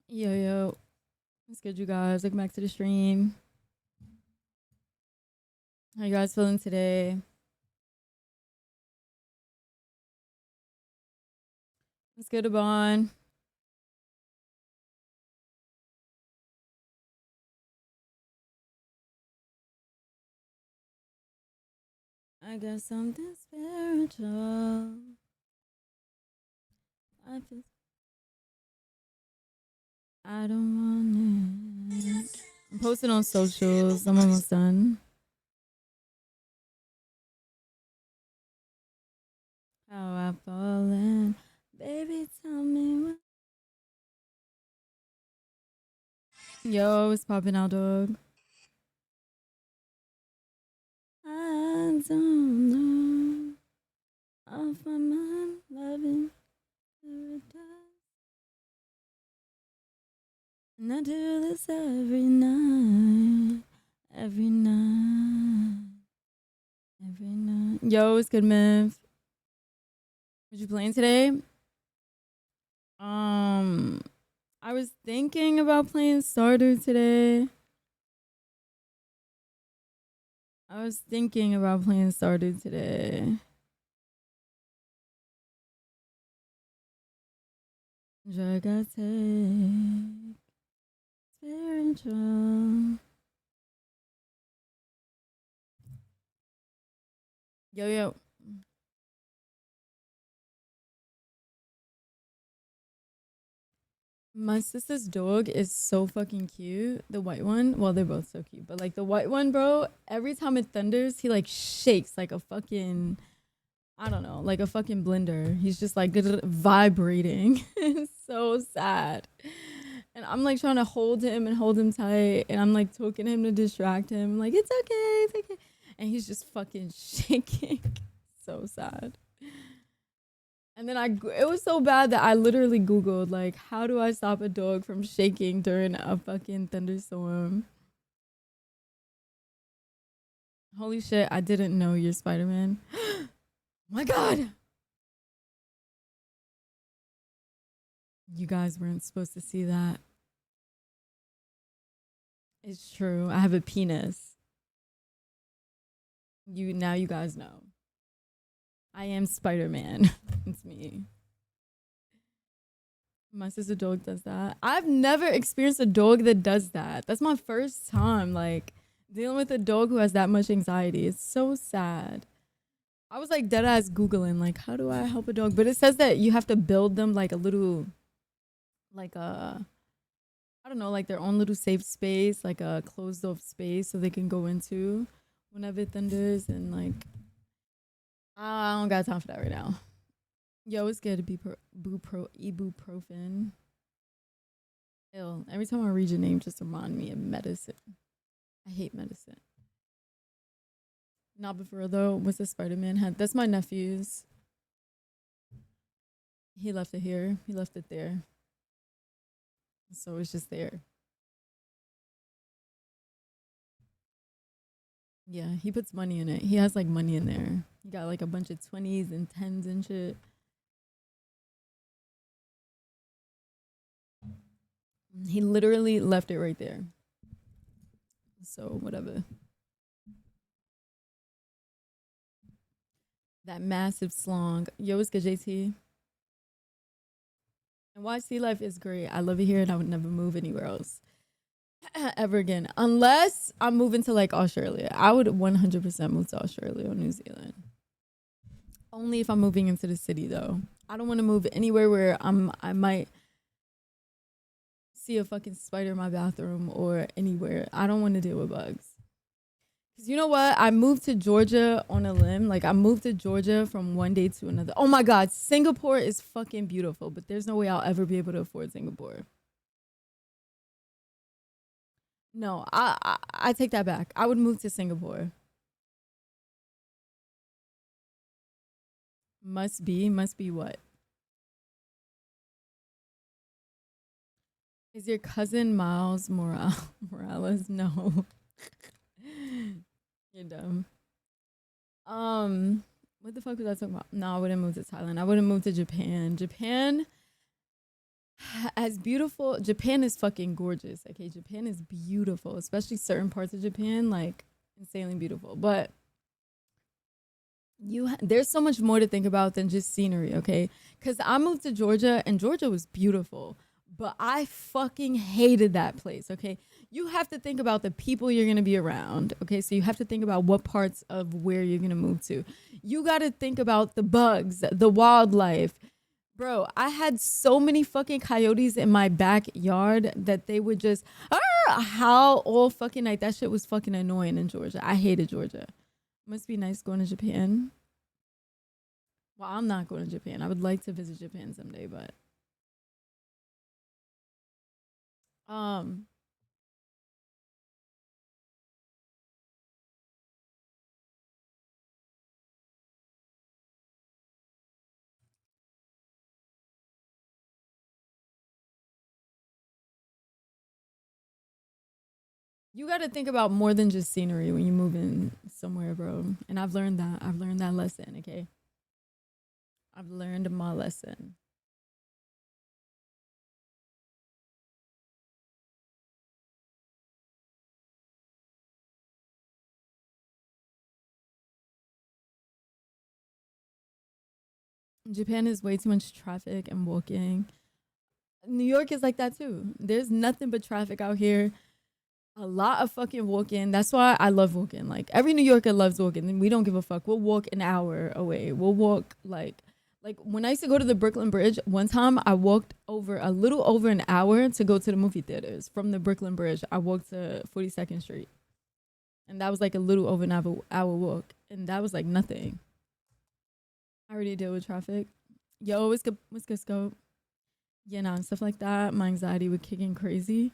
Yo, yo. What's good, you guys? Welcome back to the stream. How you guys feeling today? What's good, Abon? I got something spiritual. I feel I don't want it. I'm posting on socials. I'm almost done. How I fallen. Baby, tell me what. Yo, it's popping out, dog. I don't know. Off my mind, loving paradise. And I do this every night. Every night. Every night. Yo, it's good, Miv. What you playing today? I was thinking about playing Stardew today. Dragatic. Spiritual. Yo, yo. My sister's dog is so fucking cute. The white one. Well, they're both so cute. But like the white one, bro, every time it thunders, he like shakes like a fucking, I don't know, like a fucking blender. He's just like vibrating. It's so sad. And I'm like trying to hold him and hold him tight. And I'm like talking to him to distract him. I'm like, it's okay, it's okay. And he's just fucking shaking. So sad. And then it was so bad that I literally Googled, like, how do I stop a dog from shaking during a fucking thunderstorm? Holy shit, I didn't know you're Spider Man. My God. You guys weren't supposed to see that. It's true. I have a penis. Now you guys know. I am Spider Man. It's me. My sister dog does that. I've never experienced a dog that does that. That's my first time, like, dealing with a dog who has that much anxiety. It's so sad. I was like dead ass Googling, like, how do I help a dog? But it says that you have to build them like a little, like I don't know, like their own little safe space, like a closed off space so they can go into whenever it thunders. And like, I don't got time for that right now. Yo, it's good to be ibuprofen. Ill. Every time I read your name, just remind me of medicine. I hate medicine. Not before though. What's the Spider Man hat? That's my nephew's. He left it here. He left it there. So it's just there. Yeah, he puts money in it. He has like money in there. He got like a bunch of 20s and 10s and shit. He literally left it right there. So whatever. That massive slong. Yo, it's good, JT. And YC life is great. I love it here and I would never move anywhere else ever again. Unless I'm moving to like Australia. I would 100% move to Australia or New Zealand. Only if I'm moving into the city though. I don't want to move anywhere where I might see a fucking spider in my bathroom or anywhere. I don't want to deal with bugs. Cause you know what? I moved to Georgia on a limb. Like I moved to Georgia from one day to another. Oh my God, Singapore is fucking beautiful, but there's no way I'll ever be able to afford Singapore. No, I take that back. I would move to Singapore. Must be what? Is your cousin Miles Morales? No. You're dumb. What the fuck was I talking about? No, I wouldn't move to Thailand. I wouldn't move to Japan. Japan, As beautiful, Japan is fucking gorgeous. Okay, Japan is beautiful, especially certain parts of Japan, like insanely beautiful. But there's so much more to think about than just scenery, okay? Because I moved to Georgia and Georgia was beautiful, but I fucking hated that place, okay? You have to think about the people you're gonna be around, okay? So you have to think about what parts of where you're gonna move to. You gotta think about the bugs, the wildlife. Bro, I had so many fucking coyotes in my backyard that they would just howl all fucking night. That shit was fucking annoying in Georgia. I hated Georgia. Must be nice going to Japan. Well, I'm not going to Japan. I would like to visit Japan someday, but um you got to think about more than just scenery when you move in somewhere, bro. And I've learned that. I've learned that lesson, okay? I've learned my lesson. Japan is way too much traffic and walking. New York is like that too. There's nothing but traffic out here. A lot of fucking walking. That's why I love walking. Like every New Yorker loves walking, and we don't give a fuck. We'll walk an hour away. We'll walk like when I used to go to the Brooklyn Bridge. One time I walked over a little over an hour to go to the movie theaters from the Brooklyn Bridge. I walked to 42nd Street, and that was like a little over an hour walk, and that was like nothing. I already deal with traffic. Yo, what's good, scope? Yeah, nah, stuff like that. My anxiety would kick in crazy.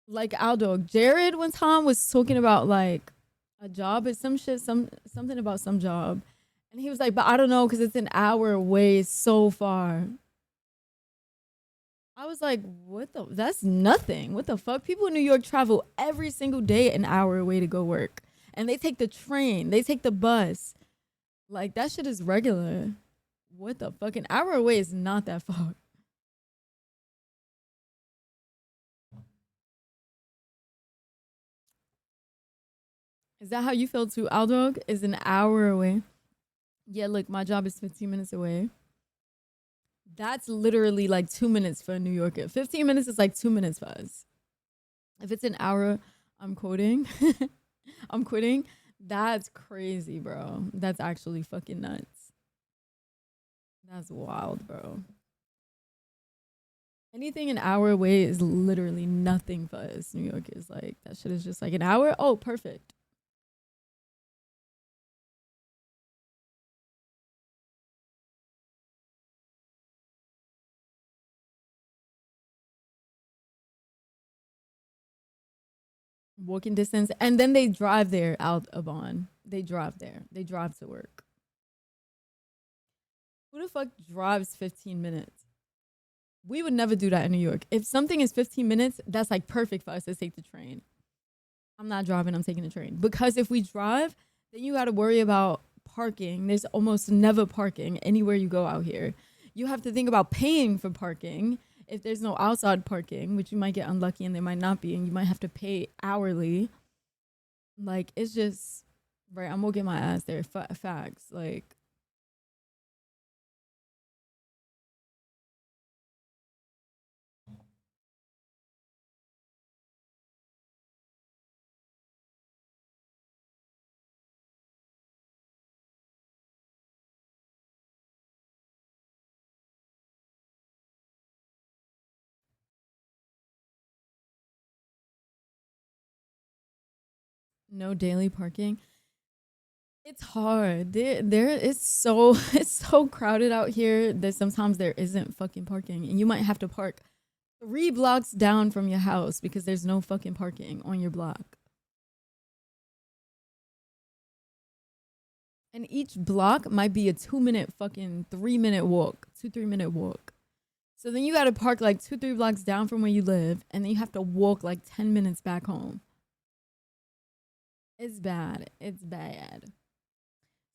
Like Aldo, Jared one time was talking about like a job or some shit, something about some job, and he was like, "But I don't know because it's an hour away, it's so far." I was like, "What the? That's nothing. What the fuck? People in New York travel every single day an hour away to go work, and they take the train, they take the bus. Like that shit is regular. What the fuck? An hour away is not that far." Is that how you feel too? Aldo is an hour away. Yeah, look, my job is 15 minutes away. That's literally like 2 minutes for a New Yorker. 15 minutes is like 2 minutes for us. If it's an hour, I'm quoting. I'm quitting. That's crazy, bro. That's actually fucking nuts. That's wild, bro. Anything an hour away is literally nothing for us New Yorkers. Like that shit is just like an hour. Oh, perfect. Walking distance, and then they drive there out of on. They drive there. They drive to work. Who the fuck drives 15 minutes? We would never do that in New York. If something is 15 minutes, that's like perfect for us to take the train. I'm not driving, I'm taking the train. Because if we drive, then you got to worry about parking. There's almost never parking anywhere you go out here. You have to think about paying for parking. If there's no outside parking, which you might get unlucky and there might not be, and you might have to pay hourly. Like, it's just, right, I'm gonna get my ass there. Facts. Like, no daily parking. It's hard. There is so it's so crowded out here that sometimes there isn't fucking parking, and you might have to park 3 blocks down from your house because there's no fucking parking on your block. And each block might be a 2 minute fucking 3 minute walk, 2 3 minute walk. So then you got to park like 2 3 blocks down from where you live, and then you have to walk like 10 minutes back home. It's bad. It's bad.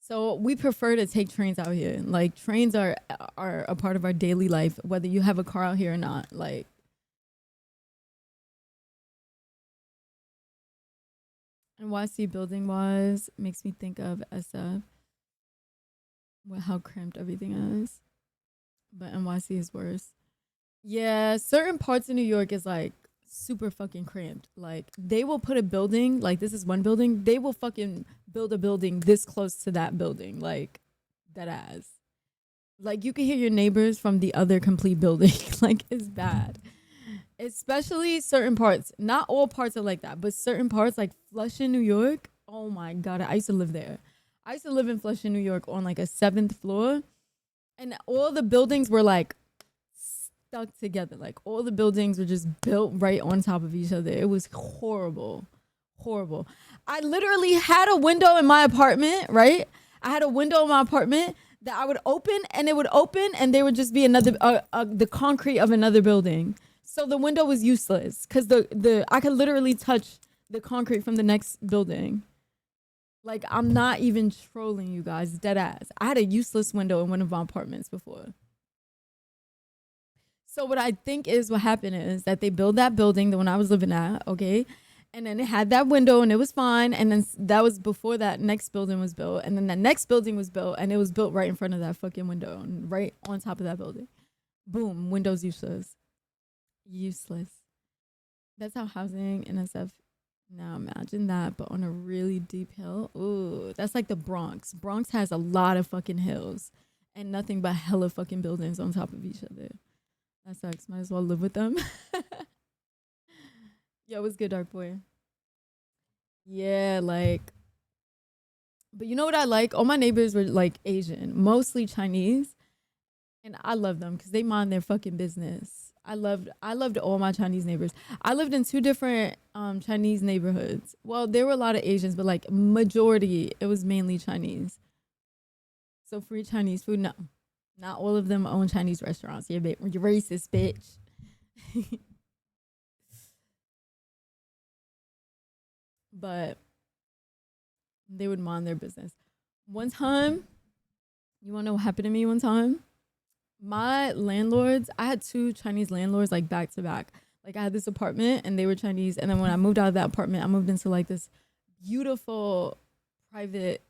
So we prefer to take trains out here. Like trains are a part of our daily life, whether you have a car out here or not. Like NYC building wise makes me think of SF with how cramped everything is. But NYC is worse. Yeah, certain parts of New York is like super fucking cramped. Like they will put a building, like this is one building, they will fucking build a building this close to that building, like that ass. Like you can hear your neighbors from the other complete building. Like it's bad. Especially certain parts. Not all parts are like that, but certain parts like Flushing, New York. Oh my god, I used to live there. I used to live in Flushing, New York on like a seventh floor. And all the buildings were like stuck together. Like all the buildings were just built right on top of each other. It was horrible. Horrible. I literally had a window in my apartment, right? I had a window in my apartment that I would open and it would open and there would just be another the concrete of another building. So the window was useless cuz the I could literally touch the concrete from the next building. Like I'm not even trolling you guys, dead ass. I had a useless window in one of my apartments before. So what I think is what happened is that they built that building, the one I was living at, okay? And then it had that window and it was fine. And then that was before that next building was built. And then the next building was built and it was built right in front of that fucking window and right on top of that building. Boom, windows useless. Useless. That's how housing and stuff. Now imagine that, but on a really deep hill. Ooh, that's like the Bronx. Bronx has a lot of fucking hills and nothing but hella fucking buildings on top of each other. That sucks. Might as well live with them. Yo, what's good, Dark Boy? Yeah, like, but you know what I like? All my neighbors were like Asian, mostly Chinese, and I love them because they mind their fucking business. I loved all my Chinese neighbors. I lived in two different Chinese neighborhoods. Well, there were a lot of Asians, but like majority, it was mainly Chinese. So free Chinese food, no, not all of them own Chinese restaurants. You're racist, bitch. But they would mind their business. One time, you wanna know what happened to me one time? My landlords, I had two Chinese landlords like back to back. Like I had this apartment and they were Chinese. And then when I moved out of that apartment, I moved into like this beautiful private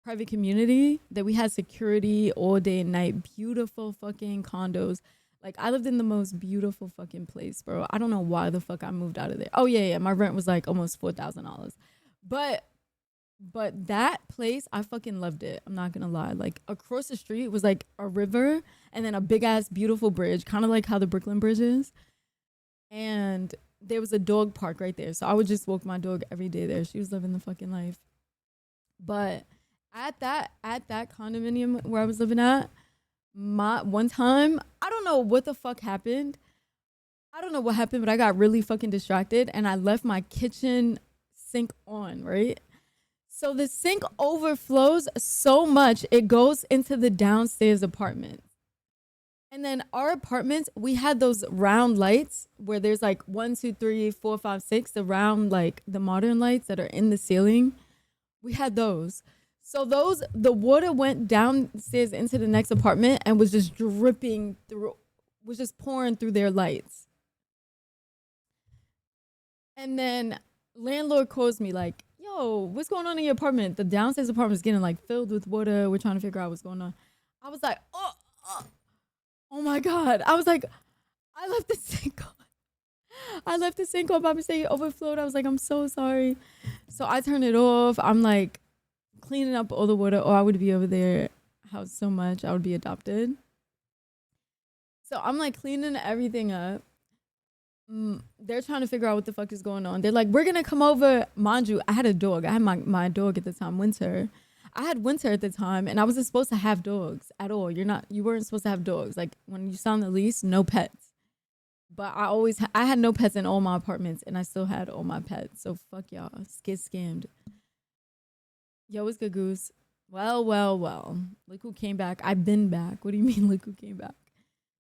private community that we had security all day and night, beautiful fucking condos. Like I lived in the most beautiful fucking place, bro. I don't know why the fuck I moved out of there. Oh yeah, yeah. My rent was like almost $4,000. But but that place, I fucking loved it. I'm not gonna lie. Like across the street was like a river and then a big ass beautiful bridge, kind of like how the Brooklyn Bridge is. And there was a dog park right there. So I would just walk my dog every day there. She was living the fucking life. But at that condominium where I was living at, my one time, I don't know what the fuck happened. I don't know what happened, but I got really fucking distracted and I left my kitchen sink on, right? So the sink overflows so much, it goes into the downstairs apartment. And then our apartments, we had those round lights where there's like one, two, three, four, five, six, the round, like the modern lights that are in the ceiling. We had those. So the water went downstairs into the next apartment and was just dripping through, was just pouring through their lights. And then landlord calls me like, yo, what's going on in your apartment? The downstairs apartment is getting like filled with water. We're trying to figure out what's going on. I was like, oh my God. I was like, I left the sink on. I left the sink on by mistake. It overflowed. I was like, I'm so sorry. So I turned it off. I'm like cleaning up all the water. Oh, I would be over there house so much. I would be adopted. So I'm like cleaning everything up. They're trying to figure out what the fuck is going on. They're like, we're gonna come over. Mind you, I had a dog. I had my dog at the time, Winter. I had Winter at the time, and I wasn't supposed to have dogs at all. You weren't supposed to have dogs. Like when you sign the lease, no pets. But I had no pets in all my apartments, and I still had all my pets. So fuck y'all, get scammed. Yo, what's good, Goose? Well, well, well. Look who came back. I've been back. What do you mean, look who came back?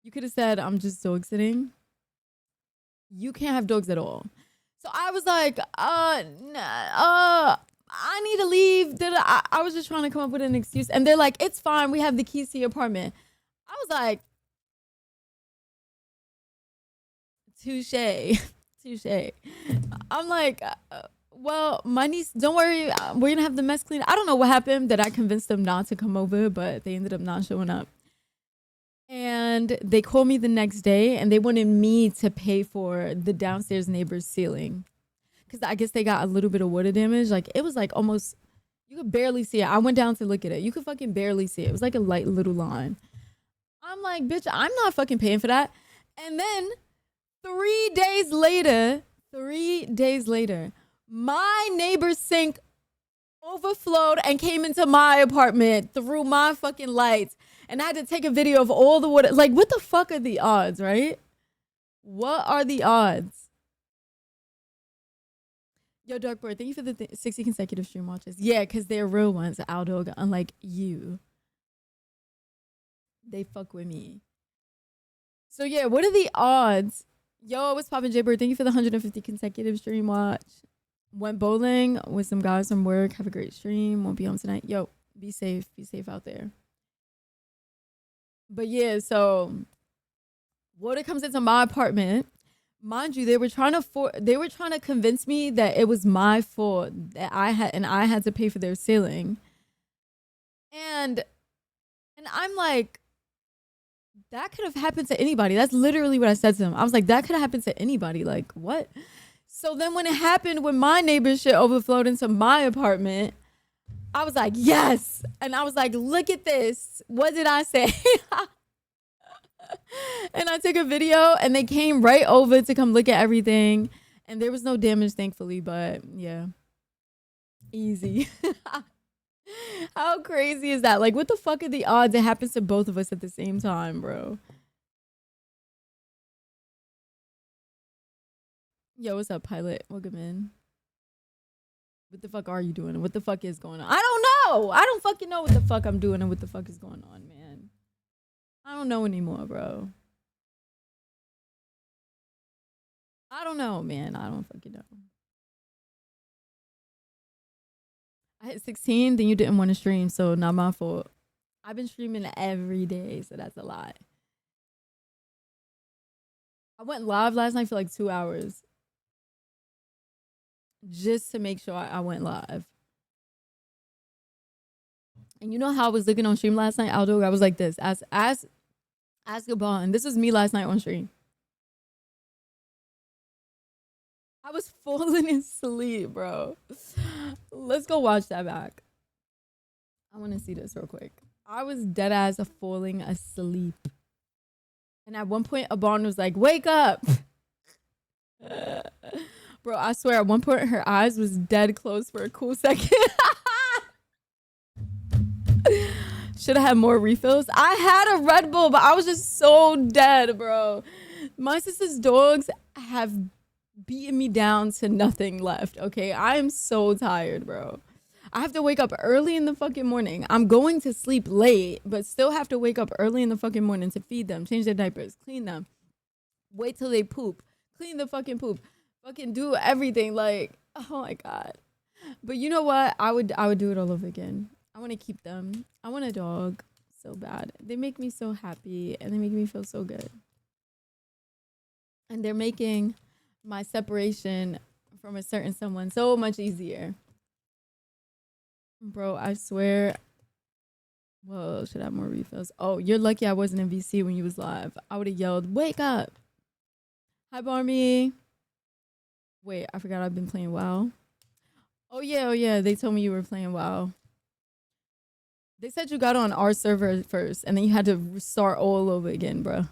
You could have said I'm just dog sitting. You can't have dogs at all. So I was like, nah, I I need to leave. I was just trying to come up with an excuse. And they're like, it's fine. We have the keys to your apartment. I was like, touche. Touche. I'm like, well, my niece, don't worry. We're going to have the mess cleaned. I don't know what happened that I convinced them not to come over, but they ended up not showing up. And they called me the next day and they wanted me to pay for the downstairs neighbor's ceiling. Because I guess they got a little bit of water damage. Like, it was like almost, you could barely see it. I went down to look at it. You could fucking barely see it. It was like a light little line. I'm like, bitch, I'm not fucking paying for that. And then 3 days later, my neighbor's sink overflowed and came into my apartment through my fucking lights. And I had to take a video of all the water. Like, what the fuck are the odds, right? What are the odds? Yo, Darkboard, thank you for the 60 consecutive stream watches. Yeah, because they're real ones, Aldog, unlike you. They fuck with me. So, yeah, what are the odds? Yo, what's poppin', J-Bird? Thank you for the 150 consecutive stream watch. Went bowling with some guys from work. Have a great stream. Won't be home tonight. Yo, be safe. Be safe out there. But yeah, so water comes into my apartment. Mind you, they were trying to convince me that it was my fault that I had to pay for their ceiling. And I'm like, that could have happened to anybody. That's literally what I said to them. I was like, that could have happened to anybody. Like, what? So then when it happened, when my neighbor's shit overflowed into my apartment, I was like, yes. And I was like, look at this. What did I say? And I took a video and they came right over to come look at everything. And there was no damage, thankfully. But yeah, easy. How crazy is that? Like, what the fuck are the odds it happens to both of us at the same time, bro? Yo, what's up, Pilot? Welcome in. What the fuck are you doing? And what the fuck is going on? I don't know. I don't fucking know what the fuck I'm doing and what the fuck is going on, man. I don't know anymore, bro. I don't know, man. I don't fucking know. I hit 16, then you didn't want to stream, so not my fault. I've been streaming every day, so that's a lot. I went live last night for like 2 hours. Just to make sure I went live. And you know how I was looking on stream last night, Aldo? I was like this. Ask a ball. And this was me last night on stream. I was falling asleep, bro. Let's go watch that back. I want to see this real quick. I was dead ass falling asleep. And at one point, Abon was like, wake up. Bro, I swear, at one point, her eyes was dead closed for a cool second. Should have had more refills. I had a Red Bull, but I was just so dead, bro. My sister's dogs have beaten me down to nothing left, okay? I am so tired, bro. I have to wake up early in the fucking morning. I'm going to sleep late, but still have to wake up early in the fucking morning to feed them, change their diapers, clean them, wait till they poop, clean the fucking poop, fucking do everything. Like, oh my God. But you know what? I would do it all over again. I want to keep them. I want a dog so bad. They make me so happy and they make me feel so good. And they're making my separation from a certain someone so much easier. Bro, I swear. Whoa, should I have more refills? Oh, you're lucky I wasn't in VC when you was live. I would have yelled, wake up. Hi, Barmy. Wait, I forgot I've been playing WoW. Oh, yeah. They told me you were playing WoW. They said you got on our server first, and then you had to start all over again, bro.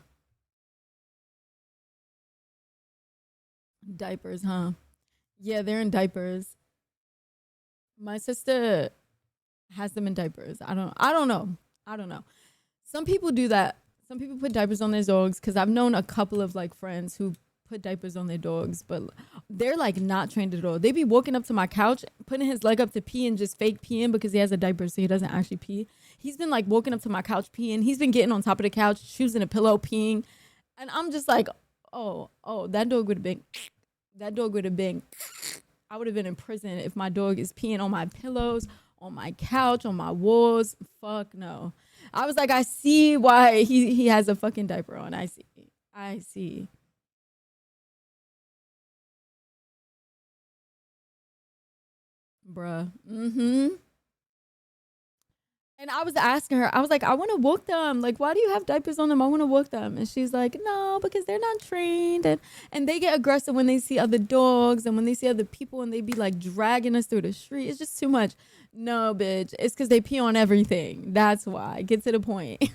Diapers, huh? Yeah, they're in diapers. My sister has them in diapers. I don't know. Some people do that. Some people put diapers on their dogs because I've known a couple of like friends who put diapers on their dogs, but they're like not trained at all. They be walking up to my couch, putting his leg up to pee and just fake peeing because he has a diaper so he doesn't actually pee. He's been like walking up to my couch peeing. He's been getting on top of the couch, choosing a pillow, peeing. And I'm just like, oh, that dog would have been I would have been in prison if my dog is peeing on my pillows, on my couch, on my walls. Fuck no. I was like, I see why he has a fucking diaper on. I see. I see. Bruh. Mm-hmm. And I was asking her, I was like, I want to walk them. Like, why do you have diapers on them? I want to walk them. And she's like, no, because they're not trained. And they get aggressive when they see other dogs and when they see other people and they be like dragging us through the street. It's just too much. No, bitch. It's because they pee on everything. That's why. Get to the point.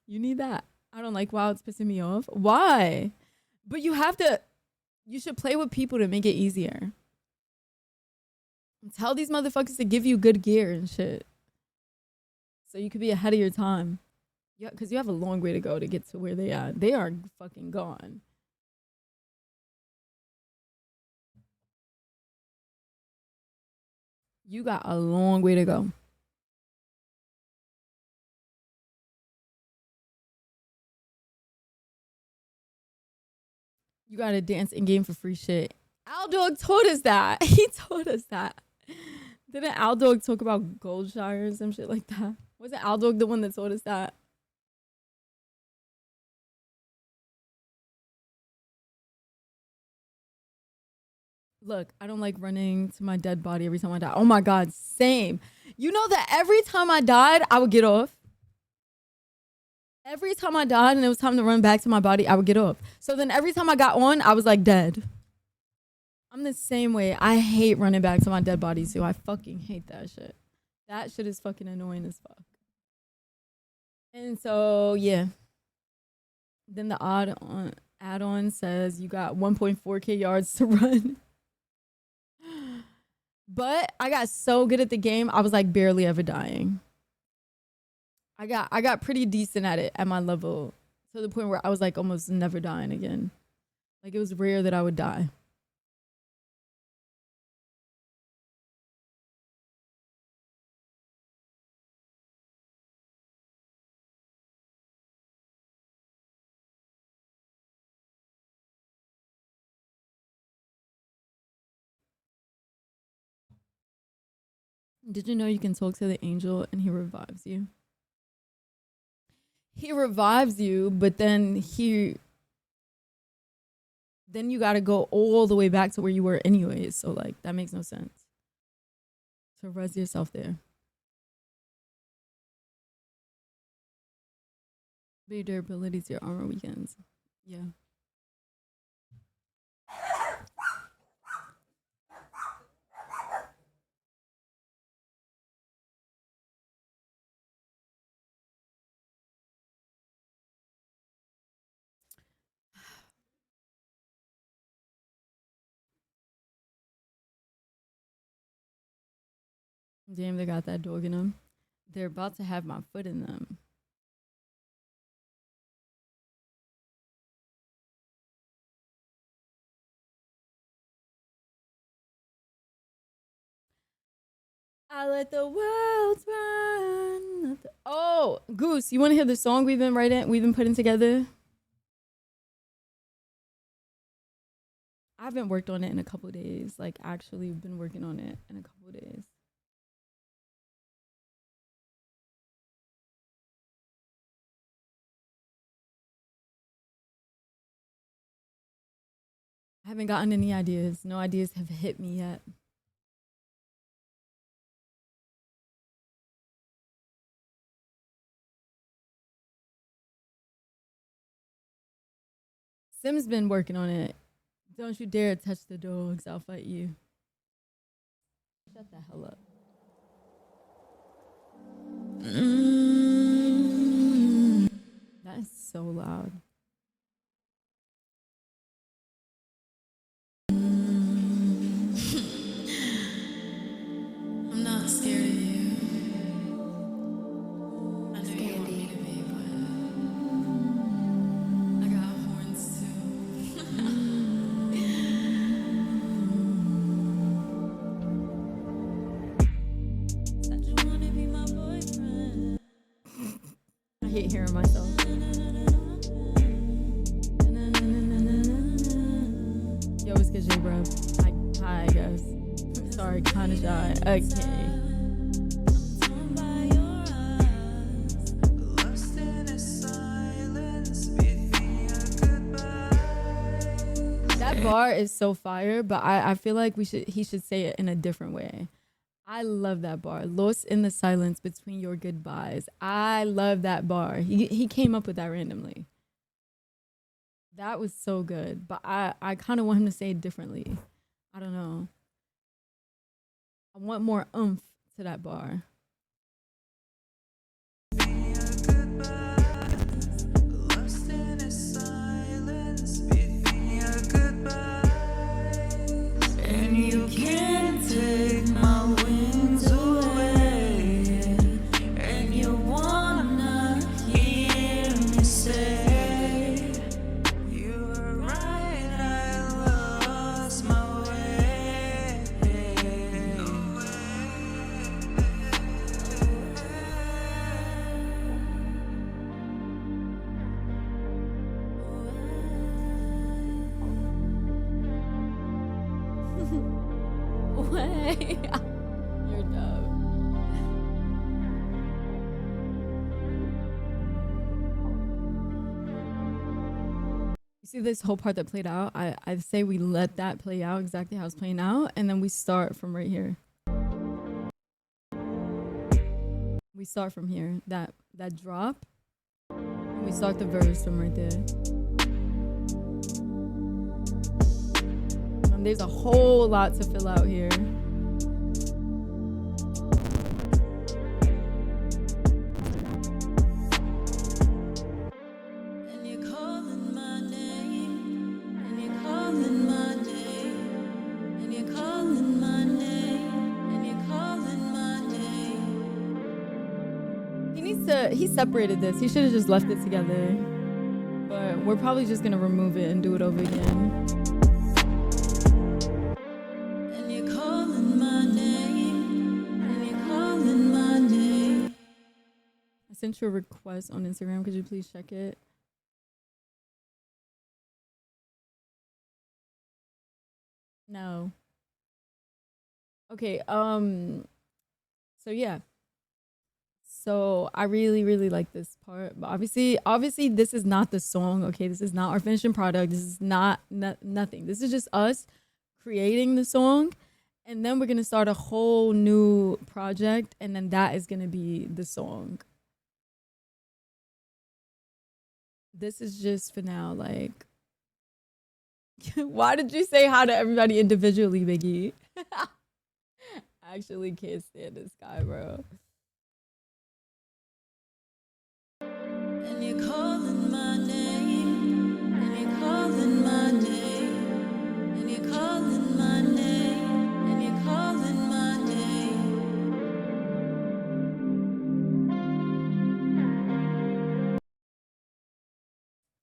You need that. I don't like, wow, it's pissing me off. Why? But you should play with people to make it easier. Tell these motherfuckers to give you good gear and shit. So you could be ahead of your time. Yeah, because you have a long way to go to get to where they are. They are fucking gone. You got a long way to go. You got to dance in game for free shit. Aldog told us that. He told us that. Didn't Aldog talk about Goldshire or some shit like that? Wasn't Aldog the one that told us that? Look, I don't like running to my dead body every time I die. Oh my God, same. You know that every time I died, I would get off. Every time I died and it was time to run back to my body, I would get off. So then every time I got on, I was like dead. I'm the same way. I hate running back to my dead body too. I fucking hate that shit. That shit is fucking annoying as fuck. And so, yeah. Then the add-on says you got 1.4K yards to run. But I got so good at the game, I was like barely ever dying. I got pretty decent at it at my level to the point where I was like almost never dying again. Like it was rare that I would die. Did you know you can talk to the angel and he revives you? He revives you, but then you got to go all the way back to where you were anyways. So like that makes no sense. So res yourself there. But your durability to your armor weekends. Yeah. Damn, they got that dog in them. They're about to have my foot in them. I let the world run. Oh, Goose, you want to hear the song we've been putting together? I haven't worked on it in a couple days. Like actually been working on it in a couple days. I haven't gotten any ideas. No ideas have hit me yet. Sim's been working on it. Don't you dare touch the dogs. I'll fight you. Shut the hell up. That is so loud. I'm not scared of you. I know you want me to be, but I got horns too. Said you wanna be my boyfriend. I hate hearing myself. Yo, it's good, J, bro. sorry, kinda shy. Okay. Torn by your eyes. Lost in a silence, bid me a goodbye. That bar is so fire, but I feel like he should say it in a different way. I love that bar. Lost in the silence between your goodbyes. I love that bar. He came up with that randomly. That was so good. But I kind of want him to say it differently. I don't know. I want more oomph to that bar. Lost in a silence, bid me a goodbye. And you can't take my wings away. And you wanna hear me say, you were right, I lost my way. Way. You're dumb. You see this whole part that played out? I say we let that play out exactly how it's playing out, and then we start from right here. We start from here. That drop. And we start the verse from right there. There's a whole lot to fill out here. And you're calling my name. And you're calling my name. And you're calling my name. And you're calling my name. He separated this. He should have just left it together. But we're probably just gonna remove it and do it over again. And you're calling my name. And you're calling my name. I sent you a request on Instagram. Could you please check it? No. Okay, so yeah. So I really, really like this part. But obviously this is not the song, okay? This is not our finishing product. This is not nothing. This is just us creating the song. And then we're gonna start a whole new project, and then that is gonna be the song. This is just for now, like why did you say hi to everybody individually, Biggie? I actually can't stand this guy, bro. And you're calling my name. And you're calling my name. And you're calling my name. And you're calling my name.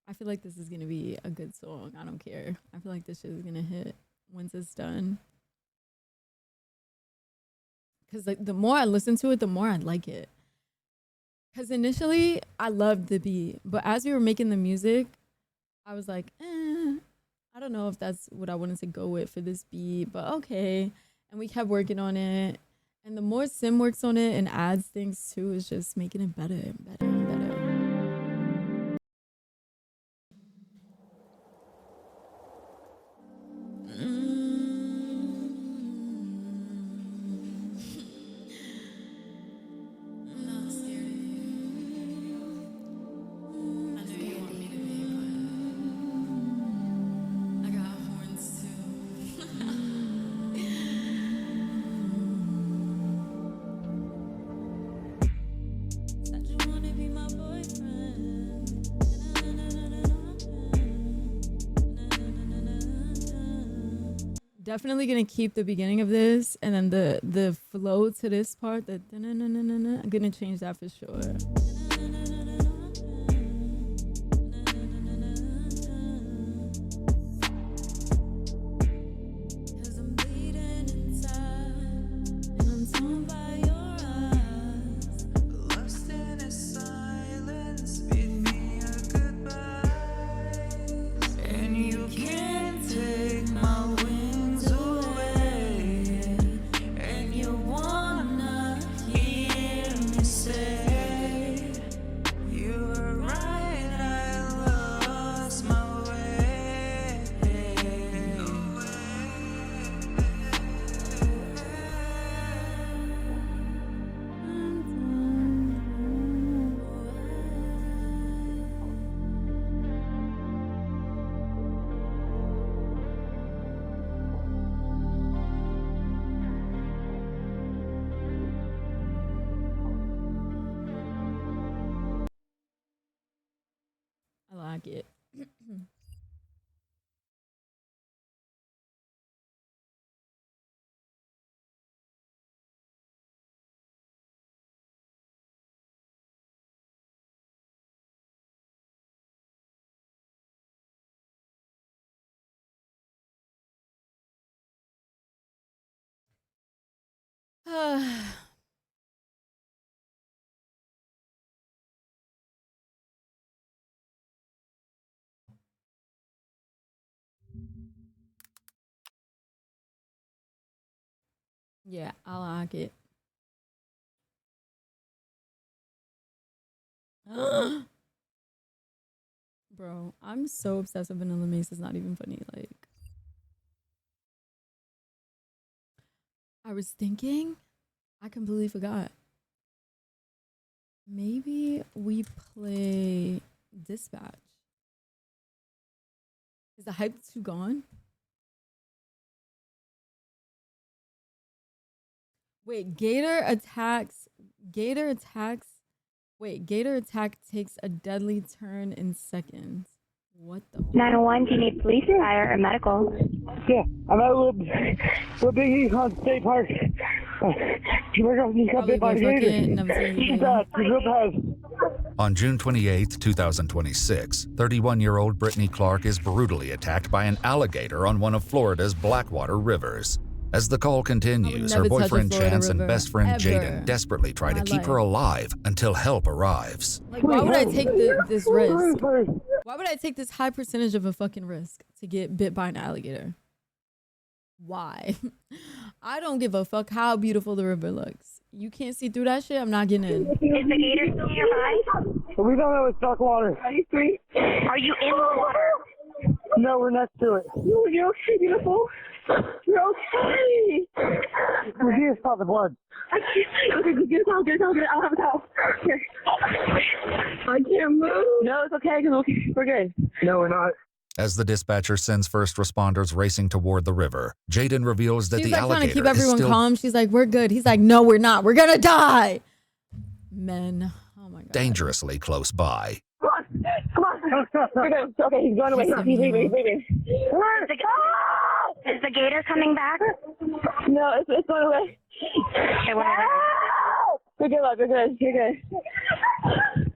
I feel like this is gonna be a good song. I don't care. I feel like this shit is gonna hit once it's done. Cause like the more I listen to it, the more I like it. Cause initially I loved the beat, but as we were making the music, I was like, I don't know if that's what I wanted to go with for this beat, but okay. And we kept working on it. And the more Sim works on it and adds things too, it's just making it better and better and better. I'm not scared of you. I know you want me to be, but I got horns too. Said you wanna be my boyfriend. Definitely gonna keep the beginning of this, and then the flow to this part, the I'm gonna change that for sure. Cause I'm bleeding inside, and I'm torn by your eyes. Lost in a silence, bid me a goodbye. And you can't take my wings away. act it. Yeah, I'll act it. Bro, I'm so obsessed with Vanilla Mace. It's not even funny. Like, I was thinking, I completely forgot. Maybe we play Dispatch. Is the hype too gone? Wait, Gator attacks. Wait, Gator attack takes a deadly turn in seconds. What the? 901, do you need police, fire, or medical? Yeah, I'm at Little Big on State Park. People are just got bit by the gator. She's bad. She's real bad. On June 28, 2026, 31-year-old Brittany Clark is brutally attacked by an alligator on one of Florida's Blackwater rivers. As the call continues, her never touch a boyfriend Florida Chance and river, best friend ever Jaden desperately try to in my keep her life. alive until help arrives. Like, why would I take this risk? Why would I take this high percentage of a fucking risk to get bit by an alligator? Why? I don't give a fuck how beautiful the river looks. You can't see through that shit, I'm not getting in. Is the gator still nearby? We don't know it's dark water. Are you in the water? No, we're next to it. You're okay, beautiful. You're okay. We're here to stop the blood. Okay, get a towel, I'll have a towel. Here. I can't move. No, it's okay, we're good. No, we're not. As the dispatcher sends first responders racing toward the river, Jaden reveals that She's the like trying alligator to keep is everyone still calm. She's like, we're good. He's like, no, we're not. We're gonna die. Men. Oh my god. dangerously close by. Come on. We're good. Okay, he's going away. He's leaving. Is the gator coming back? No, it's going away. Okay, whatever. We're good, love. You're good.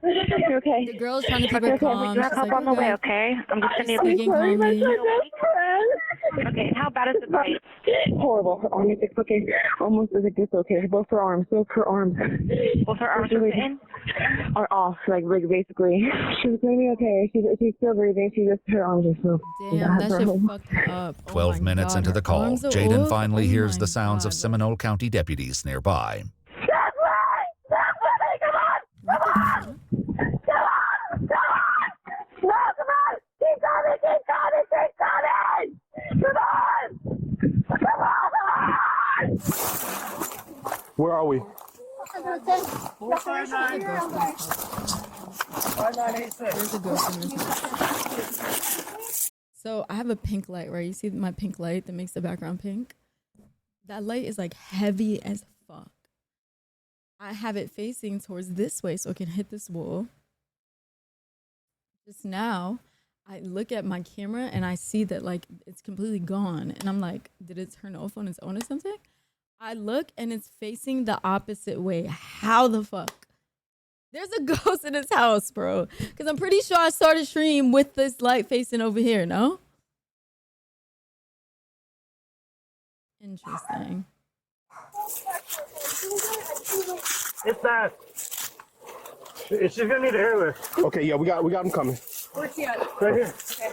You're okay. The girl's trying to keep her calm. You're She's like, on the we're way, good. okay? I'm just gonna Speaking calmly. Okay, and how bad is the bite? Horrible. Her arm is dislocated. Almost as a dislocated. Both her arms. Both her arms are in? Are off, like basically. She's gonna be okay. She's still breathing. Her arms are still. Damn, that shit fucked her up. Oh 12 my minutes God, into her the call, arms are Jaden off? finally Oh hears my the sounds of God. Seminole County deputies nearby. Where are we? There's a ghost in this. So I have a pink light, right? You see my pink light that makes the background pink? That light is like heavy as fuck. I have it facing towards this way so it can hit this wall. Just now, I look at my camera and I see that like it's completely gone. And I'm like, did it turn off on its own or something? I look and it's facing the opposite way. How the fuck? There's a ghost in this house, bro. Because I'm pretty sure I started stream with this light facing over here, no? Interesting. It's that. She's gonna need a airlift. Okay, yeah, we got him coming. Where's he at? Right here. Okay.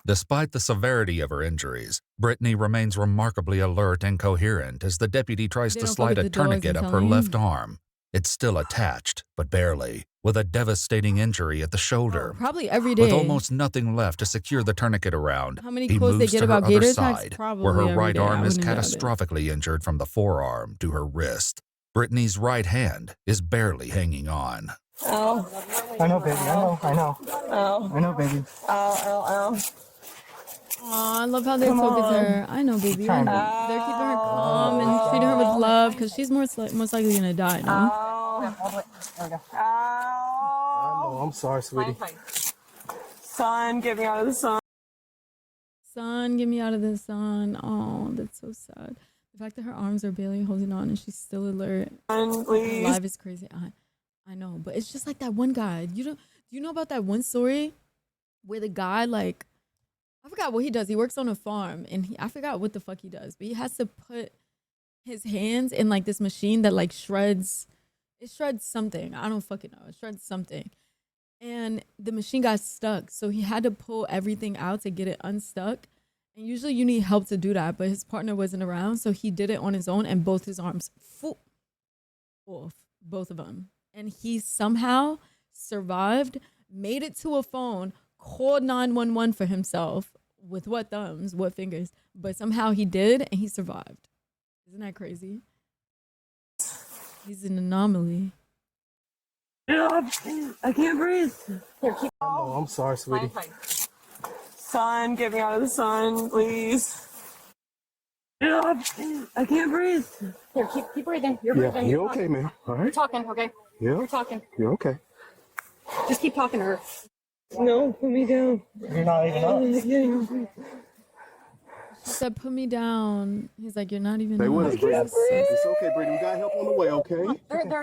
Despite the severity of her injuries, Brittany remains remarkably alert and coherent as the deputy tries They to don't fuck slide with a the dogs, tourniquet I'm up her telling you. left arm. It's still attached, but barely, with a devastating injury at the shoulder. Probably every day. With almost nothing left to secure the tourniquet around, How many he quotes they moves get to her about other gator attacks? side, Probably where her every right day. I arm is wouldn't doubt it. catastrophically injured from the forearm to her wrist. Brittany's right hand is barely hanging on. Ow. I know, baby. I know. Ow. I know, baby. Ow. Aw, I love how they talk to her. I know, baby. trying to- They're keeping her calm and treating her with love because she's most likely gonna die, no? Ow. Oh, I'm sorry, sweetie. Sun, get me out of the sun. Sun, get me out of the sun. Oh, that's so sad. The fact that her arms are barely holding on and she's still alert. Sun, please. Live is crazy. I know, but it's just like that one guy. Do you know about that one story where the guy, like, I forgot what he does. He works on a farm and I forgot what the fuck he does, but he has to put his hands in like this machine that like shreds something. I don't fucking know. It shreds something. And the machine got stuck. So he had to pull everything out to get it unstuck. And usually you need help to do that, but his partner wasn't around. So he did it on his own and both his arms flew off, both of them. And he somehow survived, made it to a phone, called 911 for himself with what thumbs, what fingers, but somehow he did and he survived. Isn't that crazy? He's an anomaly. I can't breathe. Oh, I'm sorry, sweetie. Sun, get me out of the sun, please. I can't breathe. Here, keep breathing. You're Yeah, breathing. you're okay, man. All You're right. talking, okay? Yeah, You're talking. you're okay. Just keep talking to her. No, put me down. You're not even up. He said, put me down. He's like, you're not even Stay with up. us, Brittany. It's okay, Brittany. We got help on the way, okay?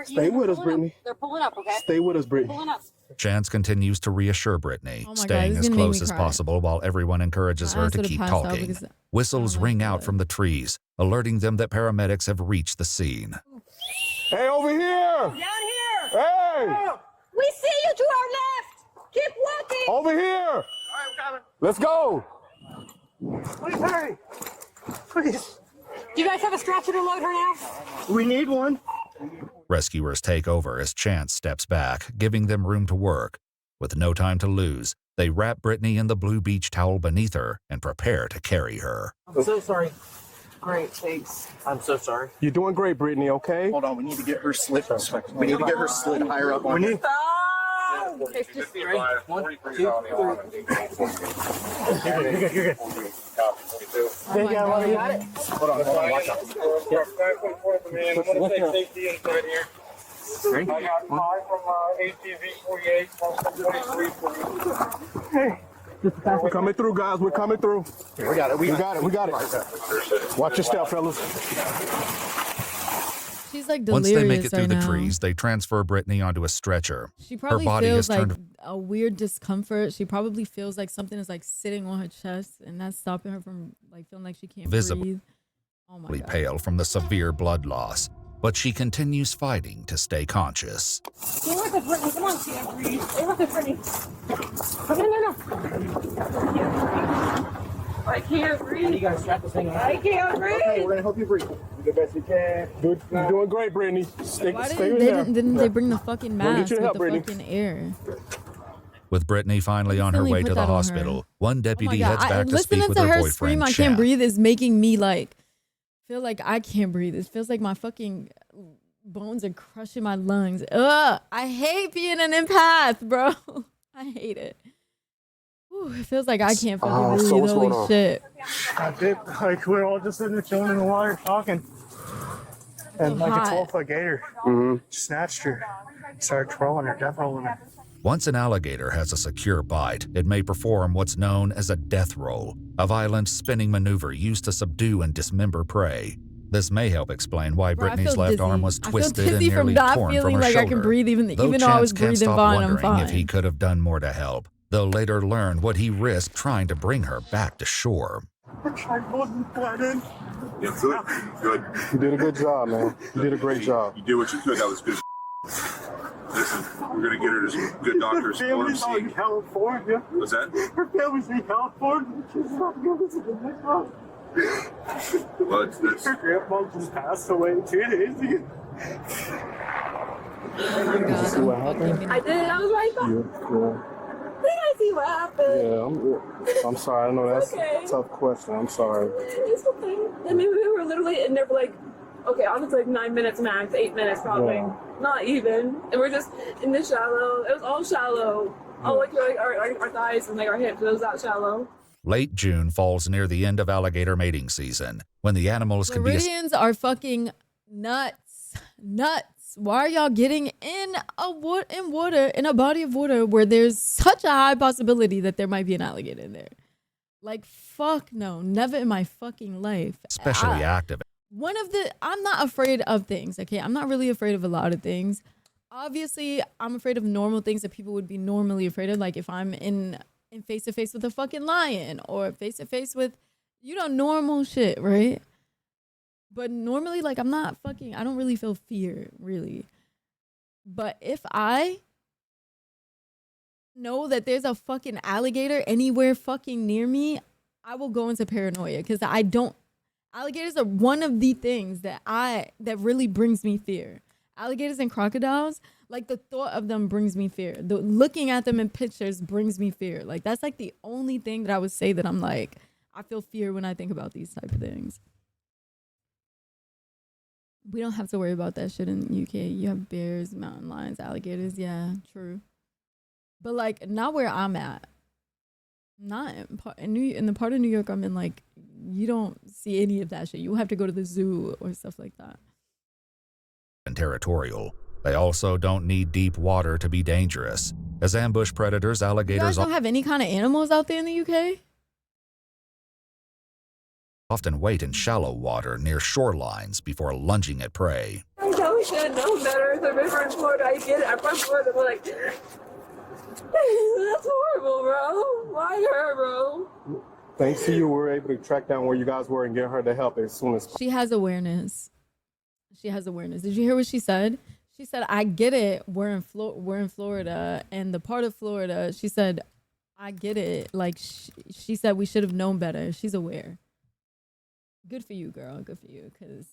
Stay with us, Brittany. They're pulling up, okay? Stay with us, Brittany. Pulling up. Chance continues to reassure Brittany, Oh my God, staying this as is gonna make close me as cry. possible while everyone encourages My her ass to would've keep passed out talking. because Whistles I don't ring like out that. from the trees, alerting them that paramedics have reached the scene. Hey, over here! Down here! Hey! We see you to our left! Keep walking! Over here! Let's go! Please hurry! Please. Do you guys have a stretcher to load her now? We need one. Rescuers take over as Chance steps back, giving them room to work. With no time to lose, they wrap Brittany in the blue beach towel beneath her and prepare to carry her. I'm so sorry. Great, thanks. I'm so sorry. You're doing great, Brittany, okay? Hold on, we need to get her slid. We need to get her slid higher up on here. Okay, just One, two, You're good. Oh my God. Hold on, watch out. Ready? Hey, we're coming through, guys. We're coming through. Here, we got it. We got it. Watch your step, fellas. She's like Once delirious they make it through right the now. trees, they transfer Brittany onto a stretcher. She probably body feels has like turned- a weird discomfort. She probably feels like something is like sitting on her chest and that's stopping her from like feeling like she can't Visible. breathe. Oh my God. Pale from the severe blood loss, but she continues fighting to stay conscious. Stay with us, Brittany. Come on, can't breathe. Stay with us, Brittany. No. I can't breathe. You gotta strap this thing on. I can't breathe. Okay, we're gonna help you breathe. Do the best you can. You're doing great, Brittany. Stay Why stay didn't they bring the fucking Go get mask your with help, the Brittany. fucking air? With Brittany finally on her Instantly way put to the that on her. hospital, one Oh my deputy God. heads back to speak Listening with to her her boyfriend, scream, I Chad. can't breathe is making me like feel like I can't breathe. It feels like my fucking bones are crushing my lungs. Ugh, I hate being an empath, bro. I hate it. Whew, it feels like I can't fucking breathe. so what's going Holy on? shit. I did. Like, we're all just sitting there chilling in the water talking. And So like hot. a 12-foot gator snatched her, started trolling her, death rolling her. Once an alligator has a secure bite, it may perform what's known as a death roll, a violent spinning maneuver used to subdue and dismember prey. This may help explain why Bro, I Brittany's feel left dizzy. arm was I feel twisted and dizzy from nearly not torn from feeling her like I shoulder. can breathe even Though though I was Chance can't breathing stop fine, I'm wondering if he fine. could have done more to help. They'll later learn what he risked trying to bring her back to shore. Yeah, good. You did a good job, man. You did a great job. You did what you could. That was good. Listen, we're gonna get her to some good doctors. Family's out in California. What's that? Her family's in California. She's not giving us a good next month. Well, it's Her grandma just passed away 2 days ago. Oh my God, see what happened? I did. I was right back. I see what happened. I'm sorry. I know that's Okay. a tough question. I'm sorry. It's okay. I mean, we were literally in there for like, okay, honestly, like 9 minutes max, 8 minutes probably. Yeah. Not even. And we're just in the shallow. It was all shallow. All like our thighs and like our hips. It was that shallow. Late June falls near the end of alligator mating season, when the animals can be Floridians are fucking nuts. Nuts. Why are y'all getting in in a body of water where there's such a high possibility that there might be an alligator in there? Like, fuck no, never in my fucking life. Especially active. I'm not afraid of things, okay? I'm not really afraid of a lot of things. Obviously, I'm afraid of normal things that people would be normally afraid of. Like if I'm in face to face with a fucking lion or face to face with, normal shit, right? But normally, like, I don't really feel fear, really. But if I know that there's a fucking alligator anywhere fucking near me, I will go into paranoia because alligators are one of the things that really brings me fear. Alligators and crocodiles, like the thought of them brings me fear. Looking at them in pictures brings me fear. Like that's like the only thing that I would say that I'm like, I feel fear when I think about these type of things. We don't have to worry about that shit in the UK. You have bears, mountain lions, alligators. Yeah, true. But like not where I'm at. Not in the part of New York I'm in, like you don't see any of that shit. You have to go to the zoo or stuff like that. And territorial. They also don't need deep water to be dangerous. As ambush predators, alligators you guys don't have any kind of animals out there in the UK? often wait in shallow water near shorelines before lunging at prey. I know we should have known better. The river in Florida, I get it. I'm from Florida, but like, that's horrible, bro. Why her, bro? Thanks to you, we were able to track down where you guys were and get her the help as soon as possible. She has awareness. She has awareness. Did you hear what she said? She said, I get it. We're in Florida, and the part of Florida, she said, I get it. Like, she said we should have known better. She's aware. Good for you, girl. Good for you, because...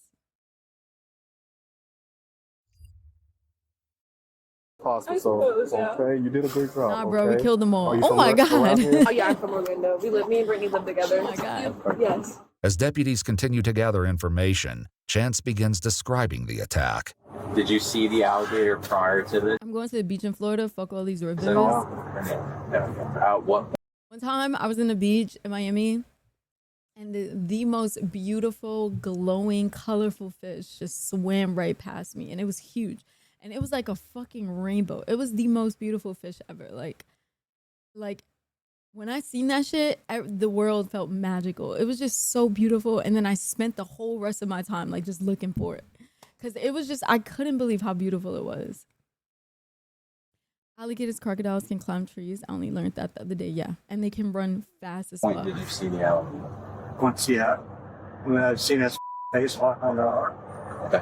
Possible, so, okay, you did a great job. Nah, bro, okay? we killed them all. Oh my God. Oh, yeah, I'm from Orlando. Me and Brittany live together. Oh, my God. Yes. As deputies continue to gather information, Chance begins describing the attack. Did you see the alligator prior to this? I'm going to the beach in Florida. Fuck all these rivers. What? One time, I was in the beach in Miami, and the most beautiful, glowing, colorful fish just swam right past me, and it was huge. And it was like a fucking rainbow. It was the most beautiful fish ever. Like when I seen that shit, the world felt magical. It was just so beautiful. And then I spent the whole rest of my time like just looking for it. Because it was just, I couldn't believe how beautiful it was. Alligators, crocodiles can climb trees. I only learned that the other day. Yeah. And they can run fast as well. Did you see the alligator? Once, yeah. When I've seen his face walk on the arm. Okay.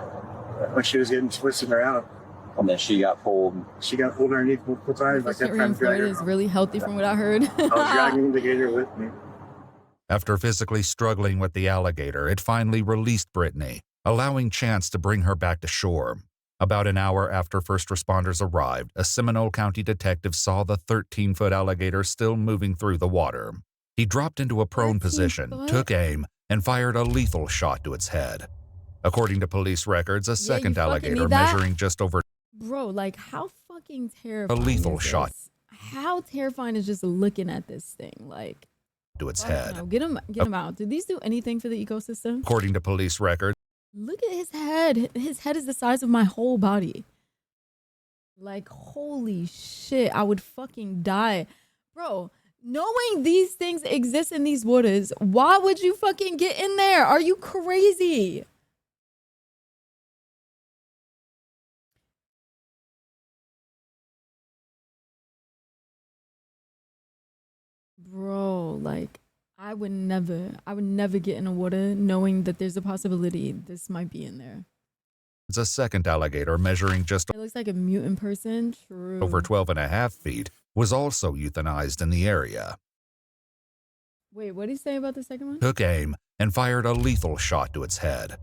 When she was getting twisted around. And then she got pulled. She got pulled underneath multiple times. I kept trying to drag her. Is really healthy from what I heard. I was dragging the gator with me. After physically struggling with the alligator, it finally released Brittany, allowing Chance to bring her back to shore. About an hour after first responders arrived, a Seminole County detective saw the 13-foot alligator still moving through the water. He dropped into a prone position, took aim, and fired a lethal shot to its head. According to police records, a second alligator measuring just over... Bro, like how fucking terrifying a lethal is shot. This? How terrifying is just looking at this thing? Like to its head. No, get him out. Did these do anything for the ecosystem? According to police records. Look at his head. His head is the size of my whole body. Like, holy shit, I would fucking die. Bro, knowing these things exist in these waters, why would you fucking get in there? Are you crazy? Bro, like, I would never get in the water knowing that there's a possibility this might be in there. It's a second alligator measuring just... It looks like a mutant person. True. Over 12.5 feet, was also euthanized in the area. Wait, what did he say about the second one? Took aim and fired a lethal shot to its head.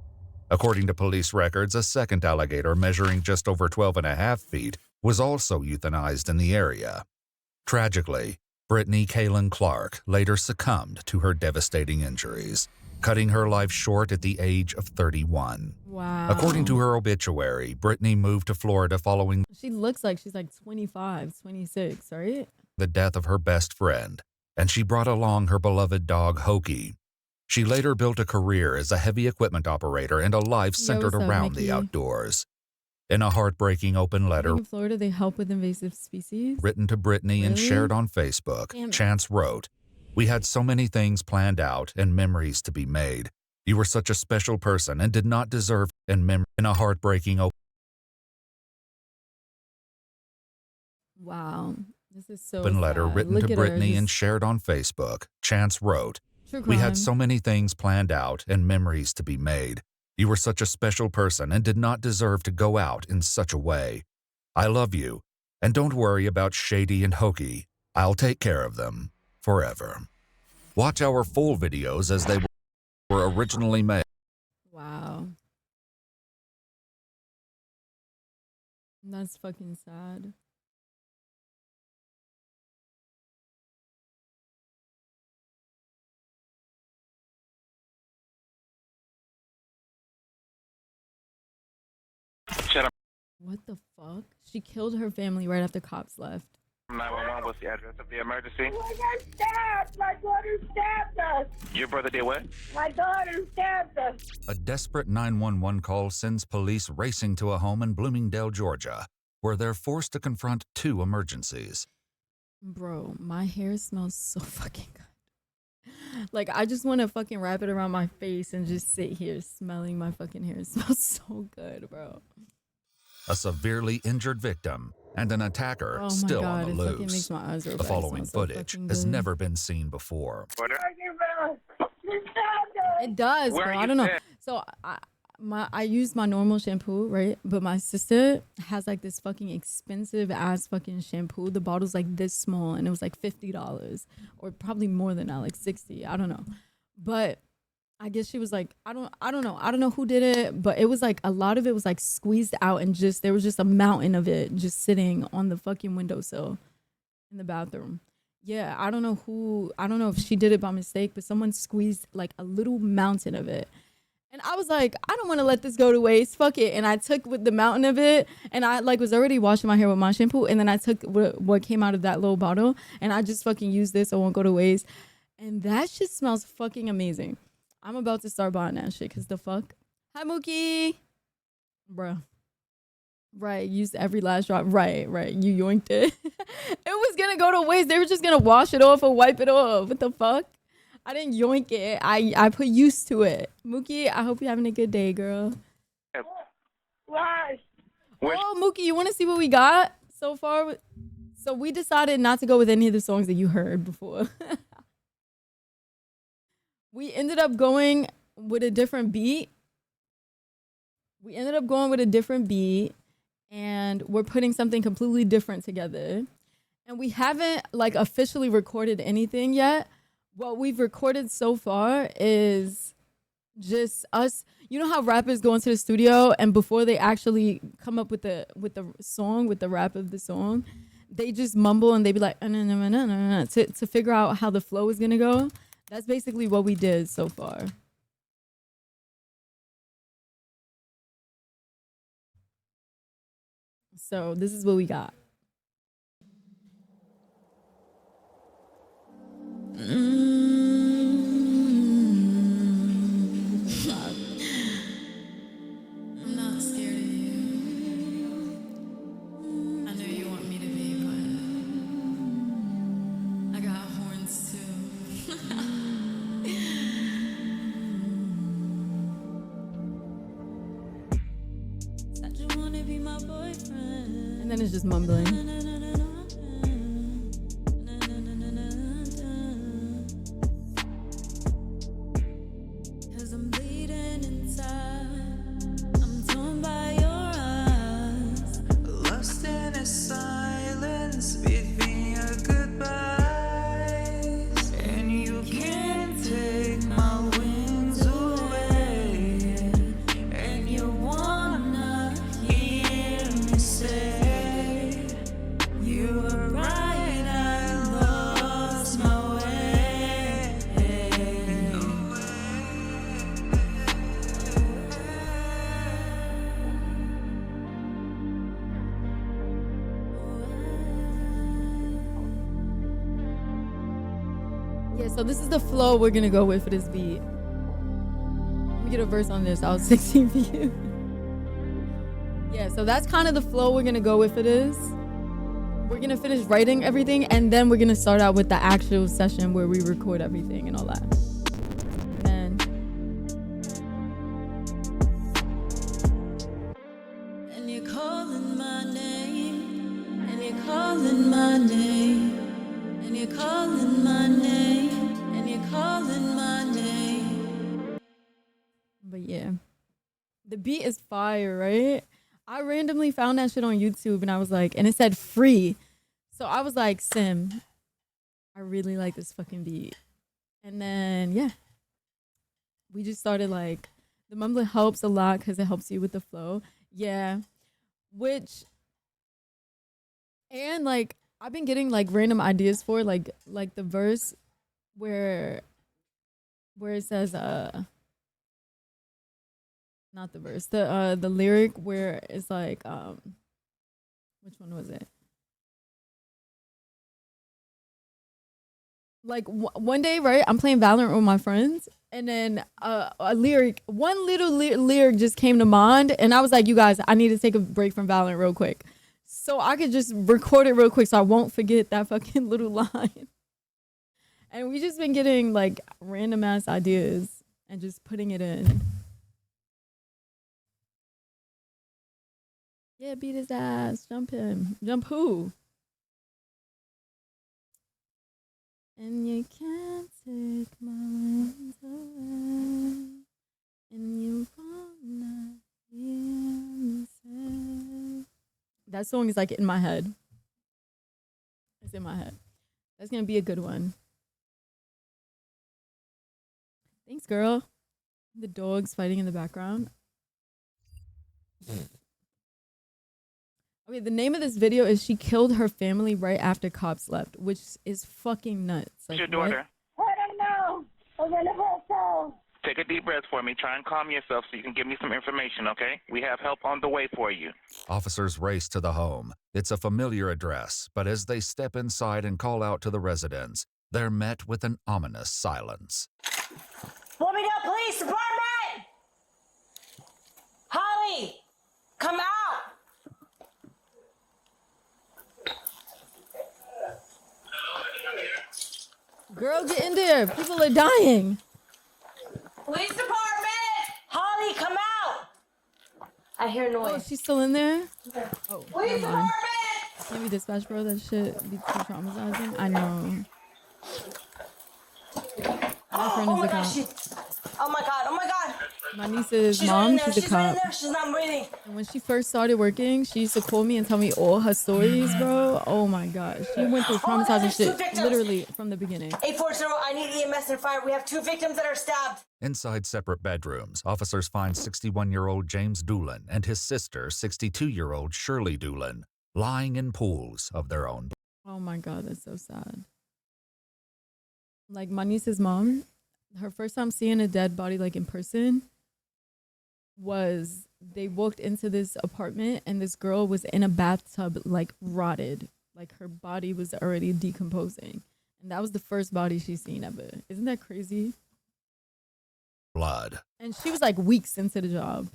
According to police records, a second alligator measuring just over 12.5 feet was also euthanized in the area. Tragically, Brittany Kaylin Clark later succumbed to her devastating injuries, cutting her life short at the age of 31. Wow. According to her obituary, Brittany moved to Florida following... She looks like she's like 25, 26, right? ...the death of her best friend, and she brought along her beloved dog, Hokie. She later built a career as a heavy equipment operator and a life centered around the outdoors. In a heartbreaking open letter In Florida, they help with invasive species. written to Brittany and Really? shared on Facebook, Damn it. Chance wrote, "We had so many things planned out and memories to be made. You were such a special person and did not deserve in a heartbreaking Wow. This is so open letter sad. written Look to at her, Brittany and just shared on Facebook. Chance wrote, true "We had crime. so many things planned out and memories to be made. You were such a special person and did not deserve to go out in such a way. I love you, and don't worry about Shady and Hokey. I'll take care of them forever." Watch our full videos as they were originally made. Wow. That's fucking sad. What the fuck? She killed her family right after cops left. 911, what's the address of the emergency? Oh, I got stabbed. My daughter stabbed us. Your brother did what? My daughter stabbed us. A desperate 911 call sends police racing to a home in Bloomingdale, Georgia, where they're forced to confront two emergencies. Bro, my hair smells so fucking good. Like, I just want to fucking wrap it around my face and just sit here smelling my fucking hair. It smells so good, bro. A severely injured victim and an attacker Oh my still God, on it the fucking loose. makes my eyes roll The back. It following smells so footage fucking has good. never been seen before. It does, Where bro. are I you don't know. at? So I use my normal shampoo, right? But my sister has like this fucking expensive ass fucking shampoo. The bottle's like this small, and it was like $50, or probably more than that, like 60. I don't know. But I guess she was like, I don't know. I don't know who did it, but it was like a lot of it was like squeezed out, and just there was just a mountain of it just sitting on the fucking windowsill in the bathroom. Yeah, I don't know if she did it by mistake, but someone squeezed like a little mountain of it. And I was like, I don't want to let this go to waste. Fuck it. And I took with the mountain of it, and I like was already washing my hair with my shampoo, and then I took what came out of that little bottle, and I just fucking used this. So it won't go to waste. And that shit smells fucking amazing. I'm about to start buying that shit, because the fuck. Hi, Mookie. Bruh. Right, used every last drop. Right. You yoinked it. It was gonna go to waste. They were just gonna wash it off or wipe it off. What the fuck? I didn't yoink it. I put used to it. Mookie, I hope you're having a good day, girl. Why? Oh, Mookie, you want to see what we got so far? So we decided not to go with any of the songs that you heard before. We ended up going with a different beat. And we're putting something completely different together. And we haven't like officially recorded anything yet. What we've recorded so far is just us. You know how rappers go into the studio and before they actually come up with the song, with the rap of the song, they just mumble and they be like to figure out how the flow is gonna go. That's basically what we did so far. So this is what we got. I'm not scared of you. I know you want me to be, but I got horns too. Said you wanna be my boyfriend. And then it's just mumbling. Cause I'm bleeding inside. I'm torn by your eyes. Lost in a silence between our goodbyes, and you can't take my wings away, and you wanna hear me say, you were right, I lost my way. Yeah, so this is the flow we're gonna go with for this beat. Let me get a verse on this. I was 16 for you. Yeah, so that's kind of the flow we're gonna go with. It is. We're gonna finish writing everything, and then we're gonna start out with the actual session where we record everything and all that. And And you're calling my name, and you're calling my name, and you're calling my name, and you're calling my name. but yeah, the beat is fire, right? I randomly found that shit on YouTube, and I was like, and it said free, so I was like, Sim, I really like this fucking beat. And then yeah, we just started like the mumbling helps a lot because it helps you with the flow. Yeah, which and like I've been getting like random ideas for like the verse where it says not the verse, the lyric where it's like which one was it? Like one day, right? I'm playing Valorant with my friends, and then one little lyric just came to mind, and I was like, "You guys, I need to take a break from Valorant real quick, so I could just record it real quick, so I won't forget that fucking little line." And we just been getting like random ass ideas and just putting it in. Yeah, beat his ass, jump him, jump who? And you can't take my wings away, and you wanna hear me say. That song is like in my head. It's in my head. That's gonna be a good one. Thanks, girl. The dogs fighting in the background. Okay, the name of this video is She Killed Her Family Right After Cops Left, which is fucking nuts. Like, What's your daughter? I don't know. I'm in the hospital. Take a deep breath for me. Try and calm yourself so you can give me some information, okay? We have help on the way for you. Officers race to the home. It's a familiar address, but as they step inside and call out to the residents, they're met with an ominous silence. Bloomingdale Police Department! Holly, come out! Girl, get in there. People are dying. Police Department! Holly, come out! I hear noise. Oh, she's still in there? Oh, Police never mind. Department! Can we dispatch, bro? That shit be too traumatizing. I know. My friend is a cop. Oh my god, oh my god! My niece's She's mom, right in there. she's a She's right in cop. there. She's not breathing. And when she first started working, she used to call me and tell me all her stories, bro. Oh my gosh. She went through traumatizing there's two shit victims. literally from the beginning. 840, I need EMS and fire. We have 2 victims that are stabbed. Inside separate bedrooms, officers find 61-year-old James Doolin and his sister, 62-year-old Shirley Doolin, lying in pools of their own. Oh my god, that's so sad. Like my niece's mom, her first time seeing a dead body like in person was they walked into this apartment and this girl was in a bathtub like rotted. Like her body was already decomposing. And that was the first body she's seen ever. Isn't that crazy? Blood. And she was like weeks into the job.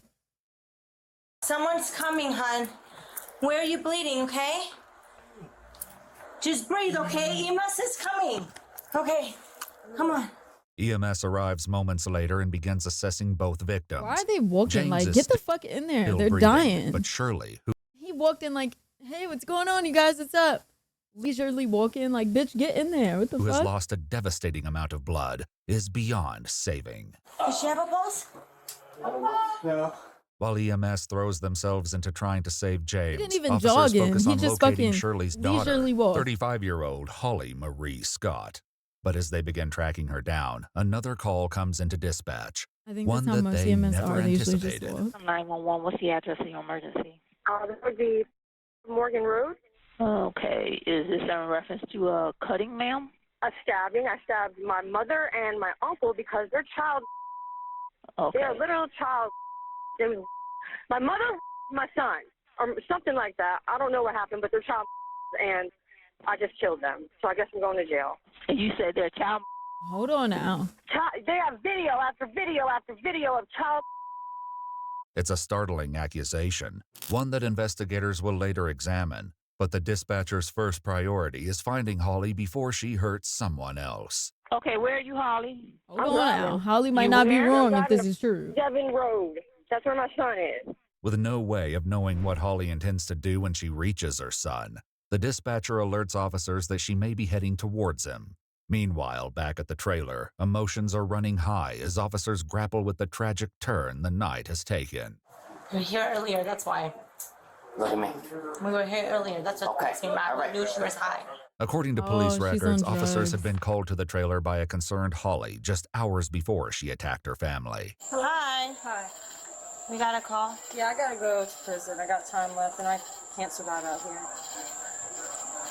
Someone's coming, hon. Where are you bleeding, okay? Just breathe, okay? EMS is coming. Okay, come on. EMS arrives moments later and begins assessing both victims. Why are they walking? James Like, is get the fuck in there. still They're breathing, dying. But Shirley, who He walked in like, hey, what's going on, you guys? What's up? Leisurely walking, like, bitch, get in there. What the has fuck? lost a devastating amount of blood, is beyond saving. Does she have a pulse? No. While EMS throws themselves into trying to save James, didn't even officers jog in. focus He on just locating fucking Shirley's daughter, leisurely walked. 35-year-old Holly Marie Scott. But as they begin tracking her down, another call comes into dispatch. I think one that's how that most they EMS never are. They usually just anticipated. walk. 911, what's the address of your emergency? That would be Morgan Road. Okay, is this in reference to a cutting, ma'am? A stabbing. I stabbed my mother and my uncle because they're child. Okay. They're literal child. They was, my mother, my son, or something like that. I don't know what happened, but they're child, and I just killed them. So I guess I'm going to jail. And you said they're child. Hold on now. They have video after video after video of child It's a startling accusation, one that investigators will later examine, but the dispatcher's first priority is finding Holly before she hurts someone else. Okay, where are you, Holly? Hold on now. Holly might not be wrong if this is true. Devon Road. That's where my son is. With no way of knowing what Holly intends to do when she reaches her son, the dispatcher alerts officers that she may be heading towards him. Meanwhile, back at the trailer, emotions are running high as officers grapple with the tragic turn the night has taken. We were here earlier, that's why. Look at me. We were here earlier, that's what Okay. came back. We knew she was high. According to police she's records, on officers drugs. had been called to the trailer by a concerned Holly just hours before she attacked her family. Hi. Hi. We got a call. Yeah, I gotta go to prison. I got time left, and I can't survive out here.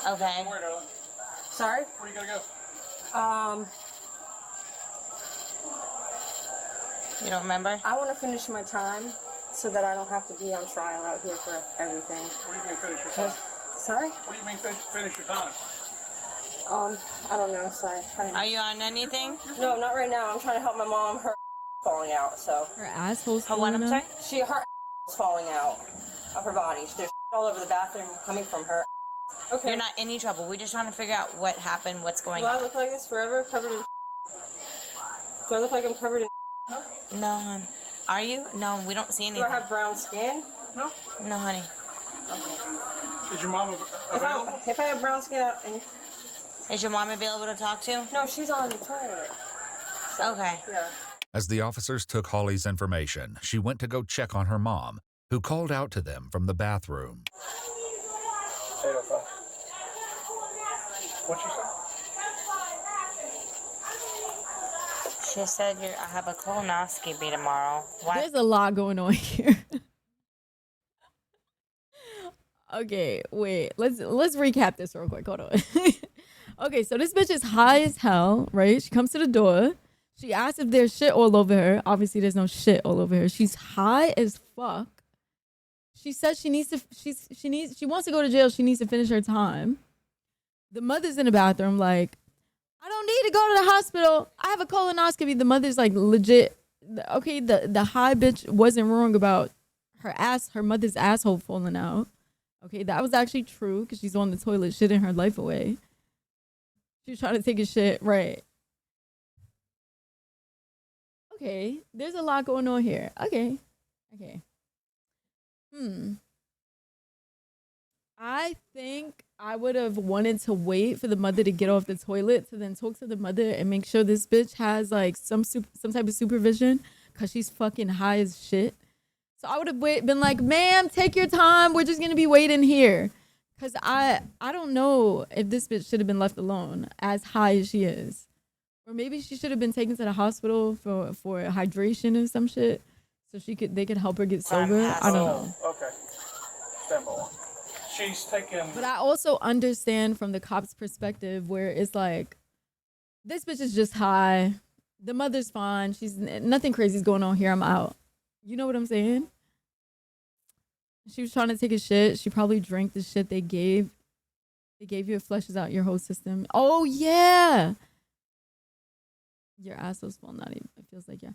Okay. Sorry? Where you gotta go? You don't remember? I want to finish my time so that I don't have to be on trial out here for everything. What do you mean finish your time? Sorry? What do you mean finish your time? I don't know. Sorry. Are you on anything? No, not right now. I'm trying to help my mom. Her falling out, so. Her asshole's Her what, I'm falling sorry? out? Her is falling out of her body. There's all over the bathroom coming from her. Okay. You're not in any trouble. We're just trying to figure out what happened, what's going Do I on. look like this forever? Covered in. Do I look like I'm covered in? No, hon. Are you? No, we don't see Do anything. I have brown skin? No. No, honey. Is your mom available? If I have brown skin, Is your mom available to talk to? no, she's on the toilet. Okay. Yeah. As the officers took Holly's information, she went to go check on her mom, who called out to them from the bathroom. 805. What you say? She said I have a colonoscopy tomorrow. Why? There's a lot going on here. Okay, wait. Let's recap this real quick. Hold on. Okay, so this bitch is high as hell, right? She comes to the door. She asks if there's shit all over her. Obviously, there's no shit all over her. She's high as fuck. She says she wants to go to jail. She needs to finish her time. The mother's in the bathroom like, I don't need to go to the hospital. I have a colonoscopy. The mother's like legit. Okay, the high bitch wasn't wrong about her mother's asshole falling out. Okay, that was actually true because she's on the toilet shitting her life away. She was trying to take a shit, right? Okay, there's a lot going on here. Okay. I think I would have wanted to wait for the mother to get off the toilet to then talk to the mother and make sure this bitch has like some type of supervision because she's fucking high as shit. So I would have been like, ma'am, take your time. We're just going to be waiting here. Because I don't know if this bitch should have been left alone as high as she is. Or maybe she should have been taken to the hospital for hydration or some shit. So they could help her get sober. I don't know. Okay. Stand by one. She's taking. But I also understand from the cop's perspective where it's like, this bitch is just high. The mother's fine. Nothing crazy's going on here. I'm out. You know what I'm saying? She was trying to take a shit. She probably drank the shit they gave. They gave you. It flushes out your whole system. Oh, yeah. Your asshole's falling out. It feels like, yeah.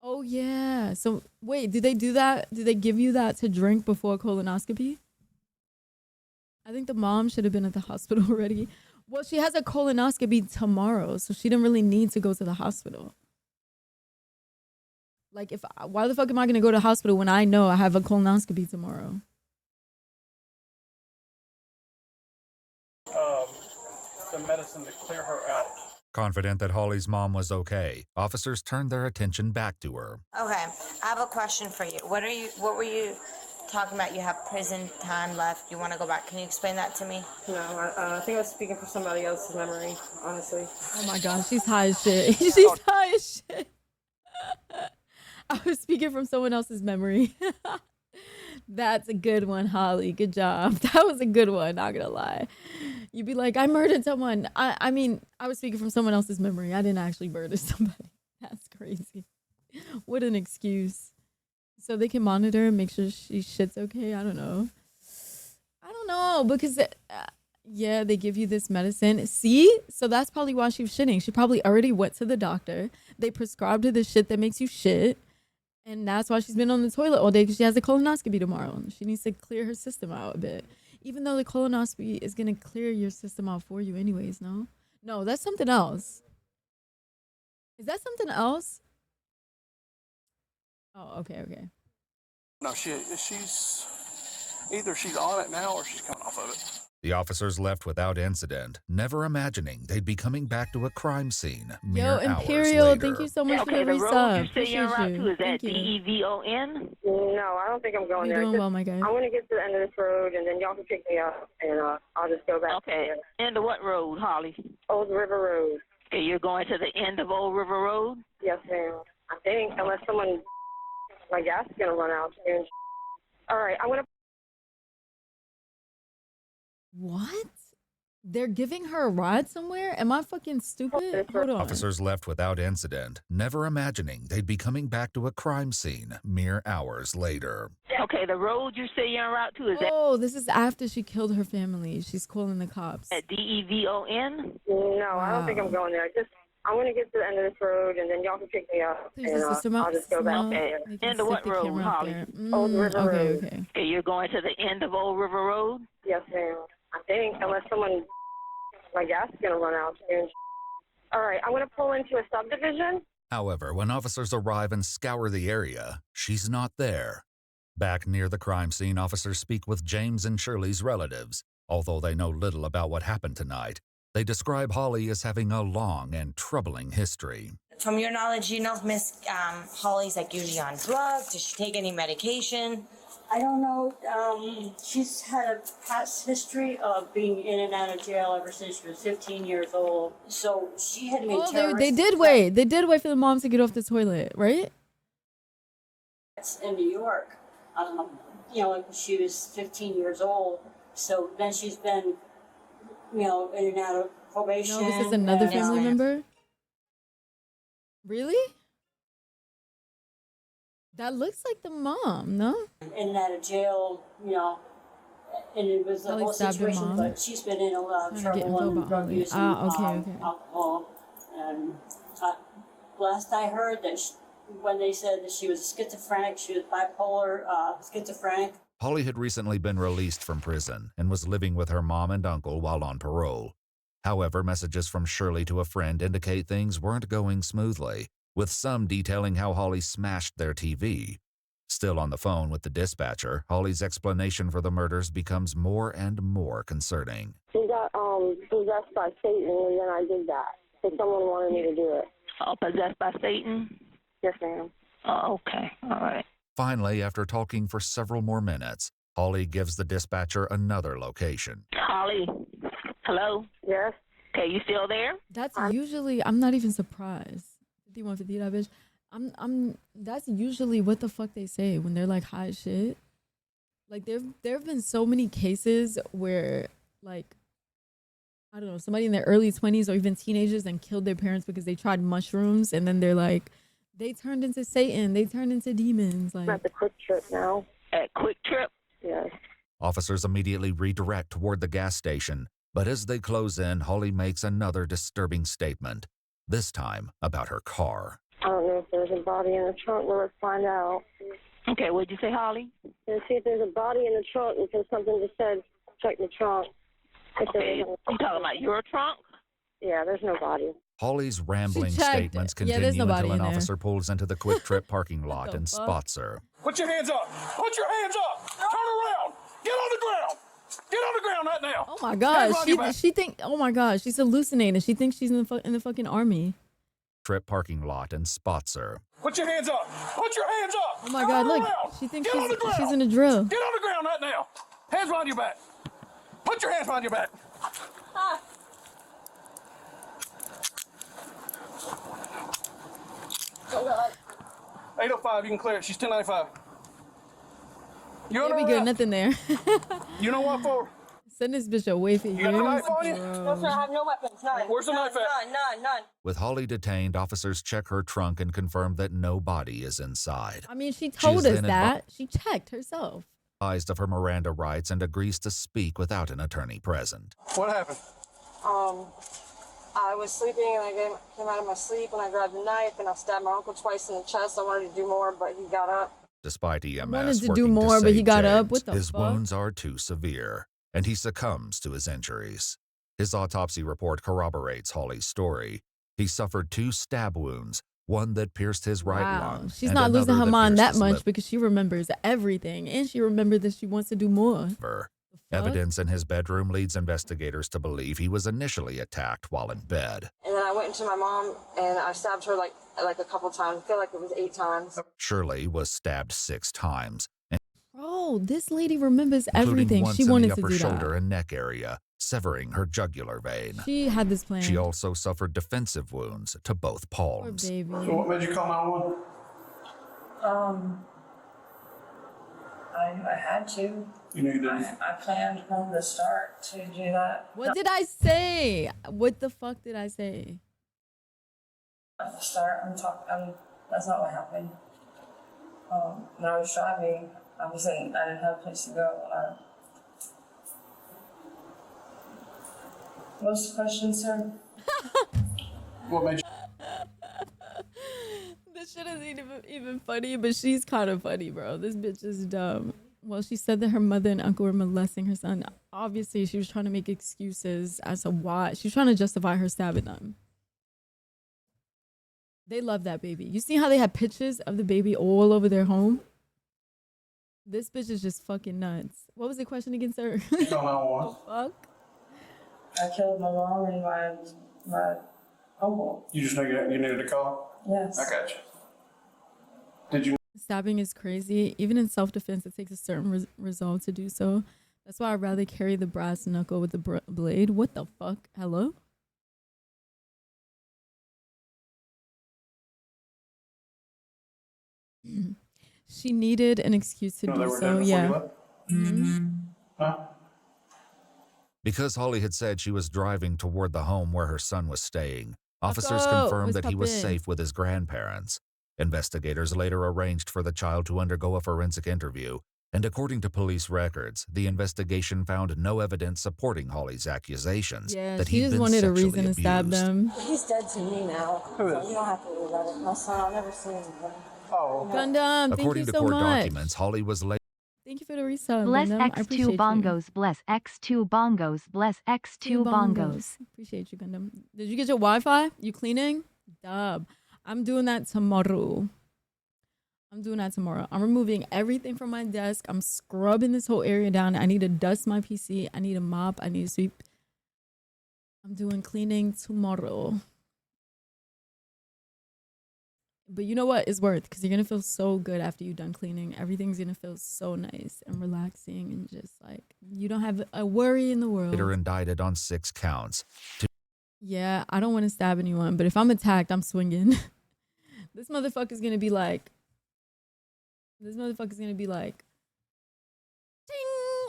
Oh, yeah. So, wait, did they do that? Did they give you that to drink before a colonoscopy? I think the mom should have been at the hospital already. Well, she has a colonoscopy tomorrow, so she didn't really need to go to the hospital. Like, why the fuck am I going to go to the hospital when I know I have a colonoscopy tomorrow? The medicine to clear her out. Confident that Holly's mom was okay, officers turned their attention back to her. Okay, I have a question for you. What were you talking about? You have prison time left. You want to go back. Can you explain that to me? No, I think I was speaking for somebody else's memory, honestly. Oh my God, she's high as shit. She's high as shit. I was speaking from someone else's memory. That's a good one, Holly. Good job. That was a good one, not gonna lie. You'd be like, I murdered someone. I mean, I was speaking from someone else's memory. I didn't actually murder somebody. That's crazy. What an excuse. So they can monitor and make sure she shit's okay. I don't know. Because yeah, they give you this medicine. See? So that's probably why she was shitting. She probably already went to the doctor. They prescribed her the shit that makes you shit. And that's why she's been on the toilet all day, because she has a colonoscopy tomorrow. And she needs to clear her system out a bit. Even though the colonoscopy is going to clear your system out for you anyways, no? No, that's something else. Is that something else? Oh, okay. No, she's either she's on it now or she's coming off of it. The officers left without incident, never imagining they'd be coming back to a crime scene mere Imperial, hours later. thank you so much for the the road resub. you say you're Appreciate out you. to, is that Thank you. DEVON? No, I don't think I'm going You're there. doing well, my guy. I want to get to the end of this road, and then y'all can pick me up, and I'll just go back. Okay. End of what road, Holly? Old River Road. Okay, you're going to the end of Old River Road? Yes, ma'am. I think, unless my gas is gonna run out soon. All right, I'm gonna. What? They're giving her a ride somewhere? Am I fucking stupid? Hold on. Officers left without incident, never imagining they'd be coming back to a crime scene mere hours later. Okay, the road you say you're en route to, is that Oh, this is after she killed her family. She's calling the cops. DEVON? No, I don't think I'm going there. I want to get to the end of this road, and then y'all can pick me up, Please, and system up, I'll just go back. Okay. They can End of stick what the road, camera up Holly? there. Old River Road. Okay. Okay, you're going to the end of Old River Road? Yes, ma'am. I think, unless my gas is gonna run out soon. All right, I'm gonna pull into a subdivision. However, when officers arrive and scour the area, she's not there. Back near the crime scene, officers speak with James and Shirley's relatives. Although they know little about what happened tonight, they describe Holly as having a long and troubling history. From your knowledge, you know if Miss Holly's like usually on drugs? Does she take any medication? I don't know. She's had a past history of being in and out of jail ever since she was 15 years old. So she had made terrorist They did wait. They did wait for the mom to get off the toilet, right? threats in New York. Like she was 15 years old. So then she's been, in and out of probation. No, this is another and, family member? Really? That looks like the mom, no? In and out of jail, and it was a Probably whole stabbed her situation, mom. but she's been in a lot of Trying to get trouble info and about drug Holly. use and Okay. alcohol. And last I heard that when they said that she was schizophrenic, she was bipolar, schizophrenic. Holly had recently been released from prison and was living with her mom and uncle while on parole. However, messages from Shirley to a friend indicate things weren't going smoothly, with some detailing how Holly smashed their TV. Still on the phone with the dispatcher, Holly's explanation for the murders becomes more and more concerning. She got possessed by Satan, and then I did that. So someone wanted me to do it. Oh, possessed by Satan? Yes, ma'am. Oh, okay. All right. Finally, after talking for several more minutes, Holly gives the dispatcher another location. Holly, hello? Yes? Okay, you still there? That's usually, I'm not even surprised. 5150, that bitch. That's usually what the fuck they say when they're like hot shit. Like there have been so many cases where like, I don't know, somebody in their early 20s or even teenagers and killed their parents because they tried mushrooms, and then they're like, they turned into Satan, they turned into demons. Like, I'm at the Quick Trip now. At Quick Trip? Yes. Officers immediately redirect toward the gas station, but as they close in, Holly makes another disturbing statement, this time about her car. I don't know if there's a body in the trunk, but let's find out. Okay, what'd you say, Holly? Let's see if there's a body in the trunk, because something just said check the trunk. Okay, you talking about your trunk? Yeah, there's no body. Holly's rambling She checked. statements Yeah, continue there's nobody until an in there. officer pulls into the Quick Trip parking lot and fuck? spots her. Put your hands up! Put your hands up! Turn around! Get on the ground! Get on the ground right now! oh my Hands god, on your back. she think, oh my god, she's hallucinating. She thinks she's in the fucking army. Trip parking lot and spots her. Put your hands up! Put your hands up! Oh my Turn god, look, around. she thinks Get on the ground. she's in a drill. Get on the ground right now! Hands behind your back! Put your hands behind your back! Ah. 805, you can clear it. She's 1095. You There under we go, arrest. nothing there. You know what for? Send this bitch away for You got a years. knife on you? No, sir, I have no weapons. None. Where's the knife at? None. With Holly detained, officers check her trunk and confirm that no body is inside. I mean, she told is us then that. She checked herself. Advised of her Miranda rights and agrees to speak without an attorney present. What happened? I was sleeping and I came out of my sleep and I grabbed a knife and I stabbed my uncle twice in the chest. I wanted to do more, but he got up. Despite EMS wanted to working do more, to but he save got up? James, What the his fuck? wounds are too severe, and he succumbs to his injuries. His autopsy report corroborates Holly's story. He suffered 2 stab wounds, one that pierced his right lung. She's and not losing another her mind pierced that his much lip. because she remembers everything. And she remembered that she wants to do more. Evidence in his bedroom leads investigators to believe he was initially attacked while in bed. And then I went into my mom and I stabbed her like a couple times. I feel like it was 8 times. Shirley was stabbed 6 times, Bro, this lady remembers including everything. once She in the wanted to upper do shoulder that. and neck area, severing her jugular vein. She had this plan. She also suffered defensive wounds to both Poor palms. baby. So what made you call 911? I had to. You knew you didn't. I planned from the start to do that. What did I say? What the fuck did I say? At the start, that's not what happened. When I was driving, I didn't have a place to go. What's the question, sir? What made you? This shit isn't even funny, but she's kind of funny, bro. This bitch is dumb. Well, she said that her mother and uncle were molesting her son. Obviously, she was trying to make excuses as to why. She was trying to justify her stabbing them. They love that baby. You see how they had pictures of the baby all over their home? This bitch is just fucking nuts. What was the question again, sir? You call 911. Fuck? I killed my mom and my uncle. You just you needed a call? Yes. I got you. Did you? Stabbing is crazy. Even in self-defense, it takes a certain resolve to do so. That's why I'd rather carry the brass knuckle with the blade. What the fuck? Hello? She needed an excuse to do so. Yeah. Huh? Because Holly had said she was driving toward the home where her son was staying, officers Let's go. confirmed Let's that he was pop in. safe with his grandparents. Investigators later arranged for the child to undergo a forensic interview, and according to police records, the investigation found no evidence supporting Holly's accusations Yeah, that she he'd just been wanted a sexually reason to stab abused. them. He's dead to me now. Who is? So you don't have to worry about it. My son, I'll never see him again. Oh. Gundam, thank According you to so court much. documents, Holly was later Thank you for the resub. Bless Gundam. I X2 appreciate you. bongos, bless X2 bongos, bless X2 bongos. Appreciate you, Gundam. Did you get your Wi-Fi? You cleaning? Dub. I'm doing that tomorrow. I'm removing everything from my desk. I'm scrubbing this whole area down. I need to dust my PC. I need a mop. I need to sweep. I'm doing cleaning tomorrow. But you know what? It's worth, because you're going to feel so good after you're done cleaning. Everything's going to feel so nice and relaxing and just like you don't have a worry in the world. indicted on 6 counts. Yeah, I don't want to stab anyone, but if I'm attacked, I'm swinging. This motherfucker's going to be like,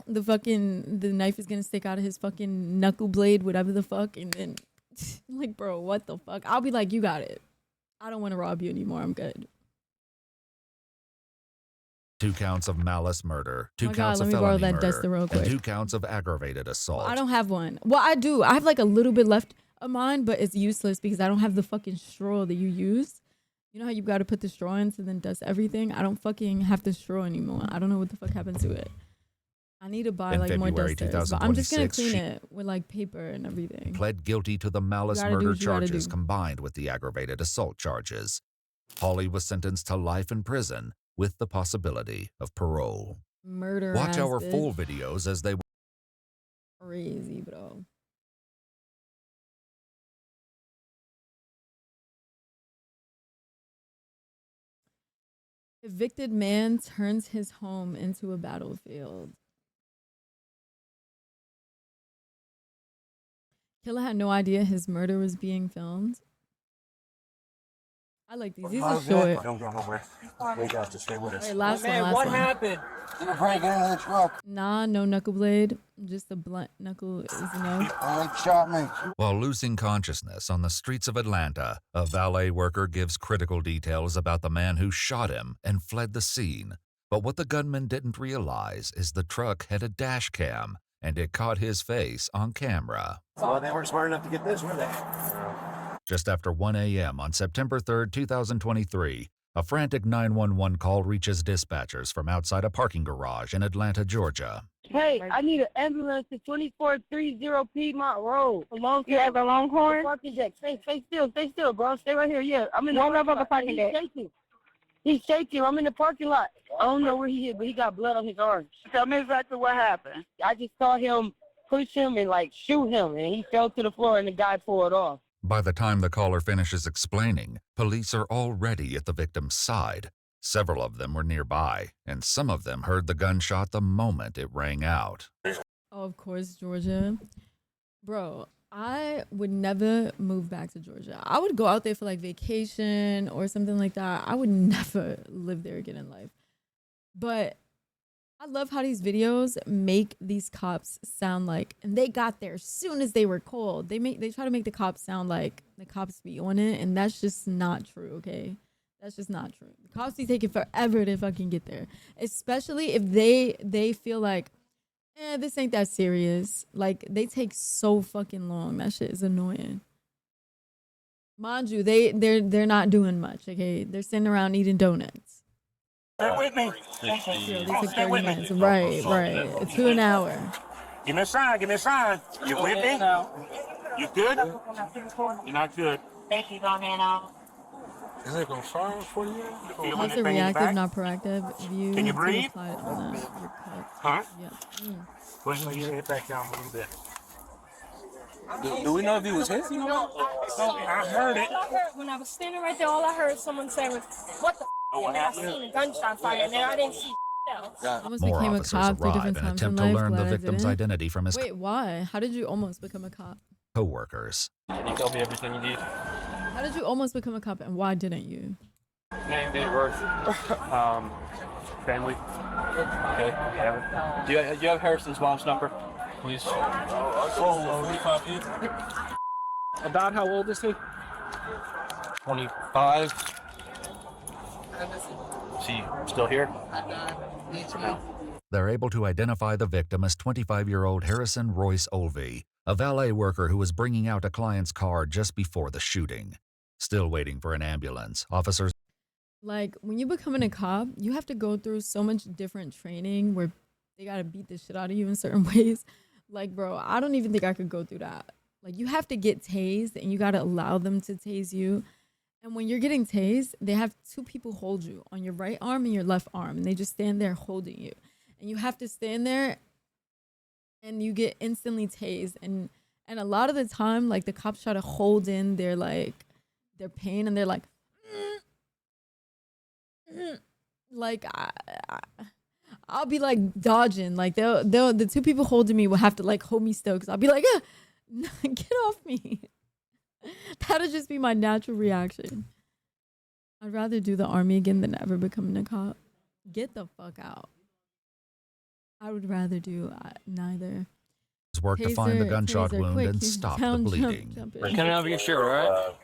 ding! The knife is going to stick out of his fucking knuckle blade, whatever the fuck. And then, like, bro, what the fuck? I'll be like, you got it. I don't want to rob you anymore. I'm good. 2 counts of malice murder, 2 my counts God, of let me borrow felony that duster real murder, and quick. 2 counts of aggravated assault. I don't have one. Well, I do. I have like a little bit left of mine, but it's useless because I don't have the fucking straw that you use. You know how you got to put the straw in to then dust everything? I don't fucking have the straw anymore. I don't know what the fuck happened to it. I need to buy In like more February dusters, but I'm just gonna 2026, clean she it with like paper and everything. pled guilty to the malice gotta do murder what you gotta charges do. combined with the aggravated assault charges. Holly was sentenced to life in prison with the possibility of parole. Murder. Watch ass our bitch. full videos as they Crazy, bro. Evicted man turns his home into a battlefield. Killer had no idea his murder was being filmed. I like these. These are short. Don't go nowhere. We got to stay with us. Alright, last one. happened? In the break into the truck. Nah, no knuckle blade. Just a blunt knuckle is no. They shot me. While losing consciousness on the streets of Atlanta, a valet worker gives critical details about the man who shot him and fled the scene. But what the gunman didn't realize is the truck had a dash cam, and it caught his face on camera. Well, they weren't smart enough to get this, were they? Just after 1 a.m. on September 3rd, 2023, a frantic 911 call reaches dispatchers from outside a parking garage in Atlanta, Georgia. Hey, I need an ambulance to 2430 Piedmont Road. You have a Longhorn? Parking deck. Stay still, bro. Stay right here. Yeah, I'm in the parking deck. He's shaking. I'm in the parking lot. I don't know where he is, but he got blood on his arm. Tell me exactly what happened. I just saw him push him and shoot him, and he fell to the floor, and the guy pulled off. By the time the caller finishes explaining, police are already at the victim's side. Several of them were nearby, and some of them heard the gunshot the moment it rang out. Oh, of course, Georgia. Bro, I would never move back to Georgia. I would go out there for vacation or something like that. I would never live there again in life. But I love how these videos make these cops sound like, and they got there as soon as they were called. They try to make the cops sound like the cops be on it, and that's just not true, okay? That's just not true. The cops be taking forever to fucking get there, especially if they feel like, this ain't that serious. Like, they take so fucking long. That shit is annoying. Mind you, they're not doing much, okay? They're sitting around eating donuts. Stay with me. They took 30 minutes. Right. To an hour. Give me a sign. You with me? You good? You're not good. Thank you, Donna. Is it going far for you? How's the reactive, not proactive view? Can you breathe? Huh? Yeah. Push your head back down a little bit. Do we know if he was hit? I heard it. When I was standing right there, all I heard someone say was, "What the?" And then I seen a gunshot fire, and then I didn't see else. Almost More became a officers cop 3 arrive different and times attempt in to life. learn the Glad I victim's didn't. identity from his Wait, why? How did you almost become a cop? co-workers. Can you tell me everything you need? How did you almost become a cop, and why didn't you? Name, date of birth, family. Okay. Do you have Harrison's mom's number, please? About how old is he? 25. Is he still here? No. They're able to identify the victim as 25-year-old Harrison Royce Olvey, a valet worker who was bringing out a client's car just before the shooting. Still waiting for an ambulance, officers... Like, when you becoming a cop, you have to go through so much different training where they gotta beat the shit out of you in certain ways. Like, bro, I don't even think I could go through that. Like, you have to get tased, and you gotta allow them to tase you. And when you're getting tased, they have two people hold you on your right arm and your left arm, and they just stand there holding you. And you have to stand there, and you get instantly tased. And a lot of the time, like, the cops try to hold in their pain, and they're like, like, I'll be like dodging. Like, the two people holding me will have to like hold me still, because I'll be like, get off me. That'll just be my natural reaction. I'd rather do the army again than ever becoming a cop. Get the fuck out. I would rather do neither. Work to find the gunshot wound quick, and stop the bleeding. Jump in. Can I have your shirt, all right?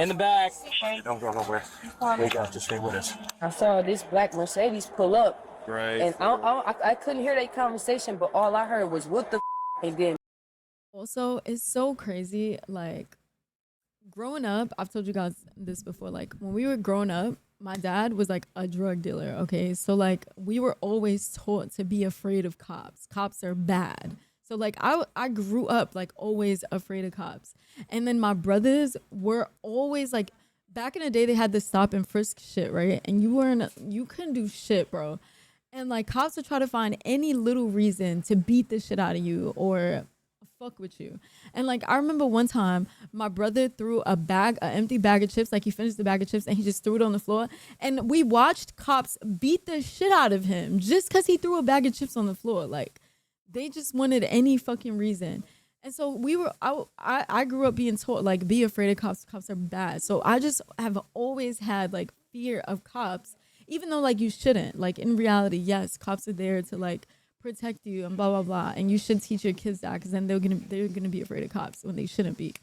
In the back. Don't go nowhere. We got to stay with us. I saw this black Mercedes pull up. Right. And I couldn't hear their conversation, but all I heard was, what the and then. Also, it's so crazy. Like, growing up, I've told you guys this before. Like, when we were growing up, my dad was like a drug dealer, okay? So like, we were always taught to be afraid of cops. Cops are bad. So like, I grew up like always afraid of cops. And then my brothers were always like, back in the day, they had the stop and frisk shit, right? And you couldn't do shit, bro. And like, cops would try to find any little reason to beat the shit out of you or fuck with you. And like, I remember one time my brother threw an empty bag of chips, like he finished the bag of chips and he just threw it on the floor, and we watched cops beat the shit out of him just because he threw a bag of chips on the floor. Like, they just wanted any fucking reason. And so I grew up being taught, like, be afraid of cops. Cops are bad. So I just have always had like fear of cops, even though like you shouldn't. Like, in reality, yes, cops are there to like protect you and blah blah blah, and you should teach your kids that, because then they're gonna be afraid of cops when they shouldn't be.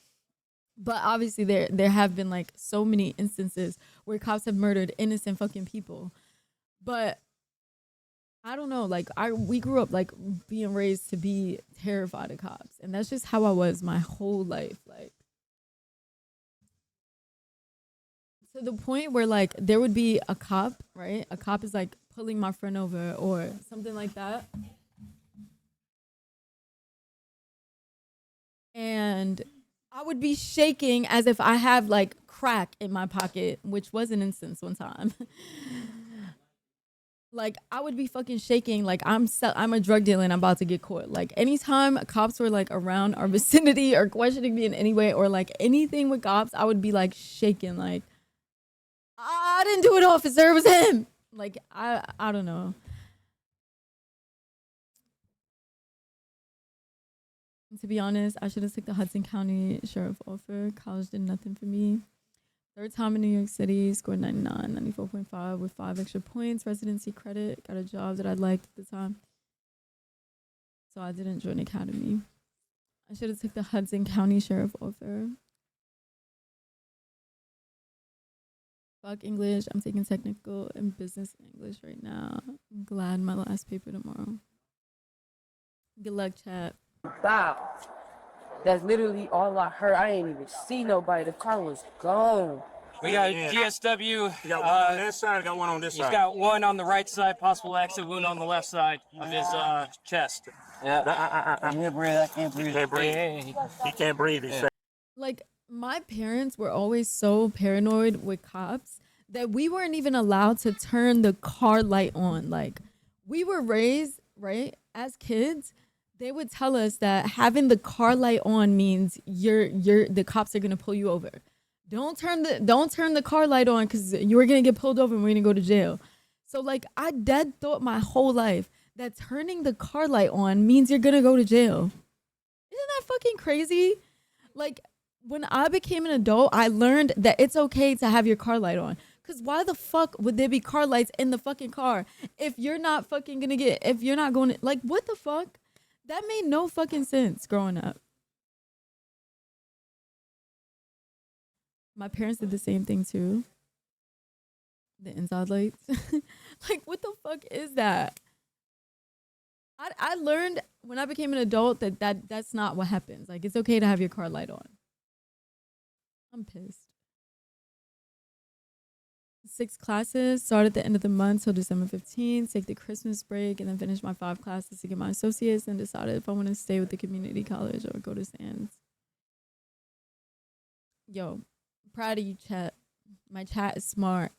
But obviously there have been like so many instances where cops have murdered innocent fucking people. But I don't know, like we grew up like being raised to be terrified of cops, and that's just how I was my whole life, like to the point where like there would be a cop, right? A cop is like pulling my friend over or something like that. And I would be shaking as if I have like crack in my pocket, which was an instance one time. Like I would be fucking shaking like I'm a drug dealer and I'm about to get caught. Like anytime cops were like around our vicinity or questioning me in any way or like anything with cops, I would be like shaking like I didn't do it, officer, it was him. Like I don't know. To be honest, I should have took the Hudson County Sheriff offer. College did nothing for me. Third time in New York City, scored 99, 94.5 with 5 extra points, residency credit, got a job that I liked at the time. So I didn't join academy. I should have took the Hudson County Sheriff offer. Fuck English. I'm taking technical and business English right now. I'm glad my last paper tomorrow. Good luck, chat. Wow. That's literally all I heard. I ain't even see nobody. The car was gone. We got GSW. You got one on this side, I got one on this side. He's got one on the right side, possible exit wound on the left side of his chest. Yeah. I can't breathe. I can't breathe. He can't breathe. He can't breathe. He said. Like, my parents were always so paranoid with cops that we weren't even allowed to turn the car light on. Like, we were raised, right, as kids, they would tell us that having the car light on means the cops are gonna pull you over. Don't turn the car light on because you're gonna get pulled over and we're gonna go to jail. So like I dead thought my whole life that turning the car light on means you're gonna go to jail. Isn't that fucking crazy? Like when I became an adult, I learned that it's okay to have your car light on. Cause why the fuck would there be car lights in the fucking car if you're not fucking gonna if you're not going to, like, what the fuck? That made no fucking sense growing up. My parents did the same thing too. The inside lights. Like, what the fuck is that? I learned when I became an adult that's not what happens. Like, it's okay to have your car light on. I'm pissed. 6 classes, start at the end of the month till December 15th, take the Christmas break, and then finish my 5 classes to get my associates, and decided if I want to stay with the community college or go to Sands. Yo, proud of you, chat. My chat is smart.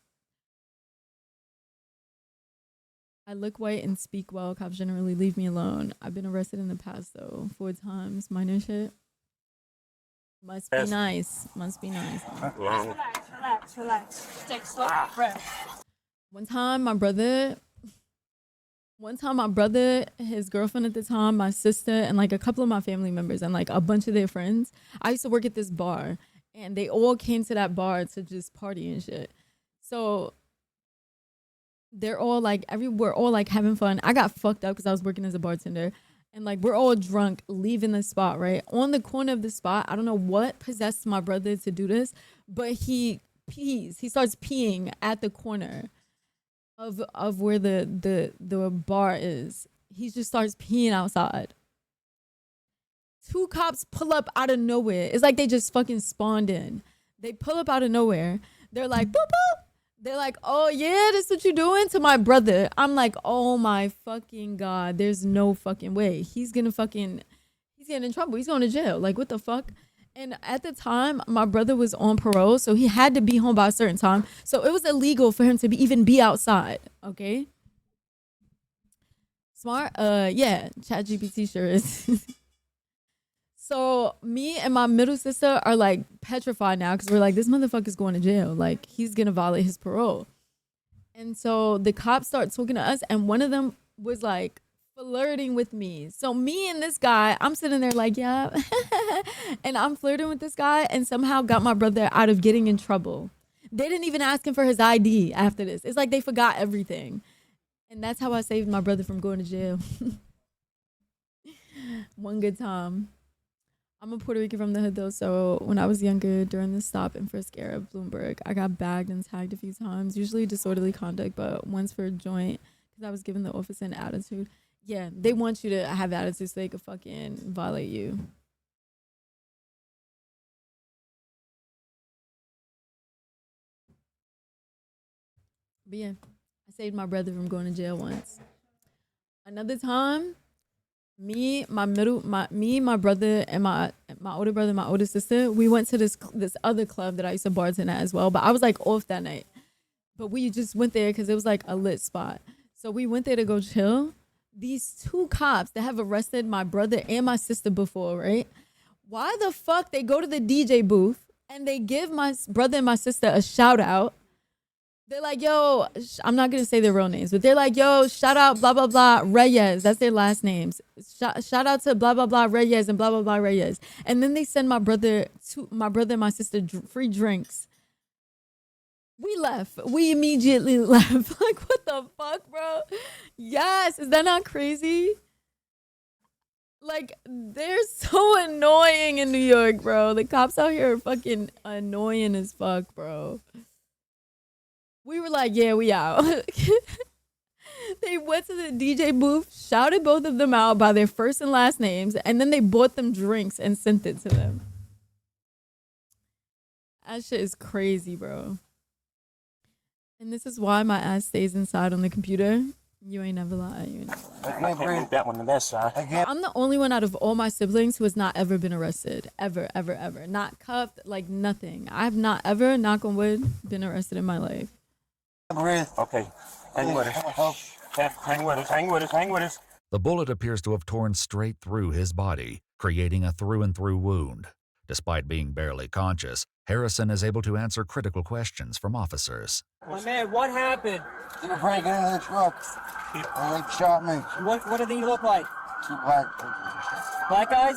I look white and speak well. Cops generally leave me alone. I've been arrested in the past, though, 4 times. Minor shit. Must be nice. Must be nice. Relax. Take a slow breath. One time, my brother, his girlfriend at the time, my sister, and like a couple of my family members and like a bunch of their friends. I used to work at this bar, and they all came to that bar to just party and shit. So they're all like, we're all like having fun. I got fucked up because I was working as a bartender. And like, we're all drunk, leaving the spot, right? On the corner of the spot, I don't know what possessed my brother to do this, but he pees. He starts peeing at the corner of where the bar is. He just starts peeing outside. 2 cops pull up out of nowhere. It's like they just fucking spawned in. They pull up out of nowhere. They're like, boop, boop. They're like, oh, yeah, this is what you doing to my brother. I'm like, oh, my fucking God. There's no fucking way. He's getting in trouble. He's going to jail. Like, what the fuck? And at the time, my brother was on parole, so he had to be home by a certain time. So it was illegal for him to even be outside, okay? Smart? Yeah, ChatGPT sure is. So me and my middle sister are like petrified now because we're like, this motherfucker's going to jail. Like, he's going to violate his parole. And so the cops start talking to us, and one of them was like flirting with me. So me and this guy, I'm sitting there like, yeah. And I'm flirting with this guy and somehow got my brother out of getting in trouble. They didn't even ask him for his ID after this. It's like they forgot everything. And that's how I saved my brother from going to jail. One good time. I'm a Puerto Rican from the hood though, so when I was younger, during the stop and frisk era of Bloomberg, I got bagged and tagged a few times, usually disorderly conduct, but once for a joint, because I was given the officer an attitude. Yeah, they want you to have attitude so they could fucking violate you. But yeah, I saved my brother from going to jail once. Another time, my brother, and my older brother, my older sister, we went to this other club that I used to bartend at as well. But I was like off that night. But we just went there because it was like a lit spot. So we went there to go chill. These two cops that have arrested my brother and my sister before, right? Why the fuck they go to the DJ booth and they give my brother and my sister a shout out? They're like, yo, I'm not going to say their real names, but they're like, yo, shout out, blah, blah, blah, Reyes. That's their last names. Shout out to blah, blah, blah, Reyes and blah, blah, blah, Reyes. And then they send my brother and my sister free drinks. We left. We immediately left. Like, what the fuck, bro? Yes. Is that not crazy? Like, they're so annoying in New York, bro. The cops out here are fucking annoying as fuck, bro. We were like, yeah, we out. They went to the DJ booth, shouted both of them out by their first and last names, and then they bought them drinks and sent it to them. That shit is crazy, bro. And this is why my ass stays inside on the computer. You ain't never lie. You ain't never lie. I can't move that one to that side. I'm the only one out of all my siblings who has not ever been arrested. Ever, ever, ever. Not cuffed, like nothing. I've not ever, knock on wood, been arrested in my life. Okay. Hang with us. Hang with us. Hang with us. Hang with us. The bullet appears to have torn straight through his body, creating a through-and-through wound. Despite being barely conscious, Harrison is able to answer critical questions from officers. My man, what happened? They were breaking into the truck. And they shot me. What do they look like? Two black. Black guys?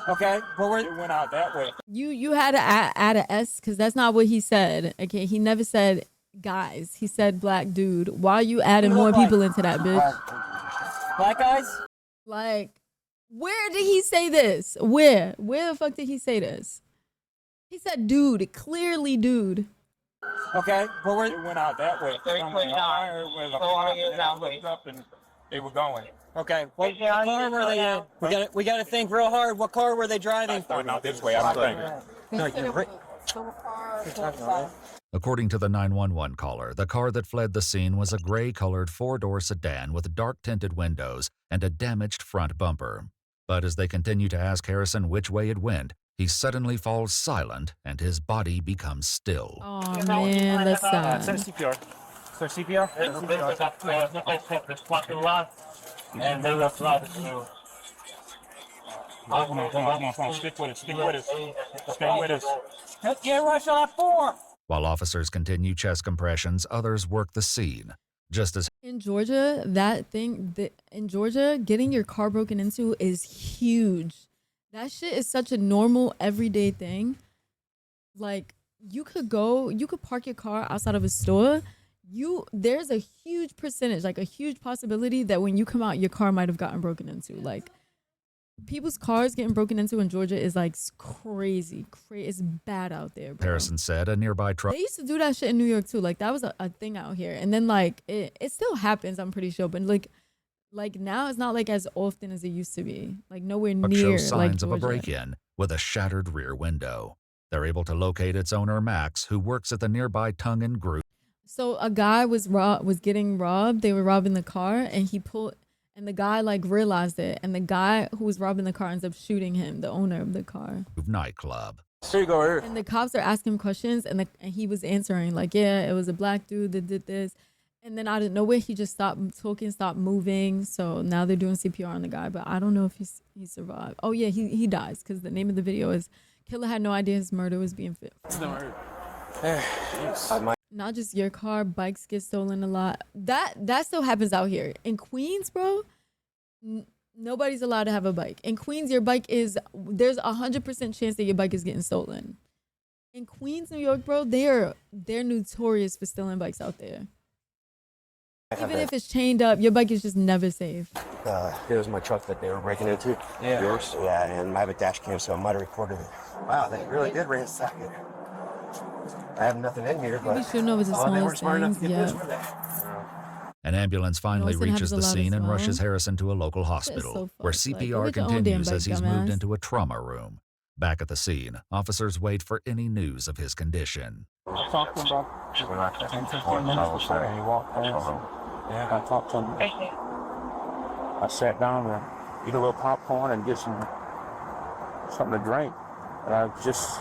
Okay. It went out that way. You had to add an S because that's not what he said. Okay, he never said guys. He said black dude. Why are you adding more people into that, bitch? Black guys? Like, where did he say this? Where the fuck did he say this? He said dude, clearly dude. Okay, but it went out that way. And they were going. Okay, what car were they in? We got to think real hard. What car were they driving? Going out this way, I don't think. According to the 911 caller, the car that fled the scene was a gray-colored four-door sedan with dark-tinted windows and a damaged front bumper. But as they continue to ask Harrison which way it went, he suddenly falls silent and his body becomes still. Oh man, that's sad. Sir CPR. Sir CPR? And they left out. Stick with us. Stick with us. Stay with us. Let's get rush on 4. While officers continue chest compressions, others work the scene. Just as in Georgia, in Georgia, getting your car broken into is huge. That shit is such a normal, everyday thing. Like, you could park your car outside of a store. There's a huge percentage, like a huge possibility that when you come out, your car might have gotten broken into. Like, people's cars getting broken into in Georgia is like crazy. It's bad out there, bro. Harrison said, a nearby truck. They used to do that shit in New York too. Like, that was a thing out here. And then like it still happens, I'm pretty sure. But like now it's not like as often as it used to be. Like nowhere near shows signs like of a break-in with a shattered rear window. They're able to locate its owner, Max, who works at the nearby Tongue and Groove. So a guy was getting robbed. They were robbing the car, and and the guy like realized it, and the guy who was robbing the car ends up shooting him, the owner of the car. Nightclub. Here you go, here. And the cops are asking him questions, and he was answering like, yeah, it was a black dude that did this. And then out of nowhere, he just stopped talking, stopped moving. So now they're doing CPR on the guy, but I don't know if he survived. Oh yeah, he dies because the name of the video is "Killer had no idea his murder was being fit." Not just your car, bikes get stolen a lot. That still happens out here in Queens, bro. Nobody's allowed to have a bike in Queens. There's 100% chance that your bike is getting stolen. In Queens, New York, bro, they're notorious for stealing bikes out there. Even if it's chained up, your bike is just never safe. Here's my truck that they were breaking into. Yeah. Yours? Yeah, and I have a dash cam, so I might have recorded it. Wow, they really did ransack it. I have nothing in here, but We should know it's the they were smallest smart enough to things. get this Yeah. for that. An ambulance finally Austin reaches happens a the lot scene as and well. rushes Harrison to a local hospital, so where fucked. Like, go CPR get your own damn continues bike, as he's moved dumbass. into a trauma room. Back at the scene, officers wait for any news of his condition. Talk to him, bro. 10, 15 minutes or so, and he walked past. Yeah, I talked to him. I sat down and eat a little popcorn and get something to drink. And I was just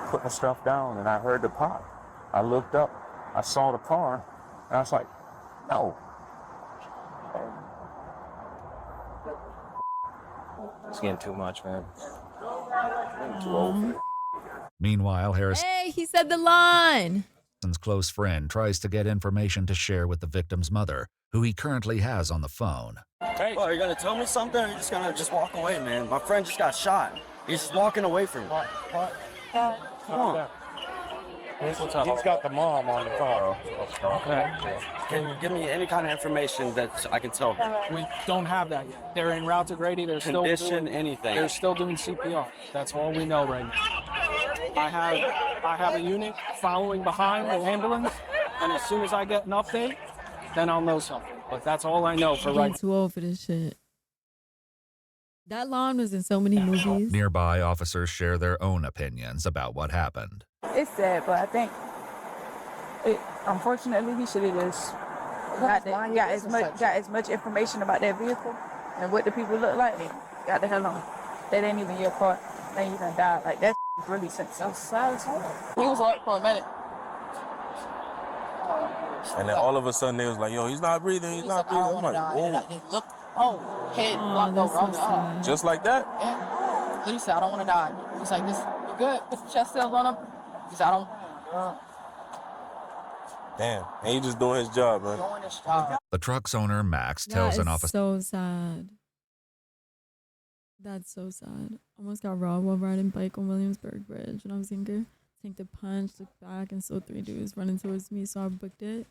putting the stuff down, and I heard the pop. I looked up, I saw the car, and I was like, no. It's getting too much, man. I'm too old for it. Meanwhile, Hey, he said the line. Harrison's close friend tries to get information to share with the victim's mother, who he currently has on the phone. Hey, are you gonna tell me something, or are you just gonna walk away, man? My friend just got shot. He's just walking away from me. What? Come on. He's got the mom on the phone. Okay. Can you give me any kind of information that I can tell them? We don't have that yet. They're en route to Grady. They're still Condition, doing, anything. They're still doing CPR. That's all we know right now. I have a unit following behind the ambulance, and as soon as I get an update, then I'll know something. But that's all I know for I'm right getting too old for this shit. That line was in so many movies. Nearby, officers share their own opinions about what happened. It's sad, but I think unfortunately he should have just got as much information about that vehicle and what the people look like. And got the hell on. That ain't even your part. Then you done died. Like that is really sensitive. He was up for a minute. And then all of a sudden they was like, yo, he's not breathing, he's not breathing. I'm like, whoa. Oh, head blocked over. I was like, Just like that? yeah. He said, I don't want to die. He's like, this, you good? Put the chest cells on him. He said, I don't. Damn. And he just doing his job, man. Doing his job. The truck's owner, Max, That tells is an officer so sad. That's so sad. Almost got robbed while riding bike on Williamsburg Bridge when I was younger. Take the punch, looked back, and saw 3 dudes running towards me, so I booked it.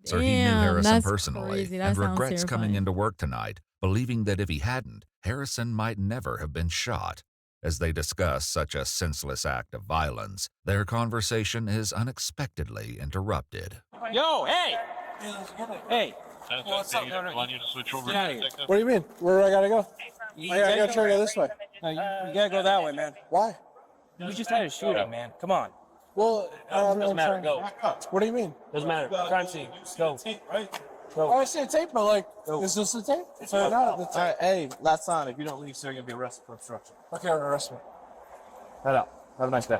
he knew Damn, Harrison that's personally crazy. That and sounds regrets coming terrifying. into work tonight, believing that if he hadn't, Harrison might never have been shot. As they discuss such a senseless act of violence, their conversation is unexpectedly interrupted. Yo, hey! Hey! What's up? Want you to switch over Yeah. to detective? What do you mean? Where do I gotta go? I gotta try to go this way. No, you gotta go that way, man. Why? We just had a shooting, man. Come on. Well, doesn't matter. Go. What do you mean? Doesn't matter. Crime scene. Go. Oh, I see a tape, but like, is this the tape? It's not the tape. Hey, last time, if you don't leave, sir, you'll be arrested for obstruction. Okay, arrest me. Head out. Have a nice day.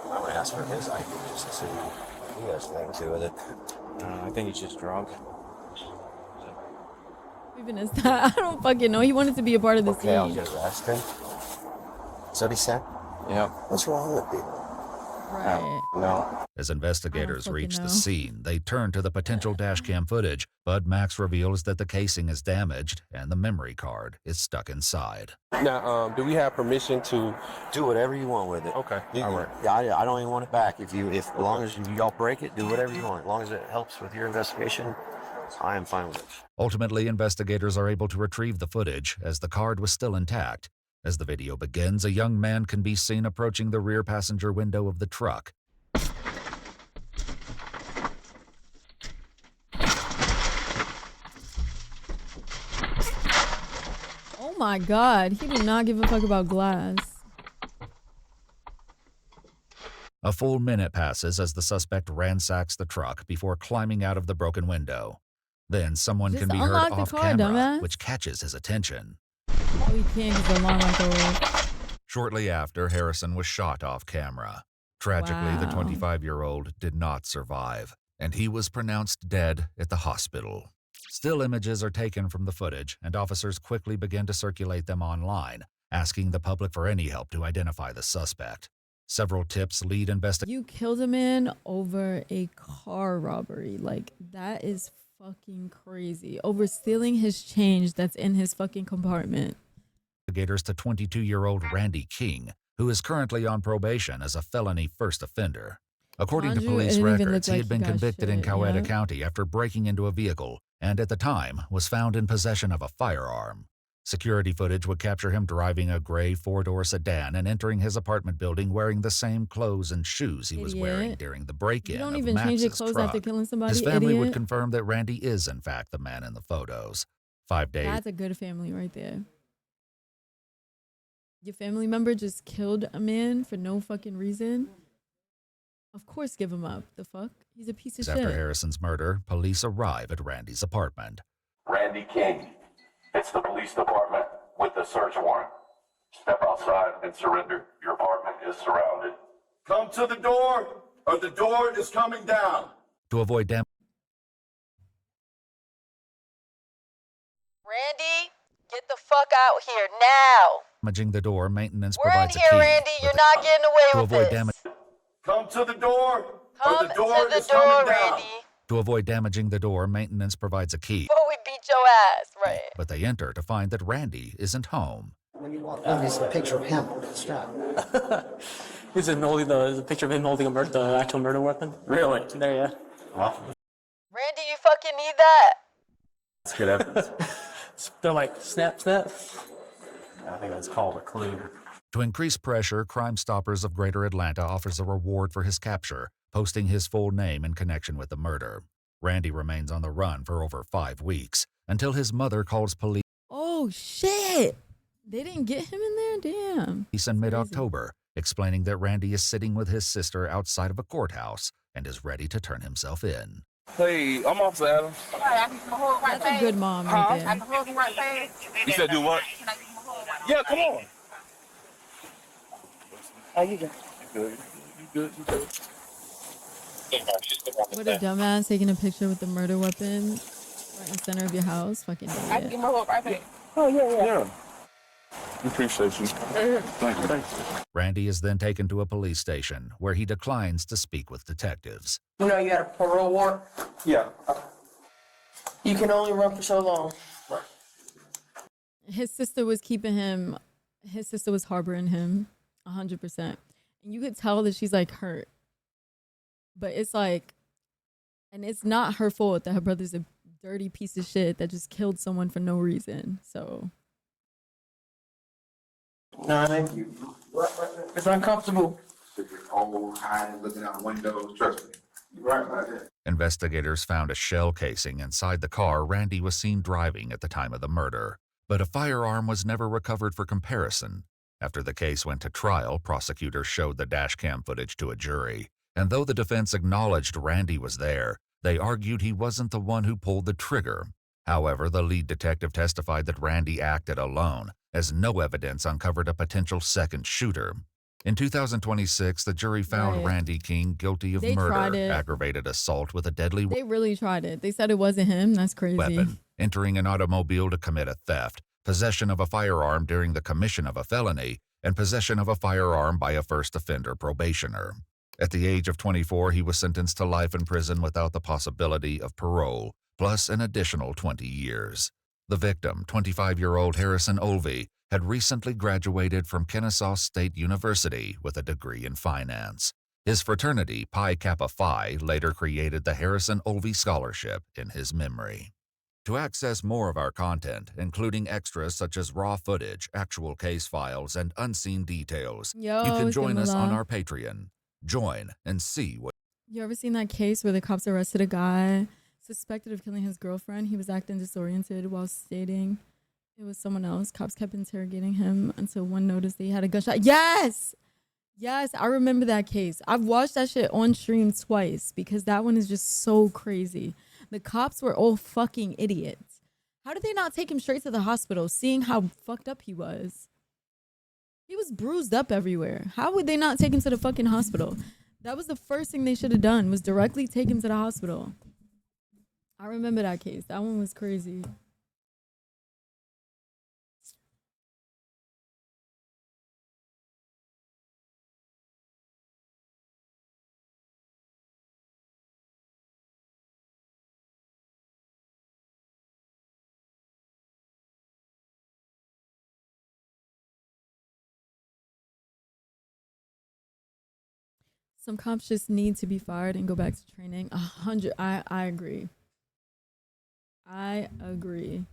I would ask for his ID just to see if he has anything to do with it. I think he's just drunk. Even is that? I don't fucking know. He wanted to be a part of the Okay, I'll scene. just arrest him. Is that what he said? Yeah. What's wrong with people? Right. No. As investigators fucking reach know. the scene, they turn to the potential dashcam footage, but Max reveals that the casing is damaged and the memory card is stuck inside. Now, do we have permission to Do whatever you want with it. Okay. All right. Yeah, I don't even want it back. If as long as y'all break it, do whatever you want. As long as it helps with your investigation, I am fine with it. Ultimately, investigators are able to retrieve the footage as the card was still intact. As the video begins, a young man can be seen approaching the rear passenger window of the truck. Oh my god, he did not give a fuck about glass. A full minute passes as the suspect ransacks the truck before climbing out of the broken window. Then someone Just can be heard unlock the off car, camera, dumbass. which catches his attention. Oh, he can't because the alarm went off. Shortly after, Harrison was shot off camera. Tragically, the Wow. 25-year-old did not survive, and he was pronounced dead at the hospital. Still images are taken from the footage, and officers quickly begin to circulate them online, asking the public for any help to identify the suspect. Several tips lead investigators. You killed a man over a car robbery. Like, that is fucking crazy. Over stealing his change that's in his fucking compartment. To 22-year-old Randy King, who is currently on probation as a felony first offender. According to Andrew, police it didn't even records, look he like had been he got convicted in shit, Coweta yeah. County after breaking into a vehicle and at the time was found in possession of a firearm. Security footage would capture him driving a gray four-door sedan and entering his apartment building wearing the same clothes and shoes he was wearing Idiot. during the You break-in don't of even change your Max's clothes truck. after killing somebody, His family would idiot. confirm that Randy is in fact the man in the photos. 5 days. That's a good family right there. Your family member just killed a man for no fucking reason. Of course, give him up. The fuck? He's a piece of After shit. Harrison's murder, police arrive at Randy's apartment. Randy King. It's the police department with the search warrant. Step outside and surrender. Your apartment is surrounded. Come to the door, or the door is coming down. To avoid damage, Randy, get the fuck out here now. damaging the door, maintenance We're in provides a here, key. Randy. You're not getting away To with avoid this. damage, Come to the door, Come or the door to the is coming door, down. Randy. to avoid damaging the door, maintenance provides a key. Before we beat your ass, right? But they enter to find that Randy isn't home. When you walk in, there's a picture of him strapped. Is it holding the picture of him holding the actual murder weapon? Really? There, yeah. Randy, you fucking need that. That's good evidence. They're like, snap, snap. I think that's called a clue. To increase pressure, Crime Stoppers of Greater Atlanta offers a reward for his capture, posting his full name in connection with the murder. Randy remains on the run for over 5 weeks until his mother calls police Oh shit! They didn't get him in there. Damn. in mid-October, explaining that Randy is sitting with his sister outside of a courthouse and is ready to turn himself in. Hey, I'm Officer Adams. That's a good mom right there. You said do what? Yeah, come on. How you doing? Good. You good. What a dumbass taking a picture with the murder weapon right in the center of your house. Fucking idiot. my whole right. Oh, yeah. Yeah. Appreciate you. Thank you. Randy is then taken to a police station where he declines to speak with detectives. You know you got a parole warrant? Yeah. You can only run for so long. His sister was keeping him. His sister was harboring him 100%. And you could tell that she's like hurt. But it's like, and it's not her fault that her brother's a dirty piece of shit that just killed someone for no reason. So. No, thank you. It's uncomfortable. Looking out windows, trust me. You're right about that. Investigators found a shell casing inside the car Randy was seen driving at the time of the murder, but a firearm was never recovered for comparison. After the case went to trial, prosecutors showed the dashcam footage to a jury, and though the defense acknowledged Randy was there, they argued he wasn't the one who pulled the trigger. However, the lead detective testified that Randy acted alone, as no evidence uncovered a potential second shooter. In 2026, the jury found Right. Randy King guilty of They tried murder, it. aggravated assault with a deadly They really tried it. They said it wasn't him. That's crazy. weapon, entering an automobile to commit a theft, possession of a firearm during the commission of a felony, and possession of a firearm by a first offender probationer. At the age of 24, he was sentenced to life in prison without the possibility of parole, plus an additional 20 years. The victim, 25-year-old Harrison Olvey, had recently graduated from Kennesaw State University with a degree in finance. His fraternity, Pi Kappa Phi, later created the Harrison Olvey Scholarship in his memory. To access more of our content, including extras such as raw footage, actual case files, and unseen details, Yo, you can it's join us on Gamala. our Patreon. Join and see what You ever seen that case where the cops arrested a guy suspected of killing his girlfriend? He was acting disoriented while stating it was someone else. Cops kept interrogating him until one noticed that he had a gunshot. Yes! Yes, I remember that case. I've watched that shit on stream twice because that one is just so crazy. The cops were all fucking idiots. How did they not take him straight to the hospital, seeing how fucked up he was? He was bruised up everywhere. How would they not take him to the fucking hospital? That was the first thing they should have done, was directly take him to the hospital. I remember that case. That one was crazy. Some cops just need to be fired and go back to training. 100. I agree. I agree.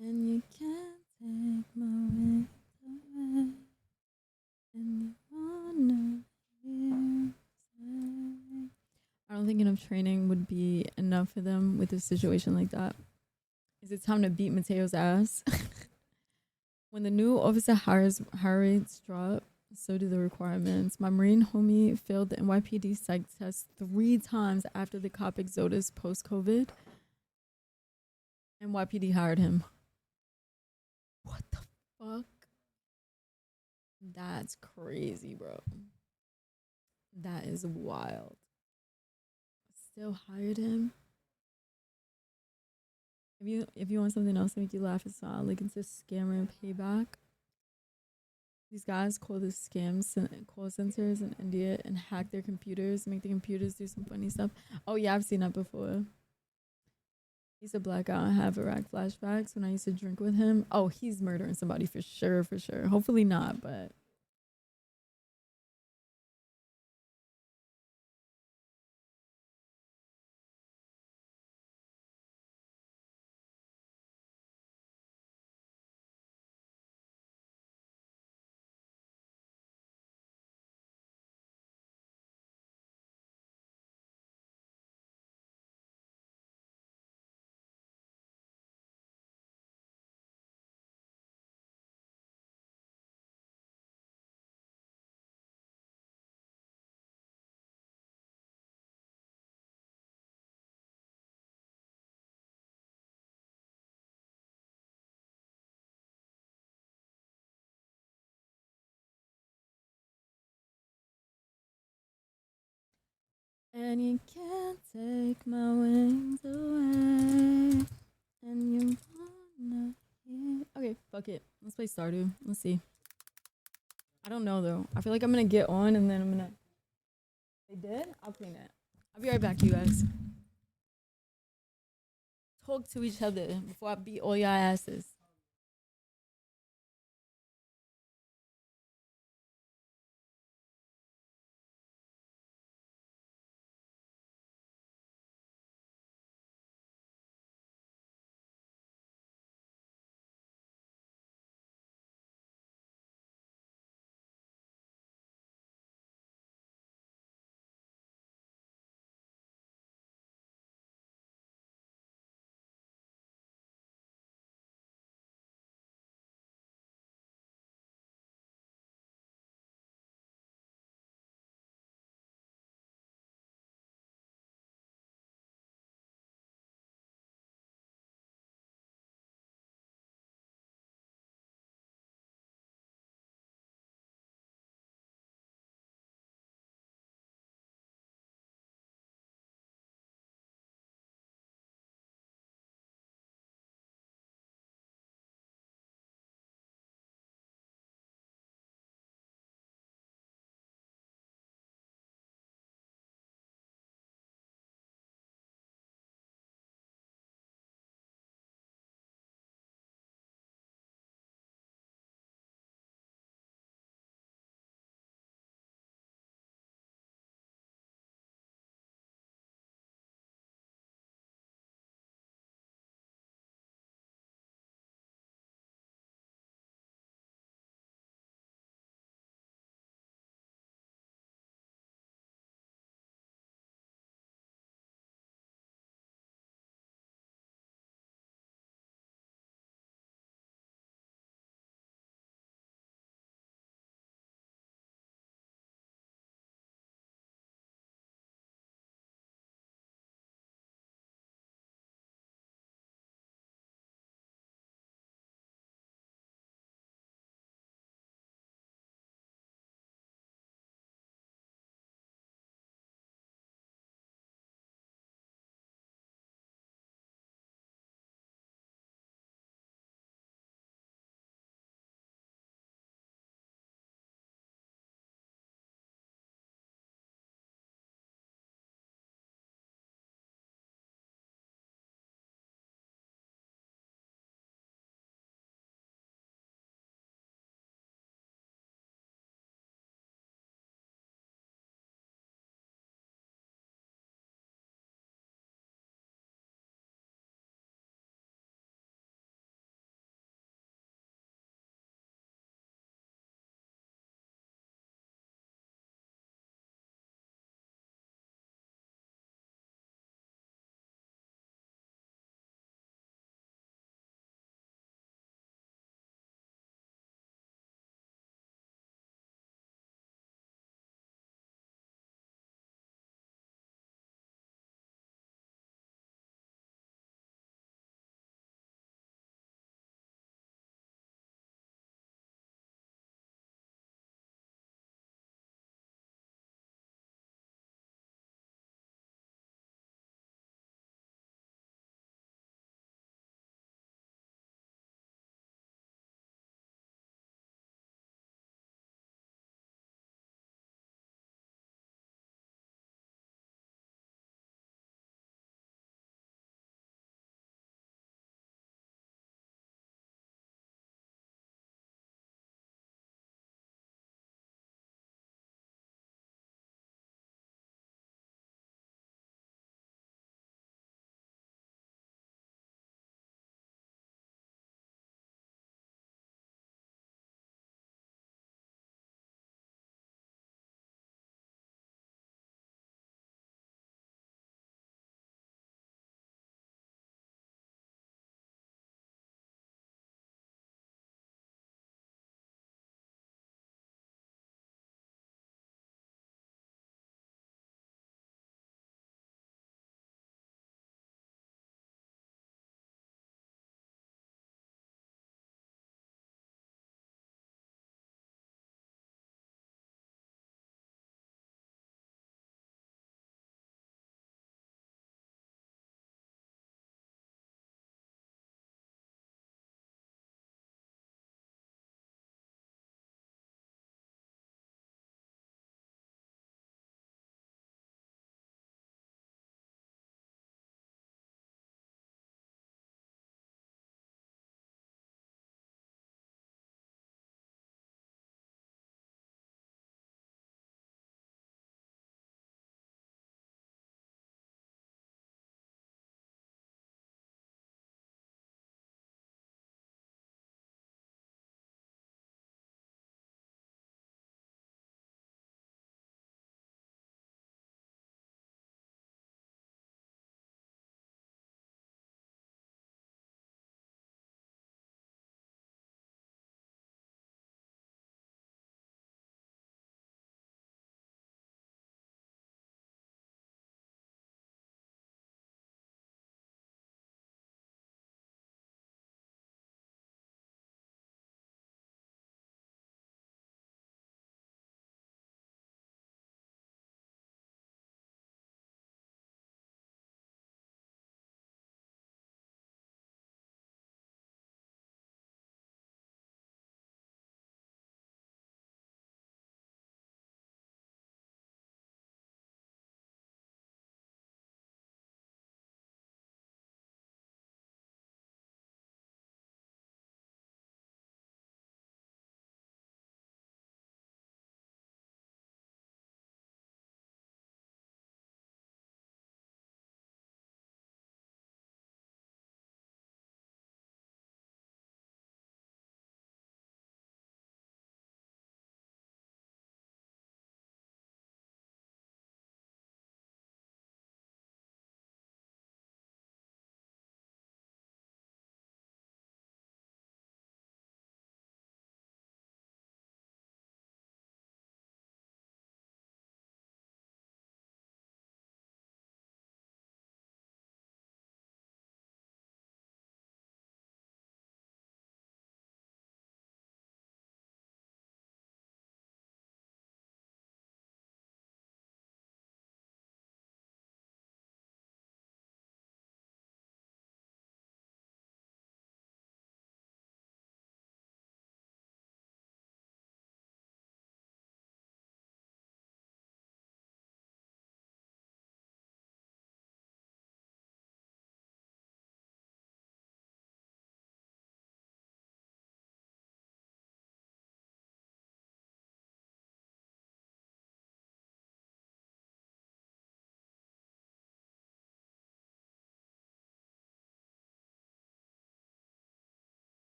And you can't take my wings away. And you wanna hear say. I don't think enough training would be enough for them with a situation like that. Is it time to beat Mateo's ass? When the new officer hire rates drop, so do the requirements. My Marine homie failed the NYPD psych test 3 times after the cop exodus post-COVID. NYPD hired him. What the fuck? That's crazy, bro. That is wild. Still hired him. If you want something else to make you laugh, it's not like into scammer payback. These guys call the call centers in India and hack their computers, make the computers do some funny stuff. Oh yeah, I've seen that before. I used to black out and have Iraq flashbacks when I used to drink with him. Oh, he's murdering somebody for sure, for sure. Hopefully not, but and you can't take my wings away. And you wanna hear. Okay, fuck it. Let's play Stardew. Let's see. I don't know though. I feel like I'm gonna get on and then I'm gonna. They did? I'll clean it. I'll be right back, you guys. Talk to each other before I beat all your asses.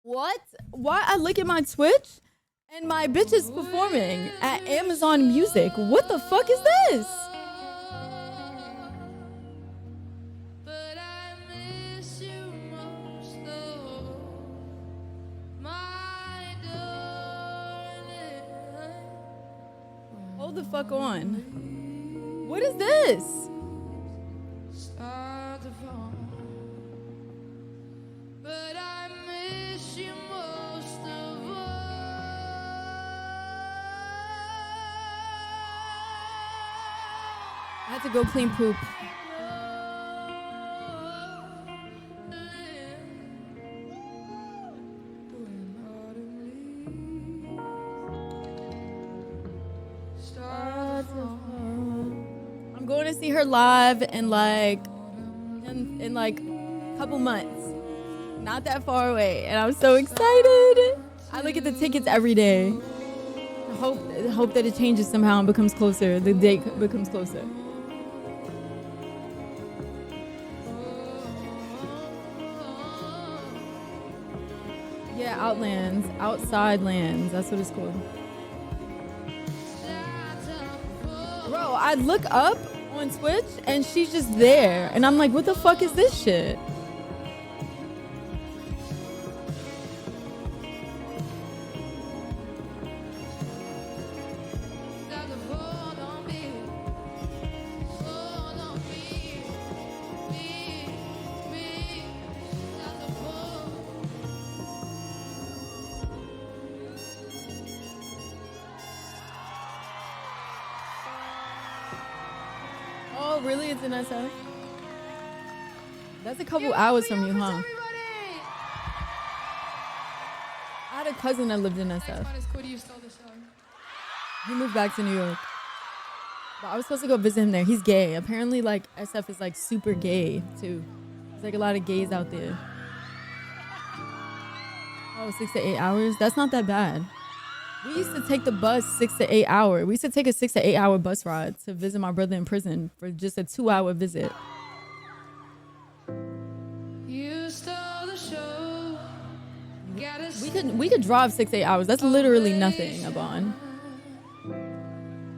What? Why I look at my Twitch and my bitch is performing at Amazon Music. What the fuck is this? Hold the fuck on. What is this? I had to go clean poop. I'm going to see her live in like a couple months. Not that far away, and I'm so excited. I look at the tickets every day. I hope that it changes somehow and becomes closer. The date becomes closer. Yeah, Outlands, Outside Lands. That's what it's called. Bro, I look up on Twitch and she's just there, and I'm like, what the fuck is this shit? Oh, really? It's in SF? That's a couple hours from you, huh? I had a cousin that lived in SF. He moved back to New York. But I was supposed to go visit him there. He's gay. Apparently, like, SF is, like, super gay, too. There's, like, a lot of gays out there. Oh, 6 to 8 hours? That's not that bad. We used to take the bus 6 to 8 hours. We used to take a 6 to 8 hour bus ride to visit my brother in prison for just a 2-hour visit. You stole the show. We could drive 6 to 8 hours. That's literally nothing, Abon.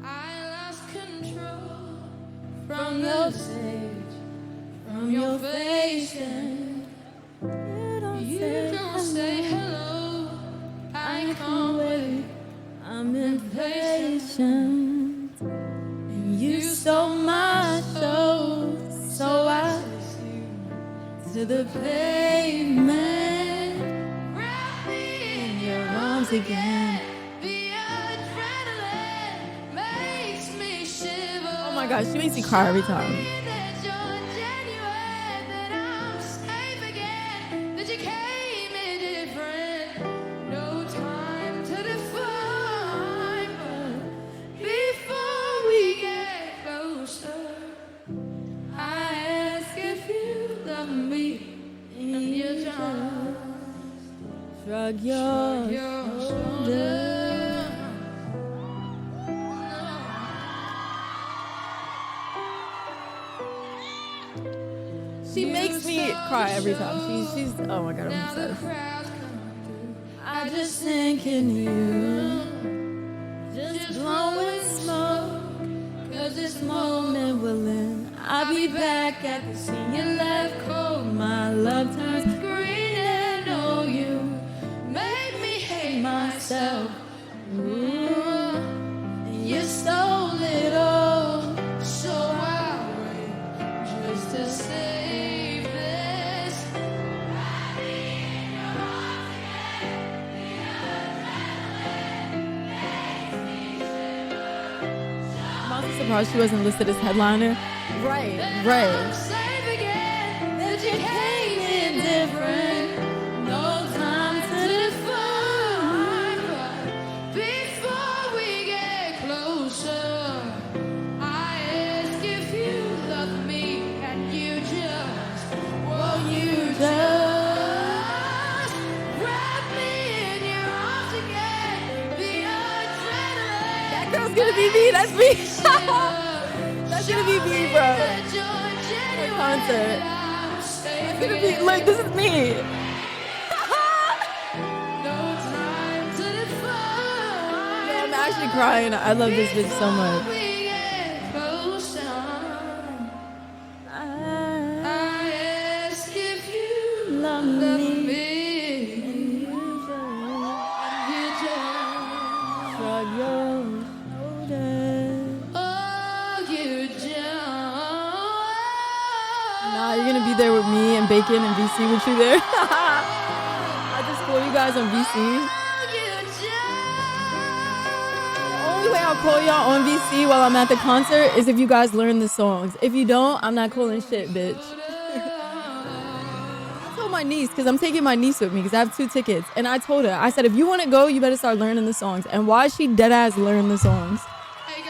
I lost control from the stage, from your face, and you don't say hello. I can't wait. I'm impatient, and you stole my soul, so I to the pavement, Wrap me in your arms again. The adrenaline makes me shiver. Oh my gosh, she makes me cry every time. That you're genuine, that I'm safe again, that you came in different. No time to define, but before we get closer, I ask if you love me, and you just Shrug your shoulder. She makes me cry every time. She's oh my god, I'm obsessed. I just think in you, just blowing smoke, 'cause this moment will end. I'll be back at the scene you left cold. My love turns green, and oh, you make me hate myself. Ooh, and you stole it all, so I wait just to save this. I'm also surprised she wasn't listed as headliner. Right. Safe again, that you came in different. No time to define, but before we get closer, I ask if you love me, and you just, well, you just wrap me in your arms again. The adrenaline. That girl's gonna be me. That's me. That's gonna be me, bro. For concert. That's gonna be, look, this is me. actually crying. I love this bitch so much. Love me. Shrug your shoulders. Nah, you're gonna be there with me and Bacon and VC with you there. I just call you guys on VC. The only way I'll call y'all on VC while I'm at the concert is if you guys learn the songs. If you don't, I'm not calling shit, bitch. I told my niece, because I'm taking my niece with me, because I have 2 tickets. And I told her, I said, if you want to go, you better start learning the songs. And why she dead ass learn the songs?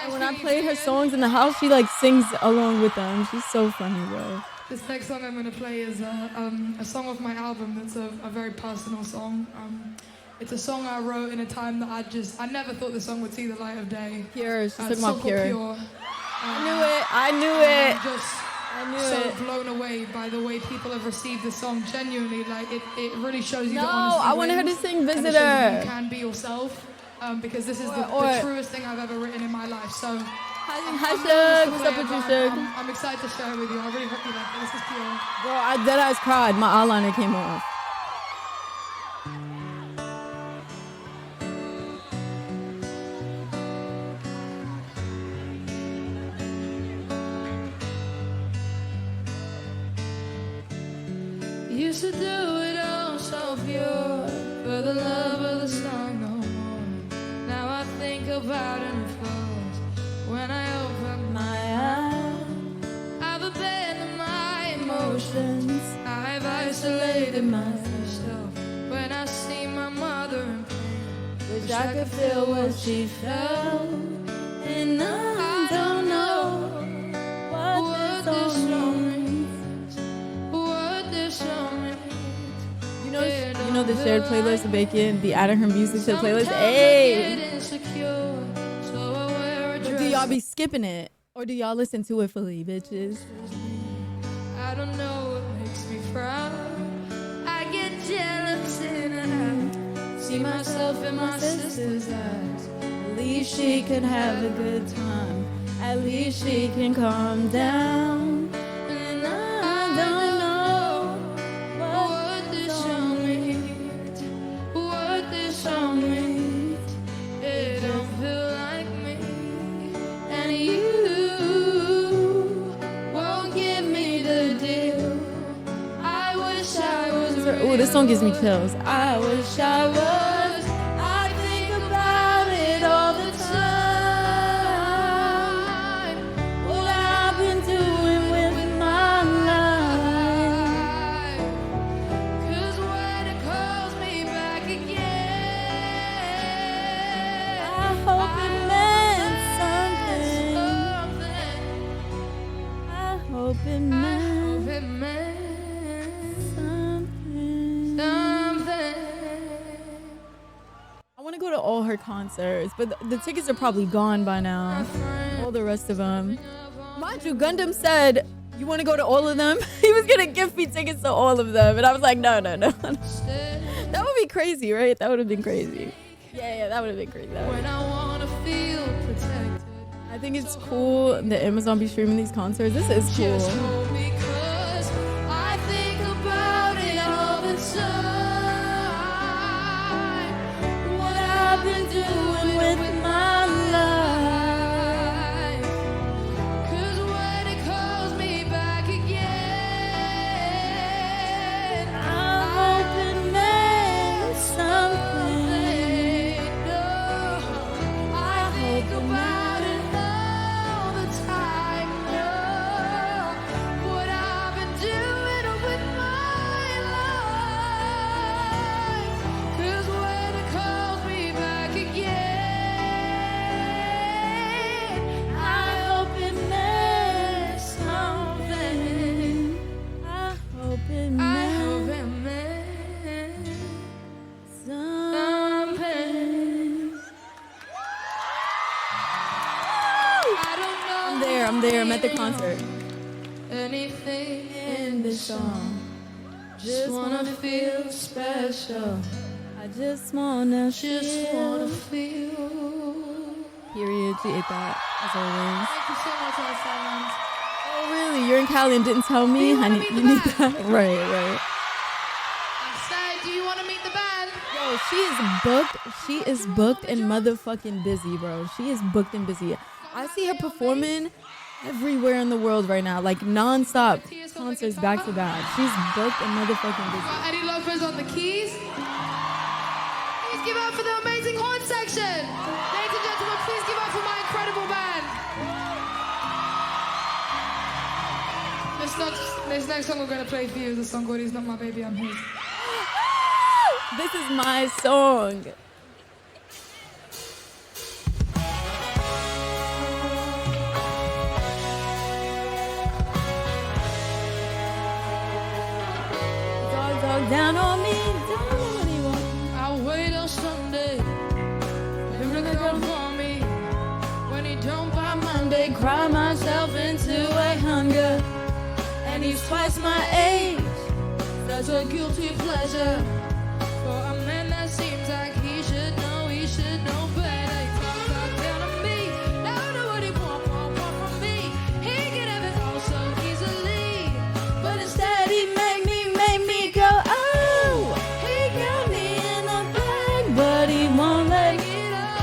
And when I played her songs in the house, she like sings along with them. She's so funny, bro. This next song I'm going to play is a song off my album that's a very personal song. It's a song I wrote in a time that I never thought the song would see the light of day. Pure, she's talking It's about called Pure. I knew it. I'm just so blown away by the way people have received the song. Genuinely, like it really shows you that honesty I wanted her to wins, sing and it shows Visitor. that you can be yourself, because this is the truest thing I've ever written in my life. So. Hi, Shug. What's up with you, Shug? I'm excited to share it with you. I really hope you like it. This is Pure. Bro, I dead eyes cried. My eyeliner came off. Used to do it all so pure, for the love of the song no more. Now I think about it and falls when I open my eyes. I've abandoned my emotions. I've isolated myself. When I see my mother in pain, wish I could feel what she felt. And I don't know what this song means. What this song means. You know the shared playlist of Bacon, be adding her music to the playlist. Hey! But do y'all be skipping it? Or do y'all listen to it fully, bitches? I don't know what makes me proud. I get jealous and I see myself in my sister's eyes. At least she can have a good time. At least she can calm down. And I don't know what this song means. What this song means. It don't feel like me. And you won't give me the deal. I wish I was. Ooh, this song gives me chills. I wish I was. I think about it all the time. What I've been doing with my life. 'Cause when it calls me back again, I hope it meant something. I hope it meant I want to go to all her concerts, but the tickets are probably gone by now. All the rest of them. Mind you, Gundam said, you want to go to all of them? He was going to give me tickets to all of them. And I was like, no. That would be crazy, right? That would have been crazy. Yeah, that would have been crazy. I think it's cool that Amazon be streaming these concerts. This is cool. because I think about it all the time. What I've been doing with my life. 'Cause when it calls me back again, I hope it meant something. No, I think about it all the time. No, what I've been doing with my life. 'Cause when it calls me back again, I hope it meant something. I hope it meant something. I'm there. I'm at the concert. Anything in this song. Just wanna feel special. I just wanna feel. Period. She ate that as always. Thank you so much, all sevens. Oh really? You're in Cali and didn't tell me? Honey, you need that. Right. Say, do you want to meet the band? Yo, she is booked. She is booked and motherfucking busy, bro. She is booked and busy. I see her performing everywhere in the world right now, like non-stop concerts back to back. She's booked and motherfucking busy. Eddie Lopez on the keys. Please give up for the amazing horn section. Ladies and gentlemen, please give up for my incredible band. This next song we're going to play for you is a song called He's Not My Baby, I'm His. This is my song. Dog down on me, down on anyone. I'll wait till Sunday. Him to come for me. When he don't by Monday, cry myself into a hunger. And he's twice my age. That's a guilty pleasure. For a man that seems like he should know better. He talks down on me. Now I know what he want from me. He can have it all so easily. But instead he make me go, oh. He got me in a bag, but he won't let it out.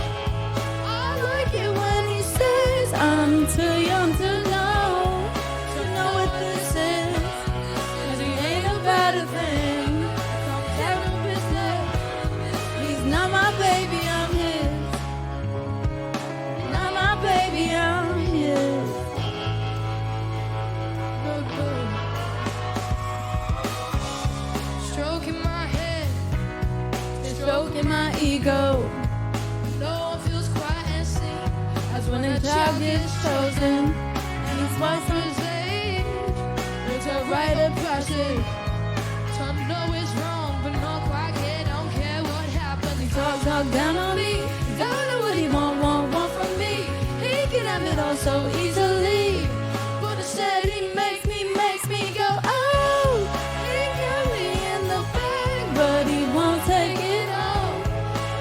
I like it when he says I'm too young to know what this is. 'Cause he ain't about a thing. Handle business. He's not my baby, I'm his. Not my baby, I'm his. Stroking my head, stroking my ego. No one feels quite as seen as when a child gets chosen. And he's twice his age. It's a rite of passage. So I know it's wrong, but not quite yet. Don't care what happens. He talk down on me. Don't know what he want from me. He can have it all so easily. But instead he makes me go, oh. He got me in the bag, but he won't take it all.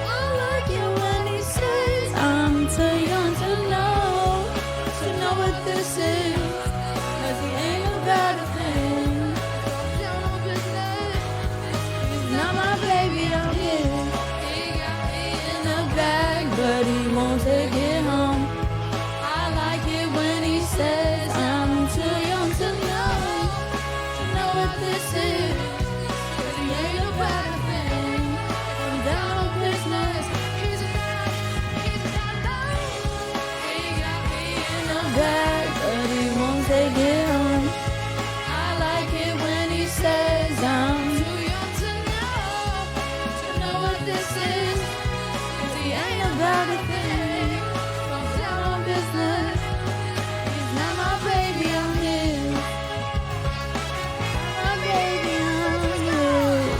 I like it when he says I'm too young to know what this is. 'Cause he ain't about a thing. He's not my baby, I'm his. He got me in the bag, but he won't take it home. I like it when he says I'm too young to know what this is. 'Cause he ain't about a thing. I'm down on business. He's not. He got me in the bag, but he won't take it home. I like it when he says I'm too young to know what this is. 'Cause he ain't about a thing. I'm down on business. He's not my baby, I'm his. My baby, I'm his.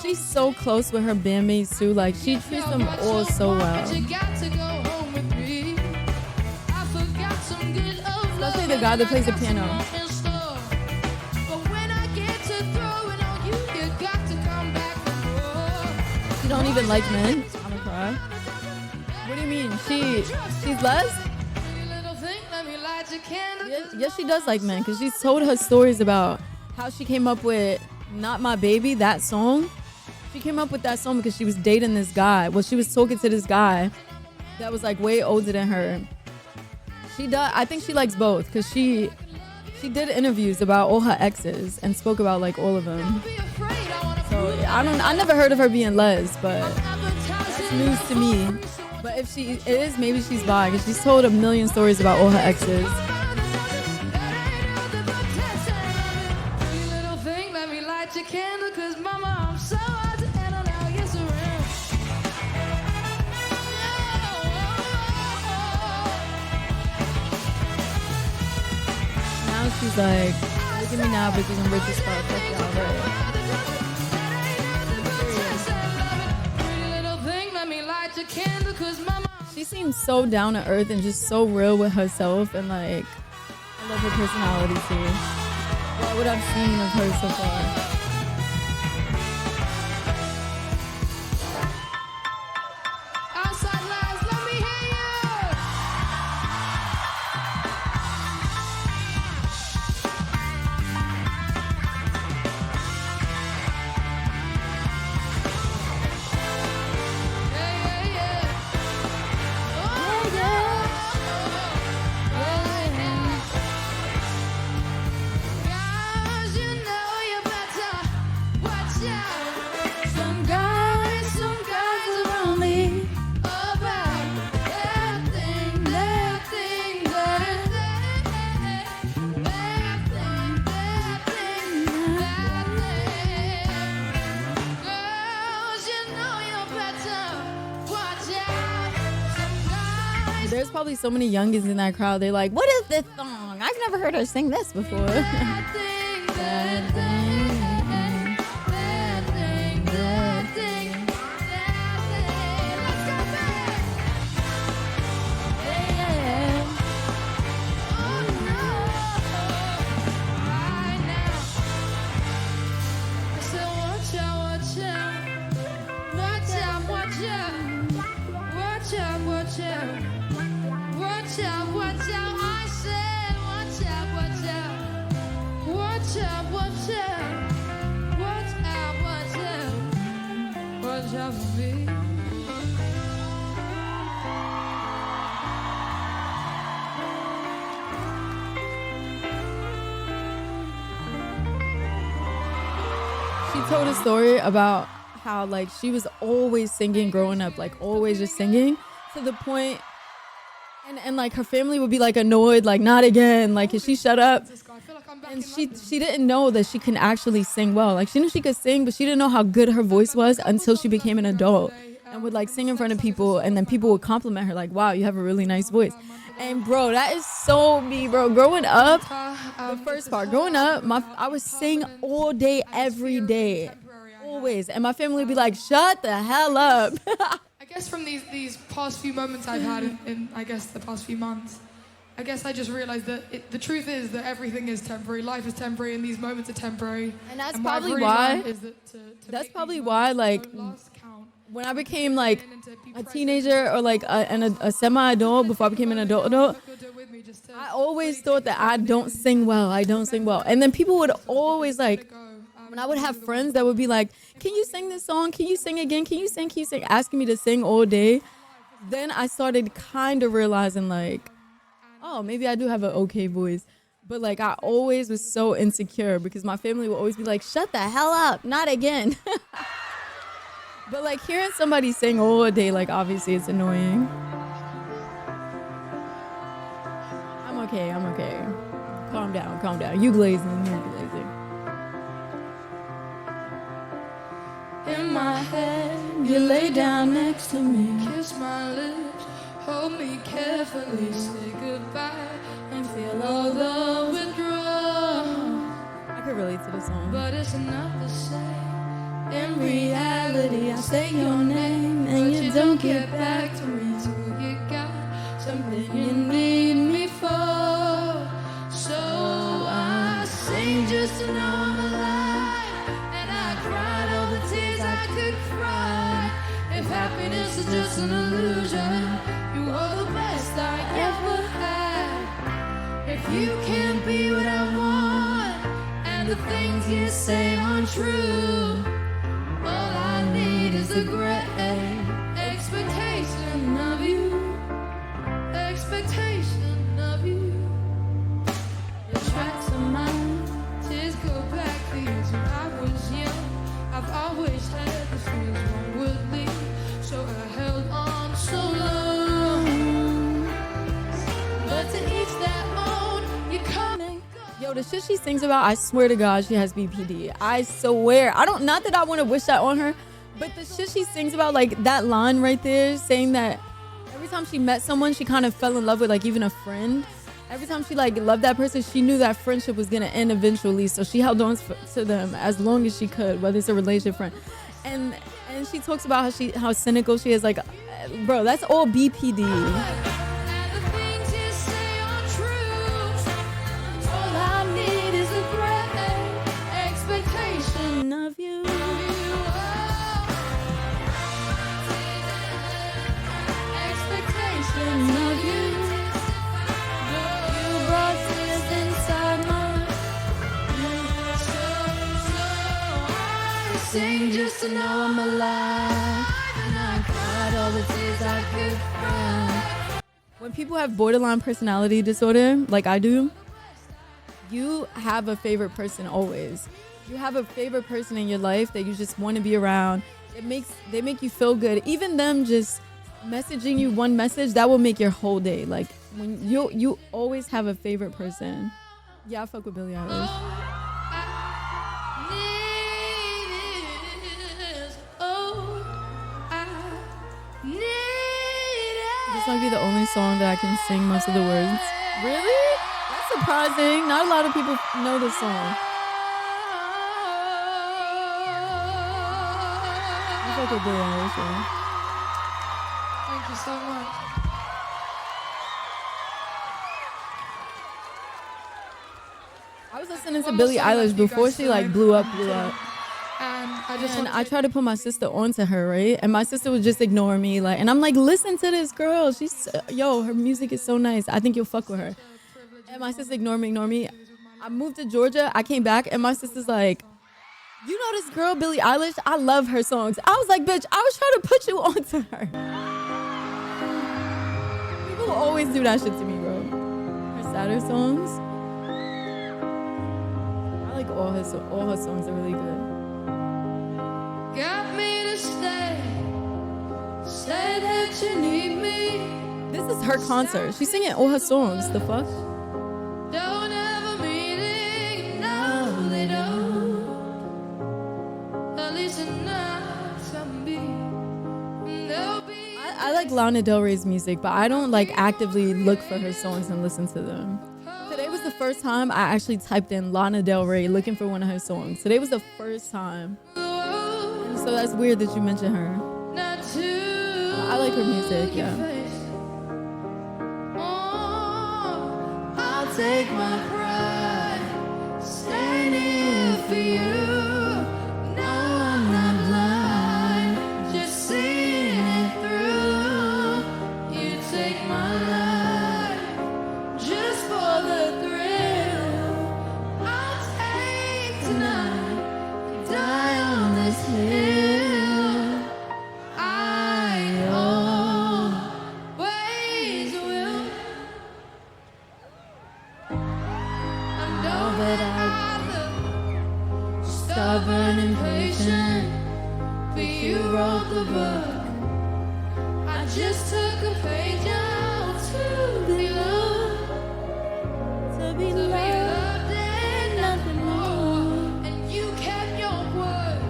She's so close with her bandmates too. Like she treats them all so well. Especially the guy that plays the piano. You don't even like men? I'm gonna cry. What do you mean? She's Les? Yes, she does like men because she's told her stories about how she came up with Not My Baby, that song. She came up with that song because she was dating this guy. Well, she was talking to this guy that was like way older than her. I think she likes both because she did interviews about all her exes and spoke about like all of them. So I never heard of her being Les, but that's news to me. But if she is, maybe she's bi because she's told a million stories about all her exes. Your candle, 'cause mama, I'm so hard to handle now. Yes, around. Now she's like, look at me now, bitches, I'm rich as fuck. Fuck y'all, right? Pretty little thing, let me lie light a candle, cause my mom. She seems so down to earth and just so real with herself, and like I love her personality too. What I've seen of her so far. Outside lies, let me hear you. There's probably so many youngins in that crowd. They're like, what is this song? I've never heard her sing this before. Bad thing, bad thing, bad thing. Let's go back. Yeah. Oh no. Right now. So watch out, watch out. Watch out, watch out. Watch out, watch out. Watch out, watch out, I said, watch out, watch out. Watch out, watch out. Watch out, watch out. Watch out for me. She told a story about how like she was always singing growing up, like always just singing to the point. And like her family would be like annoyed, like not again, like can she shut up? And she didn't know that she can actually sing well. Like she knew she could sing, but she didn't know how good her voice was until she became an adult and would like sing in front of people, and then people would compliment her like, wow, you have a really nice voice. And bro, that is so me, bro. Growing up, the first part, growing up, I would sing all day, every day, always. And my family would be like, shut the hell up. I guess from these past few moments I've had in I guess the past few months, I guess I just realized that the truth is that everything is temporary. Life is temporary, and these moments are temporary. And that's what probably I've really why. learned is that to That's make probably these why, moments like, last count. when I became like a teenager or like a semi-adult, before I became an adult, I always thought that I don't sing well. I don't sing well. And then people would always like, when I would have friends that would be like, can you sing this song? Can you sing again? Can you sing? Asking me to sing all day. Then I started kind of realizing like, oh, maybe I do have an okay voice. But like I always was so insecure because my family would always be like, shut the hell up, not again. But like hearing somebody sing all day, like obviously it's annoying. I'm okay. Calm down. You glazing. In my head, you lay down next to me, kiss my lips, hold me carefully, say goodbye, and feel all the withdrawal. I could relate to this song. But it's not the same. In reality, I say your name, and you don't get back to me till you got something you need me for. So I sing just to know I'm alive, and I cried all the tears I could cry. If happiness is just an illusion, you are the best I ever had. If you can't be what I want, and the things you say aren't true, all I need is a great expectation of you. Expectation of you. The tracks of mine, tears go back to years when I was young. I've always had the fears one would leave, so I held on so long. But to each their own, you come and go. Yo, the shit she sings about, I swear to God, she has BPD. I swear. Not that I want to wish that on her, but the shit she sings about, like that line right there, saying that every time she met someone, she kind of fell in love with like even a friend. Every time she like loved that person, she knew that friendship was gonna end eventually, so she held on to them as long as she could, whether it's a relationship, friend. And she talks about how cynical she is, like bro, that's all BPD. All I need is a great expectation of you. Expectation of you. You brought tears inside my I sing just to know I'm alive. And I cried all the tears I could cry. When people have borderline personality disorder, like I do, you have a favorite person always. You have a favorite person in your life that you just want to be around. They make you feel good. Even them just messaging you one message, that will make your whole day. Like when you always have a favorite person. Yeah, I fuck with Billie Eilish. This might be the only song that I can sing most of the words. Really? That's surprising. Not a lot of people know this song. I fuck with Billie Eilish. Thank you so much. I was listening to Billie Eilish before she like blew up. And I tried to put my sister onto her, right? And my sister was just ignoring me, like, and I'm like, listen to this girl. Her music is so nice. I think you'll fuck with her. And my sister ignored me. I moved to Georgia. I came back, and my sister's like, you know this girl, Billie Eilish? I love her songs. I was like, bitch, I was trying to put you onto her. People always do that shit to me, bro. Her sadder songs. I like all her songs are really good. Got me to stay. Say that you need me. This is her concert. She's singing all her songs. The fuck? Don't ever mean it. No, they don't. At least not to me. I like Lana Del Rey's music, but I don't like actively look for her songs and listen to them. Today was the first time I actually typed in Lana Del Rey looking for one of her songs. Today was the first time. And so that's weird that you mentioned her. I like her music, yeah. I'll take my pride, standing for you. No, I'm not blind, just seeing it through. You take my life, just for the thrill. I'll take tonight, die on this hill. I always will. I know that I'm stubborn and patient, but you wrote the book. I just took a page out to be loved, and nothing more. And you kept your word.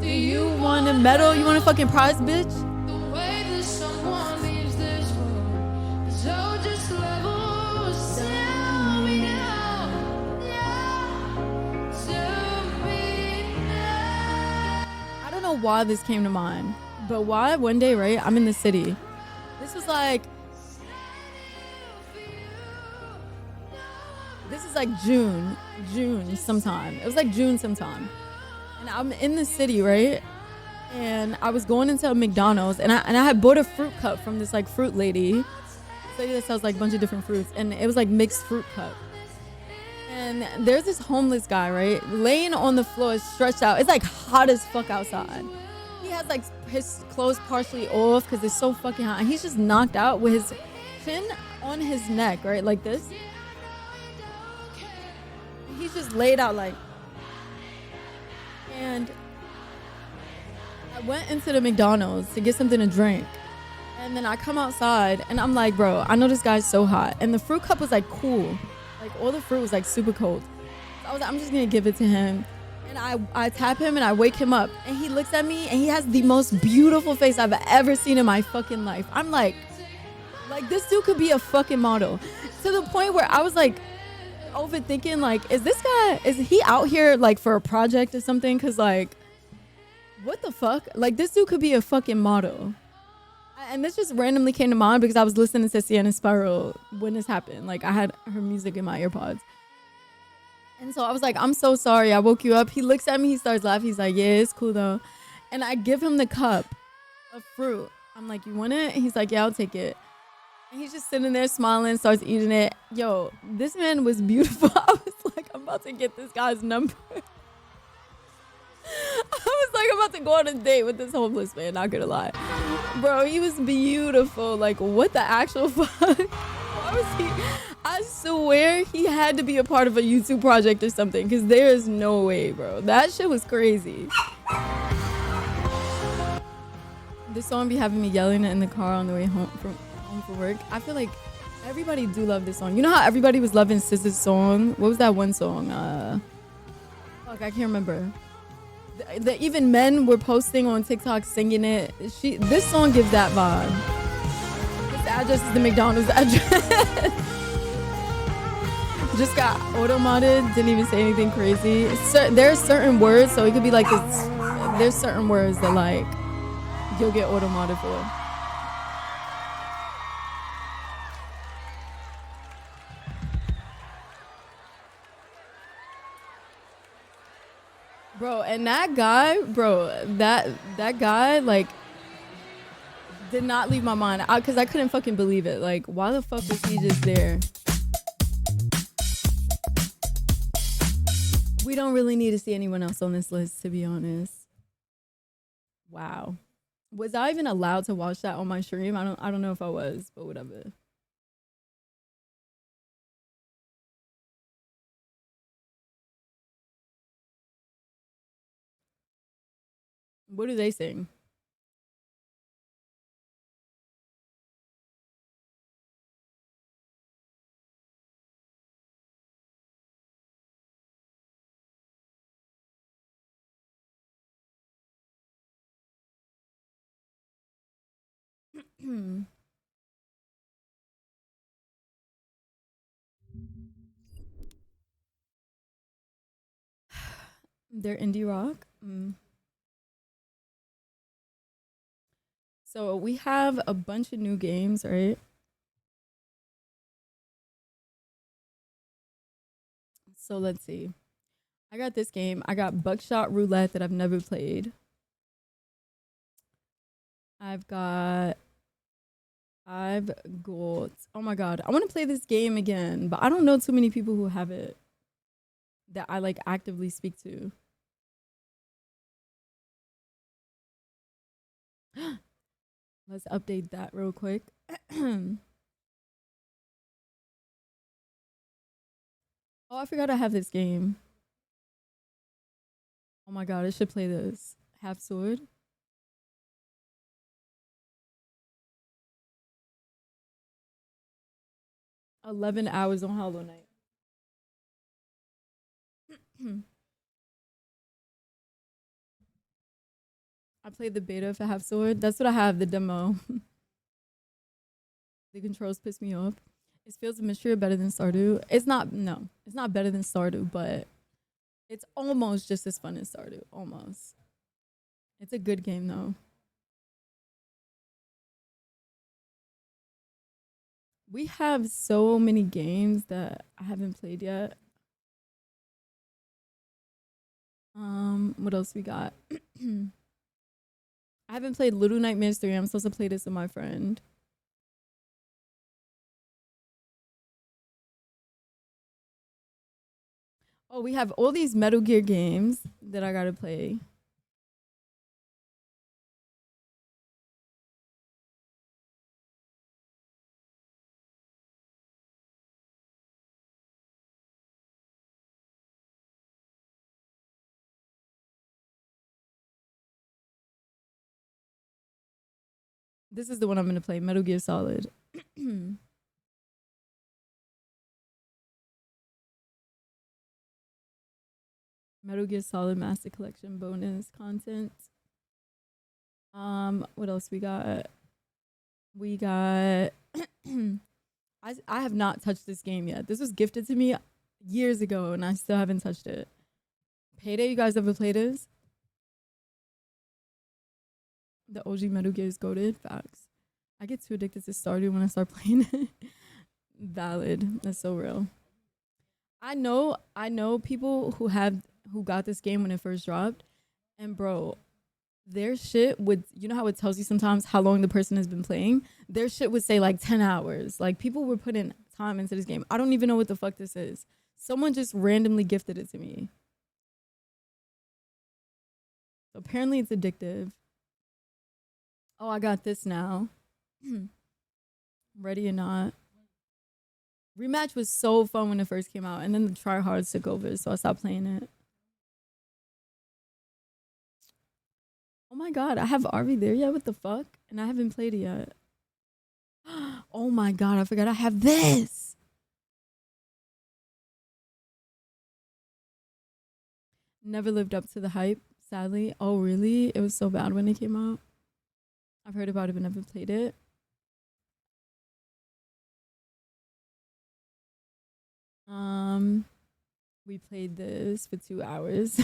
Do you Want a medal? You want a fucking prize, bitch? the way that someone leaves this world? So just level, tell me now, tell me now. I don't know why this came to mind, but why one day, right? I'm in the city. This was like June sometime. It was like June sometime. And I'm in the city, right? And I was going into a McDonald's, and I had bought a fruit cup from this like fruit lady. This lady that sells like a bunch of different fruits, and it was like mixed fruit cup. And there's this homeless guy, right, laying on the floor, stretched out. It's like hot as fuck outside. He has like his clothes partially off because it's so fucking hot, and he's just knocked out with his chin on his neck, right, like this. He's just laid out like. And I went into the McDonald's to get something to drink. And then I come outside and I'm like, bro, I know this guy's so hot. And the fruit cup was like cool. Like all the fruit was like super cold. So I was like, I'm just gonna give it to him. And I tap him and I wake him up. And he looks at me and he has the most beautiful face I've ever seen in my fucking life. I'm like this dude could be a fucking model. To the point where I was like overthinking, like, is he out here like for a project or something? Cause like, what the fuck? Like this dude could be a fucking model. And this just randomly came to mind because I was listening to Sienna Spiral when this happened. Like, I had her music in my earpods. And so I was like, I'm so sorry. I woke you up. He looks at me. He starts laughing. He's like, yeah, it's cool though. And I give him the cup of fruit. I'm like, you want it? He's like, yeah, I'll take it. And he's just sitting there smiling, starts eating it. Yo, this man was beautiful. I was like, I'm about to get this guy's number. I was like, I'm about to go on a date with this homeless man, not gonna lie. Bro, he was beautiful. Like, what the actual fuck? Why was he? I swear he had to be a part of a YouTube project or something, because there is no way, bro. That shit was crazy. This song be having me yelling it in the car on the way home from work. I feel like everybody do love this song. You know how everybody was loving SZA's song? What was that one song? Fuck, I can't remember. Even men were posting on TikTok singing it. This song gives that vibe. This address is the McDonald's address. Just got auto-modded. Didn't even say anything crazy. There's certain words, so it could be like this. There's certain words that like you'll get auto-modded for. Bro, and that guy, that guy, like, did not leave my mind. Because I couldn't fucking believe it. Like, why the fuck was he just there? We don't really need to see anyone else on this list, to be honest. Wow. Was I even allowed to watch that on my stream? I don't know if I was, but whatever. What do they sing? They're indie rock. So we have a bunch of new games, right? So let's see. I got this game. I got Buckshot Roulette that I've never played. I've got oh my god, I want to play this game again, but I don't know too many people who have it that I like actively speak to. Let's update that real quick. Oh, I forgot I have this game. Oh my god, I should play this. Half Sword. $11 hours on Hollow Knight. I played the beta for Half Sword. That's what I have, the demo. The controls piss me off. It feels a mystery better than Stardew. It's not better than Stardew, but it's almost just as fun as Stardew. Almost. It's a good game though. We have so many games that I haven't played yet. What else we got? I haven't played Little Nightmares 3. I'm supposed to play this with my friend. Oh, we have all these Metal Gear games that I gotta play. This is the one I'm gonna play, Metal Gear Solid. Metal Gear Solid Master Collection bonus content. What else we got? We got I have not touched this game yet. This was gifted to me years ago and I still haven't touched it. Payday, you guys ever played this? The OG Metal Gear is goated. Facts. I get too addicted to Stardew when I start playing it. Valid. That's so real. I know people who got this game when it first dropped, and bro, their shit would, you know how it tells you sometimes how long the person has been playing? Their shit would say like 10 hours. Like people were putting time into this game. I don't even know what the fuck this is. Someone just randomly gifted it to me. Apparently it's addictive. Oh, I got this now. Ready or not. Rematch was so fun when it first came out, and then the tryhards took over, so I stopped playing it. Oh my god, I have Arby there yet? What the fuck? And I haven't played it yet. Oh my god, I forgot I have this. Never lived up to the hype, sadly. Oh really? It was so bad when it came out. I've heard about it but never played it. We played this for 2 hours.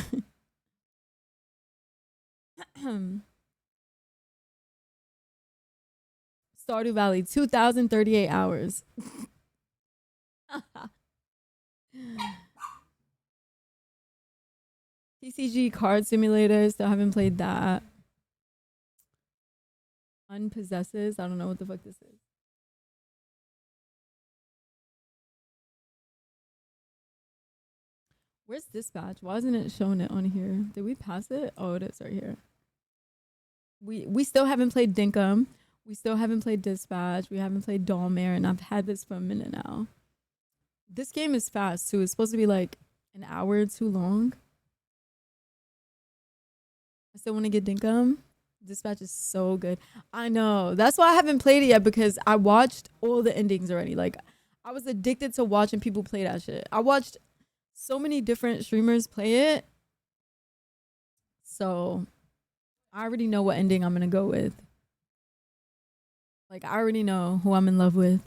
Stardew Valley, 2,038 hours. TCG Card Simulator, still haven't played that. Unpossesses, I don't know what the fuck this is. Where's Dispatch? Why isn't it showing it on here? Did we pass it? Oh, it is right here. We still haven't played Dinkum. We still haven't played Dispatch. We haven't played Dawnmare, and I've had this for a minute now. This game is fast too. It's supposed to be like an hour too long. I still want to get Dinkum. Dispatch is so good. I know. That's why I haven't played it yet, because I watched all the endings already. Like, I was addicted to watching people play that shit. I watched so many different streamers play it. So I already know what ending I'm going to go with. Like, I already know who I'm in love with.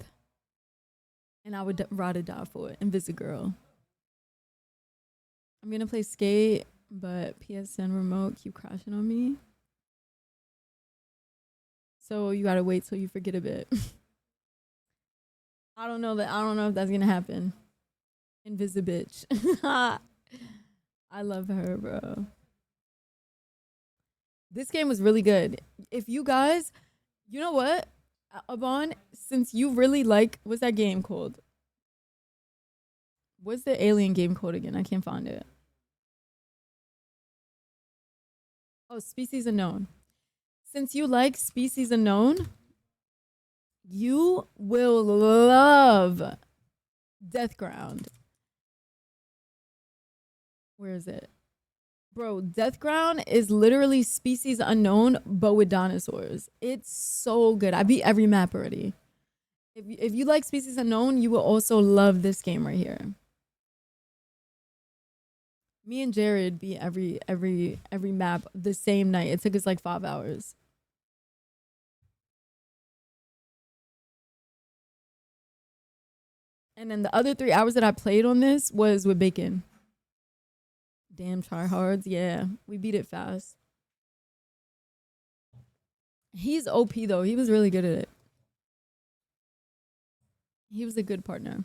And I would rather die for it. Invisigirl. I'm going to play Skate, but PSN remote keep crashing on me. So you got to wait till you forget a bit. I don't know if that's going to happen. Invisibitch. I love her, bro. This game was really good. If you guys, you know what, Abon, since you really like, what's that game called? What's the alien game called again? I can't find it. Oh, Species Unknown. Since you like Species Unknown, you will love Deathground. Where is it? Bro, Deathground is literally Species Unknown, but with dinosaurs. It's so good. I beat every map already. If you like Species Unknown, you will also love this game right here. Me and Jared beat every map the same night. It took us like 5 hours. And then the other 3 hours that I played on this was with Bacon. Damn tryhards. Yeah, we beat it fast. He's OP though. He was really good at it. He was a good partner.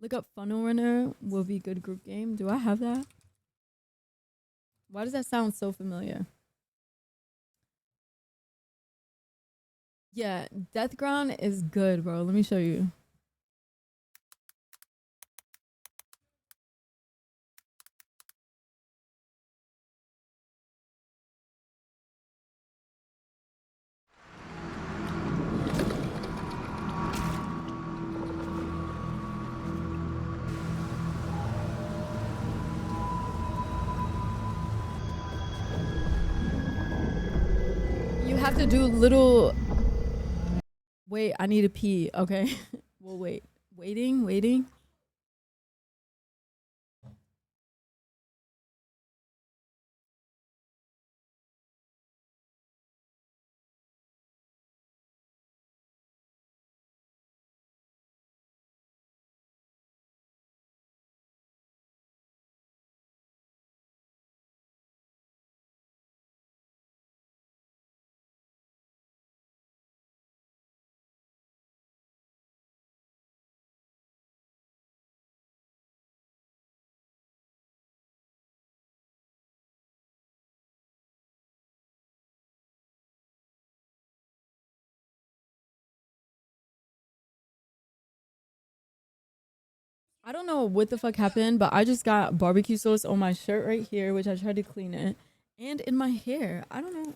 Look up Funnel Runner. Will be good group game. Do I have that? Why does that sound so familiar? Yeah, Deathground is good, bro. Let me show you. You have to do little... Wait, I need to pee. Okay. We'll wait. Waiting. I don't know what the fuck happened, but I just got barbecue sauce on my shirt right here, which I tried to clean it, and in my hair. I don't know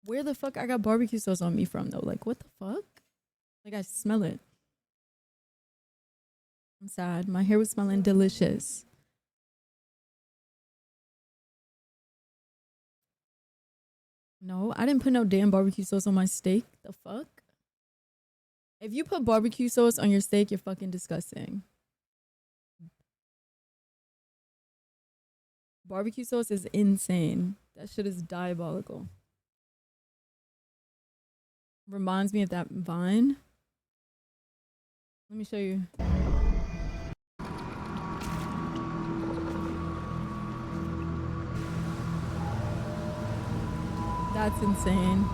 where the fuck I got barbecue sauce on me from though. Like, what the fuck? Like, I smell it. I'm sad. My hair was smelling delicious. No, I didn't put no damn barbecue sauce on my steak. The fuck? If you put barbecue sauce on your steak, you're fucking disgusting. Barbecue sauce is insane. That shit is diabolical. Reminds me of that Vine. Let me show you. That's insane.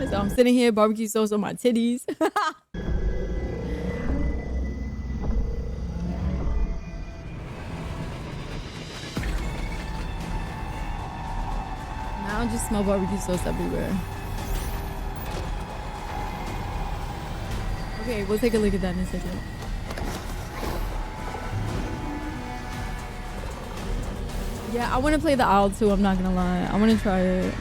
So I'm sitting here, barbecue sauce on my titties. Now I just smell barbecue sauce everywhere. Okay, we'll take a look at that in a second. Yeah, I want to play the owl too, I'm not gonna lie. I want to try it.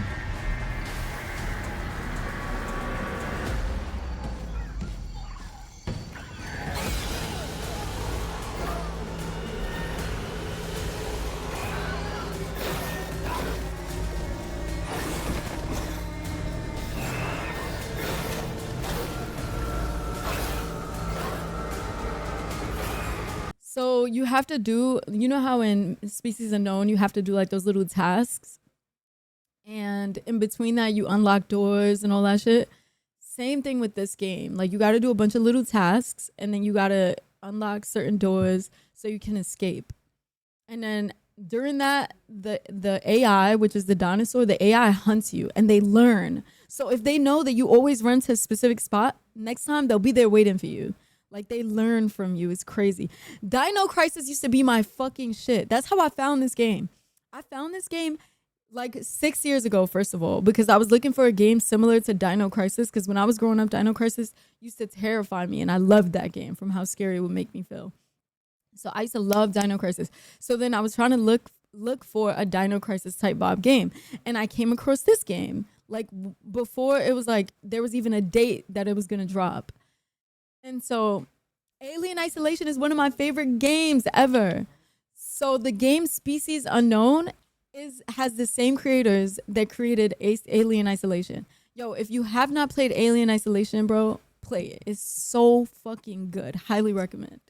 So you have to do, you know how in Species Unknown you have to do like those little tasks, and in between that you unlock doors and all that shit. Same thing with this game. Like, you got to do a bunch of little tasks, and then you got to unlock certain doors so you can escape. And then during that, the AI, which is the dinosaur, the AI hunts you and they learn. So if they know that you always run to a specific spot, next time they'll be there waiting for you. Like, they learn from you. It's crazy. Dino Crisis used to be my fucking shit. That's how I found this game. I found this game like 6 years ago, first of all, because I was looking for a game similar to Dino Crisis, because when I was growing up, Dino Crisis used to terrify me, and I loved that game from how scary it would make me feel. So I used to love Dino Crisis. So then I was trying to look for a Dino Crisis type Bob game, and I came across this game. Like, before it was like there was even a date that it was going to drop. And so Alien Isolation is one of my favorite games ever. So the game Species Unknown has the same creators that created Alien Isolation. Yo, if you have not played Alien Isolation, bro, play it. It's so fucking good. Highly recommend.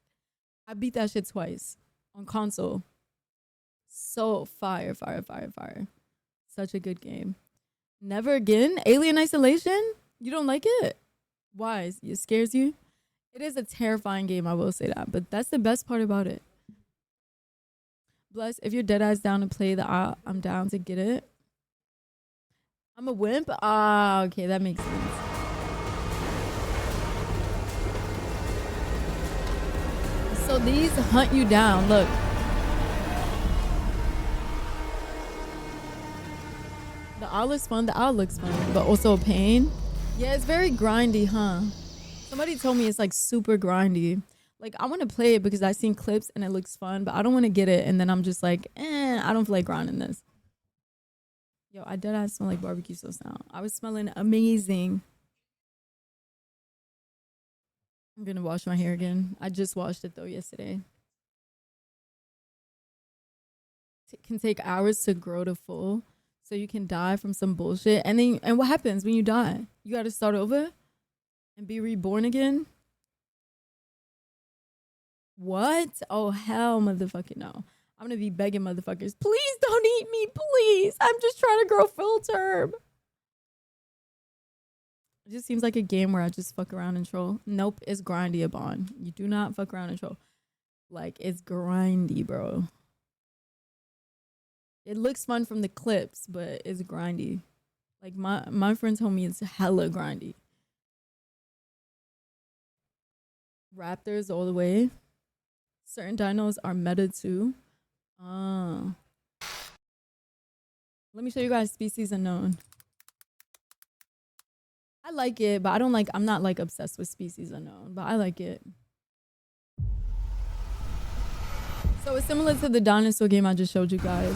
I beat that shit twice on console. So fire. Such a good game. Never Again? Alien Isolation? You don't like it? Why? It scares you? It is a terrifying game, I will say that. But that's the best part about it. Bless, if you're dead ass down to play the I'm down to get it. I'm a wimp? Ah, okay, that makes sense. So these hunt you down, look. The owl is fun, the owl looks fun, but also a pain. Yeah, it's very grindy, huh? Somebody told me it's like super grindy. Like, I want to play it because I've seen clips and it looks fun, but I don't want to get it and then I'm just like, I don't feel like grinding this. Yo, I dead ass smell like barbecue sauce now. I was smelling amazing. I'm gonna wash my hair again. I just washed it though yesterday. It can take hours to grow to full, so you can die from some bullshit. And what happens when you die? You gotta start over and be reborn again? What? Oh, hell, motherfucking no. I'm gonna be begging motherfuckers, please don't eat me, please. I'm just trying to grow full term. It just seems like a game where I just fuck around and troll. Nope, it's grindy, Abon. You do not fuck around and troll. Like, it's grindy, bro. It looks fun from the clips, but it's grindy. Like, my friends told me it's hella grindy. Raptors all the way. Certain dinos are meta too. Let me show you guys Species Unknown. I like it, but I'm not like obsessed with Species Unknown, but I like it. So it's similar to the dinosaur game I just showed you guys.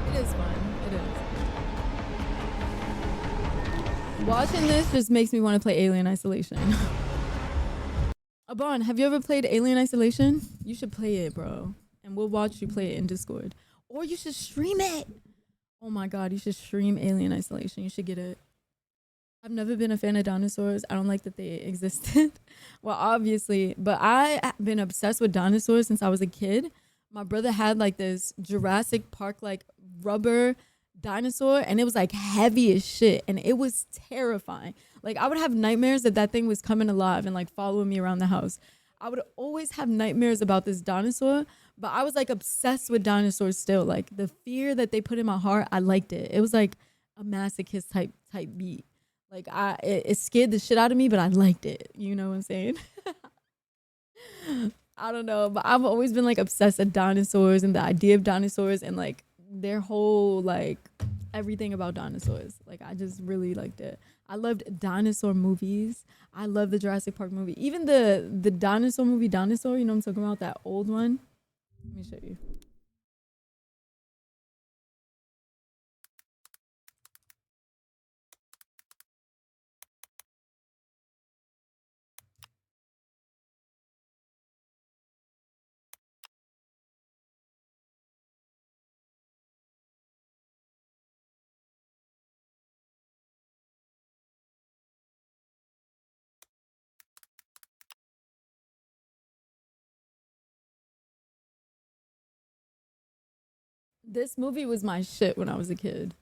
It is fun. It is. Watching this just makes me want to play Alien Isolation. Abon, have you ever played Alien Isolation? You should play it, bro. And we'll watch you play it in Discord. Or you should stream it. Oh my god, you should stream Alien Isolation. You should get it. I've never been a fan of dinosaurs. I don't like that they existed. Well, obviously. But I've been obsessed with dinosaurs since I was a kid. My brother had like this Jurassic Park like rubber dinosaur. And it was like heavy as shit. And it was terrifying. Like, I would have nightmares that that thing was coming alive and, like, following me around the house. I would always have nightmares about this dinosaur, but I was, like, obsessed with dinosaurs still. Like, the fear that they put in my heart, I liked it. It was, like, a masochist type beat. Like, it scared the shit out of me, but I liked it. You know what I'm saying? I don't know, but I've always been, like, obsessed with dinosaurs and the idea of dinosaurs and, like, their whole, like, everything about dinosaurs. Like, I just really liked it. I loved dinosaur movies. I love the Jurassic Park movie. Even the dinosaur movie, Dinosaur, you know what I'm talking about? That old one. Let me show you. This movie was my shit when I was a kid.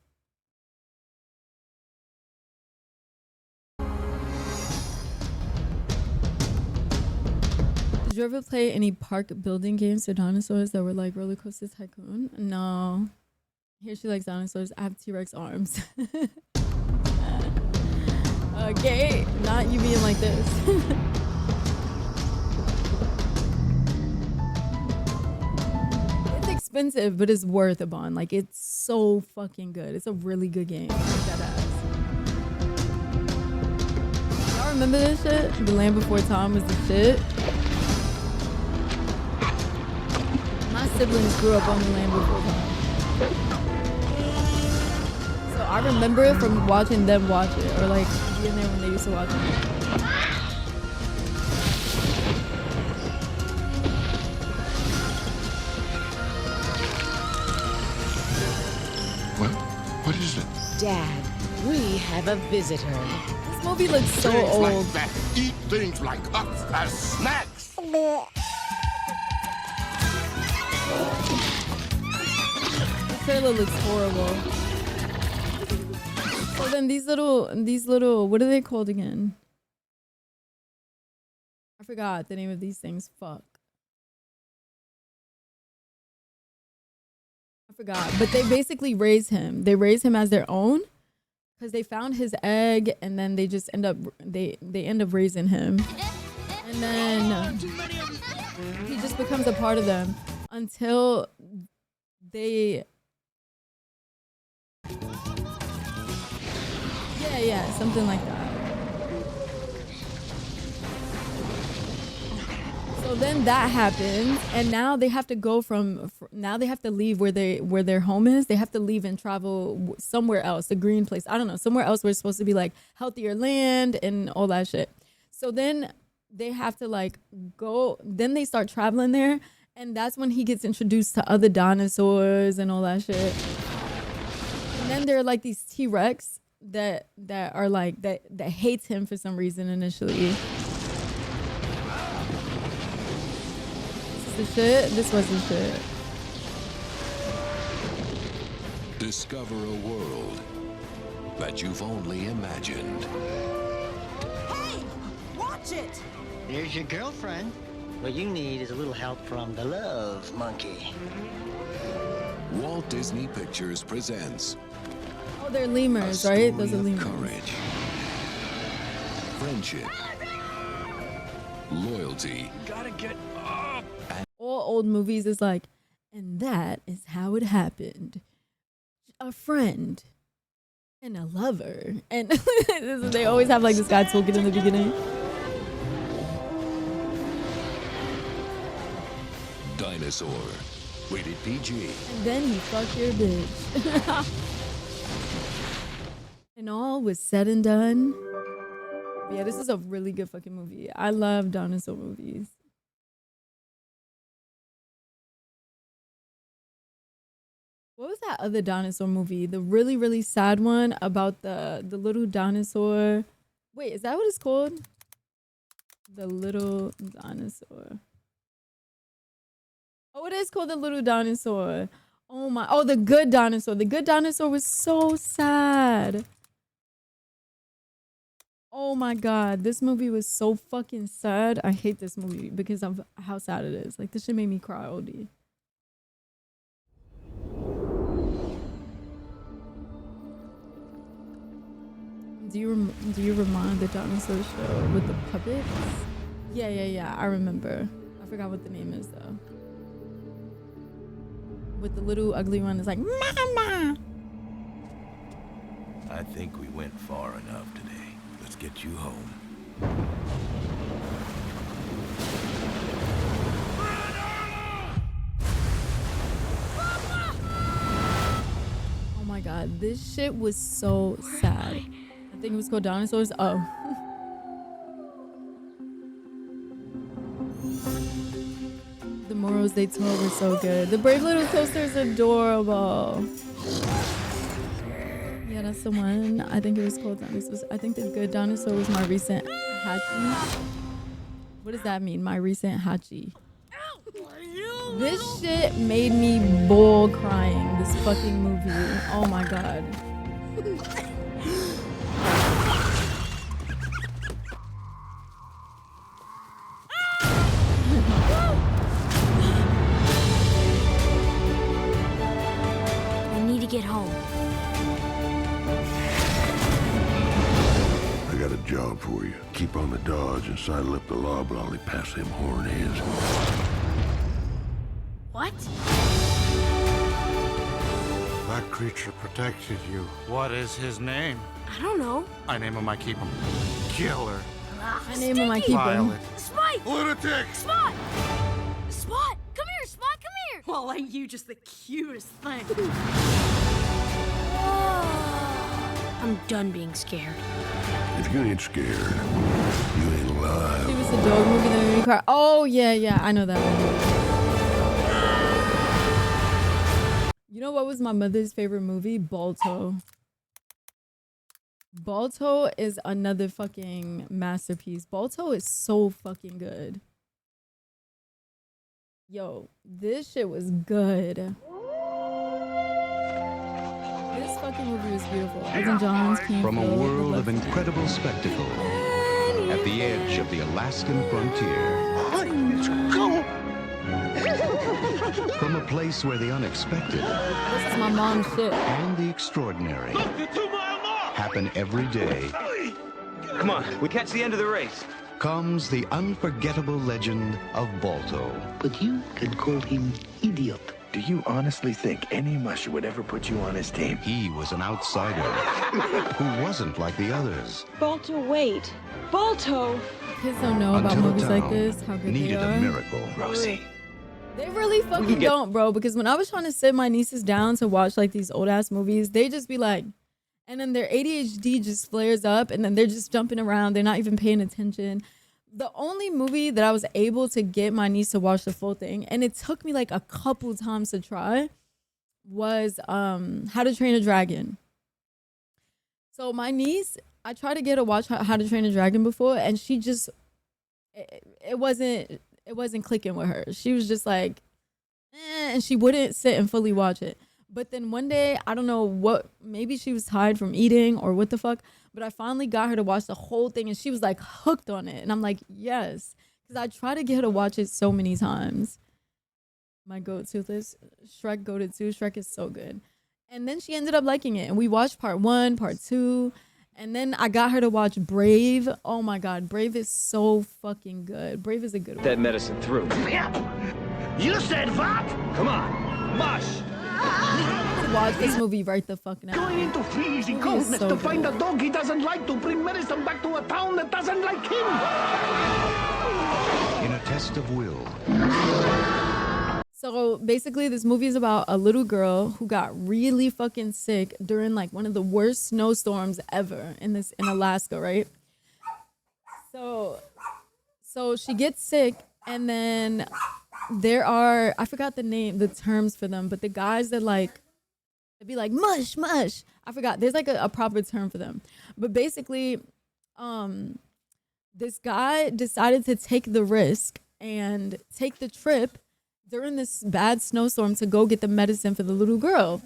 Did you ever play any park building games for dinosaurs that were like Roller Coaster Tycoon? No. Here she likes dinosaurs. I have T-Rex arms. Okay, not you being like this. Expensive, but it's worth a bond. Like, it's so fucking good. It's a really good game. Like that ass. Y'all remember this shit? The Land Before Time was the shit. My siblings grew up on the Land Before Time. So I remember it from watching them watch it, or like being there when they used to watch it. What is it? Dad, we have a visitor. This movie looks so Things old. like that. Eat things like us as snacks. The trailer looks horrible. So then these little, what are they called again? I forgot the name of these things. Fuck. Forgot, but they basically raise him. They raise him as their own because they found his egg, and then they just end up they end up raising him, and then he just becomes a part of them until they yeah something like that. So then that happens, and now they have to go now they have to leave where their home is. They have to leave and travel somewhere else, the green place. I don't know, somewhere else where it's supposed to be like healthier land and all that shit. So then they have to like go, then they start traveling there, and that's when he gets introduced to other dinosaurs and all that shit. And then there are like these T-Rex that are like that hates him for some reason initially. The shit? This was the shit. Discover a world that you've only imagined. Hey! Watch it! There's your girlfriend. What you need is a little help from the love monkey. Walt Disney Pictures presents Oh, they're lemurs, right? a story Those are of lemurs. courage, friendship, loyalty, Gotta get up. All old movies is like, and that is how it happened. A friend and a lover. And they always have like this guy talking in the beginning. Dinosaur, rated PG. And then he fucked your bitch. And all was said and done. Yeah, this is a really good fucking movie. I love dinosaur movies. What was that other dinosaur movie? The really, really sad one about the little dinosaur. Wait, is that what it's called? The Little Dinosaur. Oh, it is called The Little Dinosaur. Oh my, oh, The Good Dinosaur. The Good Dinosaur was so sad. Oh my God, this movie was so fucking sad. I hate this movie because of how sad it is. Like, this shit made me cry, OD. Do you remind the dinosaur show with the puppets? Yeah, I remember. I forgot what the name is though. With the little ugly one, it's like, Mama! I think we went far enough today. Let's get you home. Oh my God, this shit was so sad. I think it was called Dinosaurs. Oh. The morals they told were so good. The Brave Little Toaster is adorable. Yeah, that's the one. I think it was called Dinosaurs. I think The Good Dinosaur was my recent Hachi. What does that mean? My recent Hachi. This shit made me bawl crying. This fucking movie. Oh my God. I need to get home. I got a job for you. Keep on the dodge and sidle up the loblolly past them horn ends. What? That creature protected you. What is his name? I don't know. I name him, I keep him. Killer. I name him, I keep him. Violet. Spike! Lunatic! Spot! Spot! Come here, Spot, come here! Well, ain't you just the cutest thing? I'm done being scared. If you ain't scared, you ain't alive. It was the dog movie that made me cry. Oh, yeah, I know that one. You know what was my mother's favorite movie? Balto. Balto is another fucking masterpiece. Balto is so fucking good. Yo, this shit was good. This fucking movie was beautiful. Elton John's came From a world of incredible spectacle at the edge of the Alaskan frontier. Let's go! From a place where the unexpected This is my mom's shit. and the extraordinary happen every day. Come on, we catch the end of the race. Comes the unforgettable legend of Balto. But you can call him Idiot. Do you honestly think any musher would ever put you on his team? He was an outsider who wasn't like the others. Balto, wait. Balto! Kids don't know about Until movies town like this, how good they needed are. a miracle. Rosie. They really fucking don't, bro. Because when I was trying to sit my nieces down to watch like these old ass movies, they just be like, and then their ADHD just flares up, and then they're just jumping around. They're not even paying attention. The only movie that I was able to get my niece to watch the full thing, and it took me like a couple times to try, was How to Train a Dragon. So my niece, I tried to get her to watch How to Train a Dragon before, and she just, it wasn't clicking with her. She was just like, and she wouldn't sit and fully watch it. But then one day, I don't know what, maybe she was tired from eating or what the fuck, but I finally got her to watch the whole thing, and she was like hooked on it. And I'm like, yes, because I try to get her to watch it so many times. My go-to list, Shrek go-to 2. Shrek is so good. And then she ended up liking it, and we watched part 1, part 2, And then I got her to watch Brave. Oh my God, Brave is so fucking good. Brave is a good one. That medicine through. You said what? Come on, mush. Watch this movie right the fuck now. Going into freezing Movie is coldness so to find a good. dog he doesn't like to bring medicine back to a town that doesn't like him. In a test of will, So basically, this movie is about a little girl who got really fucking sick during like one of the worst snowstorms ever in Alaska, right? So she gets sick, and then there are, I forgot the terms for them, but the guys that like, they'd be like mush mush. I forgot. There's like a proper term for them, but basically, this guy decided to take the risk and take the trip during this bad snowstorm to go get the medicine for the little girl.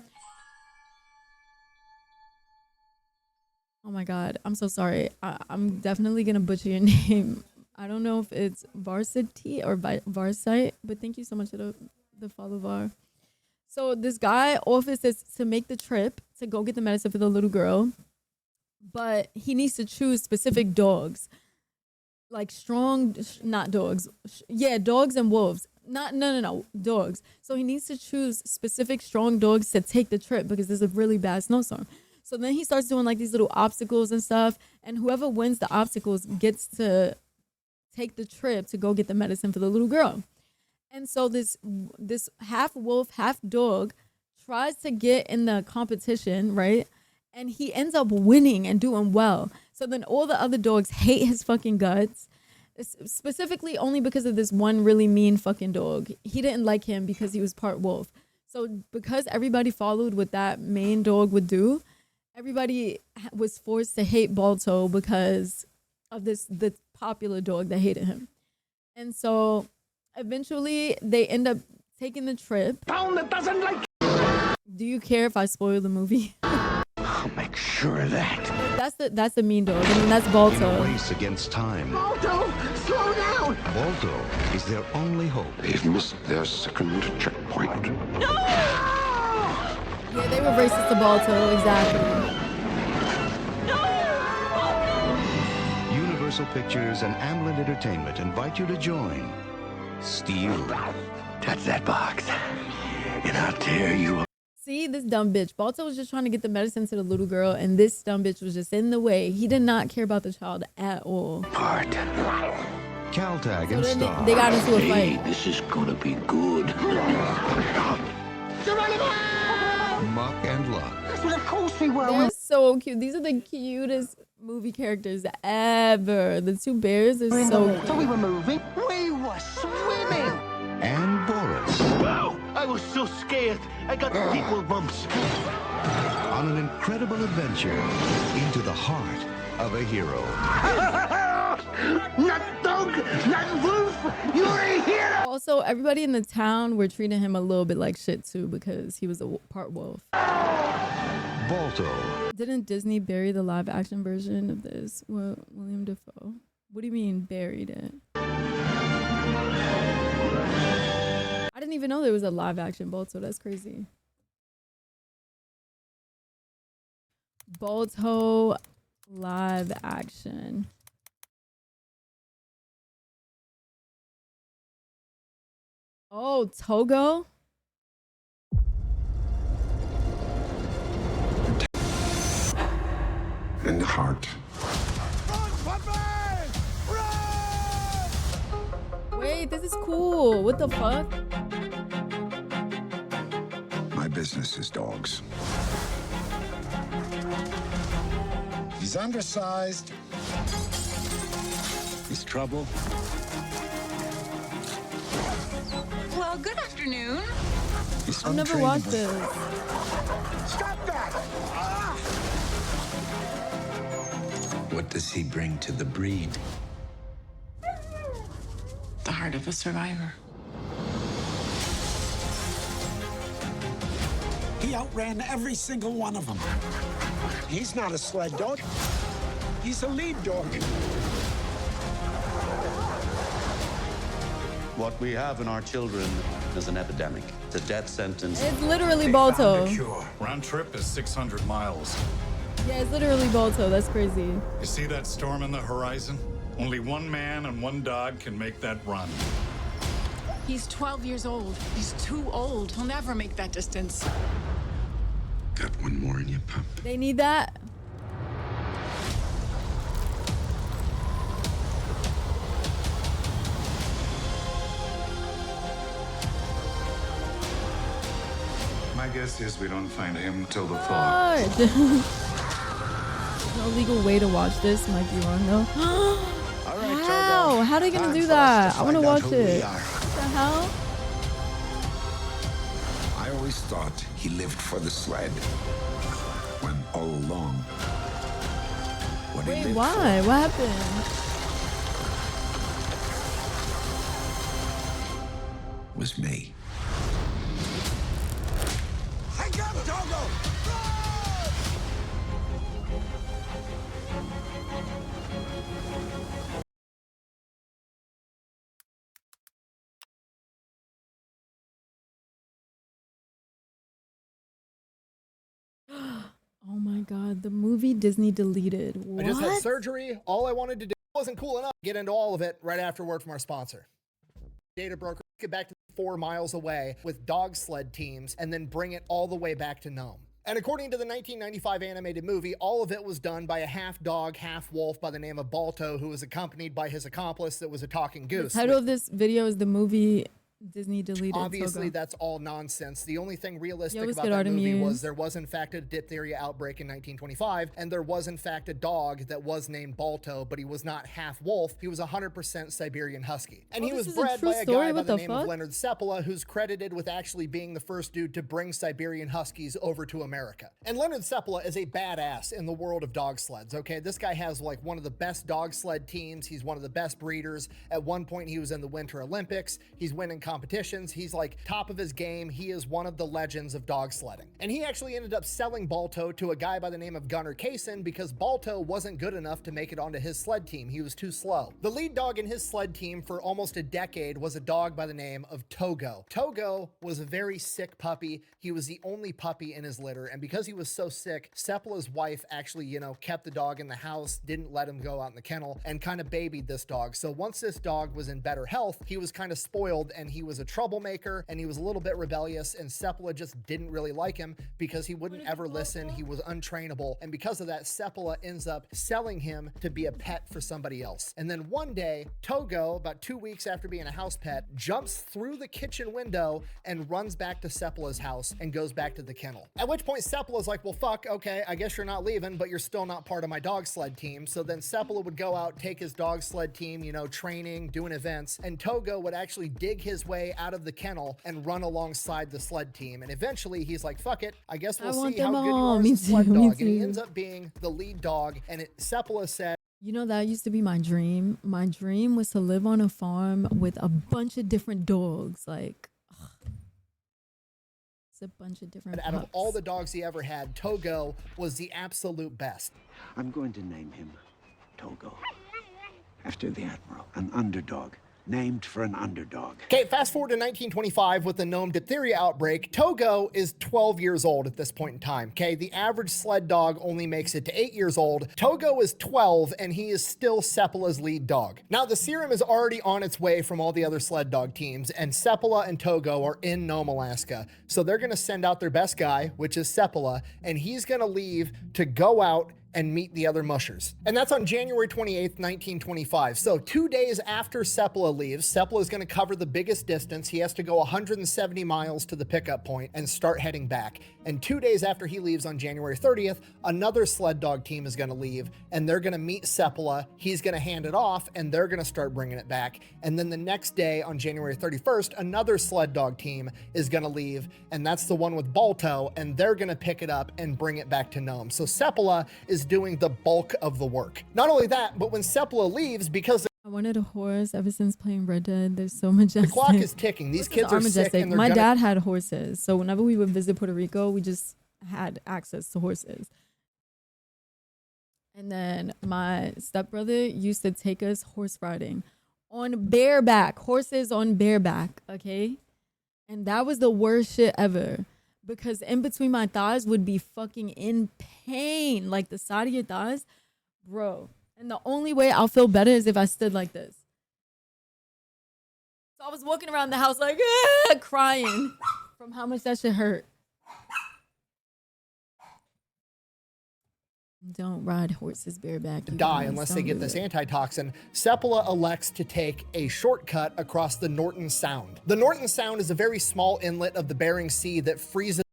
Oh my God, I'm so sorry. I'm definitely gonna butcher your name. I don't know if it's Varsity or Varsite, but thank you so much for the follow, Var. So this guy offers to make the trip to go get the medicine for the little girl, but he needs to choose specific dogs, like strong, not dogs. Yeah, dogs and wolves. No, dogs. So he needs to choose specific strong dogs to take the trip because there's a really bad snowstorm. So then he starts doing like these little obstacles and stuff, and whoever wins the obstacles gets to take the trip to go get the medicine for the little girl. And so this half wolf, half dog tries to get in the competition, right? And he ends up winning and doing well. So then all the other dogs hate his fucking guts, specifically only because of this one really mean fucking dog. He didn't like him because he was part wolf. So because everybody followed what that main dog would do, everybody was forced to hate Balto because of the popular dog that hated him. And so eventually they end up taking the trip. Town that doesn't like. Do you care if I spoil the movie? I'll make sure of that. That's the mean dog. I mean, that's Balto. In a race against time, Balto, slow down. Balto is their only hope. They've missed their second checkpoint. Yeah, they were racist to Balto, exactly. Universal Pictures and Amblin Entertainment invite you to join Steel. Touch that box, and I'll tear you up. See, this dumb bitch. Balto was just trying to get the medicine to the little girl, and this dumb bitch was just in the way. He did not care about the child at all. Part. Caltag So and then Star. they got into a Hey, fight. this is gonna be good. Muck and Luck. Well, of course we will. They're so cute. These are the cutest movie characters ever. The two bears are so cute. So we were moving. We were swimming. And Boris. Wow! I was so scared. I got equal bumps. On an incredible adventure into the heart of a hero. Not dog, not wolf. You're a hero. Also, everybody in the town were treating him a little bit like shit too because he was a part wolf. Balto. Didn't Disney bury the live action version of this? Well, William Dafoe. What do you mean buried it? I didn't even know there was a live action Balto. That's crazy. Balto live action. Oh, Togo? And the heart. Wait, this is cool. What the fuck? My business is dogs. He's undersized. He's trouble. Well, good afternoon. He's I've never watched this. Stop that! Ah! What does he bring to the breed? The heart of a survivor. He outran every single one of them. He's not a sled dog. He's a lead dog. What we have in our children is an epidemic. It's a death sentence. It's literally Balto. Round trip is 600 miles. Yeah, it's literally Balto. That's crazy. You see that storm on the horizon? Only one man and one dog can make that run. He's 12 years old. He's too old. He'll never make that distance. Got one more in you, pup. They need that. My guess is we don't find him till the fall. Hard. No legal way to watch this. Might be wrong though. How? How are they gonna do that? I want to watch it. What the hell? I always thought he lived for the sled. When all along, what he Wait, lived why? for What happened? was me. I got Togo! Oh my god, the movie Disney deleted. What? I just had surgery. All I wanted to do wasn't cool enough. Get into all of it right after word from our sponsor. Data broker, get back to 4 miles away with dog sled teams and then bring it all the way back to Nome. And according to the 1995 animated movie, all of it was done by a half dog, half wolf by the name of Balto, who was accompanied by his accomplice that was a talking goose. The title of this video is the movie Disney deleted. Obviously, Togo. that's all nonsense. The only thing realistic Yo, what's about good, that movie Artemis? was there was in fact a diphtheria outbreak in 1925, and there was in fact a dog that was named Balto, but he was not half wolf. He was 100% Siberian Husky. And Oh, he this was is a bred true by a story? guy by What the the name of fuck? Leonard Seppala, who's credited with actually being the first dude to bring Siberian Huskies over to America. And Leonard Seppala is a badass in the world of dog sleds, okay? This guy has like one of the best dog sled teams. He's one of the best breeders. At one point, he was in the Winter Olympics. He's winning competitions. He's like top of his game. He is one of the legends of dog sledding. And he actually ended up selling Balto to a guy by the name of Gunnar Kaysen because Balto wasn't good enough to make it onto his sled team. He was too slow. The lead dog in his sled team for almost a decade was a dog by the name of Togo. Togo was a very sick puppy. He was the only puppy in his litter. And because he was so sick, Seppala's wife actually, kept the dog in the house, didn't let him go out in the kennel, and kind of babied this dog. So once this dog was in better health, he was kind of spoiled and he was a troublemaker and he was a little bit rebellious, and Seppala just didn't really like him because he wouldn't ever listen. He was untrainable, and because of that, Seppala ends up selling him to be a pet for somebody else. And then one day, Togo, about 2 weeks after being a house pet, jumps through the kitchen window and runs back to Seppala's house and goes back to the kennel. At which point Seppala's like, well, fuck, okay, I guess you're not leaving, but you're still not part of my dog sled team. So then Seppala would go out, take his dog sled team, training, doing events, and Togo would actually dig his way out of the kennel and run alongside the sled team. And eventually he's like, fuck it, I guess we'll see how good you are as a sled dog. And he ends up being the lead dog. And Seppala said, That used to be my dream. My dream was to live on a farm with a bunch of different dogs. Like, it's a bunch of different out of pups. all the dogs he ever had, Togo was the absolute best. I'm going to name him Togo. After the Admiral, an underdog. Named for an underdog. Okay, fast forward to 1925 with the Nome diphtheria outbreak. Togo is 12 years old at this point in time. Okay, the average sled dog only makes it to 8 years old. Togo is 12 and he is still Seppala's lead dog. Now the serum is already on its way from all the other sled dog teams, and Seppala and Togo are in Nome, Alaska. So they're gonna send out their best guy, which is Seppala, and he's gonna leave to go out and meet the other mushers. And that's on January 28th, 1925. So 2 days after Seppala leaves, Seppala is going to cover the biggest distance. He has to go 170 miles to the pickup point and start heading back. And 2 days after he leaves on January 30th, another sled dog team is going to leave and they're going to meet Seppala. He's going to hand it off and they're going to start bringing it back. And then the next day on January 31st, another sled dog team is going to leave, and that's the one with Balto, and they're going to pick it up and bring it back to Nome. So Seppala is doing the bulk of the work. Not only that, but when Seppala leaves, because I wanted a horse ever since playing Red Dead. They're so majestic. the clock is ticking, these kids are sick and they're My gonna... dad had horses, so whenever we would visit Puerto Rico, we just had access to horses. And then my stepbrother used to take us horse riding on bareback, horses on bareback, okay? And that was the worst shit ever. because in between my thighs would be fucking in pain, like the side of your thighs, bro. And the only way I'll feel better is if I stood like this. So I was walking around the house like crying from how much that shit hurt. Don't ride horses bareback. Die unless they get this antitoxin. Seppala elects to take a shortcut across the Norton Sound. The Norton Sound is a very small inlet of the Bering Sea that freezes.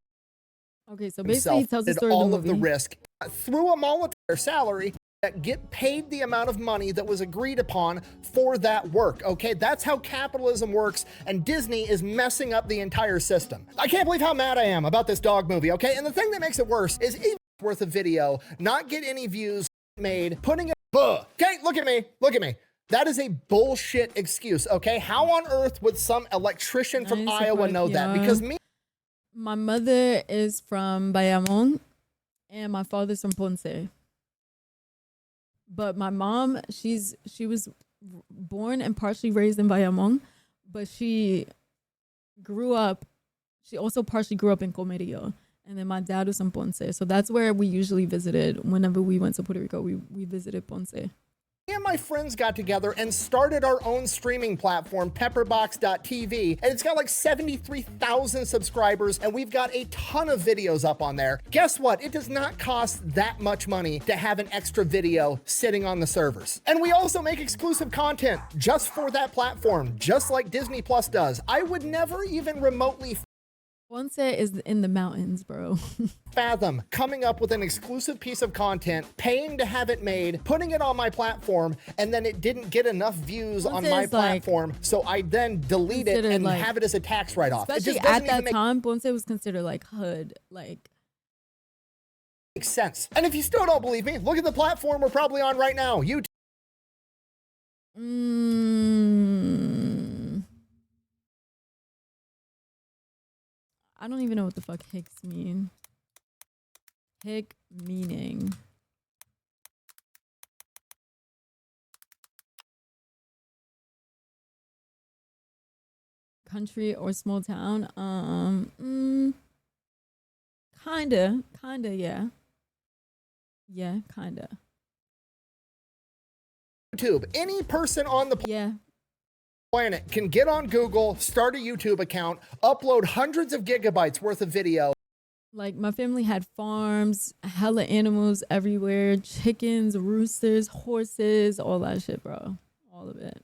Okay, so basically he tells the story all of of the risk through a Molotov their salary that get paid the amount of money that was agreed upon for that work. Okay, that's how capitalism works, and Disney is messing up the entire system. I can't believe how mad I am about this dog movie. Okay, and the thing that makes it worse is even worth of video, not get any views made, putting it. Okay, look at me. That is a bullshit excuse. Okay, how on earth would some electrician from Iowa know that? Because my mother is from Bayamon and my father's from Ponce. But my mom, she was born and partially raised in Bayamon, but she also partially grew up in Comerío. And then my dad was from Ponce. So that's where we usually visited. Whenever we went to Puerto Rico, we visited Ponce. me and my friends got together and started our own streaming platform, pepperbox.tv, and it's got like 73,000 subscribers, and we've got a ton of videos up on there. Guess what? It does not cost that much money to have an extra video sitting on the servers. And we also make exclusive content just for that platform, just like Disney Plus does. I would never even remotely Ponce is in the mountains, bro. fathom coming up with an exclusive piece of content, paying to have it made, putting it on my platform, and then it didn't get enough views on my platform, so I then delete it and have it as a tax write-off. Especially at that time, Ponce was considered like hood, like. Makes sense. And if you still don't believe me, look at the platform we're probably on right now, YouTube. I don't even know what the fuck hicks mean. Hick meaning. Country or small town? Kinda, yeah. Yeah, kinda. YouTube. Any person on the planet can get on Google, start a YouTube account, upload hundreds of gigabytes worth of video. Like my family had farms, hella animals everywhere, chickens, roosters, horses, all that shit, bro. All of it.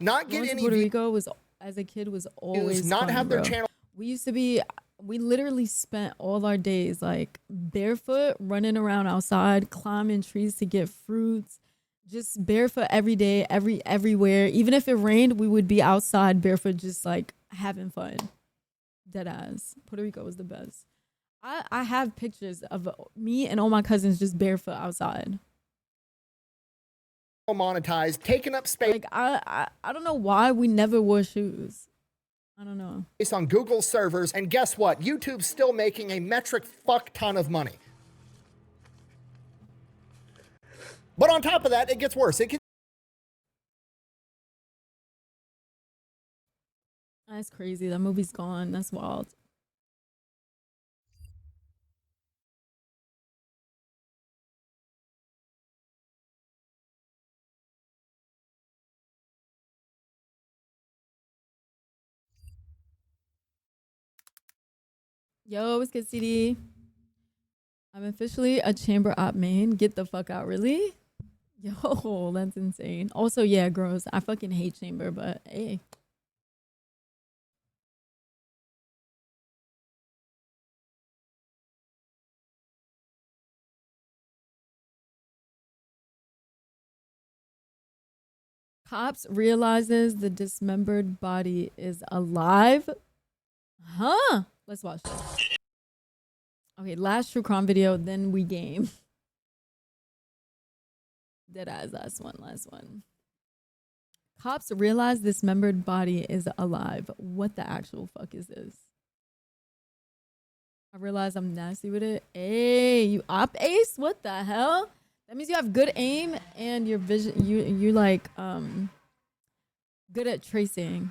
Not get Going to any Puerto Rico was, as a kid, was always not fun, have their bro. channel. We literally spent all our days like barefoot, running around outside, climbing trees to get fruits. Just barefoot every day, everywhere. Even if it rained, we would be outside barefoot, just like having fun. Dead ass. Puerto Rico was the best. I have pictures of me and all my cousins just barefoot outside. Monetized, taking up space. Like I don't know why we never wore shoes. I don't know. Based on Google servers, and guess what? YouTube's still making a metric fuck ton of money. But on top of that, it gets worse. That's crazy. That movie's gone. That's wild. Yo, what's good, CD? I'm officially a chamber op main. Get the fuck out, really? Yo, that's insane. Also, yeah, gross. I fucking hate chamber, but hey. Cops realizes the dismembered body is alive. Huh? Let's watch this. Okay, last true crime video, then we game. Deadass, last one. Cops realize dismembered body is alive. What the actual fuck is this? I realize I'm nasty with it. Hey, you op ace? What the hell? That means you have good aim and your vision. You like good at tracing.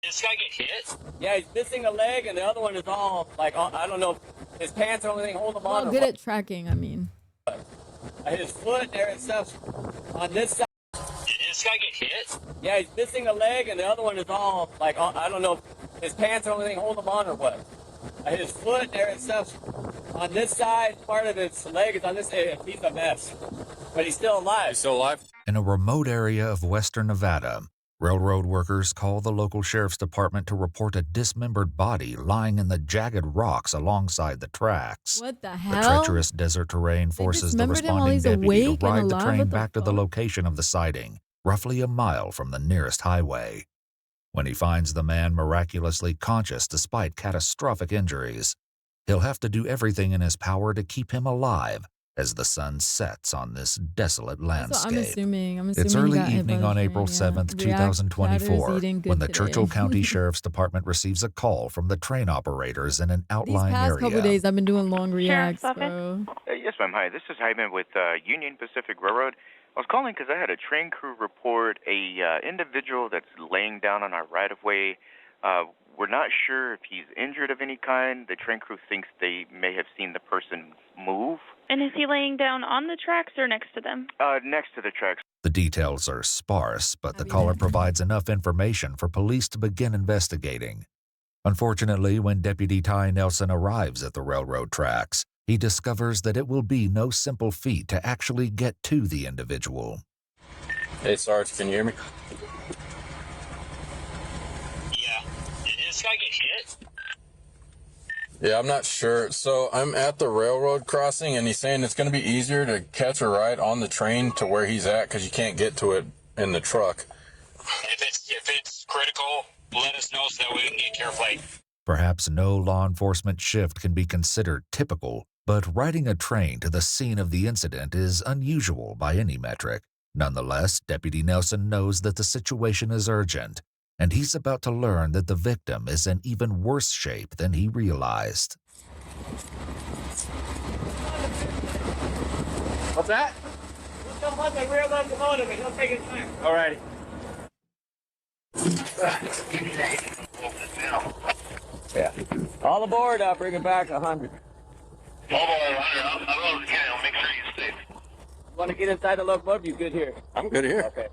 This guy get hit? Yeah, he's missing a leg, and the other one is all, like, I don't know, his pants or anything holding him on. Well, good at tracking, I mean. His foot there and stuff on this side. Did this guy get hit? Yeah, he's missing a leg, and the other one is all, like, I don't know, his pants or anything holding him on or what. His foot there and stuff on this side, part of his leg is on this area. He's a mess. But he's still alive. He's still alive? In a remote area of western Nevada, railroad workers call the local sheriff's department to report a dismembered body lying in the jagged rocks alongside the tracks. What the The hell? treacherous desert terrain forces the dismembered him while responding he's deputy awake to and ride the alive? train What the back to the location of the sighting, roughly a mile from the nearest highway. When he finds the man miraculously conscious despite catastrophic injuries, he'll have to do everything in his power to keep him alive as the sun sets on this desolate That's what landscape. I'm assuming. It's he early got hit evening by on the April train, 7th, yeah. 2024, Eating good when the today. Churchill County Sheriff's Department receives a call from the train operators in an These outlying past area. couple days, I've been doing long reacts, Sheriff's bro. Yes, ma'am. Hi, this is Hyman with Union Pacific Railroad. I was calling because I had a train crew report a individual that's laying down on our right-of-way. We're not sure if he's injured of any kind. The train crew thinks they may have seen the person move. And is he laying down on the tracks or next to them? Next to the tracks. The details are sparse, but the caller provides enough information for police to begin investigating. Unfortunately, when Deputy Ty Nelson arrives at the railroad tracks, he discovers that it will be no simple feat to actually get to the individual. Hey, Sarge, can you hear me? Did this guy get hit? Yeah, I'm not sure. So I'm at the railroad crossing, and he's saying it's going to be easier to catch a ride on the train to where he's at because you can't get to it in the truck. If it's critical, let us know so that we can get care flight. Perhaps no law enforcement shift can be considered typical, but riding a train to the scene of the incident is unusual by any metric. Nonetheless, Deputy Nelson knows that the situation is urgent, and he's about to learn that the victim is in even worse shape than he realized. What's that? Let's jump on the rear locomotive and he'll take his time. All right. Yeah. All aboard. I'll bring it back 100. All aboard 100. I'll get it. I'll make sure you're safe. You want to get inside the locomotive? You good here? I'm good here. Okay.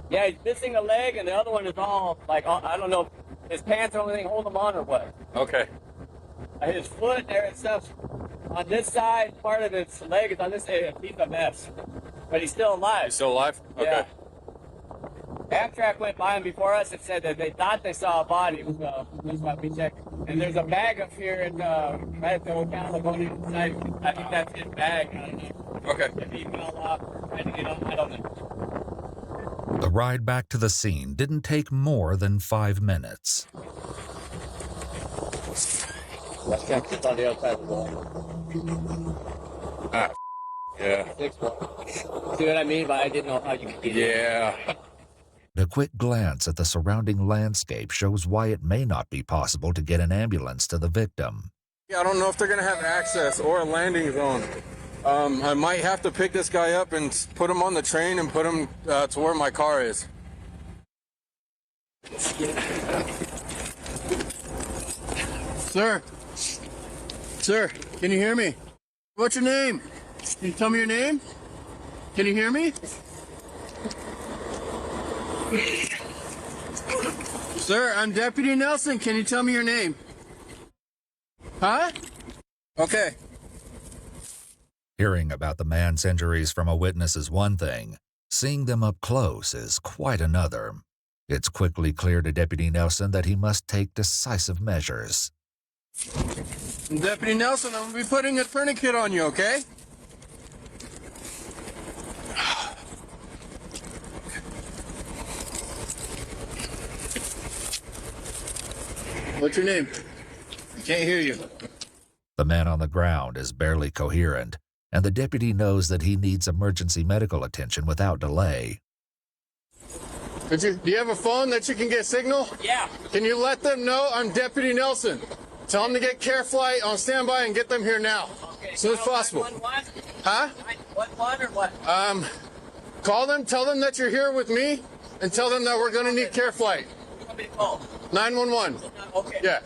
Yeah, he's missing a leg, and the other one is all, like, I don't know, his pants or anything holding him on or what. Okay. His foot there and stuff on this side, part of his leg is on this area. He's a mess. But he's still alive. He's still alive? Okay. Yeah. Amtrak went by him before us and said that they thought they saw a body. That's why we checked. And there's a bag up here in, right at the Ocala going inside. I think that's his bag. I don't know. Okay. If he fell off or tried to get on, I don't know. The ride back to the scene didn't take more than 5 minutes. Let's check on the outside of the wall. Ah, yeah. See what I mean? But I didn't know how you could get in. Yeah. A quick glance at the surrounding landscape shows why it may not be possible to get an ambulance to the victim. Yeah, I don't know if they're going to have access or a landing zone. I might have to pick this guy up and put him on the train and put him to where my car is. Sir, can you hear me? What's your name? Can you tell me your name? Can you hear me? Sir, I'm Deputy Nelson. Can you tell me your name? Huh? Okay. Hearing about the man's injuries from a witness is one thing. Seeing them up close is quite another. It's quickly clear to Deputy Nelson that he must take decisive measures. Deputy Nelson, I'm going to be putting a tourniquet on you, okay? What's your name? I can't hear you. The man on the ground is barely coherent, and the deputy knows that he needs emergency medical attention without delay. Do you have a phone that you can get signal? Yeah. Can you let them know I'm Deputy Nelson? Tell them to get care flight on standby and get them here now. Okay. As soon as possible. Huh? 911 or what? Call them, tell them that you're here with me, and tell them that we're going to need care flight. want me to call? 911. Okay. Yeah.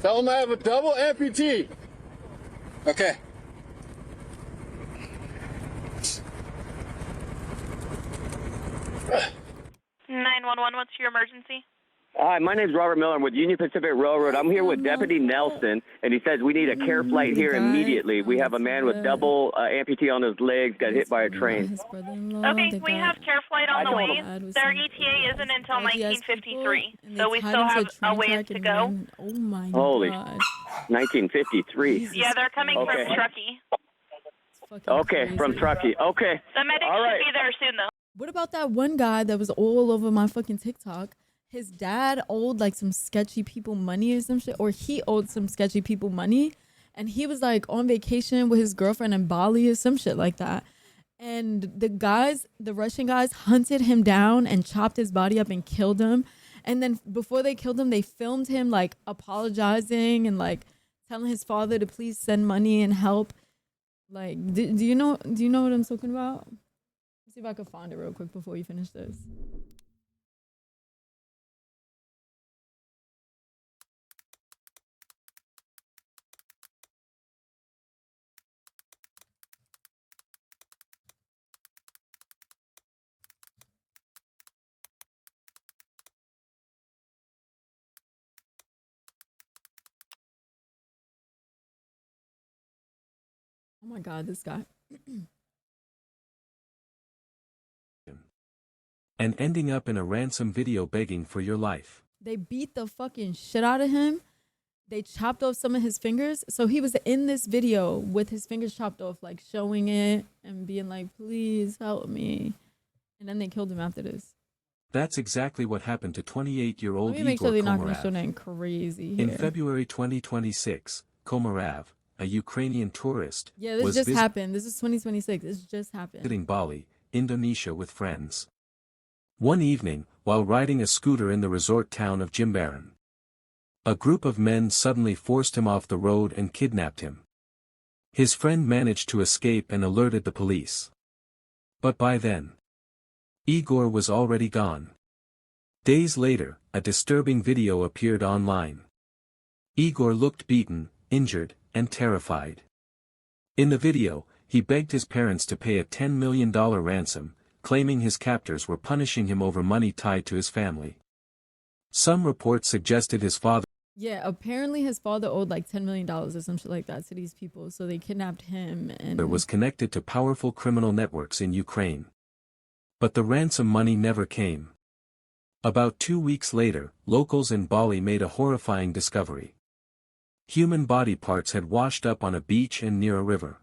Tell him I have a double amputee. Okay. 911, what's your emergency? Hi, my name's Robert Miller. I'm with Union Pacific Railroad. I'm here with Deputy Nelson, and he says we need a care flight here immediately. We have a man with double amputee on his legs, got hit by a train. Okay, we have care flight on the way. Their ETA isn't until 1953, so we still have a ways to go. Oh my Holy god. 1953. Yeah, they're coming from Truckee. Okay, from Truckee. Okay. The medics should be there soon, though. What about that one guy that was all over my fucking TikTok? His dad owed like some sketchy people money or some shit, or he owed some sketchy people money, and he was like on vacation with his girlfriend in Bali or some shit like that. And the Russian guys hunted him down and chopped his body up and killed him. And then before they killed him, they filmed him like apologizing and like telling his father to please send money and help. Like, do you know what I'm talking about? Let's see if I can find it real quick before you finish this. Oh my god, this guy. And ending up in a ransom video begging for your life. They beat the fucking shit out of him. They chopped off some of his fingers. So he was in this video with his fingers chopped off, like showing it and being like, please help me. And then they killed him after this. That's exactly what happened to 28-year-old Let me make Igor sure they're not going to Komarov. show nothing crazy here. In February 2026, Komarov, a Ukrainian tourist, Yeah, this was just happened. This is 2026. This just happened. visiting Bali, Indonesia with friends. One evening, while riding a scooter in the resort town of Jimbaran, a group of men suddenly forced him off the road and kidnapped him. His friend managed to escape and alerted the police. But by then, Igor was already gone. Days later, a disturbing video appeared online. Igor looked beaten, injured, and terrified. In the video, he begged his parents to pay a $10 million ransom, claiming his captors were punishing him over money tied to his family. Some reports suggested his father Yeah, apparently his father owed like $10 million or some shit like that to these people. So they kidnapped him and was connected to powerful criminal networks in Ukraine. But the ransom money never came. About 2 weeks later, locals in Bali made a horrifying discovery. Human body parts had washed up on a beach and near a river.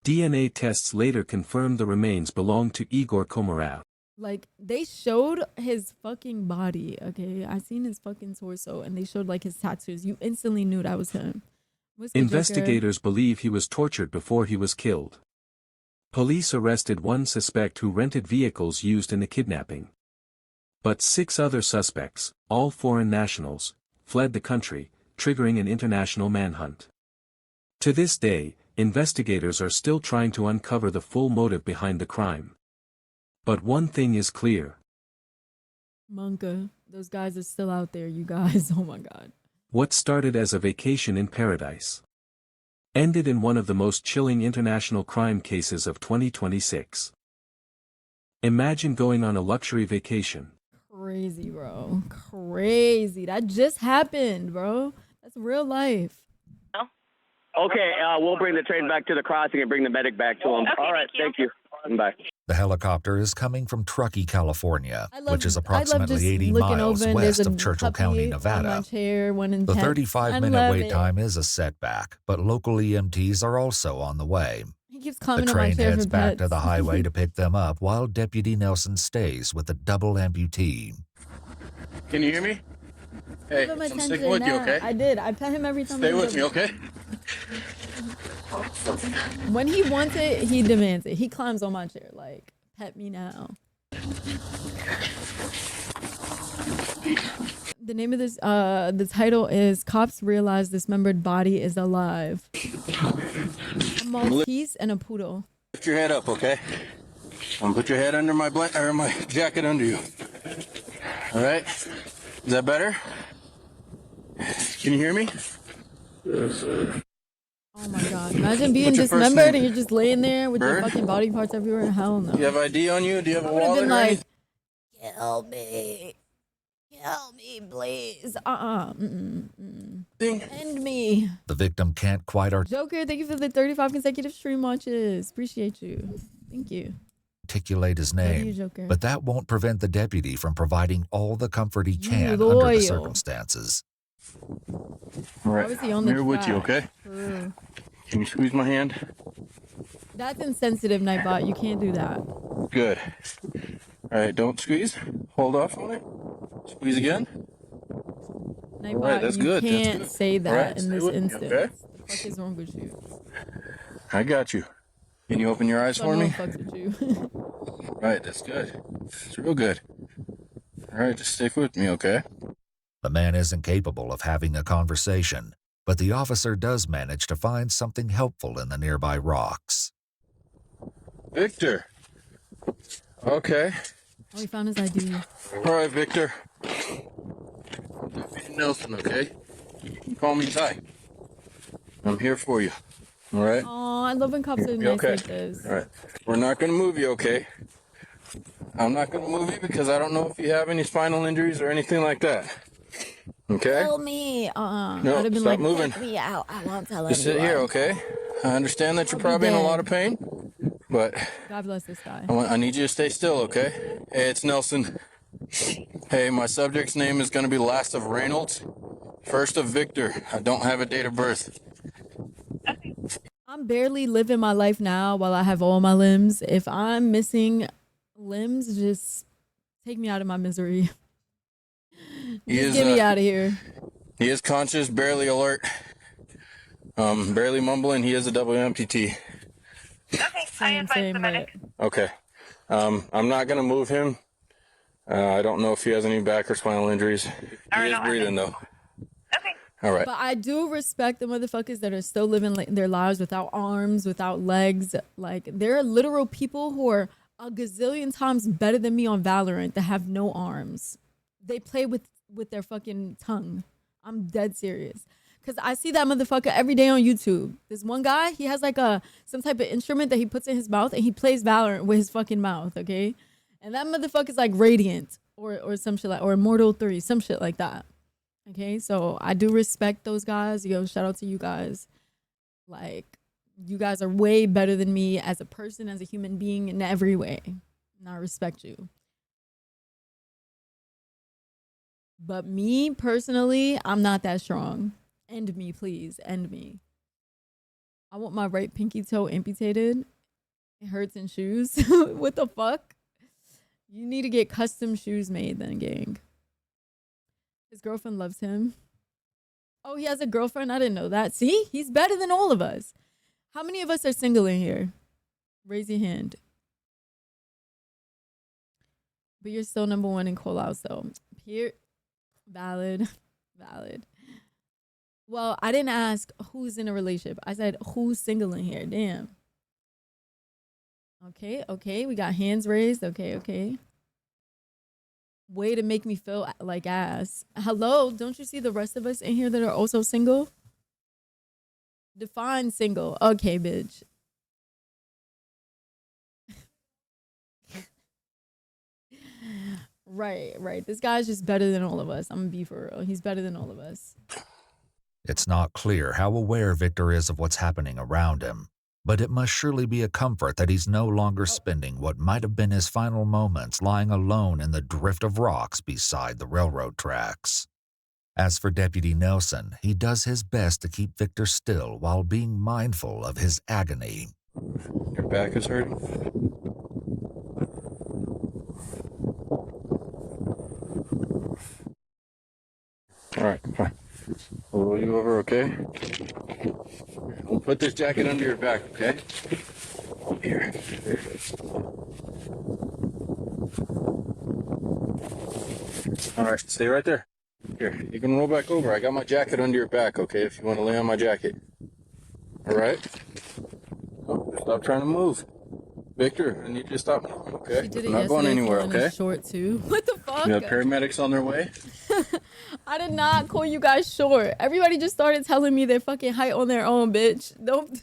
DNA tests later confirmed the remains belonged to Igor Komarov. like they showed his fucking body. Okay, I seen his fucking torso and they showed like his tattoos. You instantly knew that was him. Investigators believe he was tortured before he was killed. Police arrested one suspect who rented vehicles used in the kidnapping. But 6 other suspects, all foreign nationals, fled the country, triggering an international manhunt. To this day, investigators are still trying to uncover the full motive behind the crime. But one thing is clear. Monka, those guys are still out there, you guys. Oh my god. What started as a vacation in paradise ended in one of the most chilling international crime cases of 2026. Imagine going on a luxury vacation. Crazy, bro. Crazy. That just happened, bro. That's real life. Okay, we'll bring the train back to the crossing and bring the medic back to him. Okay, All right, thank you. Bye. The helicopter is coming from Truckee, California, which is I love approximately just 80 looking miles over and west there's a of Churchill puppy County, on my Nevada. chair, one in The tent. 35-minute I love wait it. time is a setback, but local EMTs are also on the way. He keeps The climbing on my train chair heads for back to pets. the highway to pick them up while Deputy Nelson stays with the double amputee. Can you hear me? Hey, Give him I'm attention sticking with you, now. okay? I did. I pet him every time. Stay I with do me, it. okay? When he wants it, he demands it. He climbs on my chair like, pet me now. The name of this, the title is Cops Realize Dismembered Body is Alive. A Maltese and a poodle. Lift your head up, okay? Put your head under my jacket under you. All right. Is that better? Can you hear me? Yes, sir. Oh my god. Imagine being What's your first dismembered name? and you're just laying there with your Bird? fucking body parts everywhere. Hell no. Do you have ID on you? Do you have a I would have wallet been or like, anything? kill me. Kill me, please. End me. The victim can't quite Joker, thank you for the 35 consecutive stream watches. Appreciate you. Thank you. articulate his Love you, name, Joker. but that won't prevent the deputy from providing all the comfort he can under loyal. the circumstances. All right. How is he on I'm the here with you, track? okay? Can you squeeze my hand? That's insensitive, Nightbot. You can't do that. Good. All right, don't squeeze. Hold off on it. Squeeze again. Nightbot, All right, that's you good. That's can't good. say that All right, in stay this with me, instance. okay? What the fuck is wrong with you? I got you. Can you open your eyes So for no me? one fucks with you. Right, that's good. It's real good. All right, just stick with me, okay? The man isn't capable of having a conversation, but the officer does manage to find something helpful in the nearby rocks. Victor. Okay. Oh, he found his ID. All right, Victor. Deputy Nelson, okay? You can call me Ty. I'm here for you. All right? Oh, I love when cops are You nice okay? like this. All right. We're not going to move you, okay? I'm not going to move you because I don't know if you have any spinal injuries or anything like that. Okay? Tell me. No, I'd have been stop like, moving. take me out. I won't tell Just sit anyone. here, okay? I understand that you're I'll be probably in a lot dead. of pain, but God bless this guy. I need you to stay still, okay? Hey, it's Nelson. Hey, my subject's name is going to be last of Reynolds, first of Victor. I don't have a date of birth. I'm barely living my life now while I have all my limbs. If I'm missing limbs, just take me out of my misery. Just get me out of here. He is conscious, barely alert, barely mumbling. He is a double amputee. Same, but Okay. I'm not going to move him. I don't know if he has any back or spinal injuries. He is breathing, though. Okay. All right. But I do respect the motherfuckers that are still living their lives without arms, without legs. Like, there are literal people who are a gazillion times better than me on Valorant that have no arms. They play with their fucking tongue. I'm dead serious. Because I see that motherfucker every day on YouTube. There's one guy, he has like some type of instrument that he puts in his mouth and he plays Valorant with his fucking mouth, okay? And that motherfucker's like Radiant or some shit like, or Immortal 3, some shit like that. Okay, so I do respect those guys. Yo, shout out to you guys. Like, you guys are way better than me as a person, as a human being in every way. And I respect you. But me, personally, I'm not that strong. End me, please. End me. I want my right pinky toe amputated. It hurts in shoes. What the fuck? You need to get custom shoes made then, gang. His girlfriend loves him. Oh, he has a girlfriend? I didn't know that. See? He's better than all of us. How many of us are single in here? Raise your hand. But you're still number one in call-outs, though. Here, valid. Valid. Well, I didn't ask who's in a relationship. I said who's single in here. Damn. Okay. We got hands raised. Okay. Way to make me feel like ass. Hello, don't you see the rest of us in here that are also single? Define single. Okay, bitch. Right. This guy's just better than all of us. I'm gonna be for real. He's better than all of us. It's not clear how aware Victor is of what's happening around him, but it must surely be a comfort that he's no longer spending what might have been his final moments lying alone in the drift of rocks beside the railroad tracks. As for Deputy Nelson, he does his best to keep Victor still while being mindful of his agony. Your back is hurting? All right, fine. I'll roll you over, okay? We'll put this jacket under your back, okay? Here. All right, stay right there. Here, you can roll back over. I got my jacket under your back, okay, if you want to lay on my jacket. All right? Oh, stop trying to move. Victor, I need you to stop now. Okay, She did I'm it not going yesterday, anywhere. calling us Okay. short too. What the fuck? You have paramedics on their way. I did not call you guys short. Everybody just started telling me their fucking height on their own, bitch. Don't.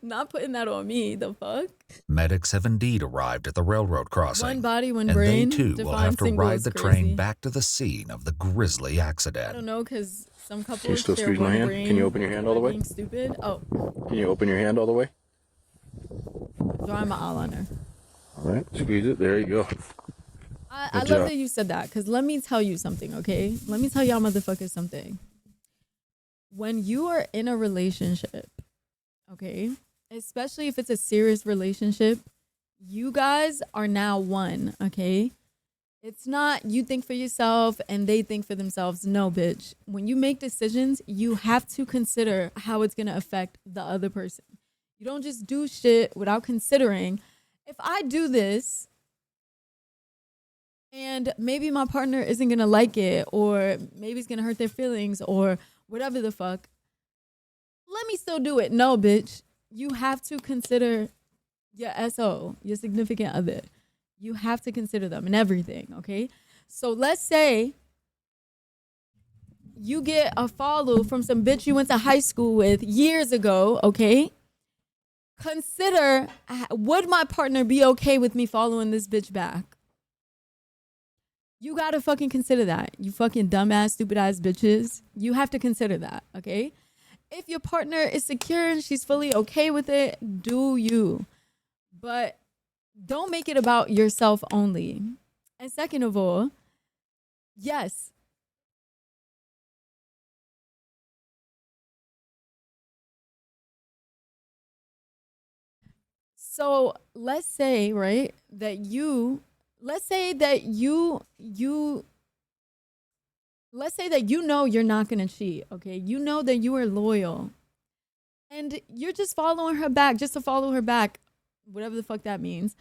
Not putting that on me. The fuck? Medics have indeed arrived at the railroad crossing. One body, one and brain. they too will have to Define single ride is the crazy. train back to the scene of the grisly I accident. don't know, because some couples Can you still share squeeze my one hand? brain Can you open your hand all the by way? being stupid. Oh, Can you open your hand all the way? dry my eyeliner. All right, squeeze it. There you go. I love that you said that, because let me tell you something, okay? Let me tell y'all motherfuckers something. When you are in a relationship, okay, especially if it's a serious relationship, you guys are now one, okay? It's not you think for yourself and they think for themselves. No, bitch. When you make decisions, you have to consider how it's going to affect the other person. You don't just do shit without considering, if I do this and maybe my partner isn't going to like it, or maybe it's going to hurt their feelings, or whatever the fuck, let me still do it. No, bitch. You have to consider your SO, your significant other. You have to consider them in everything, okay? So let's say you get a follow from some bitch you went to high school with years ago, okay? Consider, would my partner be okay with me following this bitch back? You gotta fucking consider that. You fucking dumbass, stupid ass bitches. You have to consider that, okay? If your partner is secure and she's fully okay with it, do you. But don't make it about yourself only. And second of all, yes. So let's say, right, that you, let's say that you know you're not going to cheat, okay? You know that you are loyal. And you're just following her back just to follow her back, whatever the fuck that means.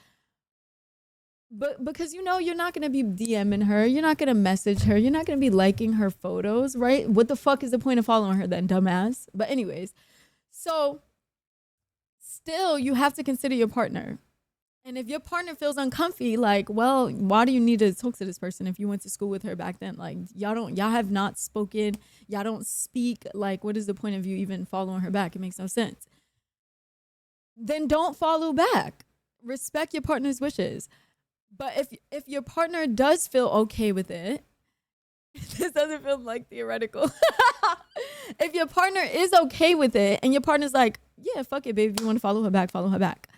But because you know you're not going to be DMing her, you're not going to message her, you're not going to be liking her photos, right? What the fuck is the point of following her then, dumbass? But anyways, so still you have to consider your partner. And if your partner feels uncomfy, like, well, why do you need to talk to this person if you went to school with her back then? Like, y'all have not spoken, y'all don't speak. Like, what is the point of you even following her back? It makes no sense. Then don't follow back. Respect your partner's wishes. But if your partner does feel okay with it, this doesn't feel like theoretical. If your partner is okay with it and your partner's like, yeah, fuck it, babe. If you want to follow her back, follow her back.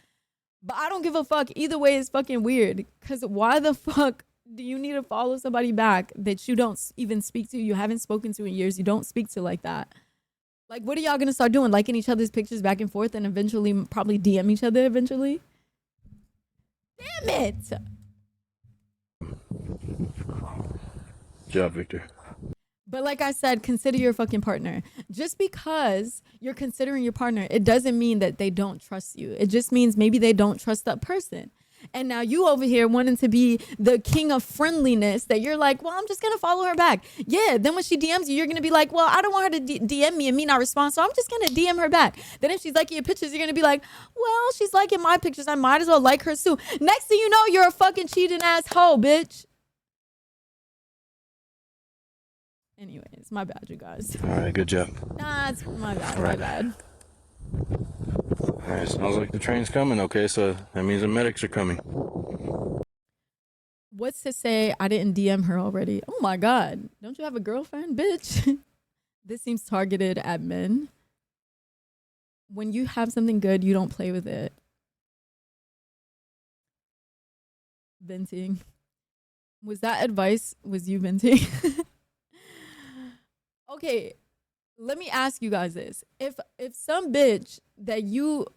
But I don't give a fuck. Either way is fucking weird. Because why the fuck do you need to follow somebody back that you don't even speak to, you haven't spoken to in years, you don't speak to like that? Like, what are y'all going to start doing? Liking each other's pictures back and forth and eventually probably DM each other eventually? Damn it! Good job, Victor. But like I said, consider your fucking partner. Just because you're considering your partner, it doesn't mean that they don't trust you. It just means maybe they don't trust that person. And now you over here wanting to be the king of friendliness, that you're like, well, I'm just going to follow her back. Yeah, then when she DMs you, you're going to be like, well, I don't want her to DM me and me not respond, so I'm just going to DM her back. Then if she's liking your pictures, you're going to be like, well, she's liking my pictures, I might as well like hers too. Next thing you know, you're a fucking cheating ass hoe, bitch. Anyways, my bad, you guys. All right, good job. Nah, it's my bad, All right. my bad. All right, sounds like the train's coming. Okay, so that means the medics are coming. What's to say I didn't DM her already? Oh my God. Don't you have a girlfriend, bitch? This seems targeted at men. When you have something good, you don't play with it. Venting. Was that advice? Was you venting? Okay, let me ask you guys this. If some bitch that you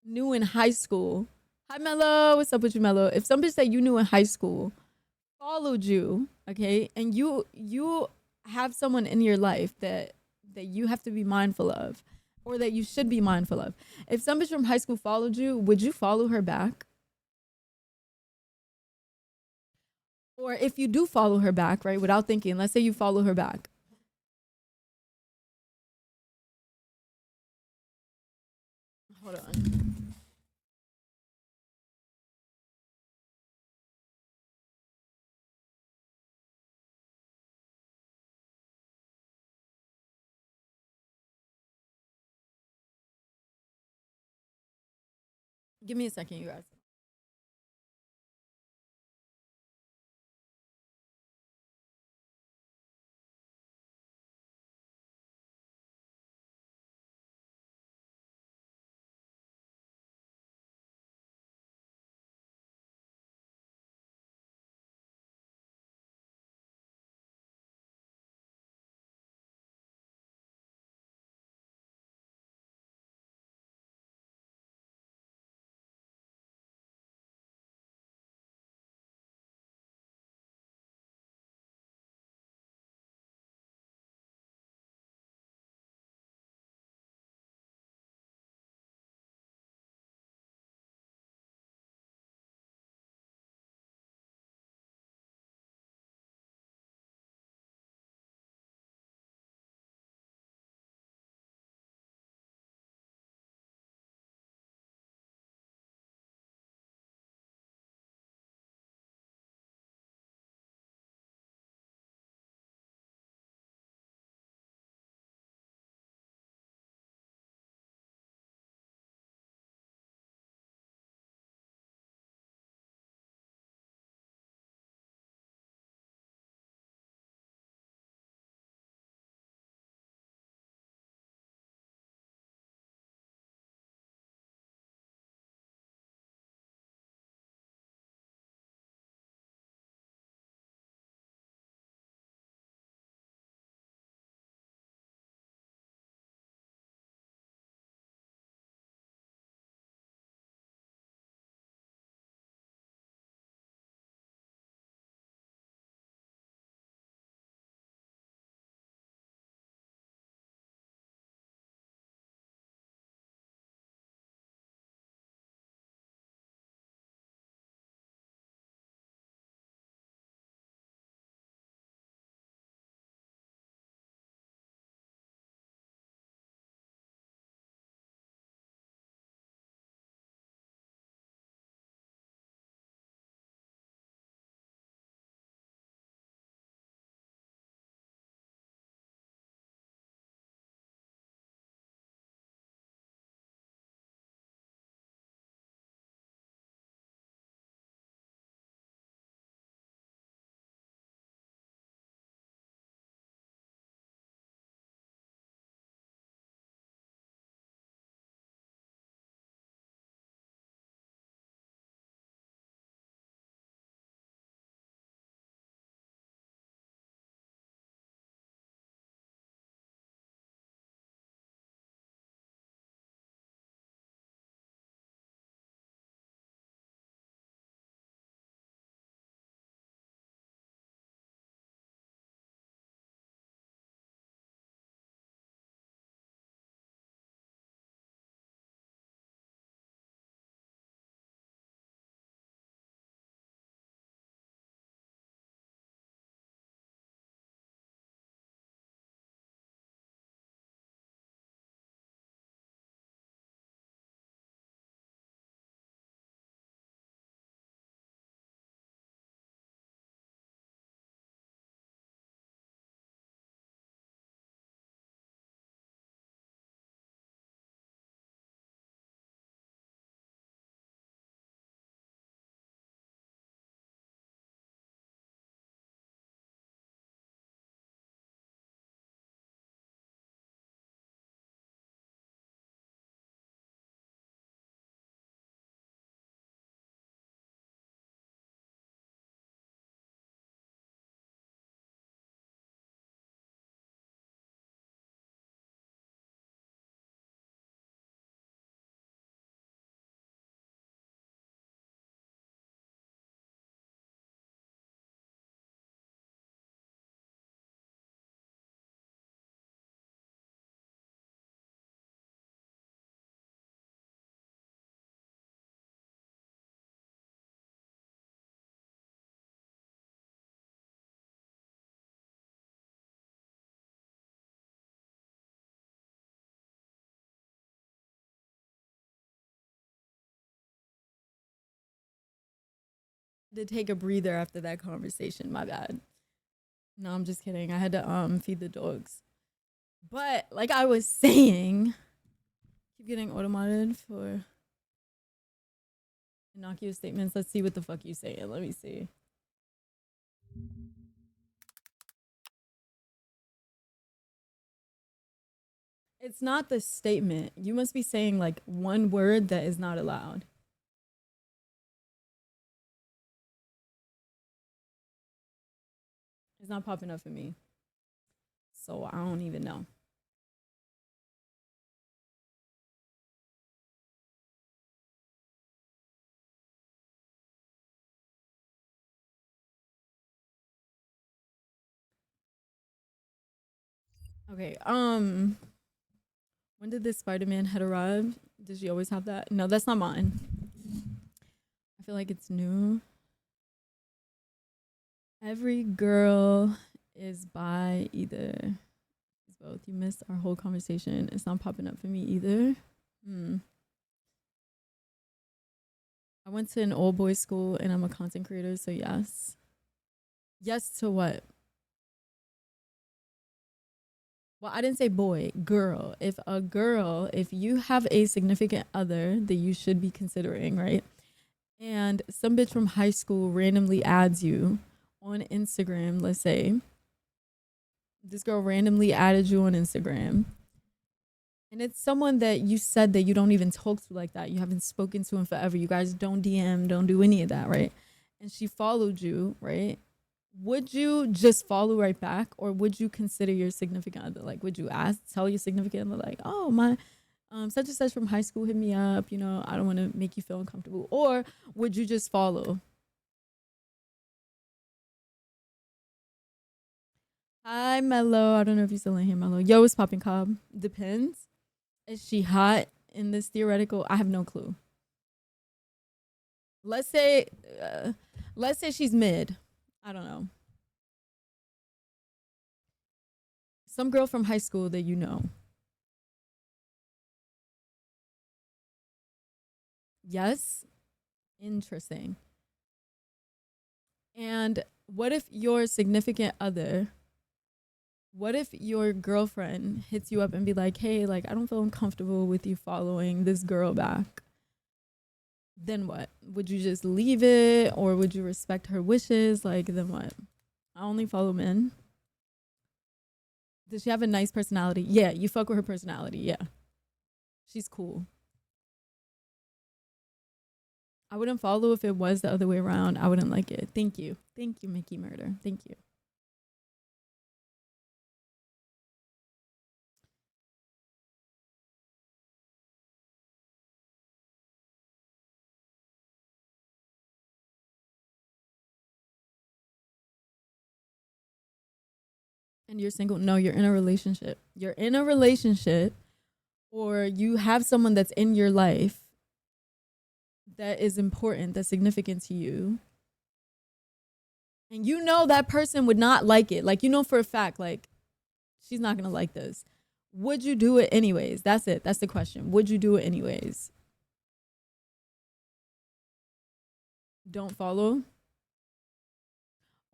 knew in high school, hi Mello, what's up with you, Mello? If some bitch that you knew in high school followed you, okay, and you have someone in your life that you have to be mindful of, or that you should be mindful of. If some bitch from high school followed you, would you follow her back? Or if you do follow her back, right, without thinking, let's say you follow her back. Hold on. Give me a second, you guys. To take a breather after that conversation. My bad. No, I'm just kidding. I had to feed the dogs. But like I was saying, keep getting automated for Innocuous statements. Let's see what the fuck you saying. Let me see. It's not the statement. You must be saying like one word that is not allowed. It's not popping up for me. So I don't even know. Okay, when did this Spider-Man head arrive? Did she always have that? No, that's not mine. I feel like it's new. Every girl is bi either. It's both. You missed our whole conversation. It's not popping up for me either. I went to an old boys school and I'm a content creator, so yes. Yes to what? Well, I didn't say boy, girl. If you have a significant other that you should be considering, right? And some bitch from high school randomly adds you on Instagram, let's say. This girl randomly added you on Instagram. And it's someone that you said that you don't even talk to like that. You haven't spoken to in forever. You guys don't DM, don't do any of that, right? And she followed you, right? Would you just follow right back, or would you consider your significant other? Like, would you tell your significant other, like, oh, my such and such from high school hit me up, you know, I don't want to make you feel uncomfortable? Or would you just follow? Hi, Mello. I don't know if you're still in here, Mello. Yo, it's popping Cobb. Depends. Is she hot in this theoretical? I have no clue. Let's say she's mid. I don't know. Some girl from high school that you know. Yes? Interesting. And what if your significant other, what if your girlfriend hits you up and be like, hey, like, I don't feel uncomfortable with you following this girl back? Then what? Would you just leave it, or would you respect her wishes? Like, then what? I only follow men. Does she have a nice personality? Yeah, you fuck with her personality. Yeah. She's cool. I wouldn't follow if it was the other way around. I wouldn't like it. Thank you. Thank you, Mickey Murder. Thank you. And you're single? No, you're in a relationship. You're in a relationship, or you have someone that's in your life that is important, that's significant to you. And you know that person would not like it. Like, you know for a fact, like, she's not going to like this. Would you do it anyways? That's it. That's the question. Would you do it anyways? Don't follow.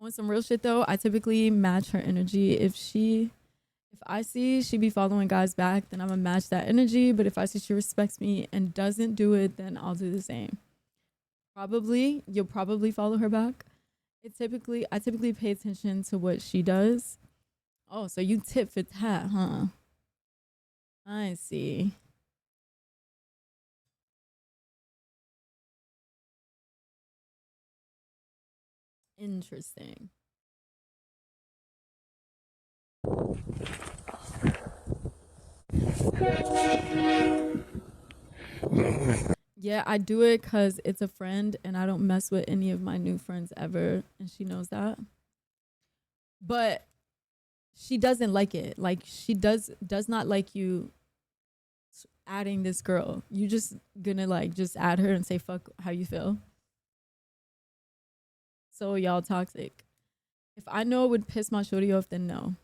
On some real shit though, I typically match her energy. If I see she be following guys back, then I'm gonna match that energy. But if I see she respects me and doesn't do it, then I'll do the same. You'll probably follow her back. I typically pay attention to what she does. Oh, so you tip for tat, huh? I see. Interesting. Yeah, I do it because it's a friend and I don't mess with any of my new friends ever. And she knows that. But she doesn't like it. Like, she does not like you adding this girl. You just gonna like just add her and say fuck how you feel. So y'all toxic. If I know it would piss my shorty off, then no.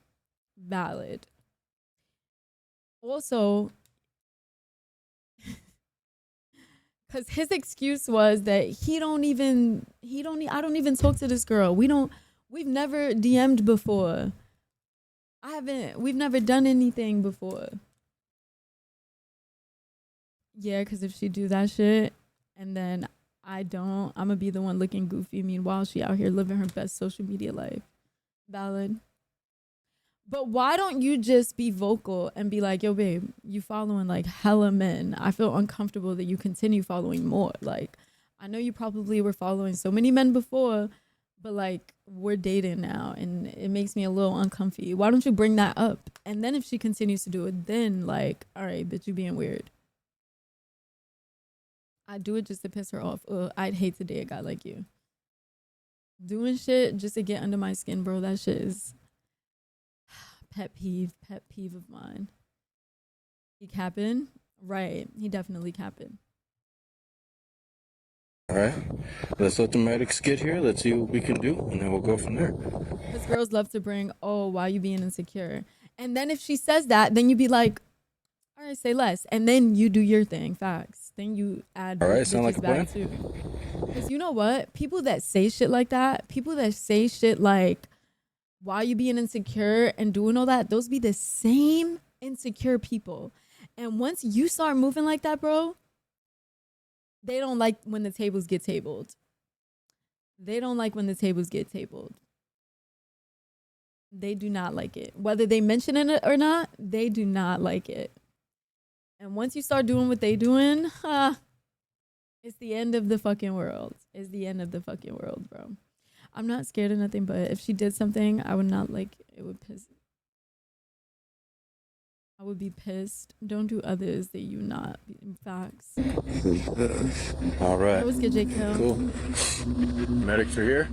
Valid. Also, because his excuse was that I don't even talk to this girl. We've never DM'd before. We've never done anything before. Yeah, because if she do that shit and then I don't. I'm gonna be the one looking goofy. Meanwhile, she out here living her best social media life. Valid. But why don't you just be vocal and be like, yo, babe, you following like hella men. I feel uncomfortable that you continue following more. Like, I know you probably were following so many men before, but like, we're dating now and it makes me a little uncomfy. Why don't you bring that up? And then if she continues to do it, then like, all right, bitch, you being weird. I do it just to piss her off. I'd hate to date a guy like you. Doing shit just to get under my skin, bro. That shit is pet peeve of mine. He capping? Right. He definitely capping. All right, let's let the medics get here. Let's see what we can do, and then we'll go from there. Because girls love to bring, oh, why you being insecure? And then if she says that, then you be like, all right, say less. And then you do your thing, facts. Then you add all right, sound like a plan? Too. Because you know what? People that say shit like that, people that say shit like, why you being insecure and doing all that, those be the same insecure people. And once you start moving like that, bro, they don't like when the tables get tabled. They don't like when the tables get tabled. They do not like it. Whether they mention it or not, they do not like it. And once you start doing what they doing, it's the end of the fucking world. It's the end of the fucking world, bro. I'm not scared of nothing, but if she did something, I would not like it. Would piss. I would be pissed. Don't do others that you not. Facts. All right. That was good, J. Kill. Cool. Medics are here.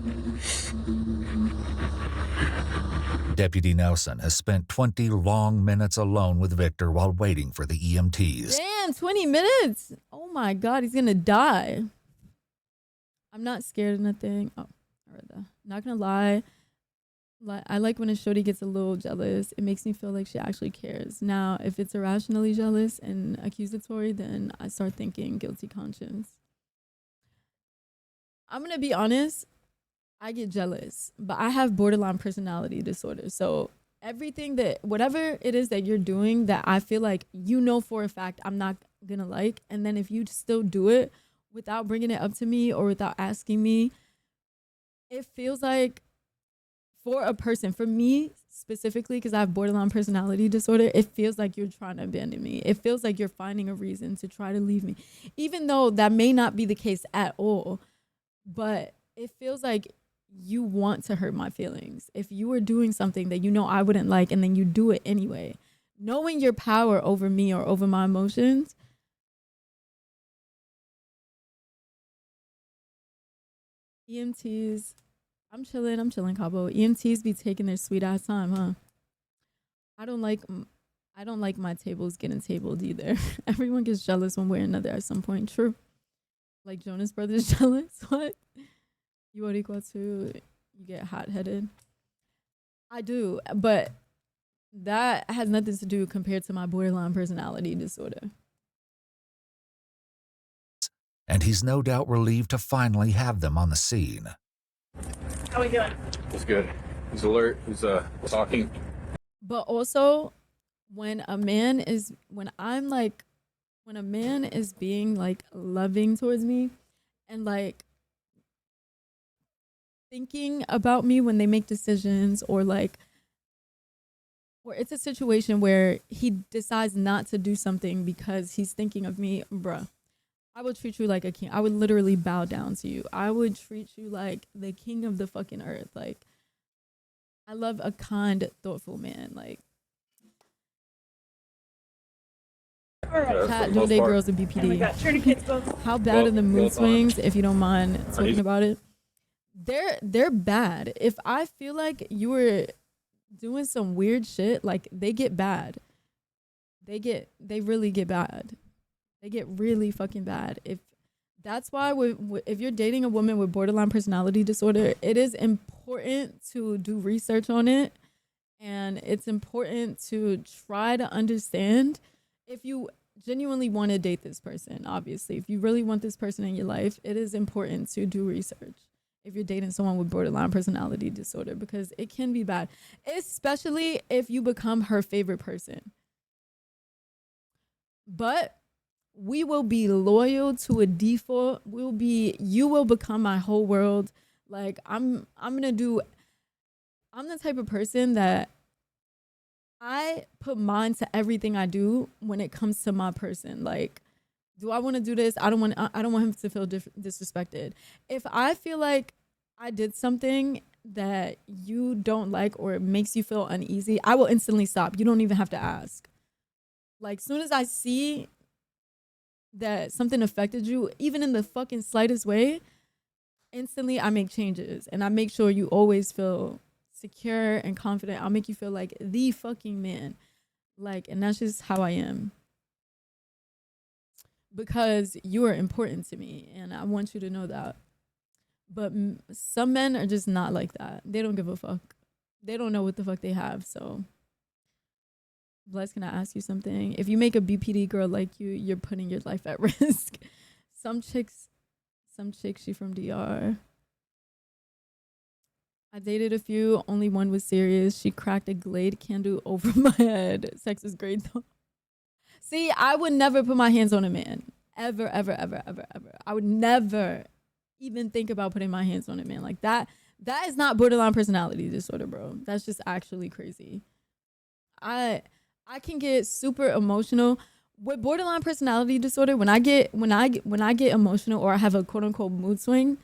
Deputy Nelson has spent 20 long minutes alone with Victor while waiting for the EMTs. Damn, 20 minutes. Oh my God, he's gonna die. I'm not scared of nothing. Oh, I read that. Not gonna lie. I like when a shorty gets a little jealous. It makes me feel like she actually cares. Now, if it's irrationally jealous and accusatory, then I start thinking guilty conscience. I'm going to be honest. I get jealous, but I have borderline personality disorder. So whatever it is that you're doing that I feel like you know for a fact I'm not going to like, and then if you still do it without bringing it up to me or without asking me, it feels like for a person, for me specifically, because I have borderline personality disorder, it feels like you're trying to abandon me. It feels like you're finding a reason to try to leave me, even though that may not be the case at all. But it feels like you want to hurt my feelings. If you were doing something that you know I wouldn't like and then you do it anyway, knowing your power over me or over my emotions, EMTs, I'm chilling, Cabo. EMTs be taking their sweet ass time, huh? I don't like my tables getting tabled either. Everyone gets jealous one way or another at some point. True. Like Jonas Brothers jealous. What? You Boricua too. You get hot-headed. I do, but that has nothing to do compared to my borderline personality disorder. And he's no doubt relieved to finally have them on the scene. How we doing? It's good. He's alert. He's talking. But also, when a man is being like loving towards me and like thinking about me when they make decisions, or it's a situation where he decides not to do something because he's thinking of me, bruh, I would treat you like a king. I would literally bow down to you. I would treat you like the king of the fucking earth. Like, I love a kind, thoughtful man. Like, Cat, don't date girls with BPD. And we got tourniquets both. How bad are the mood swings, if you don't mind talking about it? They're bad. If I feel like you were doing some weird shit, like, they get bad. They really get bad. They get really fucking bad. That's why if you're dating a woman with borderline personality disorder, it is important to do research on it. And it's important to try to understand if you genuinely want to date this person. Obviously, if you really want this person in your life, it is important to do research if you're dating someone with borderline personality disorder, because it can be bad, especially if you become her favorite person. But we will be loyal to a default. You will become my whole world. Like I'm the type of person that I put mind to everything I do when it comes to my person. Like, do I want to do this? I don't want him to feel disrespected. If I feel like I did something that you don't like or it makes you feel uneasy, I will instantly stop. You don't even have to ask. Like, soon as I see that something affected you, even in the fucking slightest way, instantly I make changes and I make sure you always feel secure and confident. I'll make you feel like the fucking man. Like, and that's just how I am. Because you are important to me and I want you to know that. But some men are just not like that. They don't give a fuck. They don't know what the fuck they have. So, Bless, can I ask you something? If you make a BPD girl like you, you're putting your life at risk. Some chick, she from DR. I dated a few. Only one was serious. She cracked a Glade candle over my head. Sex was great though. See, I would never put my hands on a man. Ever, ever, ever, ever, ever. I would never even think about putting my hands on a man like that. That is not borderline personality disorder, bro. That's just actually crazy. I can get super emotional with borderline personality disorder. When I get emotional or I have a quote unquote mood swing,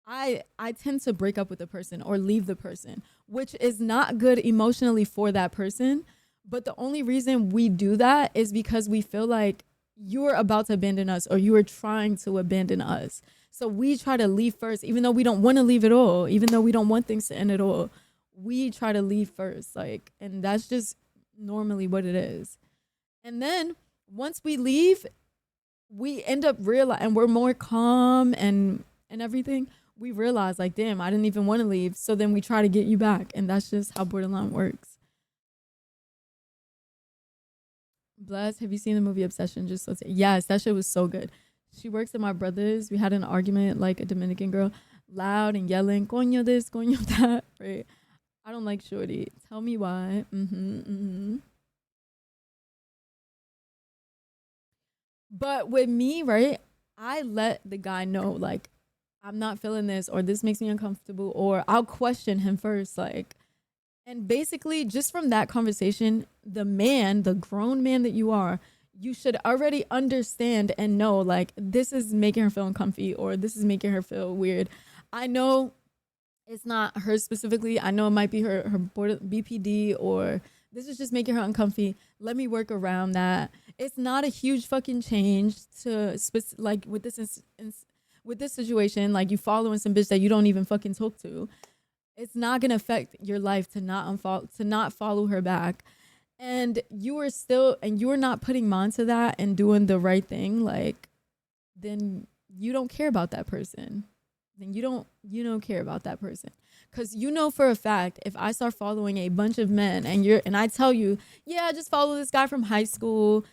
I tend to break up with the person or leave the person, which is not good emotionally for that person. But the only reason we do that is because we feel like you're about to abandon us or you are trying to abandon us. So we try to leave first, even though we don't want to leave at all, even though we don't want things to end at all. We try to leave first, like, and that's just normally what it is. And then once we leave, we end up realizing, and we're more calm and everything. We realize, like, damn, I didn't even want to leave. So then we try to get you back, and that's just how borderline works. Bless, have you seen the movie Obsession? Just let's say, yes, that shit was so good. She works at my brother's. We had an argument, like a Dominican girl, loud and yelling, coño this, coño that, right? I don't like shorty. Tell me why. But with me, right, I let the guy know, like, I'm not feeling this, or this makes me uncomfortable, or I'll question him first, like, and basically just from that conversation, the grown man that you are, you should already understand and know, like, this is making her feel uncomfy or this is making her feel weird. I know it's not her specifically. I know it might be her BPD, or this is just making her uncomfy. Let me work around that. It's not a huge fucking change to like with this situation, like you following some bitch that you don't even fucking talk to. It's not gonna affect your life to not follow her back. And you're not putting mind to that and doing the right thing, like, then you don't care about that person. Then you don't care about that person. Cause you know for a fact, if I start following a bunch of men and I tell you, yeah, just follow this guy from high school,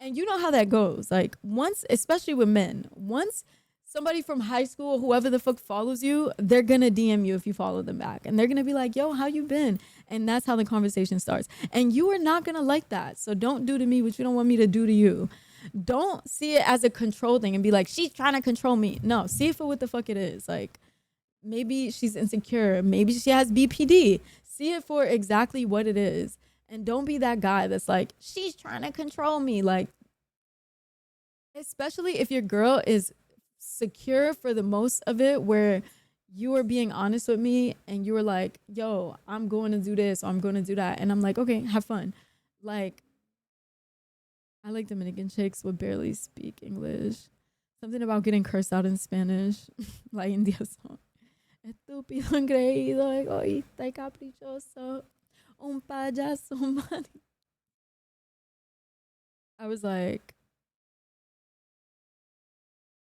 and you know how that goes. Like, once, especially with men, once somebody from high school, whoever the fuck follows you, they're gonna DM you if you follow them back. And they're gonna be like, yo, how you been? And that's how the conversation starts. And you are not gonna like that. So don't do to me what you don't want me to do to you. Don't see it as a control thing and be like, she's trying to control me. No, see it for what the fuck it is. Like, maybe she's insecure. Maybe she has BPD. See it for exactly what it is. And don't be that guy that's like, she's trying to control me. Like, especially if your girl is secure for the most of it, where you are being honest with me and you were like, yo, I'm going to do this or I'm going to do that. And I'm like, okay, have fun. Like, I like Dominican chicks would barely speak English. Something about getting cursed out in Spanish. La India song. Estúpido, engreído, egoísta y caprichoso. Un payaso, man. I was like,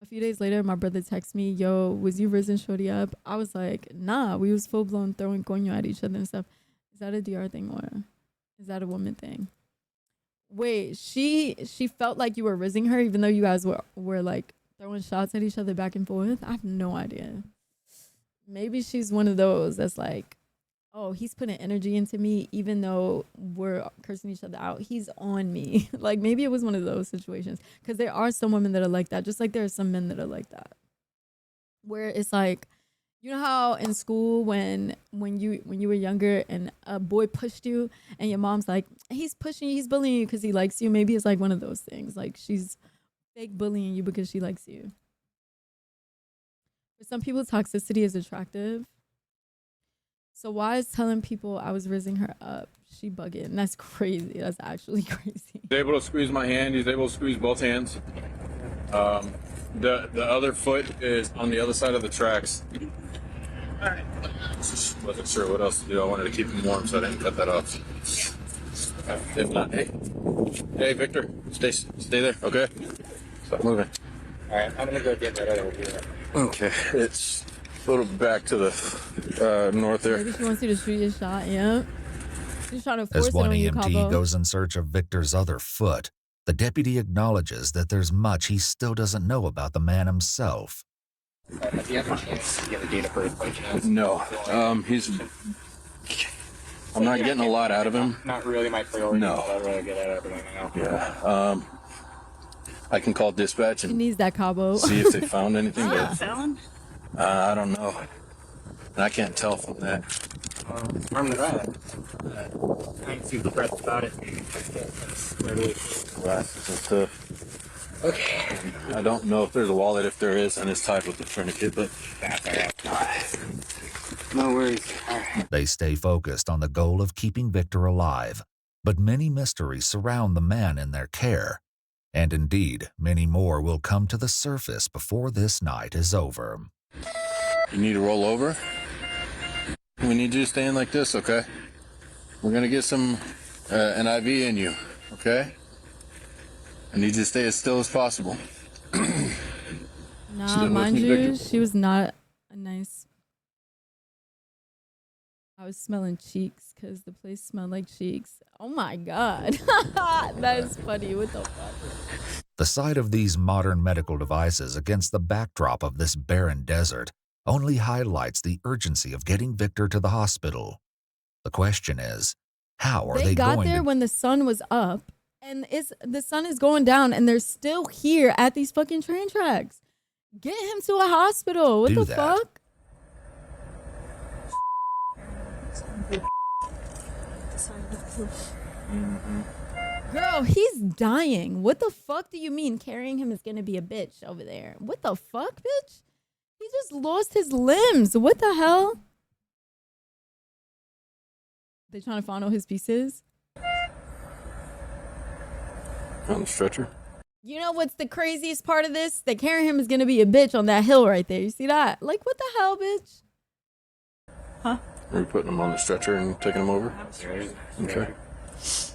a few days later, my brother texted me, yo, was you risen shorty up? I was like, nah, we was full blown throwing coño at each other and stuff. Is that a DR thing or is that a woman thing? Wait, she felt like you were rizzing her even though you guys were like throwing shots at each other back and forth? I have no idea. Maybe she's one of those that's like, oh, he's putting energy into me even though we're cursing each other out. He's on me. Like, maybe it was one of those situations. Because there are some women that are like that, just like there are some men that are like that. Where it's like, you know how in school when you were younger and a boy pushed you and your mom's like, he's pushing you, he's bullying you because he likes you. Maybe it's like one of those things. Like, she's fake bullying you because she likes you. For some people, toxicity is attractive. So why is telling people I was raising her up? She bugging. That's crazy. That's actually crazy. He's able to squeeze my hand. He's able to squeeze both hands. The other foot is on the other side of the tracks. All right. Just wasn't sure what else to do. I wanted to keep him warm, so I didn't cut that off. If not, hey, Victor, stay there, okay? Stop moving. All right, I'm gonna go get that over here. Okay, it's a little back to the north there. Maybe she wants you to shoot your shot. Yeah. She's trying to force As one it on you, EMT Cabo. goes in search of Victor's other foot, the deputy acknowledges that there's much he still doesn't know about the man himself. Do you have a chance to get a date of birth by chance? No, I'm not getting a lot out of him. Not really my priority. No. I'd rather get out of everything now. Yeah, I can call dispatch She and needs that, Cabo. see if they found anything, but Felon? I don't know. And I can't tell from that. From the right. I can see the breath about it. Glasses and stuff. Okay. I don't know if there's a wallet. If there is, and it's tied with the tourniquet, but no worries. All right. They stay focused on the goal of keeping Victor alive, but many mysteries surround the man in their care. And indeed, many more will come to the surface before this night is over. You need to roll over? We need you to stay in like this, okay? We're gonna get some an IV in you, okay? I need you to stay as still as possible. Nah, mind you, she was not a nice. I was smelling cheeks because the place smelled like cheeks. Oh my God. That is funny. What the fuck? The sight of these modern medical devices against the backdrop of this barren desert only highlights the urgency of getting Victor to the hospital. The question is, how are they got going there to... when the sun was up, and the sun is going down, and they're still here at these fucking train tracks. Get him to a hospital. What Do the that. fuck? Girl, he's dying. What the fuck do you mean carrying him is gonna be a bitch over there? What the fuck, bitch? He just lost his limbs. What the hell? They trying to find all his pieces? On the stretcher. You know what's the craziest part of this? They carrying him is gonna be a bitch on that hill right there. You see that? Like, what the hell, bitch? Are you putting him on the stretcher and taking him over? Okay. It's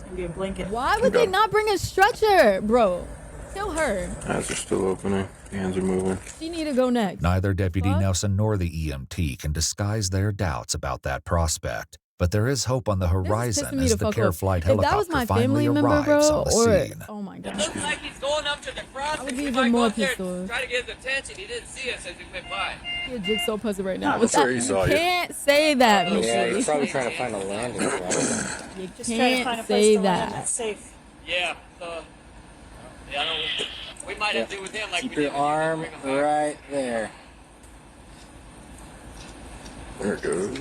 gonna be a blanket. Why would they not bring a stretcher, bro? Kill her. Eyes are still opening. Hands are moving. She need to go next. Neither Deputy Fuck. Nelson nor the EMT can disguise their doubts about that prospect. But there is hope on the horizon me as to the fuck care up. flight If that was helicopter my finally family member, arrives bro, on the or scene. oh my god, Looks like he's going up to the crossing. I would be He even might go more up there pissed off. Try to get his attention. He didn't see us as we went by. You're a jigsaw puzzle right now. I'm sure he saw you. Can't say that, Yeah, Missy. he's probably trying to find a landing spot. You Just try to find can't a place say to land that. that's safe. Yeah. Yeah, I know. We might have to do with him like Keep we your did. arm right there. There it goes.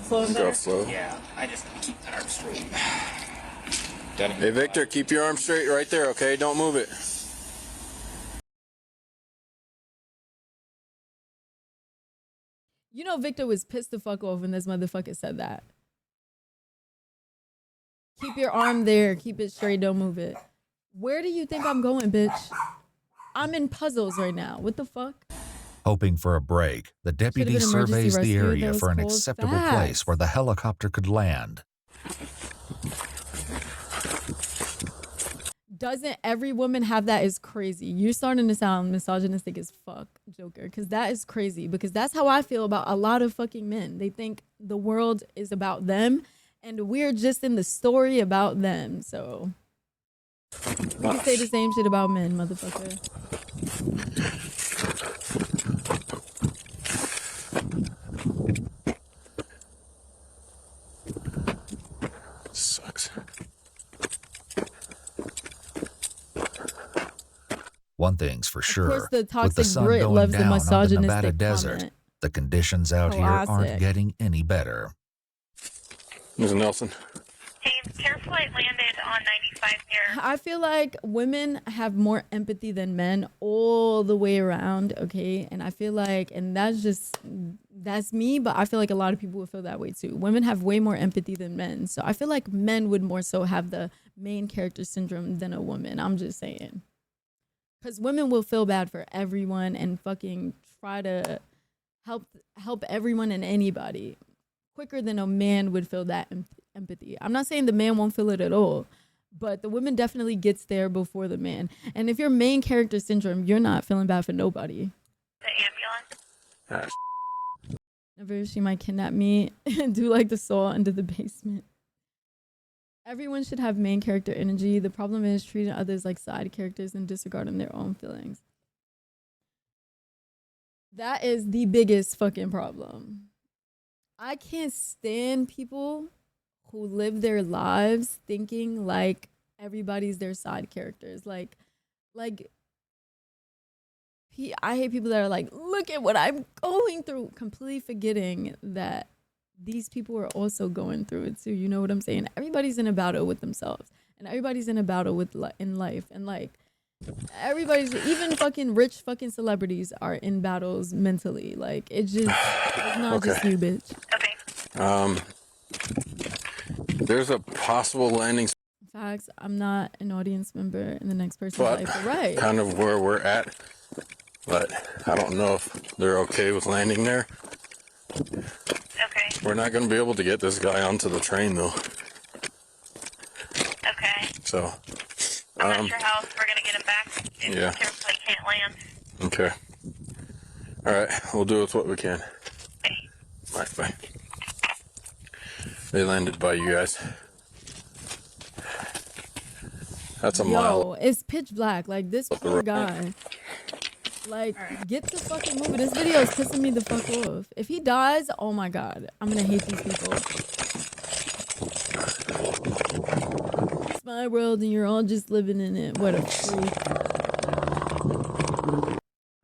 Slow Go slow. Yeah, I just keep the arm straight. Hey, Victor, keep your arm straight right there, okay? Don't move it. You know, Victor was pissed the fuck off when this motherfucker said that. Keep your arm there. Keep it straight. Don't move it. Where do you think I'm going, bitch? I'm in puzzles right now. What the fuck? Hoping for a break, the deputy been emergency surveys the rescue. area That for an was cold acceptable facts. place where the helicopter could land. Doesn't every woman have that? Is crazy. You're starting to sound misogynistic as fuck, Joker, because that is crazy, because that's how I feel about a lot of fucking men. They think the world is about them and we're just in the story about them. So you can say the same shit about men, motherfucker. One thing's for sure, Of course, the with the toxic sun Brit going loves the down on the misogynistic Nevada desert, comment. the conditions out here aren't Classic. getting any better. Ms. Nelson. Hey, Care Flight landed on 95 here. I feel like women have more empathy than men all the way around, okay? And I feel like, and that's me, but I feel like a lot of people would feel that way too. Women have way more empathy than men. So I feel like men would more so have the main character syndrome than a woman. I'm just saying. Because women will feel bad for everyone and fucking try to help everyone and anybody quicker than a man would feel that empathy. I'm not saying the man won't feel it at all, but the woman definitely gets there before the man. And if you're main character syndrome, you're not feeling bad for nobody. The ambulance? Never, she might kidnap me and do like the Saw under the basement. Everyone should have main character energy. The problem is treating others like side characters and disregarding their own feelings. That is the biggest fucking problem. I can't stand people who live their lives thinking like everybody's their side characters. Like I hate people that are like, look at what I'm going through, completely forgetting that these people are also going through it too. You know what I'm saying? Everybody's in a battle with themselves, and everybody's in a battle with in life, and like everybody's, even fucking rich fucking celebrities are in battles mentally. Like it's not just you, bitch. There's a possible landing. Facts. I'm not an audience member in the next person's life. But right. Kind of where we're at, but I don't know if they're okay with landing there. Okay. We're not going to be able to get this guy onto the train though. Okay. So. I'm not sure how else we're going to get him back if Yeah. Care Flight can't land. Okay. All right. We'll do with what we can. All right. Bye. They landed by you guys. That's a mile. It's pitch black. Like this poor guy. Like, get the fucking movie. This video is pissing me the fuck off. If he dies, oh my god, I'm gonna hate these people. It's my world and you're all just living in it. What a freak.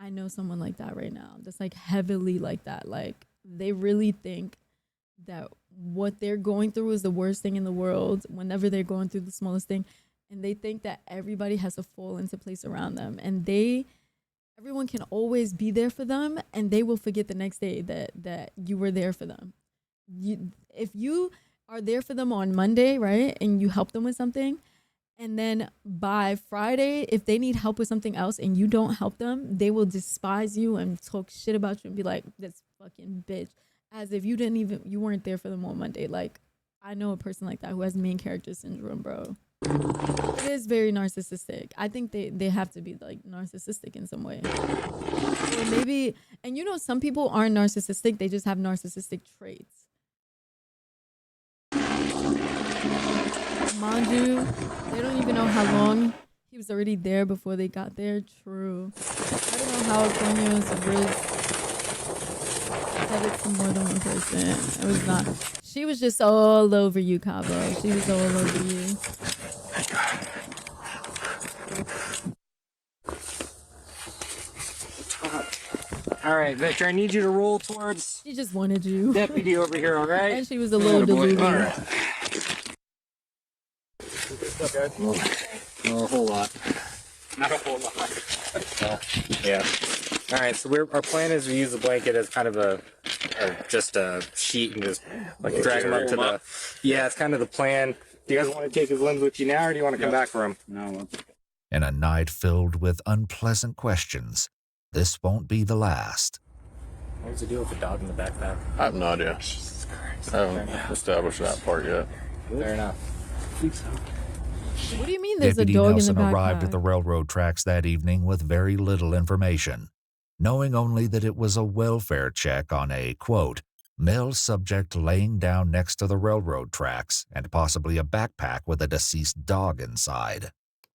I know someone like that right now. That's like heavily like that. Like, they really think that what they're going through is the worst thing in the world whenever they're going through the smallest thing. And they think that everybody has to fall into place around them. And everyone can always be there for them, and they will forget the next day that you were there for them. If you are there for them on Monday, right, and you help them with something, and then by Friday, if they need help with something else and you don't help them, they will despise you and talk shit about you and be like, this fucking bitch, as if you weren't there for them on Monday. Like, I know a person like that who has main character syndrome, bro. It is very narcissistic. I think they have to be like narcissistic in some way. Or maybe, and you know, some people aren't narcissistic, they just have narcissistic traits. Mind you, they don't even know how long he was already there before they got there. True. I don't know how Antonio's wrist said it to more than one person. It was not. She was just all over you, Cabo. She was all over you. All right, Victor, I need you to roll towards... She just wanted you. Deputy over here, all right? And she was a little deluded. All right. What's up, guys? Well, a whole lot. Not a whole lot. Yeah. All right, so our plan is to use the blanket as kind of just a sheet and just like drag him up to the... Yeah, it's kind of the plan. Do you guys want to take his limbs with you now, or do you want to come back for him? No. In a night filled with unpleasant questions, this won't be the last. What's the deal with the dog in the backpack? I have no idea. I haven't established that part yet. Fair enough. What do you mean there's Deputy a dog Nelson in the backpack? arrived at the railroad tracks that evening with very little information, knowing only that it was a welfare check on a, quote, male subject laying down next to the railroad tracks and possibly a backpack with a deceased dog inside.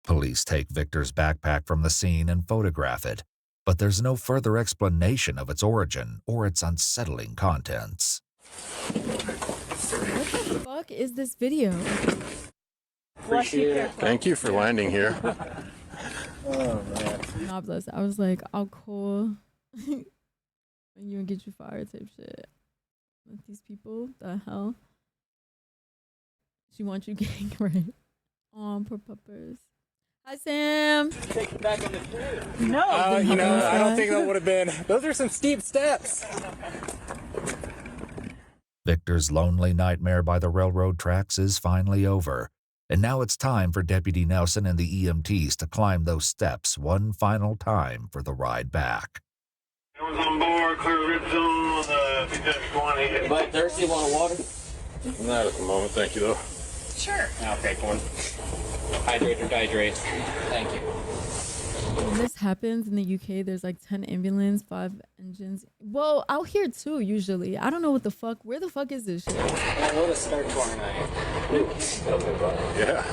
Police take Victor's backpack from the scene and photograph it, but there's no further explanation of its origin or its unsettling contents. What the fuck is this video? Appreciate it. Thank you for landing here. Oh man. Nah, bless. I was like, I'll call you and get you fired type shit. With these people, the hell? She wants you getting right. Oh, poor puppers. Hi, Sam. Take it back on the train. No. I don't think that would have been. Those are some steep steps. Victor's lonely nightmare by the railroad tracks is finally over, and now it's time for Deputy Nelson and the EMTs to climb those steps one final time for the ride back. Everyone's on board, clear red zone, B-1. But thirsty, want a water? Not at the moment, thank you though. Sure. I'll take one. Hydrate or dihydrate. Thank you. When this happens in the UK, there's like 10 ambulance, 5 engines. Well, out here too, usually. I don't know what the fuck. Where the fuck is this shit? What a start to our night. Yeah.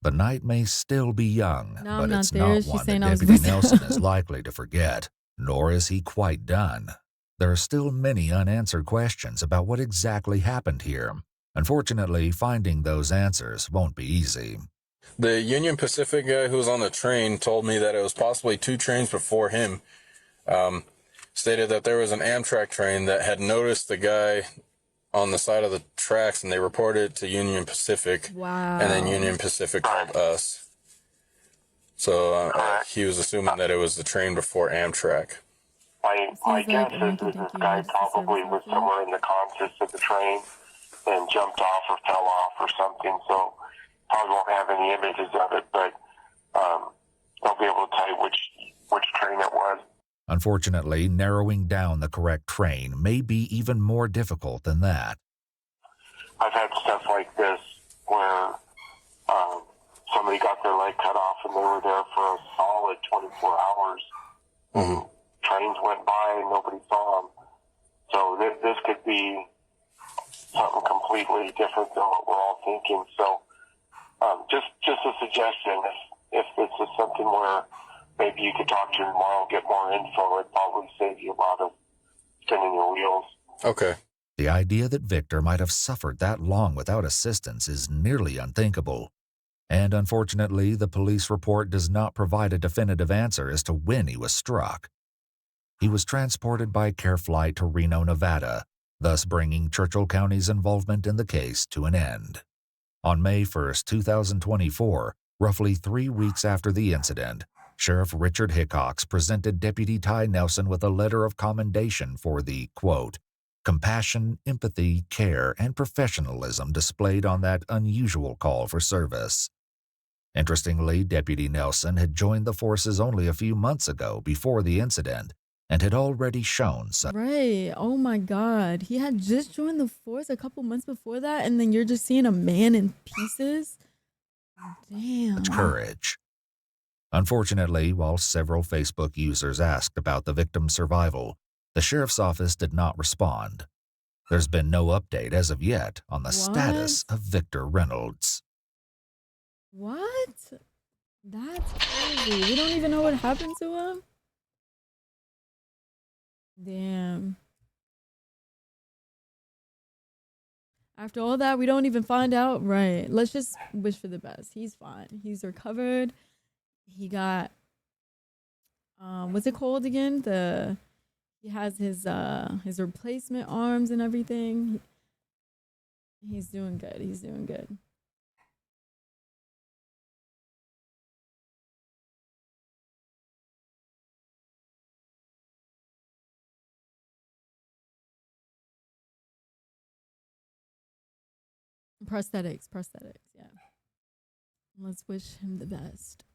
The night may still be young, No, but I'm it's not there. not She's one saying that I was Deputy missing. Nelson is likely to forget, nor is he quite done. There are still many unanswered questions about what exactly happened here. Unfortunately, finding those answers won't be easy. The Union Pacific guy who was on the train told me that it was possibly 2 trains before him. Stated that there was an Amtrak train that had noticed the guy on the side of the tracks, and they reported it to Union Pacific. Wow. And then Union Pacific called us. So he was assuming that it was the train before Amtrak. My guess is that this guy probably was somewhere in the consist of the train and jumped off or fell off or something, so probably won't have any images of it, but they'll be able to tell you which train it was. Unfortunately, narrowing down the correct train may be even more difficult than that. I've had stuff like this where somebody got their leg cut off and they were there for a solid 24 hours. Mm-hmm. Trains went by and nobody saw them. So this could be something completely different than what we're all thinking. So just a suggestion, if this is something where maybe you could talk to him tomorrow, get more info, it'd probably save you a lot of spinning your wheels. Okay. The idea that Victor might have suffered that long without assistance is nearly unthinkable. And unfortunately, the police report does not provide a definitive answer as to when he was struck. He was transported by care flight to Reno, Nevada, thus bringing Churchill County's involvement in the case to an end. On May 1, 2024, roughly 3 weeks after the incident, Sheriff Richard Hickox presented Deputy Ty Nelson with a letter of commendation for the, quote, compassion, empathy, care, and professionalism displayed on that unusual call for service. Interestingly, Deputy Nelson had joined the forces only a few months ago before the incident and had already shown such Right. Oh my God. He had just joined the force a couple months before that, and then you're just seeing a man in pieces. Damn. courage. Unfortunately, while several Facebook users asked about the victim's survival, the sheriff's office did not respond. There's been no update as of yet on the status of Victor Reynolds. What? That's crazy. We don't even know what happened to him. Damn. After all that, we don't even find out. Right. Let's just wish for the best. He's fine. He's recovered. He got, what's it called again? He has his replacement arms and everything. He's doing good. He's doing good. Prosthetics, yeah. Let's wish him the best.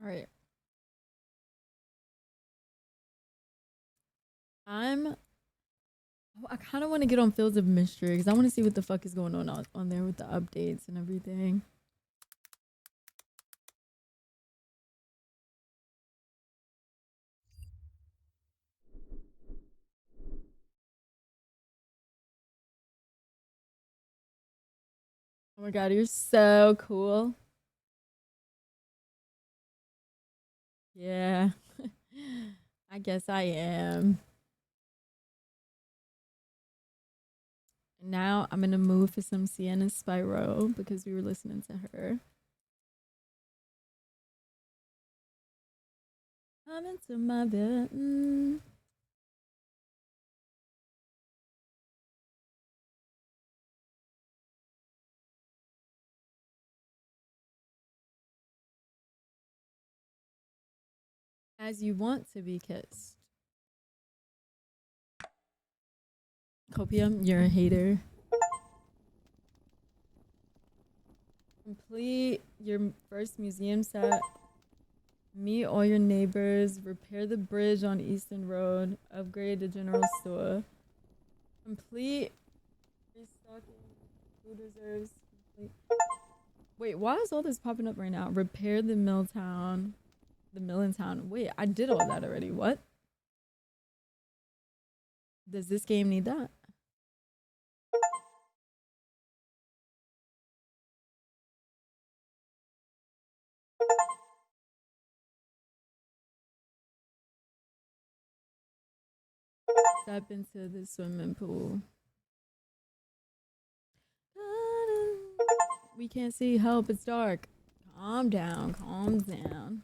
All right. I kind of want to get on Fields of Mystery because I want to see what the fuck is going on there with the updates and everything. my god, you're so cool. Yeah. I guess I am. Now I'm gonna move for some Sienna Spyro because we were listening to her. I'm into my bed. As you want to be kissed. Copium, you're a hater. Complete your first museum set. Meet all your neighbors. Repair the bridge on Eastern Road. Upgrade the general store. Complete restocking food reserves. Complete. Wait, why is all this popping up right now? Repair the Milltown. The mill in town. Wait, I did all that already. What? Does this game need that? Step into the swimming pool. We can't see. Help, it's dark. Calm down, calm down.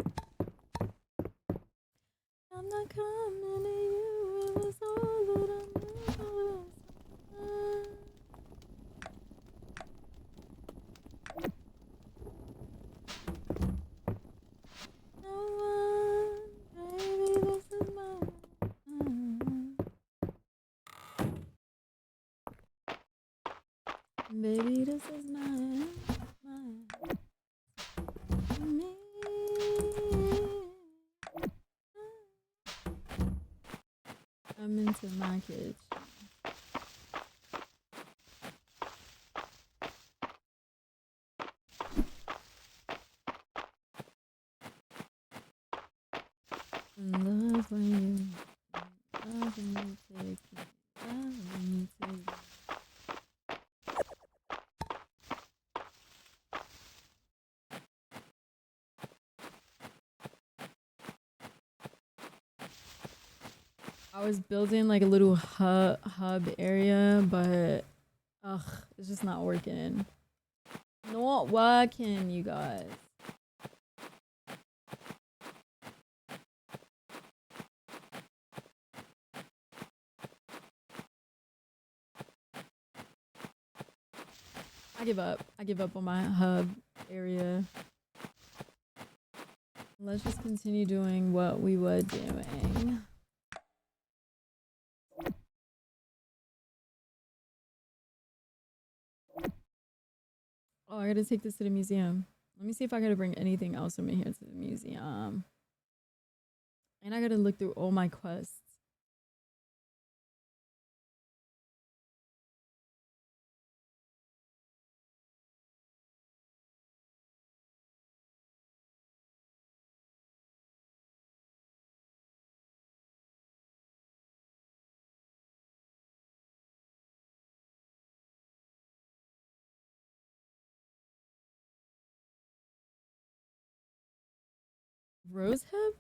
I'm not coming to you. It was all that I knew. No one, baby, this is mine. Baby, this is mine. Me. I'm into my kitchen. Love when you take me, love when you take me. I was building like a little hub area, but it's just not working. Not working, you guys. I give up. I give up on my hub area. Let's just continue doing what we were doing. Oh, I gotta take this to the museum. Let me see if I gotta bring anything else from in here to the museum. And I gotta look through all my quests. Rosehip?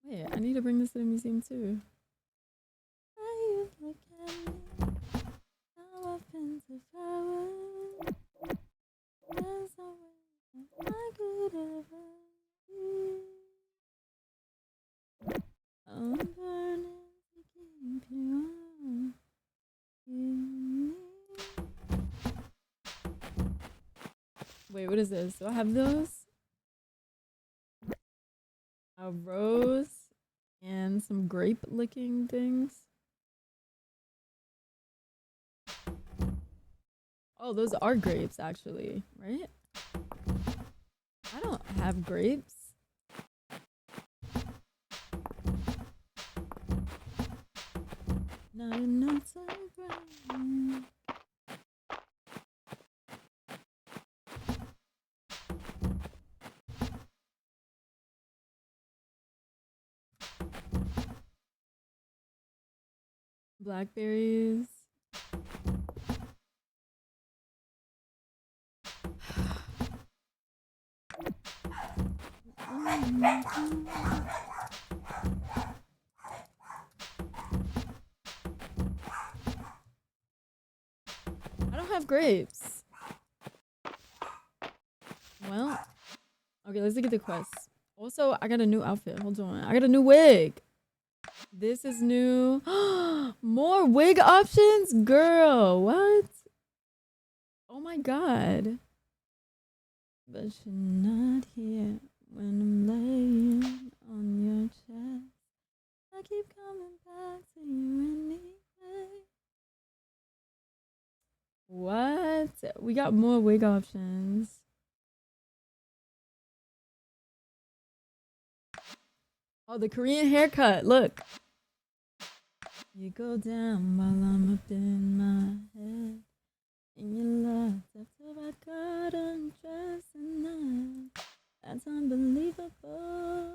Wait, I need to bring this to the museum too. Look at me. Now I've been to flowers. There's no way I could ever be. I'm burning to keep you on. Wait, what is this? Do I have those? A rose and some grape licking things. Oh, those are grapes actually, right? I don't have grapes. Not enough to break. Blackberries. I don't have grapes. Well, okay, let's look at the quests. Also, I got a new outfit. Hold on. I got a new wig. This is new. More wig options? Girl, what? Oh my god. But you're not here when I'm laying on your chest. I keep coming back to you anyway. What? We got more wig options. Oh, the Korean haircut. Look. You go down while I'm up in my head. And you left after I got undressed and that's unbelievable.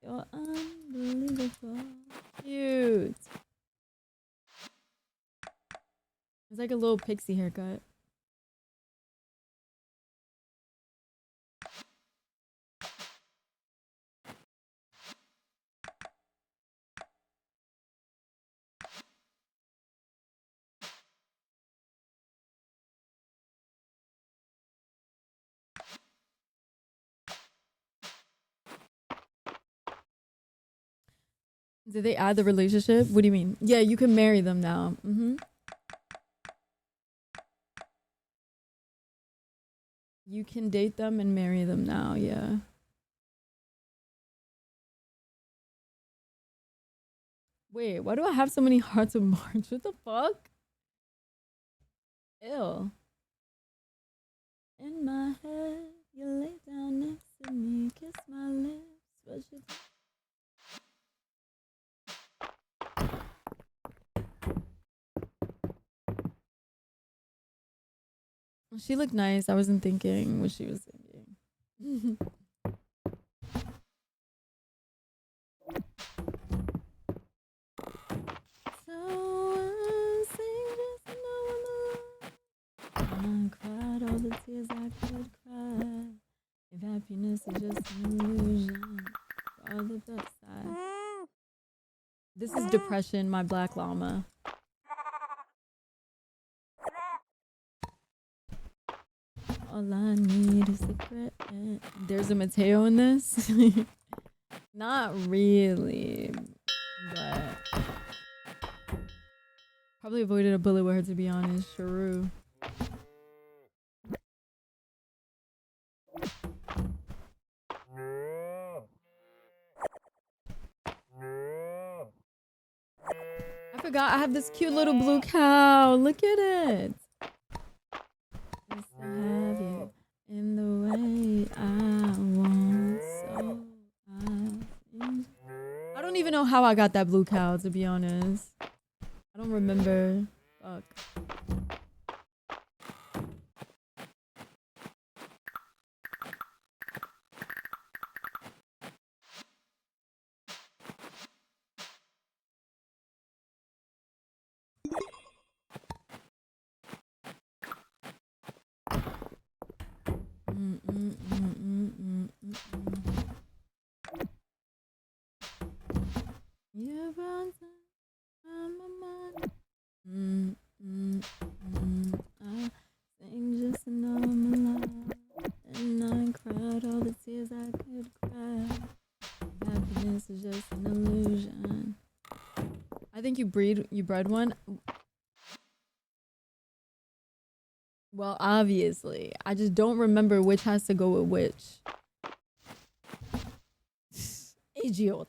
You're unbelievable. Cute. It's like a little pixie haircut. Did they add the relationship? What do you mean? Yeah, you can marry them now. You can date them and marry them now, yeah. Wait, why do I have so many hearts of March? What the fuck? Ew. In my head, you lay down next to me, kiss my lips, what you do? She looked nice. I wasn't thinking what she was thinking. I cried all the tears I could cry. If happiness is just an illusion, for all the best side. This is depression, my black llama. All I need is a credit. There's a Mateo in this? Not really, but probably avoided a bullet with her, to be honest. True. I forgot I have this cute little blue cow. Look at it. Just to have you in the way I want, so I don't even know how I got that blue cow, to be honest. I don't remember. Fuck. You brought my mind. I sing just to know my love, and I cried all the tears I could cry. Happiness is just an illusion. I think you bred one. Well, obviously. I just don't remember which has to go with which. Idiot.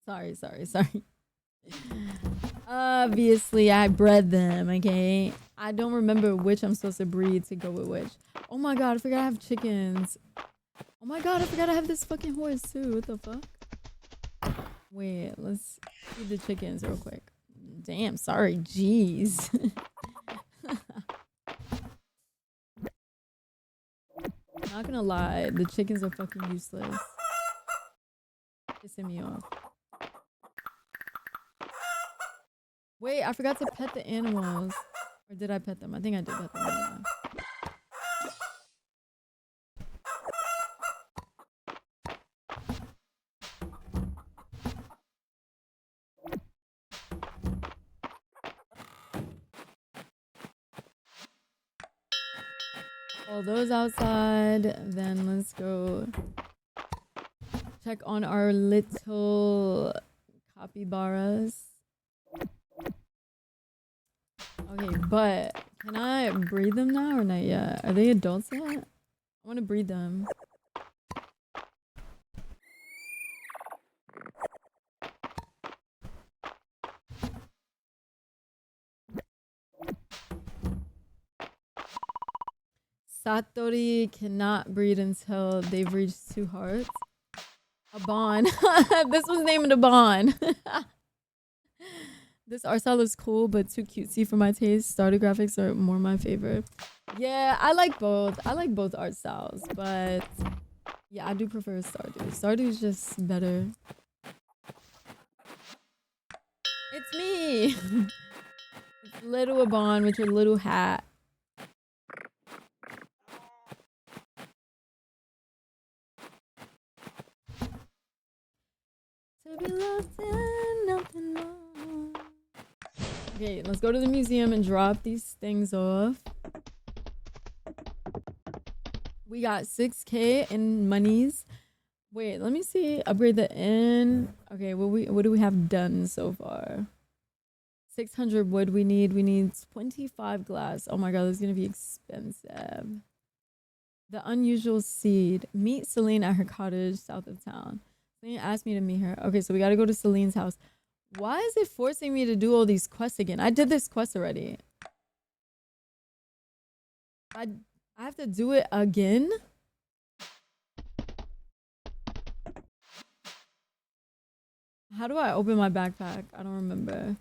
Sorry. Obviously, I bred them, okay? I don't remember which I'm supposed to breed to go with which. Oh my god, I forgot I have chickens. Oh my god, I forgot I have this fucking horse too. What the fuck? Wait, let's feed the chickens real quick. Damn, sorry. Jeez. Not gonna lie, the chickens are fucking useless. Pissing me off. Wait, I forgot to pet the animals. Or did I pet them? I think I did pet them. All those outside. Then let's go check on our little capybaras. Okay, but can I breed them now or not yet? Are they adults yet? I want to breed them. Satori cannot breed until they've reached 2 hearts. Abon. This was named Abon. This art style is cool, but too cutesy for my taste. Starter graphics are more my favorite. Yeah, I like both. I like both art styles, but yeah, I do prefer Stardew. Stardew's just better. It's me! It's little Abon with your little hat. To be loved and nothing more. Okay, let's go to the museum and drop these things off. We got 6K in monies. Wait, let me see. Upgrade the inn. Okay, what do we have done so far? 600 wood we need. We need 25 glass. Oh my god, this is gonna be expensive. The unusual seed. Meet Celine at her cottage south of town. Celine asked me to meet her. Okay, so we gotta go to Celine's house. Why is it forcing me to do all these quests again? I did this quest already. I have to do it again? How do I open my backpack? I don't remember.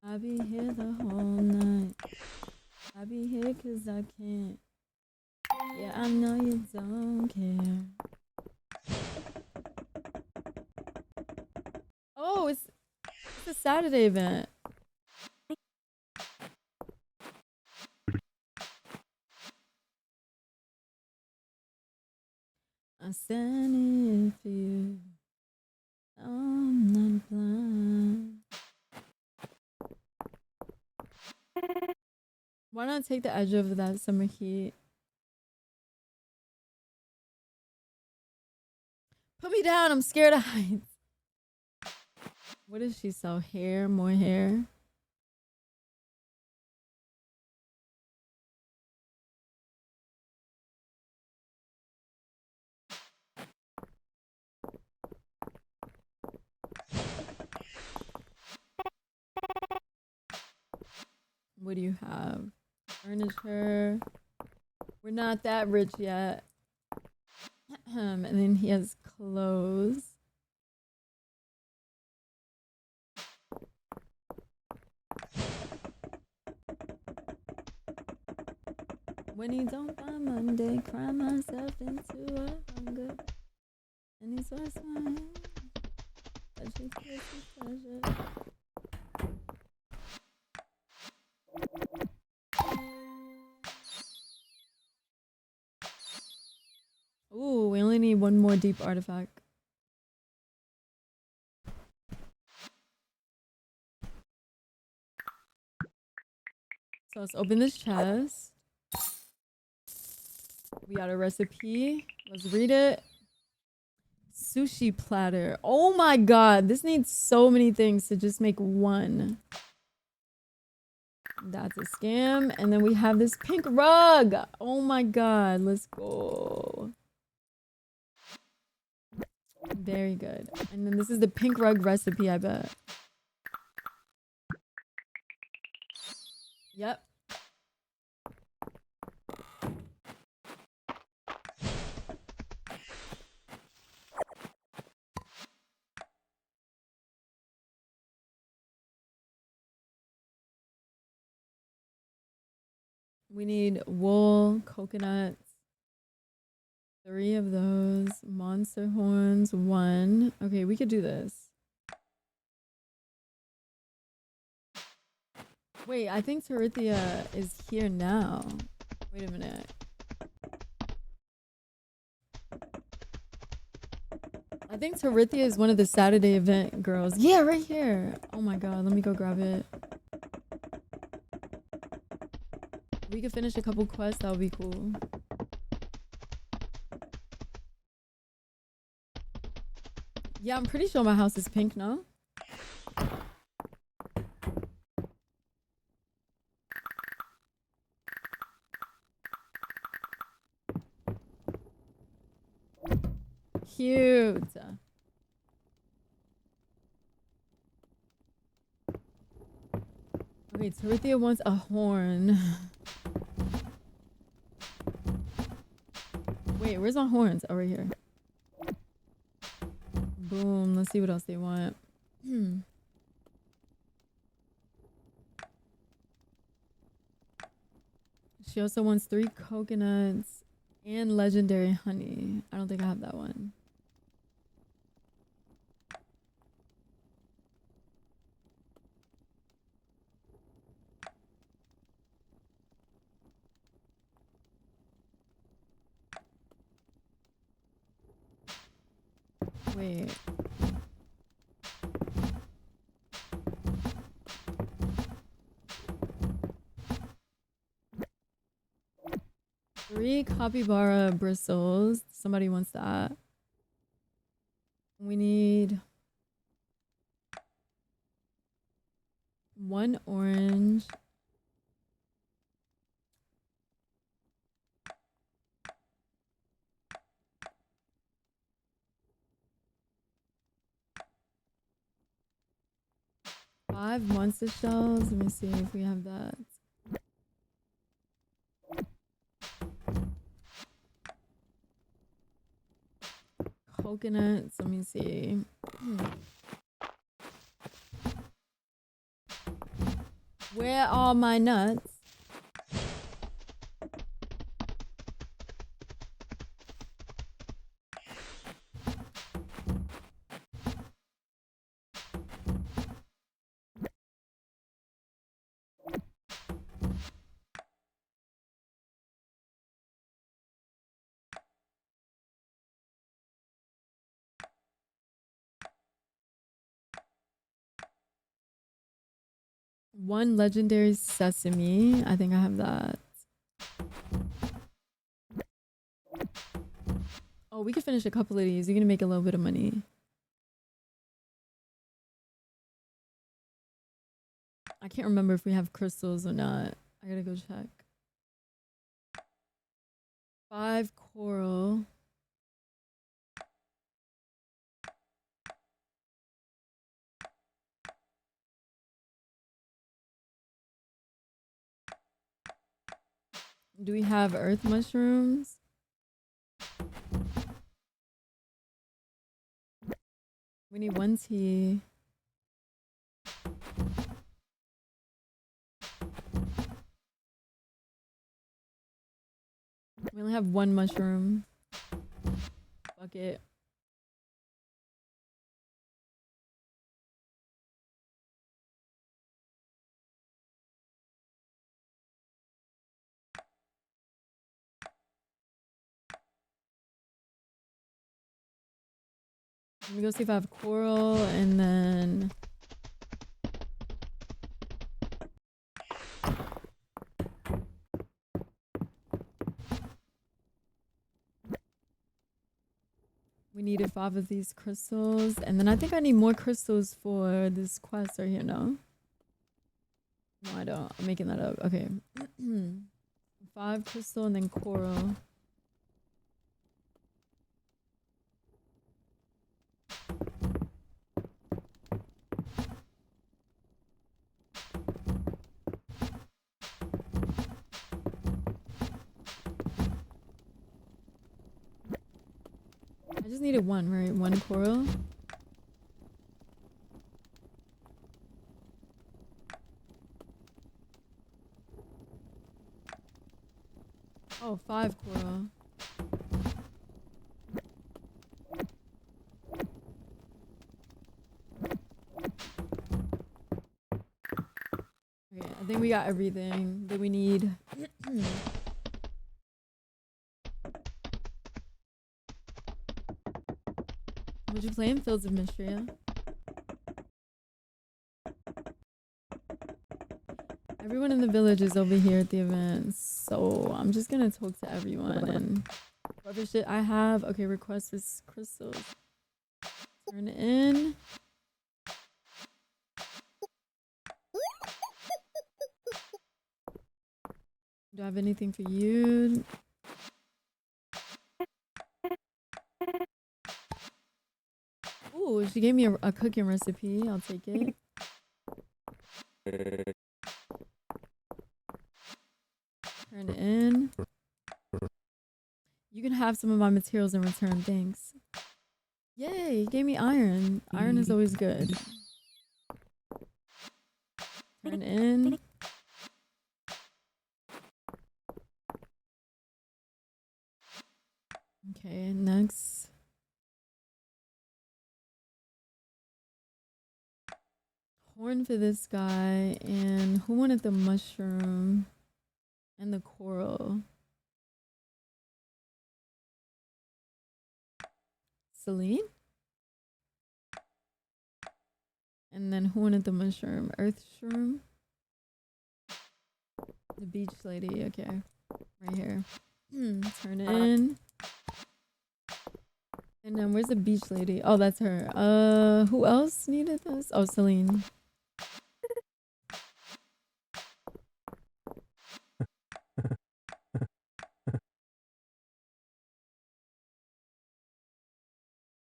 I be here the whole night. I be here 'cause I can't. Yeah, I know you don't care. Oh, it's a Saturday event. I sent it for you. I'm not blind. Why not take the edge of that summer heat? Put me down, I'm scared of heights. What does she sell? Hair? More hair? What do you have? Furniture. We're not that rich yet. And then he has clothes. When he don't by Monday, cry myself into a hunger. And he's so smile. But she feels his pleasure. Ooh, we only need one more deep artifact. So let's open this chest. We got a recipe. Let's read it. Sushi platter. Oh my god, this needs so many things to just make one. That's a scam. And then we have this pink rug. Oh my god, let's go. Very good. And then this is the pink rug recipe, I bet. Yep. We need wool, coconuts, 3 of those, monster horns, 1. Okay, we could do this. Wait, I think Tarithia is here now. Wait a minute. I think Tarithia is one of the Saturday event girls. Yeah, right here. Oh my god, let me go grab it. We could finish a couple quests, that would be cool. Yeah, I'm pretty sure my house is pink, no? Cute. Okay, Torithia wants a horn. Wait, where's my horns? Oh, right here. Boom. Let's see what else they want. She also wants 3 coconuts and legendary honey. I don't think I have that one. Wait. Three capybara bristles. Somebody wants that. We need 1 orange. Five monster shells. Let me see if we have that. Coconuts. Let me see. Where are my nuts? One legendary sesame. I think I have that. Oh, we could finish a couple of these. You're gonna make a little bit of money. I can't remember if we have crystals or not. I gotta go check. 5 coral. Do we have earth mushrooms? We need 1 tea. We only have 1 mushroom. Bucket. Let me go see if I have coral and then we needed 5 of these crystals, and then I think I need more crystals for this quest right here. No, I don't. I'm making that up. Okay. 5 crystal and then coral. I just needed 1, right? 1 coral. Oh, 5 coral. Okay, I think we got everything that we need. Would you play in Fields of Mystria? Everyone in the village is over here at the event, so I'm just gonna talk to everyone and whatever shit I have. Okay, request this crystals. Turn in. Do I have anything for you? Ooh, she gave me a cooking recipe. I'll take it. Turn it in. You can have some of my materials in return. Thanks. Yay, you gave me iron. Iron is always good. Turn in. Okay, next. Horn for this guy. And who wanted the mushroom and the coral? Celine? And then who wanted the mushroom? Earth shroom? The beach lady, okay. Right here. Turn it in. And then where's the beach lady? Oh, that's her. Who else needed this? Oh, Celine.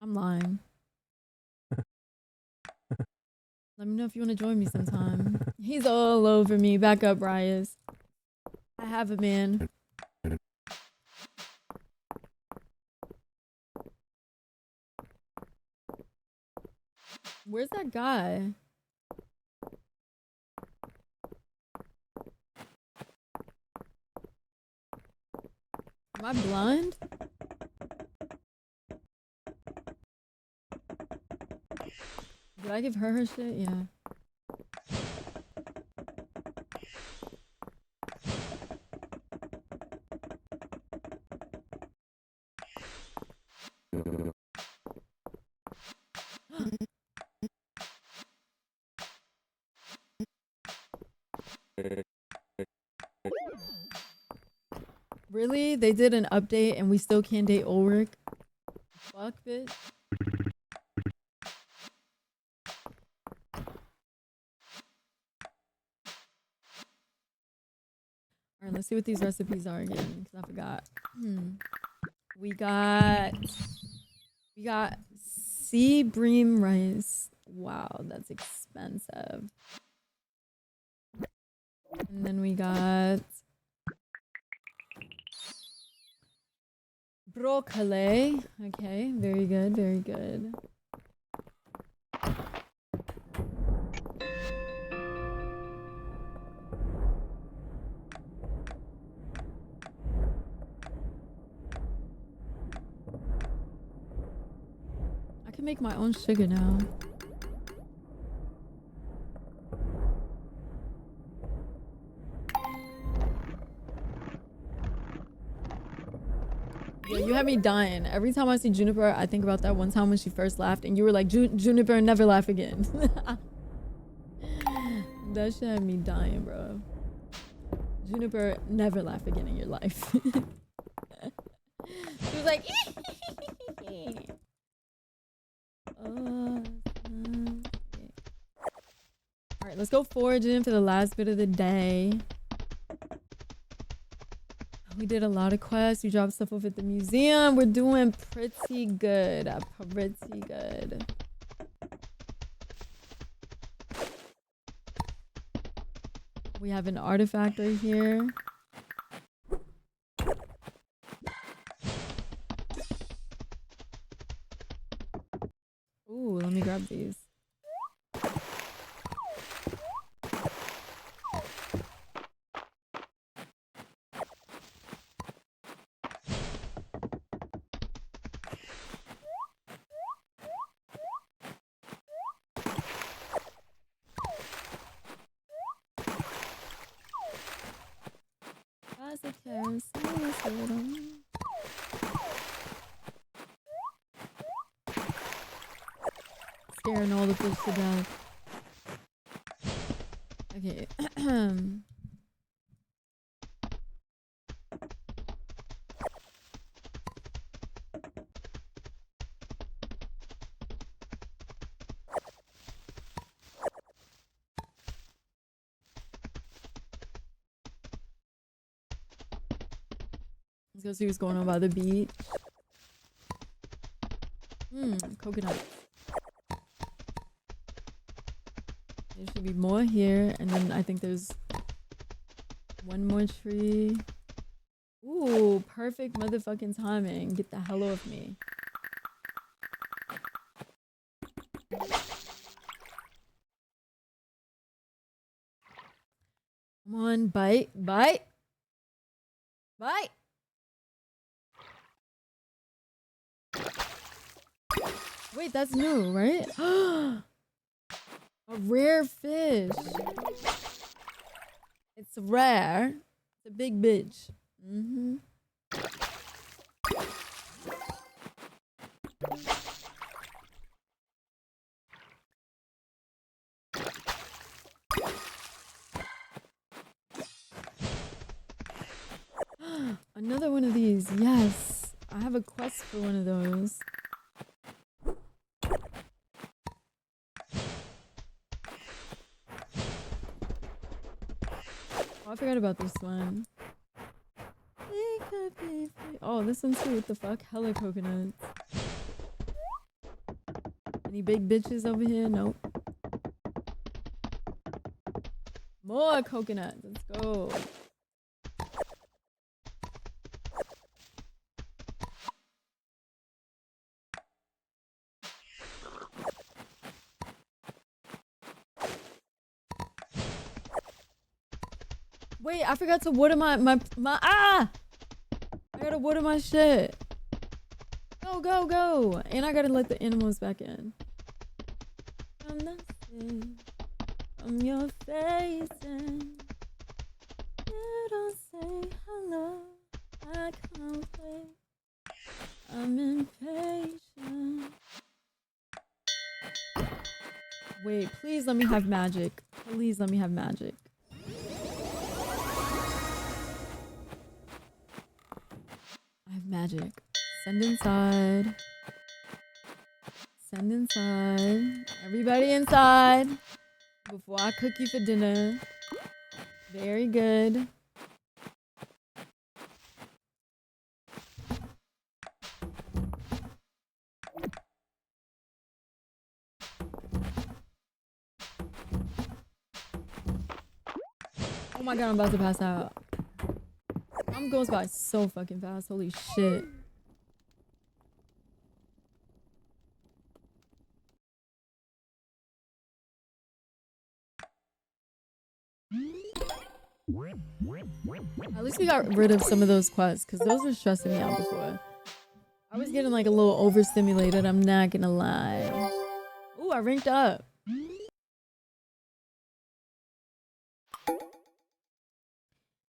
I'm lying. Let me know if you want to join me sometime. He's all over me. Back up, Rias. I have a man. Where's that guy? Am I blind? Did I give her shit? Yeah. Really? They did an update and we still can't date Ulrich? Fuck, bitch. Alright, let's see what these recipes are again, because I forgot. We got sea bream rice. Wow, that's expensive. And then we got broccoli. Okay, very good, very good. I can make my own sugar now. Yeah, you had me dying. Every time I see Juniper, I think about that one time when she first laughed and you were like, Juniper, never laugh again. That shit had me dying, bro. Juniper, never laugh again in your life. She was like, Alright, let's go foraging for the last bit of the day. We did a lot of quests. We dropped stuff off at the museum. We're doing pretty good. Pretty good. We have an artifact right here. Ooh, let me grab these. Scaring all the fish to death. Okay. Let's go see what's going on by the beach. Coconut. There should be more here, and then I think there's one more tree. Ooh, perfect motherfucking timing. Get the hell off me. Come on, bite, bite, bite. Wait, that's new, right? A rare fish. It's rare. It's a big bitch. Another one of these. Yes. I have a quest for one of those. Oh, I forgot about this one. Oh, this one's too. What the fuck? Hella coconuts. Any big bitches over here? Nope. More coconuts. Let's go. Wait, I forgot to water my I gotta water my shit. Go, go, go. And I gotta let the animals back in. I'm nothing from your face and you don't say hello. I can't wait. I'm impatient. Wait, please let me have magic. Please let me have magic. I have magic. Send inside. Send inside. Everybody inside. Before I cook you for dinner. Very good. Oh my god, I'm about to pass out. Time goes by so fucking fast. Holy shit. At least we got rid of some of those quests, because those were stressing me out before. I was getting like a little overstimulated, I'm not gonna lie. Ooh, I ranked up.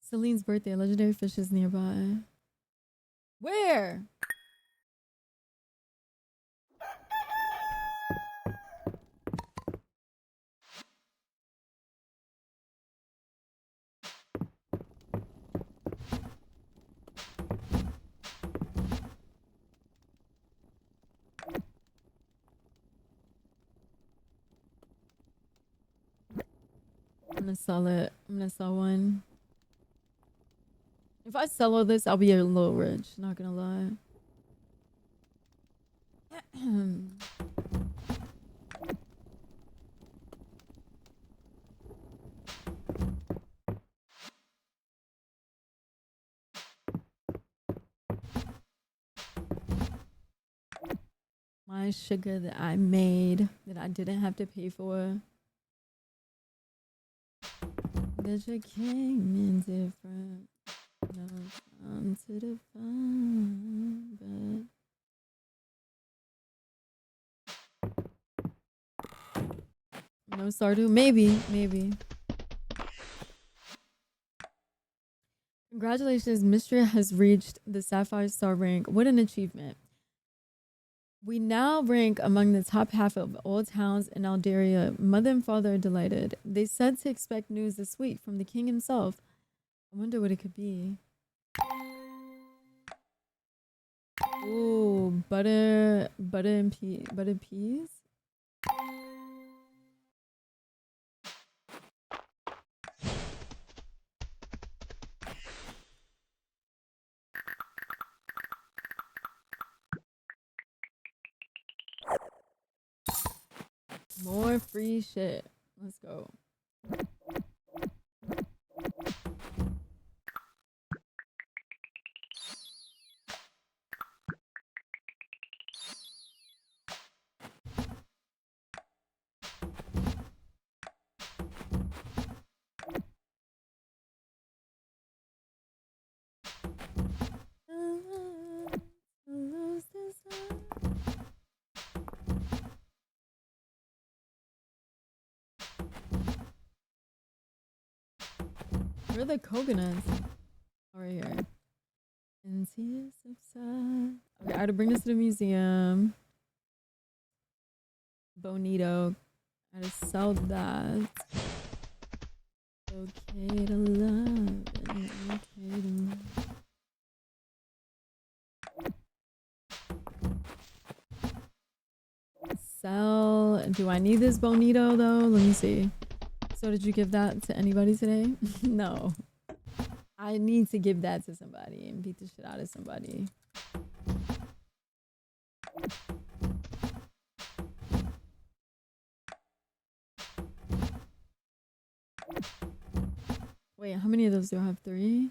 Celine's birthday, legendary fish is nearby. Where? I'm gonna sell it. I'm gonna sell one. If I sell all this, I'll be a little rich. Not gonna lie. My sugar that I made, that I didn't have to pay for. That you came in different. No time to define, but no Stardew. Maybe. Congratulations, Mystria has reached the Sapphire Star rank. What an achievement. We now rank among the top half of all towns in Algeria. Mother and father are delighted. They said to expect news this week from the king himself. I wonder what it could be. Ooh, butter and peas. More free shit. Let's go. Where are the coconuts? Oh, right here. Okay, I had to bring this to the museum. Bonito. I had to sell that. Okay to love. Okay to love. Sell. Do I need this bonito though? Let me see. So did you give that to anybody today? No. I need to give that to somebody and beat the shit out of somebody. Wait, how many of those do I have? 3?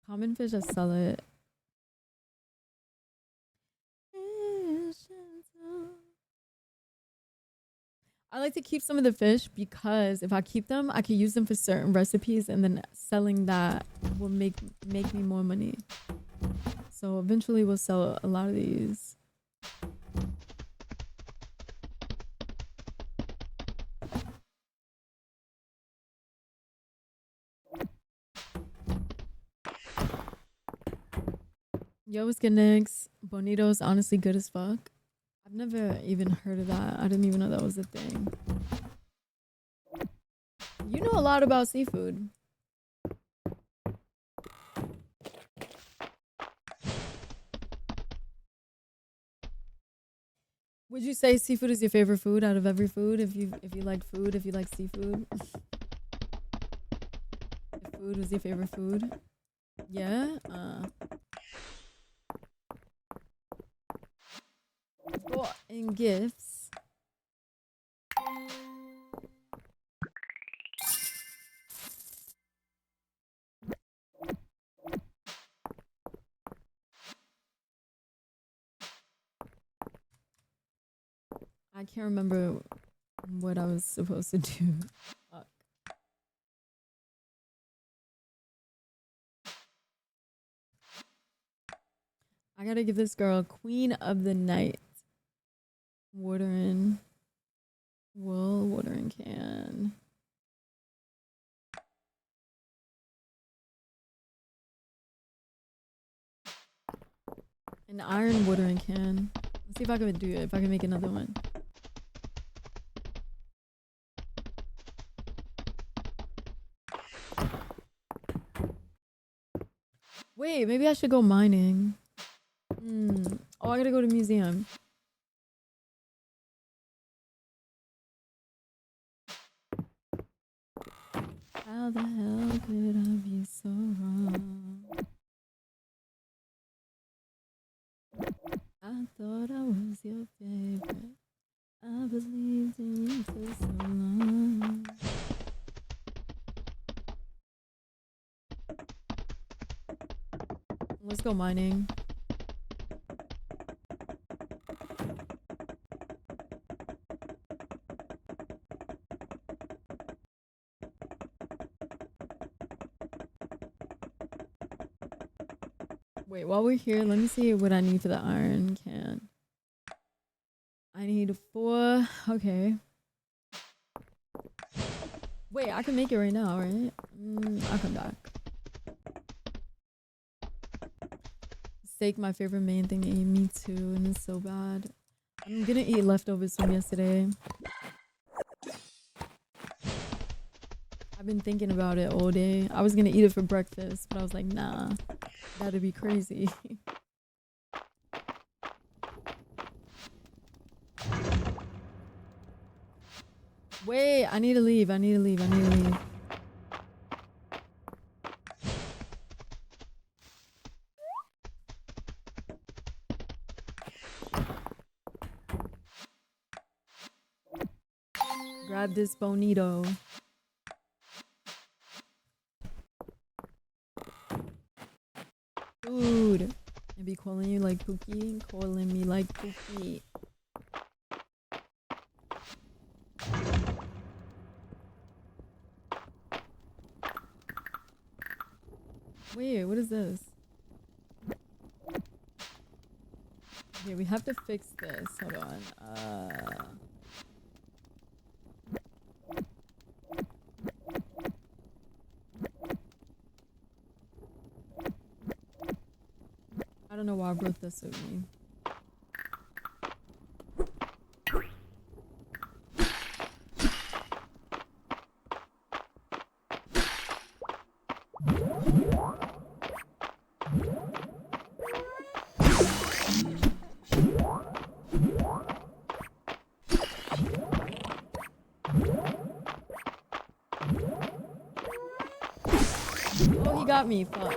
Common fish, I sell it. I like to keep some of the fish because if I keep them, I can use them for certain recipes, and then selling that will make me more money. So eventually we'll sell a lot of these. Yo, what's good, Nix? Bonito's honestly good as fuck. I've never even heard of that. I didn't even know that was a thing. You know a lot about seafood. Would you say seafood is your favorite food out of every food? If you like food, if you like seafood? If food was your favorite food? Yeah? Bought in gifts. I can't remember what I was supposed to do. Fuck. I gotta give this girl Queen of the Night. Watering wool, watering can. An iron watering can. Let's see if I can do it, if I can make another one. Wait, maybe I should go mining. Oh, I gotta go to museum. How the hell could I be so wrong? I thought I was your favorite. I believed in you for so long. Let's go mining. Wait, while we're here, let me see what I need for the iron can. I need 4. Okay. Wait, I can make it right now, right? I'll come back. steak my favorite main thing to eat? Me too, and it's so bad. I'm gonna eat leftovers from yesterday. I've been thinking about it all day. I was gonna eat it for breakfast, but I was like, nah, that'd be crazy. Wait, I need to leave. Grab this bonito. Dude, I be calling you like Pookie, calling me like Pookie. Wait, what is this? Okay, we have to fix this. Hold on. I don't know why I brought this with me. Oh, he got me. Fuck.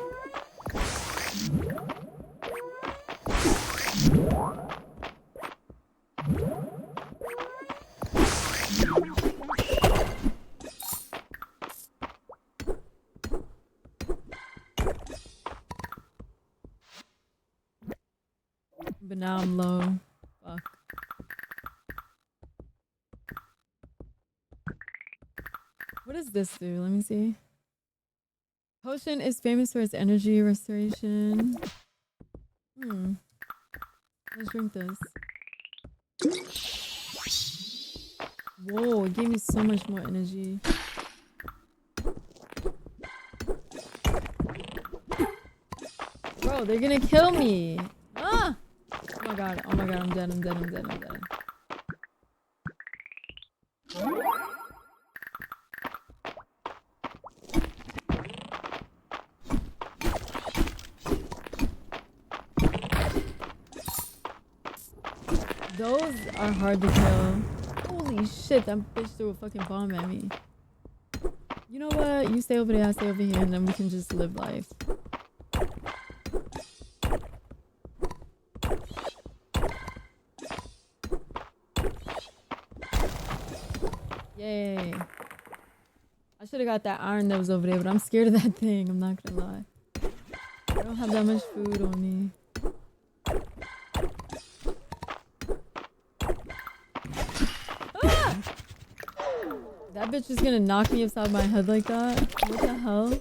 But now I'm low. Fuck. What does this do? Let me see. Potion is famous for its energy restoration. Let's drink this. Whoa, it gave me so much more energy. Bro, they're gonna kill me. Ah! Oh my god, I'm dead. Those are hard to kill. Holy shit, that bitch threw a fucking bomb at me. You know what? You stay over there, I stay over here, and then we can just live life. Yay. I should have got that iron that was over there, but I'm scared of that thing. I'm not gonna lie. I don't have that much food on me. Ah! That bitch is gonna knock me upside my head like that? What the hell?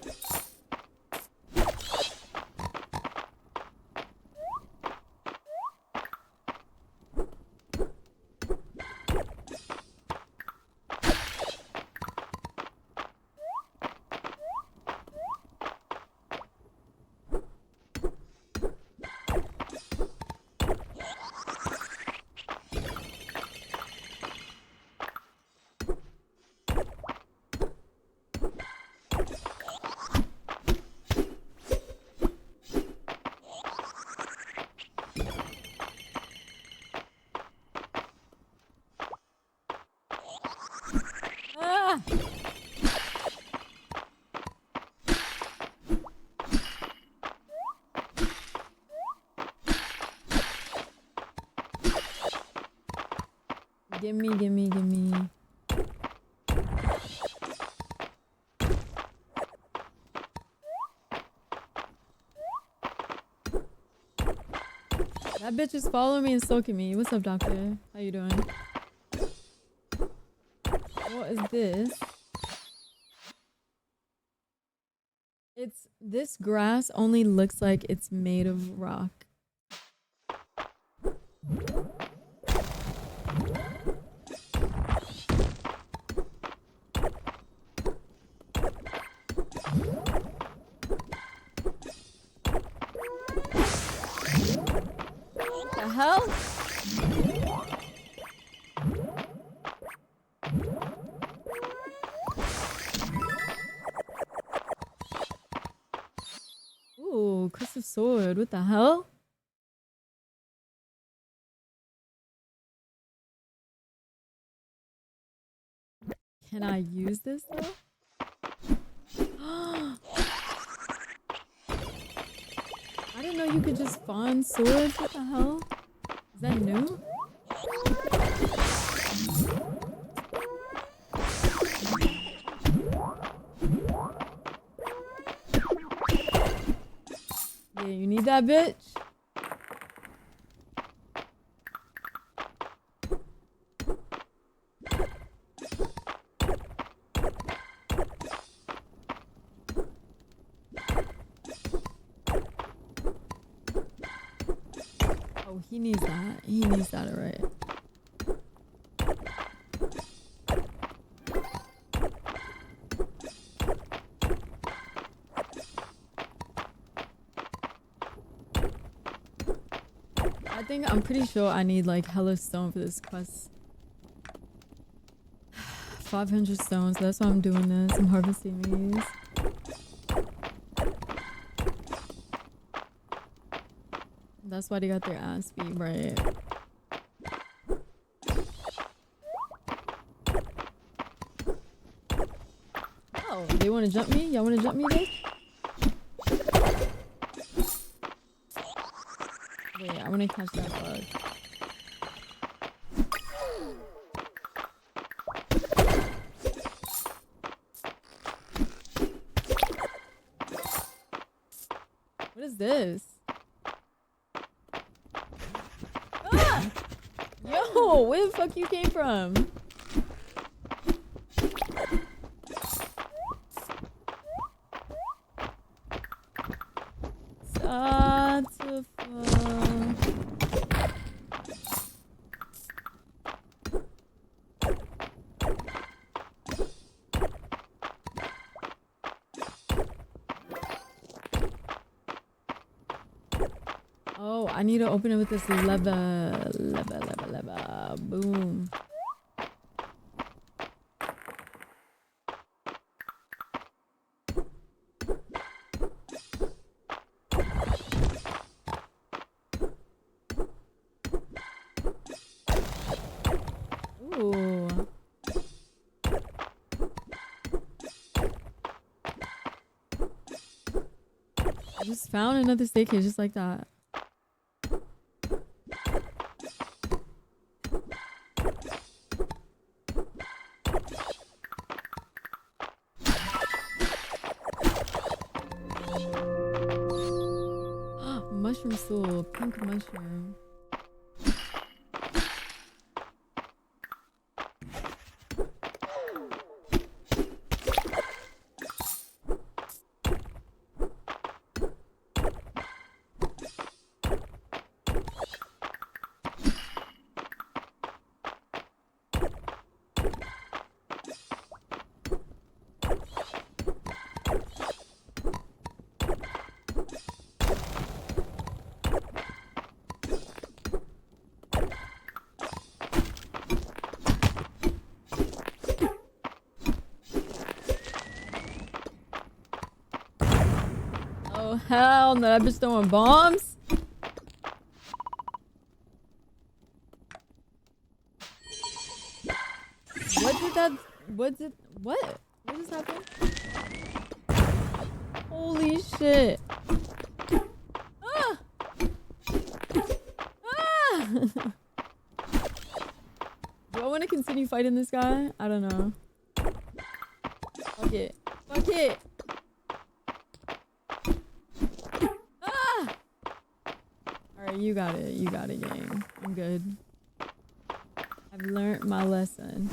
Gimme. That bitch is following me and stalking me. What's up, doctor? How you doing? What is this? This grass only looks like it's made of rock. hell? Ooh, crystal sword. What the hell? Can I use this though? I didn't know you could just spawn swords. What the hell? Is that new? Yeah, you need that bitch? Oh, he needs that. He needs that, alright. I'm pretty sure I need like hella stone for this quest. 500 stones, that's why I'm doing this. I'm harvesting these. That's why they got their ass beat, right? Oh, they want to jump me? Y'all want to jump me, bitch? Wait, I want to catch that bug. What is this? Ah! Yo, where the fuck you came from? Oh, I need to open it with this lever. Boom. Ooh. I just found another staircase just like that. Mushroom stool, pink mushroom. Oh hell no, that bitch throwing bombs? What just happened? Holy shit. Ah! Ah! Do I want to continue fighting this guy? I don't know. Fuck it. Fuck it. Alright, you got it. You got it, gang. I'm good. I've learned my lesson.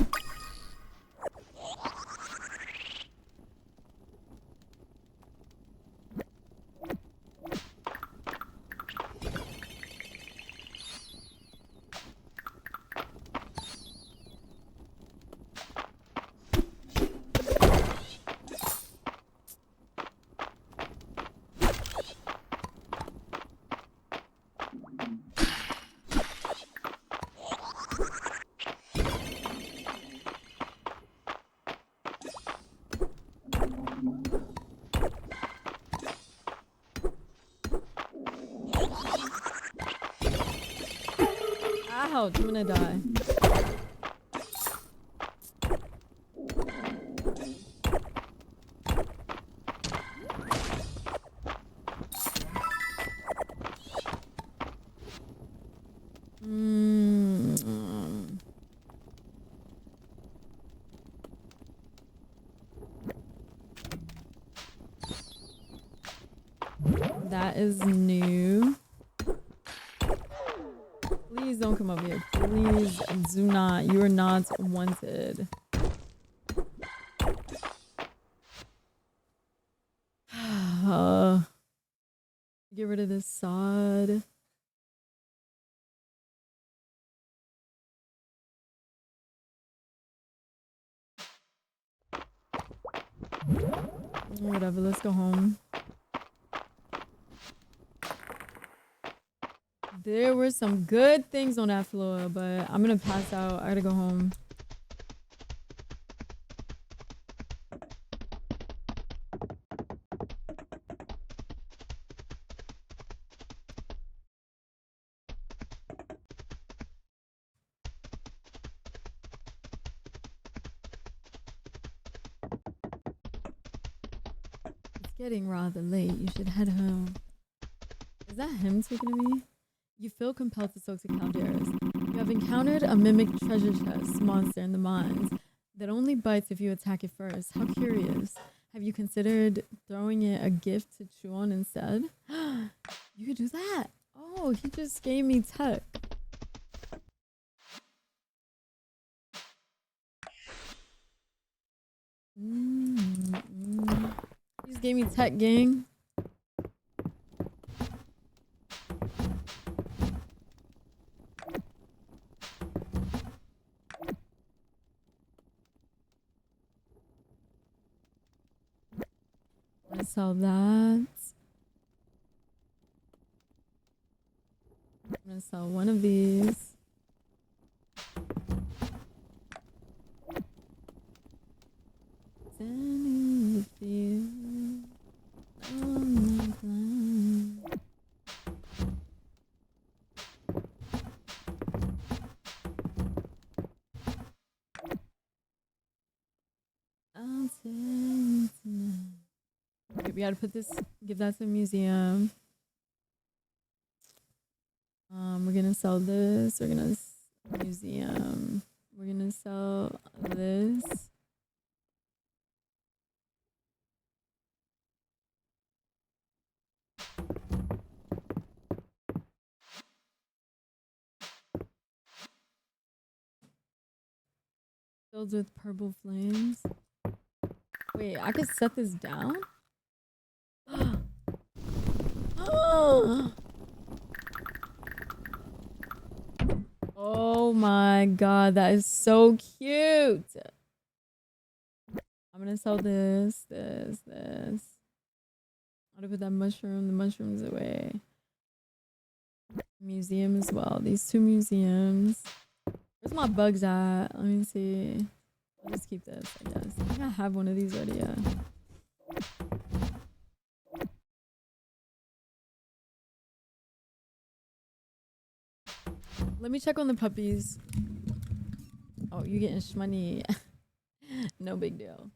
Ouch, I'm gonna die. That is new. Please don't come over here. Please do not. You are not wanted. Get rid of this sod. Whatever, let's go home. There were some good things on that floor, but I'm gonna pass out. I gotta go home. It's getting rather late. You should head home. Is that him talking to me? You feel compelled to talk to Calderas. You have encountered a mimic treasure chest monster in the mines that only bites if you attack it first. How curious. Have you considered throwing it a gift to chew on instead? You could do that. Oh, he just gave me tech. He just gave me tech, gang. Let's sell that. I'm gonna sell one of these. Standing in the field on the ground. I'll take you tonight. Okay, we gotta put this, give that to the museum. We're gonna sell this. We're gonna museum. We're gonna sell this. Filled with purple flames. Wait, I could set this down? Oh my god, that is so cute. I'm gonna sell this. I'm gonna put that mushroom, the mushrooms away. Museum as well. These two museums. Where's my bugs at? Let me see. I'll just keep this, I guess. I think I have one of these already, yeah. Let me check on the puppies. Oh, you getting shmoney. No big deal.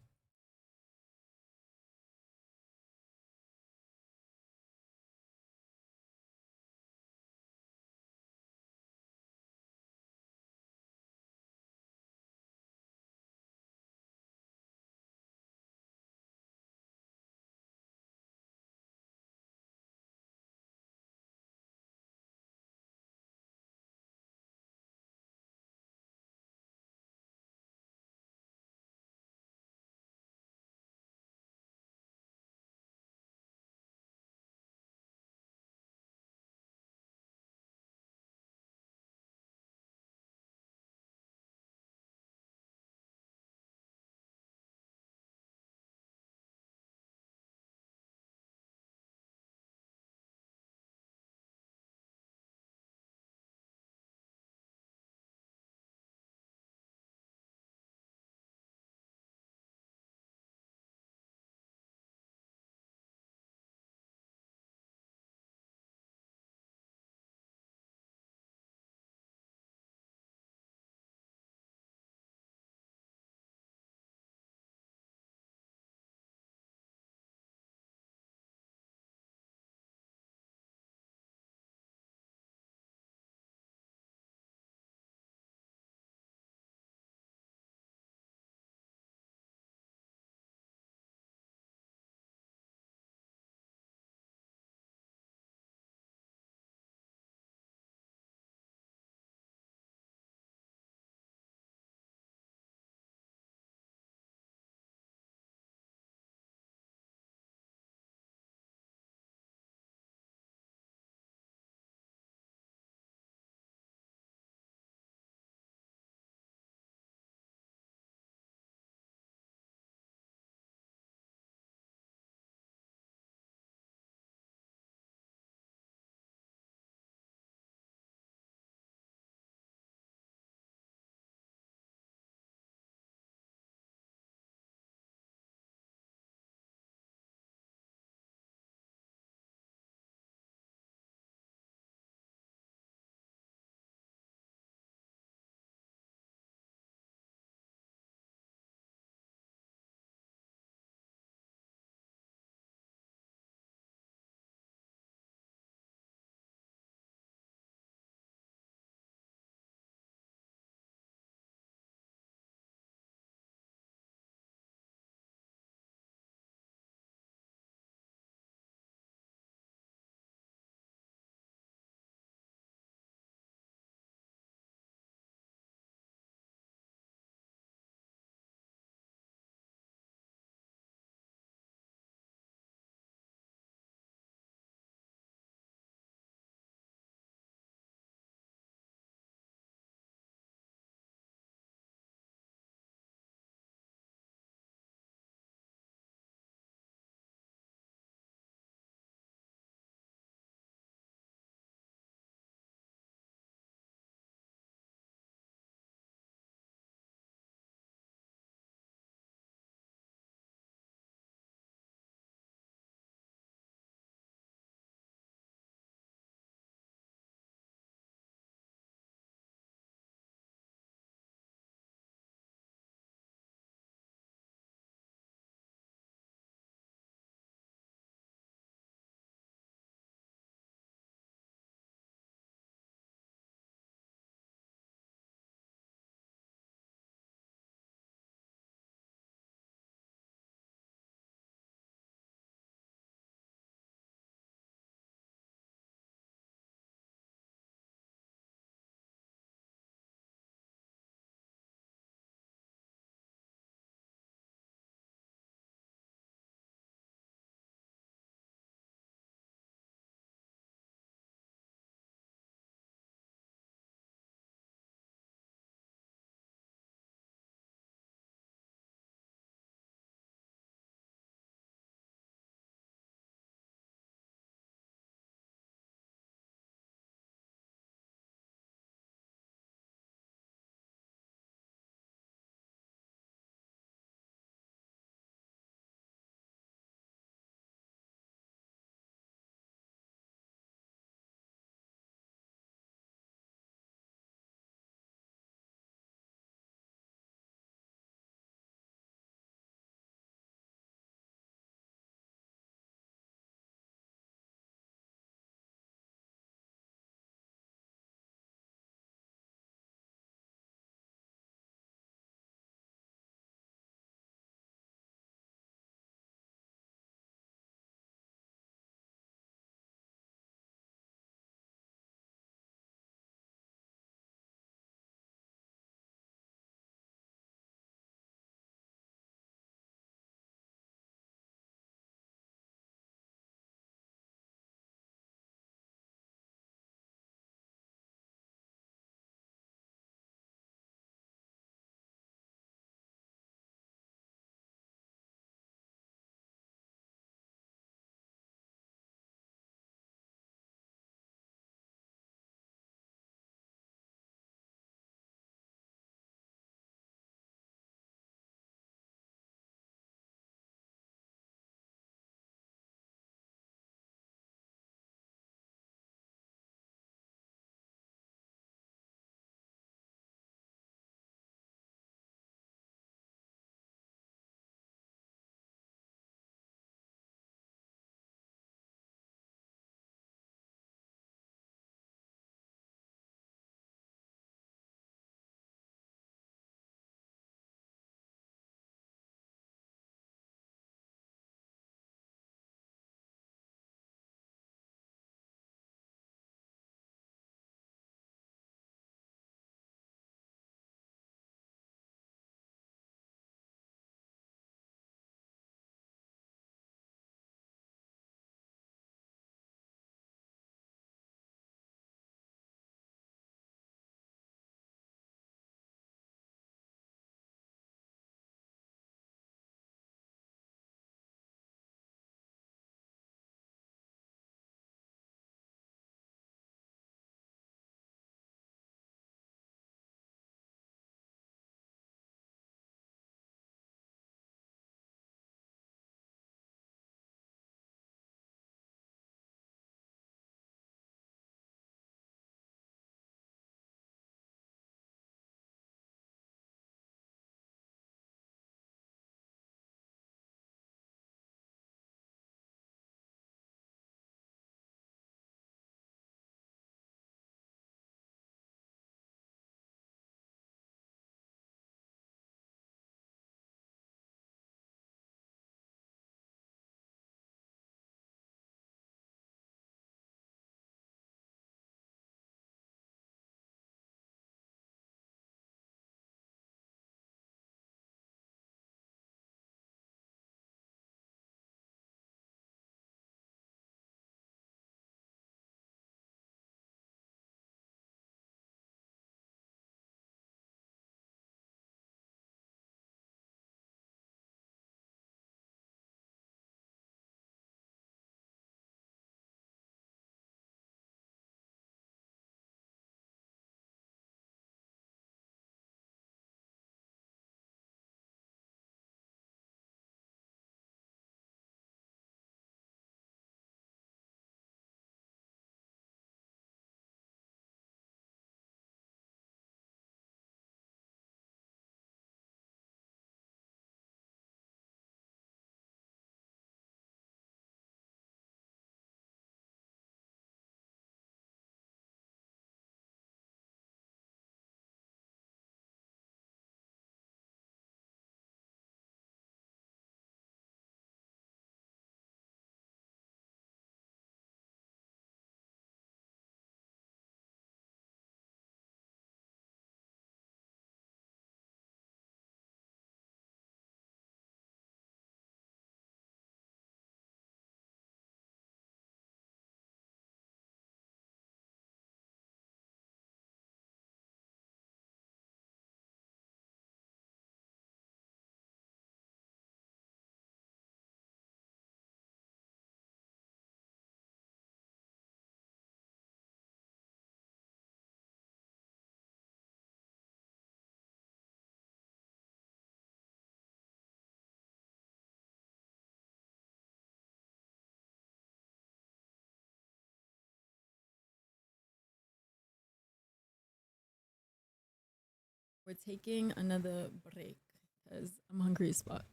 We're taking another break because I'm hungry as fuck.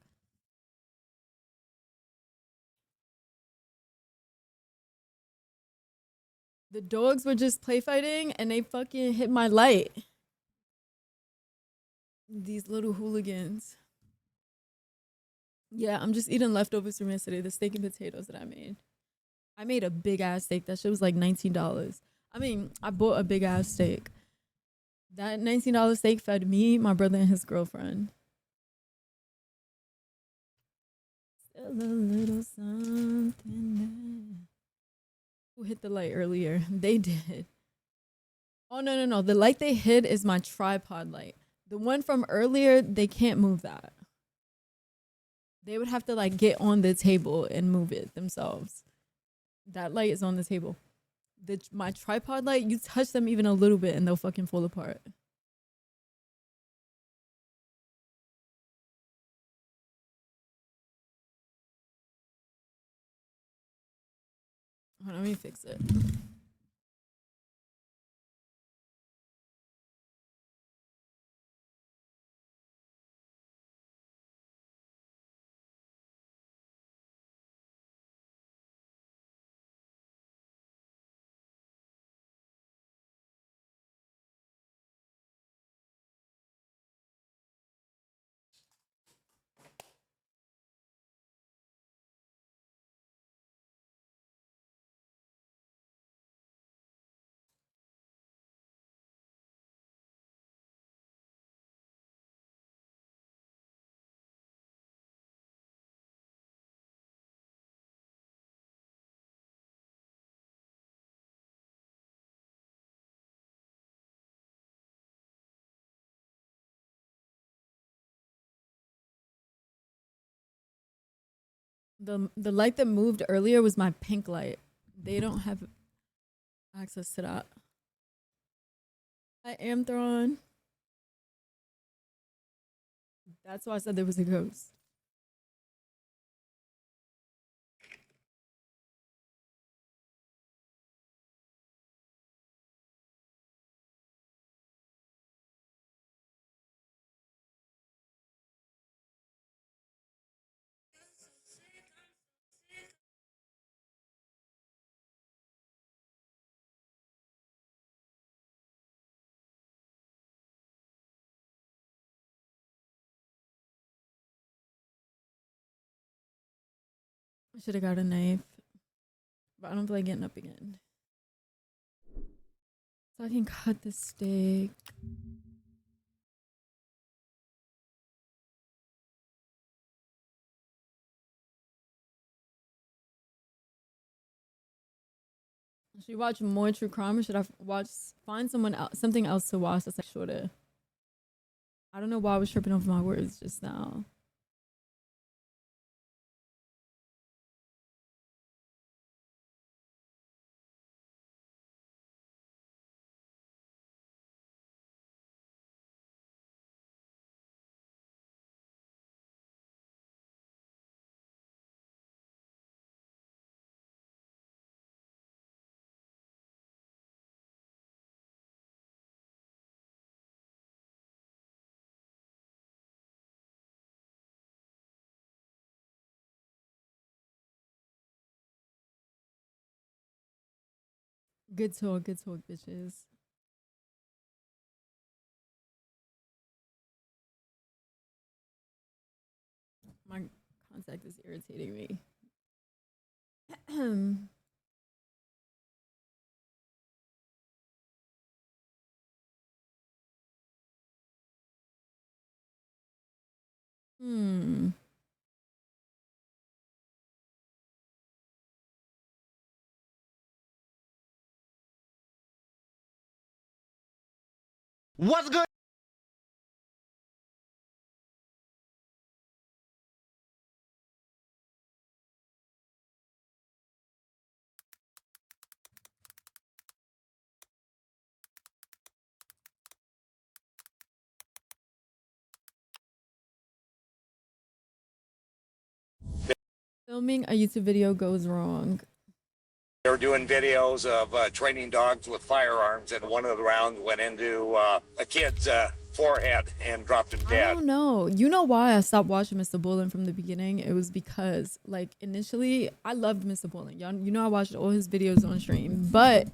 The dogs were just play fighting and they fucking hit my light. These little hooligans. Yeah, I'm just eating leftovers from yesterday, the steak and potatoes that I made. I made a big ass steak. That shit was like $19. I mean, I bought a big ass steak. That $19 steak fed me, my brother, and his girlfriend. Still a little something there. Who hit the light earlier? They did. Oh, no. The light they hit is my tripod light. The one from earlier, they can't move that. They would have to like get on the table and move it themselves. That light is on the table. My tripod light, you touch them even a little bit and they'll fucking fall apart. Hold on, let me fix it. The light that moved earlier was my pink light. They don't have access to that. I am Thrawn. That's why I said there was a ghost. I should have got a knife, but I don't feel like getting up again. So I can cut the steak. Should we watch more true crime, or should I find something else to watch that's like shorter? I don't know why I was tripping over my words just now. Good talk, bitches. My contact is irritating me. What's good? Filming a YouTube video goes wrong. They were doing videos of training dogs with firearms, and one of the rounds went into a kid's forehead and dropped him I dead. don't know. You know why I stopped watching Mr. Bullen from the beginning? It was because, like, initially, I loved Mr. Bullen. Y'all, you know I watched all his videos on stream. But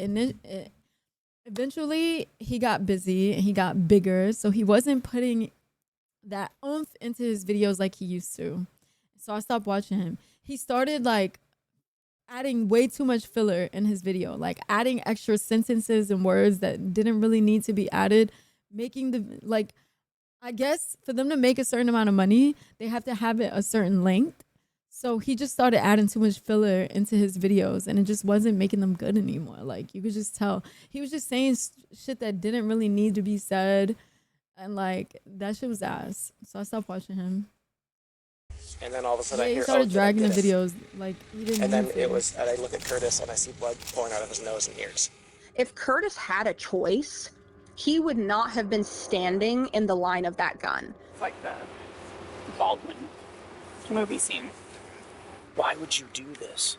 eventually, he got busy and he got bigger. So he wasn't putting that oomph into his videos like he used to. So I stopped watching him. He started, like, adding way too much filler in his video. Like, adding extra sentences and words that didn't really need to be added. Making the, like, I guess for them to make a certain amount of money, they have to have it a certain length. So he just started adding too much filler into his videos and it just wasn't making them good anymore. Like, you could just tell. He was just saying shit that didn't really need to be said. And, like, that shit was ass. So I stopped watching him. And then all of a sudden I He hear, started dragging the did it. videos. Like, he didn't And then need to. it was, and I look at Curtis and I see blood pouring out of his nose and ears. If Curtis had a choice, he would not have been standing in the line of that gun. It's like the Baldwin movie scene. Why would you do this?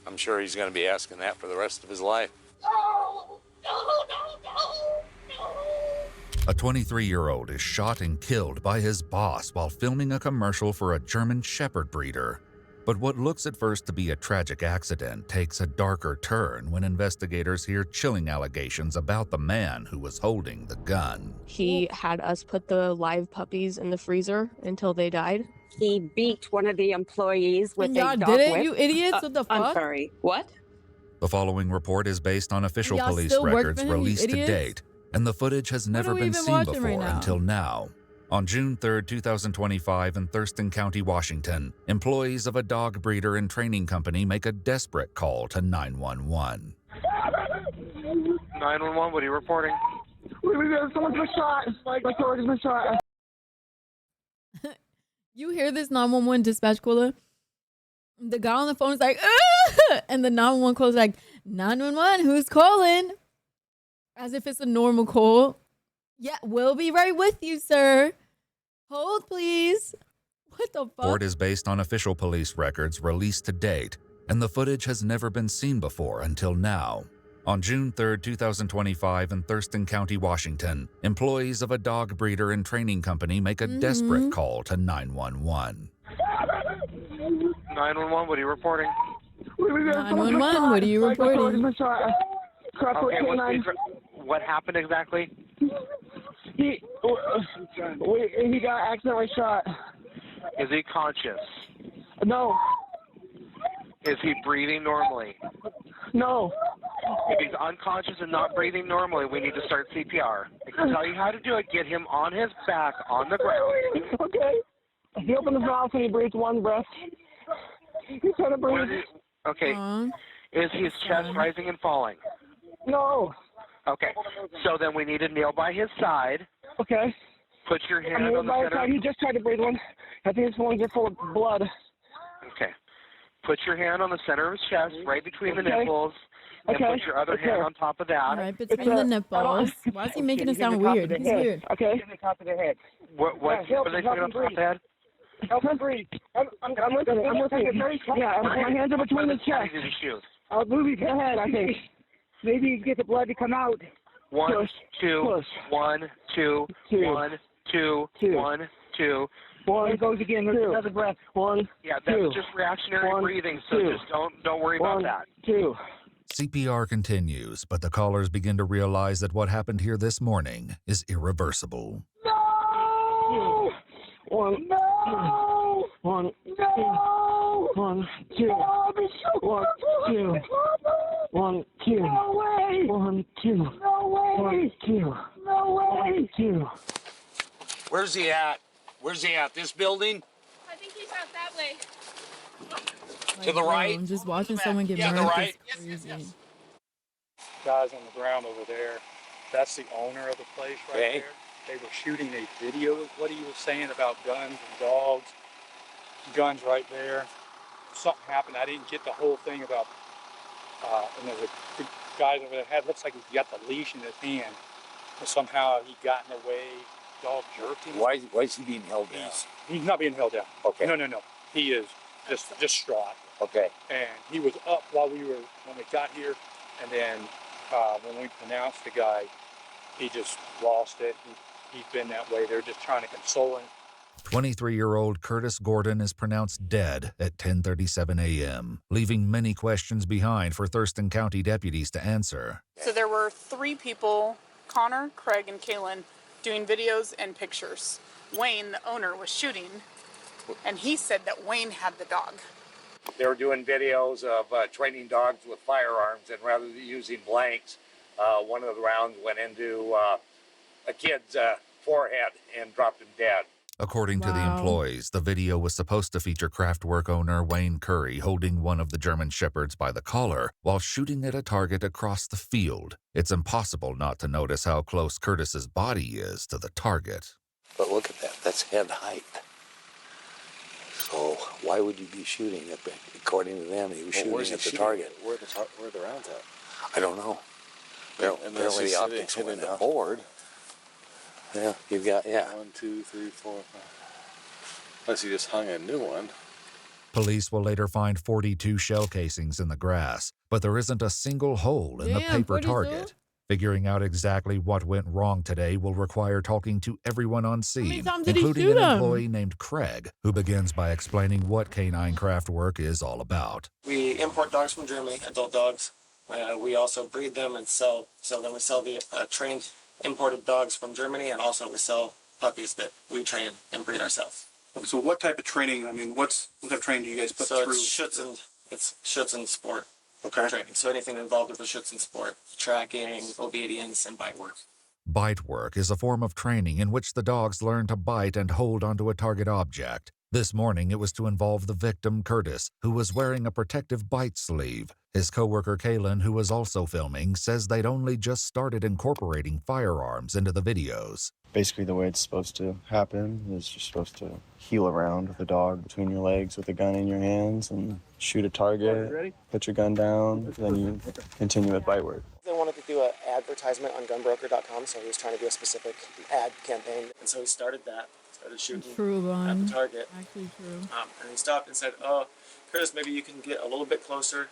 I'm sure he's going to be asking that for the rest of his life. A 23-year-old is shot and killed by his boss while filming a commercial for a German Shepherd breeder. But what looks at first to be a tragic accident takes a darker turn when investigators hear chilling allegations about the man who was holding the gun. He had us put the live puppies in the freezer until they died. He beat one of the employees with And a y'all dog did it, whip. you idiots? What the I'm fuck? sorry. What? The following report is based on official Y'all police still work records for him, you released to idiots? date, and the footage has never are we been even seen watching before right now? until now. On June 3, 2025, in Thurston County, Washington, employees of a dog breeder and training company make a desperate call to 911. 911, what are you reporting? Someone's been shot. My dog has been shot. You hear this 911 dispatch caller? The guy on the phone is like, "Ugh!" And the 911 caller is like, 911, who's calling? As if it's a normal call. Yeah, we'll be right with you, sir. Hold, please. What the fuck? Report is based on official police records released to date, and the footage has never been seen before until now. On June 3, 2025, in Thurston County, Washington, employees of a dog breeder and training company make a desperate call to 911. 911, what are you reporting? 911, what are you reporting? Okay, what happened exactly? He got accidentally shot. Is he conscious? No. Is he breathing normally? No. If he's unconscious and not breathing normally, we need to start CPR. I can tell you how to do it. Get him on his back on the ground. Okay. He opened his mouth and he breathed one breath. He's trying to breathe. Okay. Is his chest rising and falling? No. Okay. So then we need to kneel by his side. Okay. Put your hand on the center. He just tried to breathe one. I think his lungs are full of blood. Okay. Put your hand on the center of his chest, right between the nipples, and put your other hand on top of that. Right between the nipples. Why is he making it sound weird? He's weird. Okay. Get the top of their head. What are they putting on top of the head? Help him breathe. I'm listening. Yeah, my hands are between his chest. I'll move his head, I think. Maybe get the blood to come out. 1, Push. 2, Push. 1, 2, 1, 2, 1, 2. One goes again. There's another breath. One. Yeah, that's just reactionary breathing. So just don't worry about that. 2. CPR continues, but the callers begin to realize that what happened here this morning is irreversible. No! 1. No! 1. No! 1, 2. 1, 2. 1, 2. No way! 1, 2. No way! 1, 2. No way! 1, 2. Where's he at? Where's he at? This building? I think he's out that way. To the right? I'm just watching someone get Yeah, murdered. the right. Is crazy. Guys on the ground over there. That's the owner of the place right there. They were shooting a video of what he was saying about guns and dogs. Guns right there. Something happened. I didn't get the whole thing about. And there's a guy over there had looks like he's got the leash in his hand, but somehow he got in the way. Dog jerked him. Why is he being held down? He's not being held down. Okay. No. He is just distraught. Okay. And he was up when we got here, and then when we pronounced the guy, he just lost it. he's been that way. They're just trying to console him. 23-year-old Curtis Gordon is pronounced dead at 10:37 a.m., leaving many questions behind for Thurston County deputies to answer. So there were 3 people, Connor, Craig, and Kaylin, doing videos and pictures. Wayne, the owner, was shooting, and he said that Wayne had the dog. They were doing videos of training dogs with firearms, and rather than using blanks, one of the rounds went into a kid's forehead and dropped him dead. According to the employees, the video was supposed to feature Kraftwerk owner Wayne Curry holding one of the German Shepherds by the collar while shooting at a target across the field. It's impossible not to notice how close Curtis's body is to the target. But look at that. That's head height. So why would you be shooting at the, according to them, he was shooting at the target. Where are the rounds at? I don't know. Apparently the optics went out. Forward. Yeah, you've got, 1, 2, 3, 4, 5. Unless he just hung a new one. Police will later find 42 shell casings in the grass, but there isn't a single hole in the paper target. Figuring out exactly what went wrong today will require talking to everyone on scene, including an employee named Craig, who begins by explaining what Canine Kraftwerk is all about. We import dogs from Germany, adult dogs. We also breed them and sell them. We sell the trained imported dogs from Germany, and also we sell puppies that we train and breed ourselves. So what type of training, what type of training do you guys put through? So it's Schützen sport training. So anything involved with the Schützen sport, tracking, obedience, and bite work. Bite work is a form of training in which the dogs learn to bite and hold onto a target object. This morning, it was to involve the victim, Curtis, who was wearing a protective bite sleeve. His coworker, Kaylin, who was also filming, says they'd only just started incorporating firearms into the videos. Basically, the way it's supposed to happen is you're supposed to heel around with a dog between your legs with a gun in your hands and shoot a target, put your gun down, then you continue with bite work. They wanted to do an advertisement on gunbroker.com, so he was trying to do a specific ad campaign. And so he started that. Started shooting at the target. Actually true. And he stopped and said, "Oh, Curtis, maybe you can get a little bit closer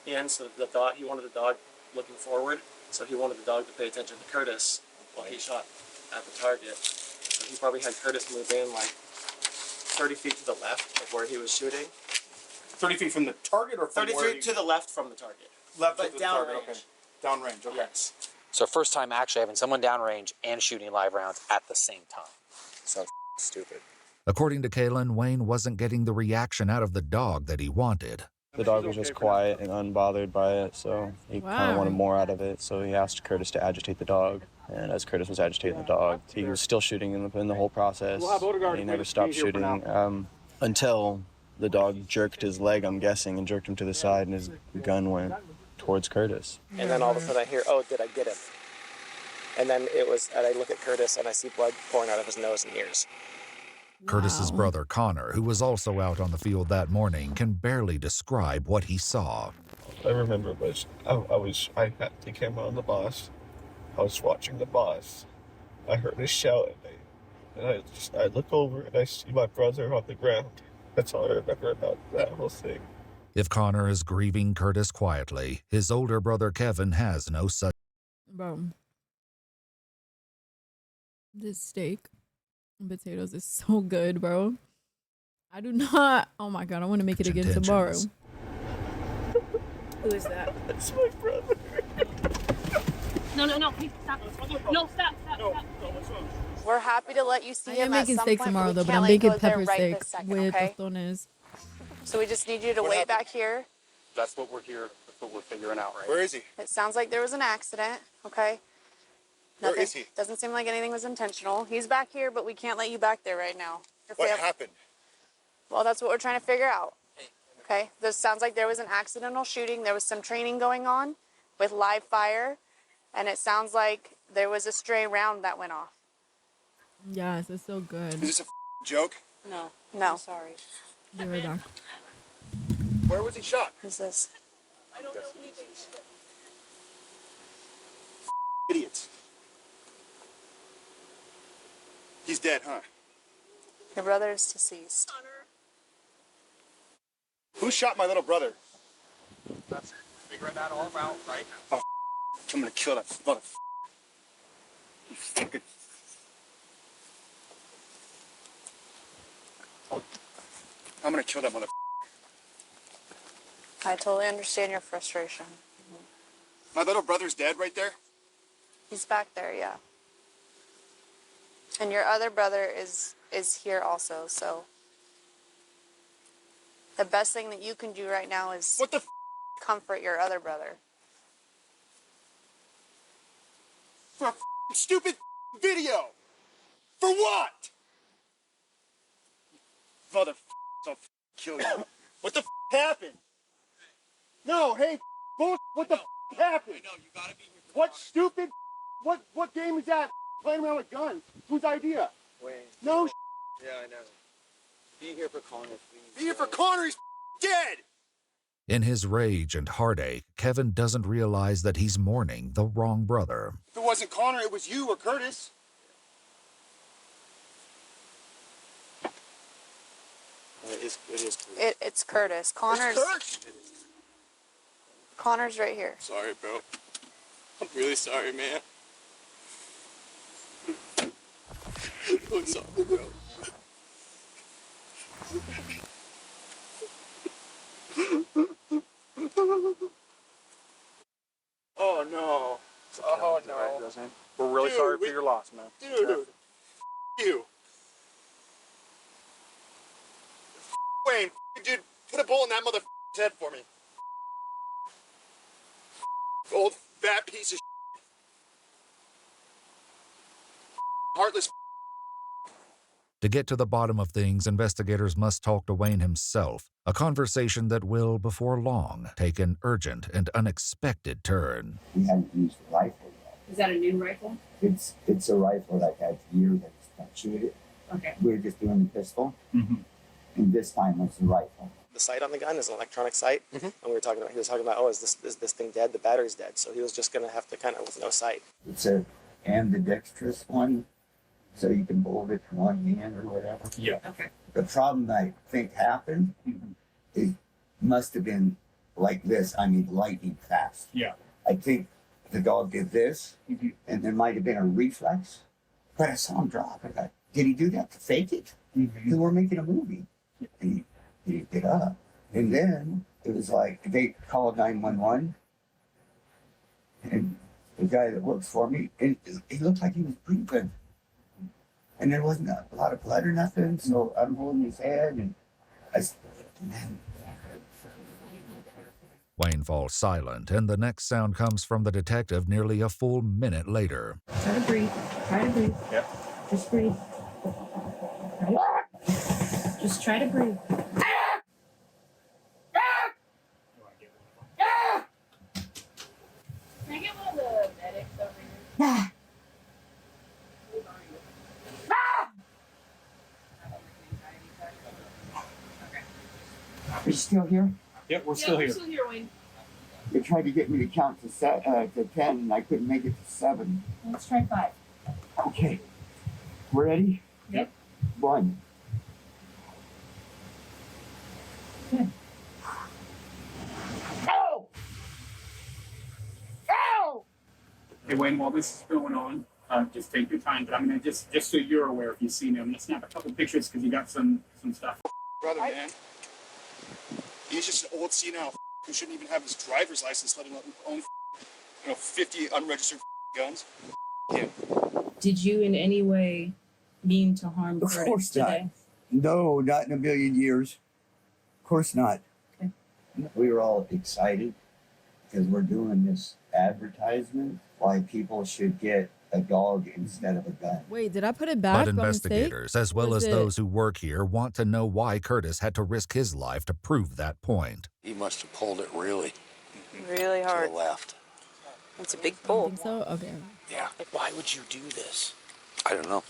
in." So he wanted the dog looking forward, so he wanted the dog to pay attention to Curtis while he shot at the target. So he probably had Curtis move in like 30 feet to the left of where he was shooting. 30 feet from the target, or from 30 feet to the left from the target. Left but of the target, okay. Downrange, okay. Yes. So first time actually having someone downrange and shooting live rounds at the same time. Sounds stupid. According to Kaylin, Wayne wasn't getting the reaction out of the dog that he wanted. The dog was just quiet and unbothered by it, so he kind of wanted more out of it, so he asked Curtis to agitate the dog. And as Curtis was agitating the dog, he was still shooting in the whole process. And he never stopped shooting until the dog jerked his leg, I'm guessing, and jerked him to the side, and his gun went towards Curtis. And then all of a sudden I hear, "Oh, did I get him?" And then and I look at Curtis and I see blood pouring out of his nose and ears. Curtis's brother, Connor, who was also out on the field that morning, can barely describe what he saw. I remember I had the camera on the boss. I was watching the boss. I heard a shout and I look over and I see my brother on the ground. That's all I remember about that whole thing. If Connor is grieving Curtis quietly, his older brother Kevin has no such. Bro, this steak and potatoes is so good, bro. I do not. Oh my god, I want to make it again tomorrow. Who is that? That's my brother. No, please stop. No, stop. We're happy to let you see I him am at making some steak point, tomorrow we though, but can't I'm let you making go there pepper right steak this second, with okay? tostones. So we just need you to wait back here. That's what we're here. That's what we're figuring out, right? Where is he? It sounds like there was an accident, okay? Where is he? Doesn't seem like anything was intentional. He's back here, but we can't let you back there right now. What happened? Well, that's what we're trying to figure out. Okay? This sounds like there was an accidental shooting. There was some training going on with live fire, and it sounds like there was a stray round that went off. Yes, it's so good. Is this a joke? No. I'm sorry. Be right back. Where was he shot? Who's this? I don't know anything. Idiots. He's dead, huh? Your brother is deceased. Who shot my little brother? That's figuring that all out right now. Oh, I'm gonna kill that mother. You fucking. I'm gonna kill that mother. I totally understand your frustration. My little brother's dead right there. He's back there, yeah. And your other brother is here also, so the best thing that you can do right now is comfort your other brother. For a stupid video. For what? Mother, I'll kill you. What the happened? No, hey, bull. What the happened? No, you gotta be here. What stupid? What game is that? Playing around with guns. Whose idea? Wayne. No. Yeah, I know. Be here for Connor, please. Be here for Connor. He's dead. In his rage and heartache, Kevin doesn't realize that he's mourning the wrong brother. If it wasn't Connor, it was you or Curtis. It is Curtis. It's Curtis. Connor's right here. Sorry, bro. I'm really sorry, man. I'm sorry, bro. Oh no. Oh no. We're really sorry for your loss, man. Dude. You. Wayne, dude, put a bullet in that mother's head for me. Old fat piece of heartless. To get to the bottom of things, investigators must talk to Wayne himself, a conversation that will, before long, take an urgent and unexpected turn. We hadn't used the rifle yet. Is that a new rifle? It's a rifle that I've had for years. I just can't shoot it. Okay. We were just doing the pistol, and this time it's the rifle. The sight on the gun is an electronic sight, and he was talking about, oh, is this thing dead? The battery's dead, so he was just gonna have to kind of with no sight. It's a ambidextrous one, so you can hold it in one hand or whatever. Yeah. Okay. The problem I think happened, it must have been like this. I mean, lightning fast. Yeah. I think the dog did this, and there might have been a reflex, but I saw him drop. I thought, did he do that to fake it? Because we're making a movie. And he didn't get up. And then it was like they called 911, and the guy that works for me, and he looked like he was breathing. And there wasn't a lot of blood or nothing, so I'm holding his head, and Wayne falls silent, and the next sound comes from the detective nearly a full minute later. Try to breathe. Try to breathe. Yep. Just breathe. Right. Just try to breathe. Can I get one of the medics over here? Are you still here? Yep, we're still here. We're still here, Wayne. They tried to get me to count to 10, and I couldn't make it to 7. Let's try 5. Okay. We're ready? Yep. 1. Good. Ow! Ow! Hey, Wayne, while this is going on, just take your time, but I'm going to just so you're aware if you see me, I'm going to snap a couple pictures because you got some stuff. Brother, man. He's just an old senile who shouldn't even have his driver's license, let alone own 50 unregistered guns. Yeah. Did you in any way mean to harm Of Curtis course not. today? No, not in a million years. Of course not. Okay. We were all excited because we're doing this advertisement why people should get a dog instead of a gun. Wait, did I put it back? But investigators, as well as those who work here, want to know why Curtis had to risk his life to prove that point. He must have pulled it really hard. to the left. It's a big pull. Think so? Okay. Yeah. Like, why would you do this? I don't know.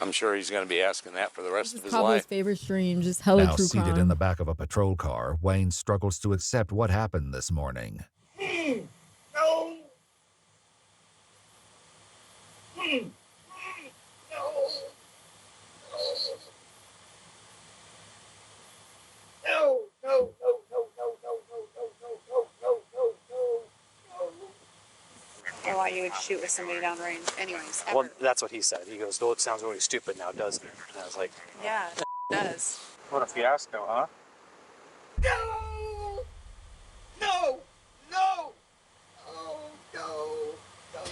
I'm sure he's going to be asking that for the rest of his Pablo's life. favorite stream, just hella Now true seated crime. in the back of a patrol car, Wayne struggles to accept what happened this morning. No! No! No! No! No! And while thought you would shoot with somebody downrange anyways. Well, that's what he said. He goes, "Oh, it sounds really stupid now, doesn't it?" And I was like, Yeah, it does. What a fiasco, huh? No! No! No! Oh, no! No!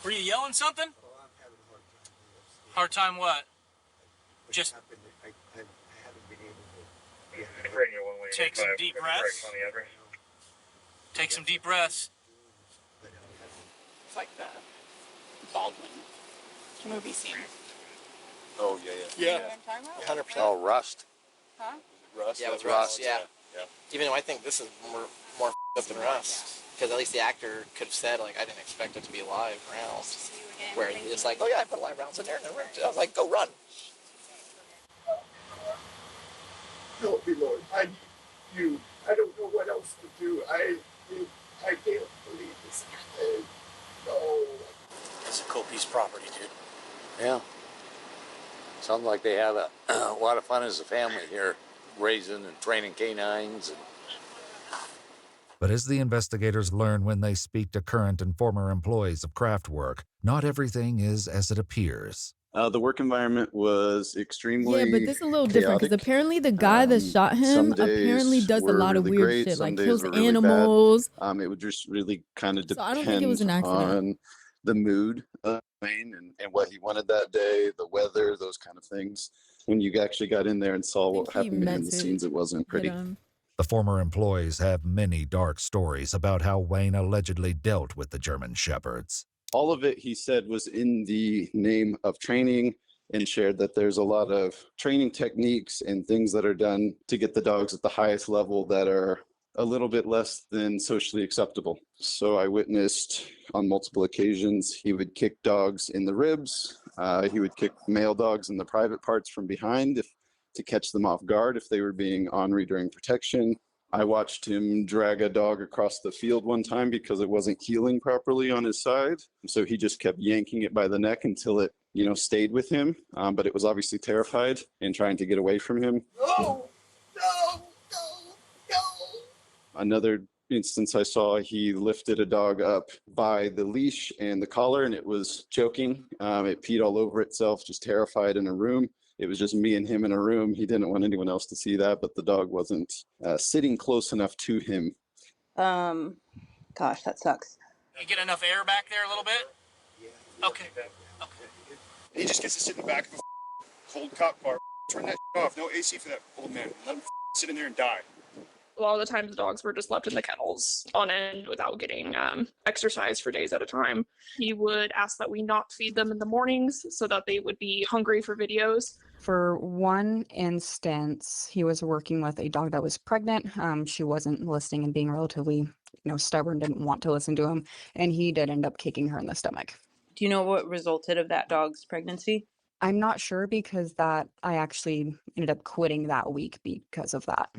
Were you yelling something? Hard time what? Just take some deep breaths. Take some deep breaths. It's like the Baldwin movie scene. Oh, yeah. You know what I'm talking about? 100%. Oh, Rust. Huh? Rust? Yeah, with Rust. Rust, yeah. Even though I think this is more up than Rust. Because at least the actor could have said, like, I didn't expect it to be live rounds. Where it's like, oh yeah, I put live rounds in there. And I was like, go run. Help me, Lord. I need you. I don't know what else to do. I can't believe this. No. It's a cool piece of property, dude. Yeah. Sounds like they have a lot of fun as a family here, raising and training canines. But as the investigators learn when they speak to current and former employees of Kraftwerk, not everything is as it appears. The work environment was extremely Yeah, but this is a little different because chaotic. apparently the guy that shot him Some days apparently does a were lot of really weird great, shit, some like days kills were really bad. animals. It would just really kind of So I depend don't think it was an accident. on the mood of Wayne and what he wanted that day, the weather, those kind of things. When you actually got in there and saw what happened behind the scenes, it wasn't pretty. The former employees have many dark stories about how Wayne allegedly dealt with the German Shepherds. All of it, he said, was in the name of training, and shared that there's a lot of training techniques and things that are done to get the dogs at the highest level that are a little bit less than socially acceptable. So I witnessed on multiple occasions, he would kick dogs in the ribs. He would kick male dogs in the private parts from behind to catch them off guard if they were being ornery during protection. I watched him drag a dog across the field one time because it wasn't healing properly on his side. So he just kept yanking it by the neck until it, stayed with him. But it was obviously terrified and trying to get away from him. No! No! No! No! Another instance I saw, he lifted a dog up by the leash and the collar, and it was choking. It peed all over itself, just terrified in a room. It was just me and him in a room. He didn't want anyone else to see that, but the dog wasn't sitting close enough to him. Gosh, that sucks. You get enough air back there a little bit? Okay. He just gets to sit in the back of a cold cop car. Turn that off. No AC for that old man. Let him sit in there and die. A lot of the times, the dogs were just left in the kennels on end without getting exercise for days at a time. He would ask that we not feed them in the mornings so that they would be hungry for videos. For one instance, he was working with a dog that was pregnant. She wasn't listening and being relatively, stubborn, didn't want to listen to him, and he did end up kicking her in the stomach. Do you know what resulted of that dog's pregnancy? I'm not sure because I actually ended up quitting that week because of that.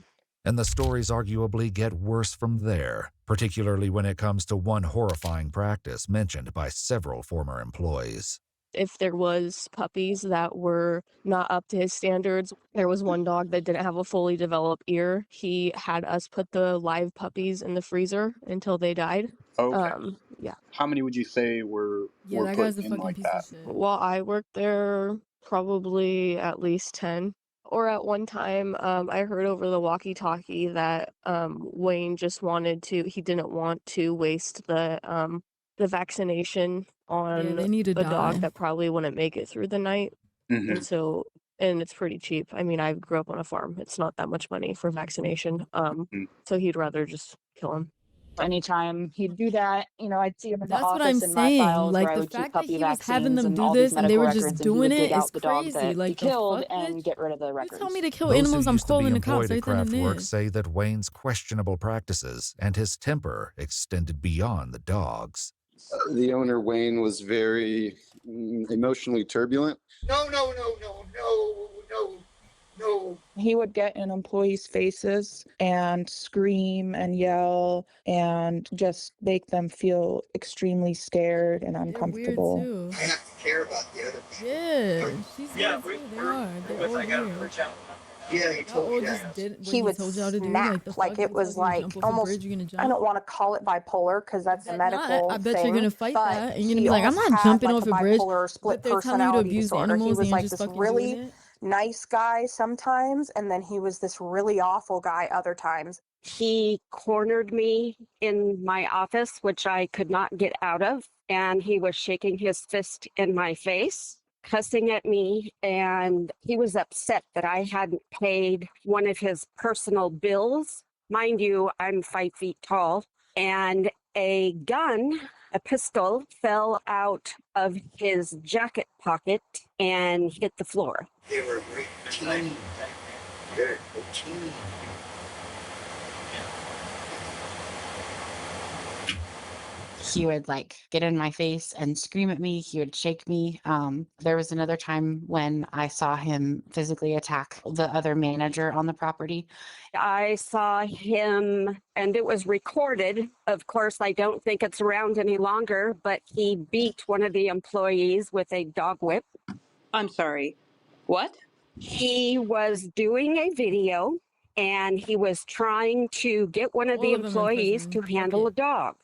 And the stories arguably get worse from there, particularly when it comes to one horrifying practice mentioned by several former employees. If there was puppies that were not up to his standards, there was one dog that didn't have a fully developed ear. He had us put the live puppies in the freezer until they died. Okay. Yeah. How many would you say were that put guy's a in fucking like piece that? of shit. While I worked there, probably at least 10. Or at one time, I heard over the walkie-talkie that Wayne just he didn't want to waste the vaccination on they need to a dog die. that probably wouldn't make it through the night. Mhm. And it's pretty cheap. I mean, I grew up on a farm. It's not that much money for vaccination. So he'd rather just kill him. Anytime he'd do that, I'd see him in the That's what office I'm in my saying. files Like where I the would keep fact that puppy he was having vaccines them and do all these this and they medical were records, just and he would doing dig it out is the dog crazy. that Like he the killed fuck, and bitch? get rid of the records. Tell me to kill Those animals, who I'm used to be calling the cops employed at right then and Kraftwerk there. say that Wayne's questionable practices and his temper extended beyond the dogs. The owner, Wayne, was very emotionally turbulent. No, no, no, no, no, no, no. He would get in employees' faces and scream and yell and just make them feel extremely scared and uncomfortable. Too. I have to care about the other people. Yeah, she's Yeah, weird too. They are. They're all weird. Yeah, he told you just that. did what He would told y'all to do. snap Like the like fuck, it he was tells you to like jump off a almost. bridge, you're gonna I jump. don't want to call it bipolar because that's a medical I bet thing. you're gonna fight but that, and you're gonna he be like, I'm almost not had jumping like off a a bridge. bipolar split But they're telling you to personality abuse disorder. He animals, was and you're like just this fucking doing really it. nice guy sometimes, and then he was this really awful guy other times. He cornered me in my office, which I could not get out of, and he was shaking his fist in my face, cussing at me, and he was upset that I hadn't paid one of his personal bills. Mind you, I'm 5 feet tall, and a gun, a pistol, fell out of his jacket pocket and hit the floor. They were a great team. They're a team. He would like get in my face and scream at me. He would shake me. There was another time when I saw him physically attack the other manager on the property. I saw him, and it was recorded. Of course, I don't think it's around any longer, but he beat one of the employees with a dog whip. I'm sorry. What? He was doing a video, and he was trying to get one of the All of them in employees to prison. handle a dog.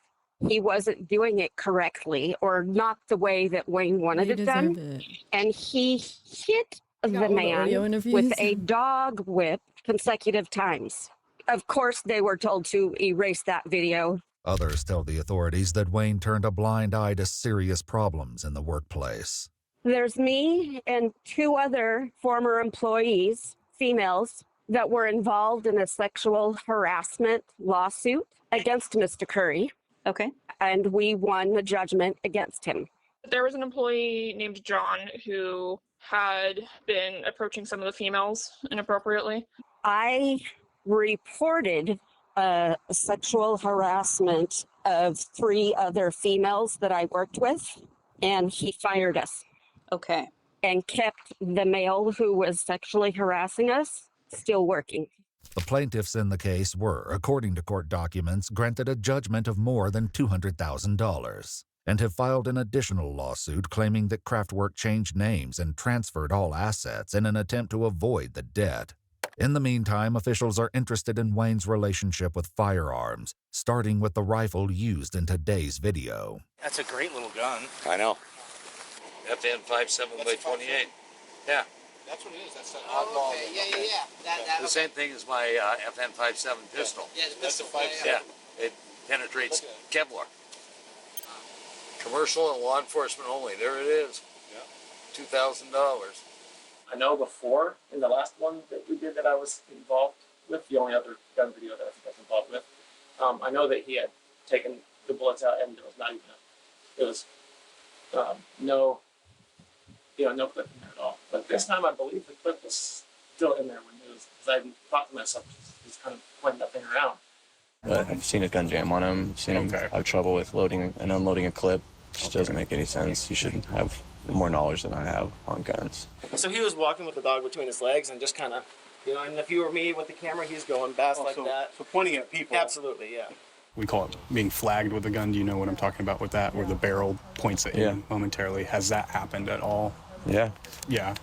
He wasn't doing it correctly or not the way that Wayne wanted They it done. deserve it. And he hit got the all the man audio with interviews. a dog whip consecutive times. Of course, they were told to erase that video. Others tell the authorities that Wayne turned a blind eye to serious problems in the workplace. There's me and 2 other former employees, females, that were involved in a sexual harassment lawsuit against Mr. Curry. Okay. And we won the judgment against him. There was an employee named John who had been approaching some of the females inappropriately. I reported sexual harassment of 3 other females that I worked with, and he fired us. Okay. And kept the male who was sexually harassing us still working. The plaintiffs in the case were, according to court documents, granted a judgment of more than $200,000 and have filed an additional lawsuit claiming that Kraftwerk changed names and transferred all assets in an attempt to avoid the debt. In the meantime, officials are interested in Wayne's relationship with firearms, starting with the rifle used in today's video. That's a great little gun. I know. FN 57 by 28. Yeah. That's what it is. That's an oddball. Okay. Yeah. The same thing as my FN 57 pistol. Yeah, that's a 57. Yeah. It penetrates Kevlar. Commercial and law enforcement only. There it is. Yeah. $2,000. I know before, in the last one that we did that I was involved with, the only other gun video that I think I was involved with, I know that he had taken the bullets out and there was not even it was no clip in there at all. But this time I believe the clip was still in there when it was, because I thought to myself, he's kind of pointing that thing around. But I've seen a gun jam on him. I've seen him have trouble with loading and unloading a clip. It just doesn't make any sense. You should have more knowledge than I have on guns. So he was walking with the dog between his legs and just kind of, and if you were me with the camera, he's going fast like that. So pointing at people. Absolutely, yeah. We call it being flagged with a gun. Do you know what I'm talking about with that, where the barrel points at you momentarily? Has that happened at all? Yeah. Yeah.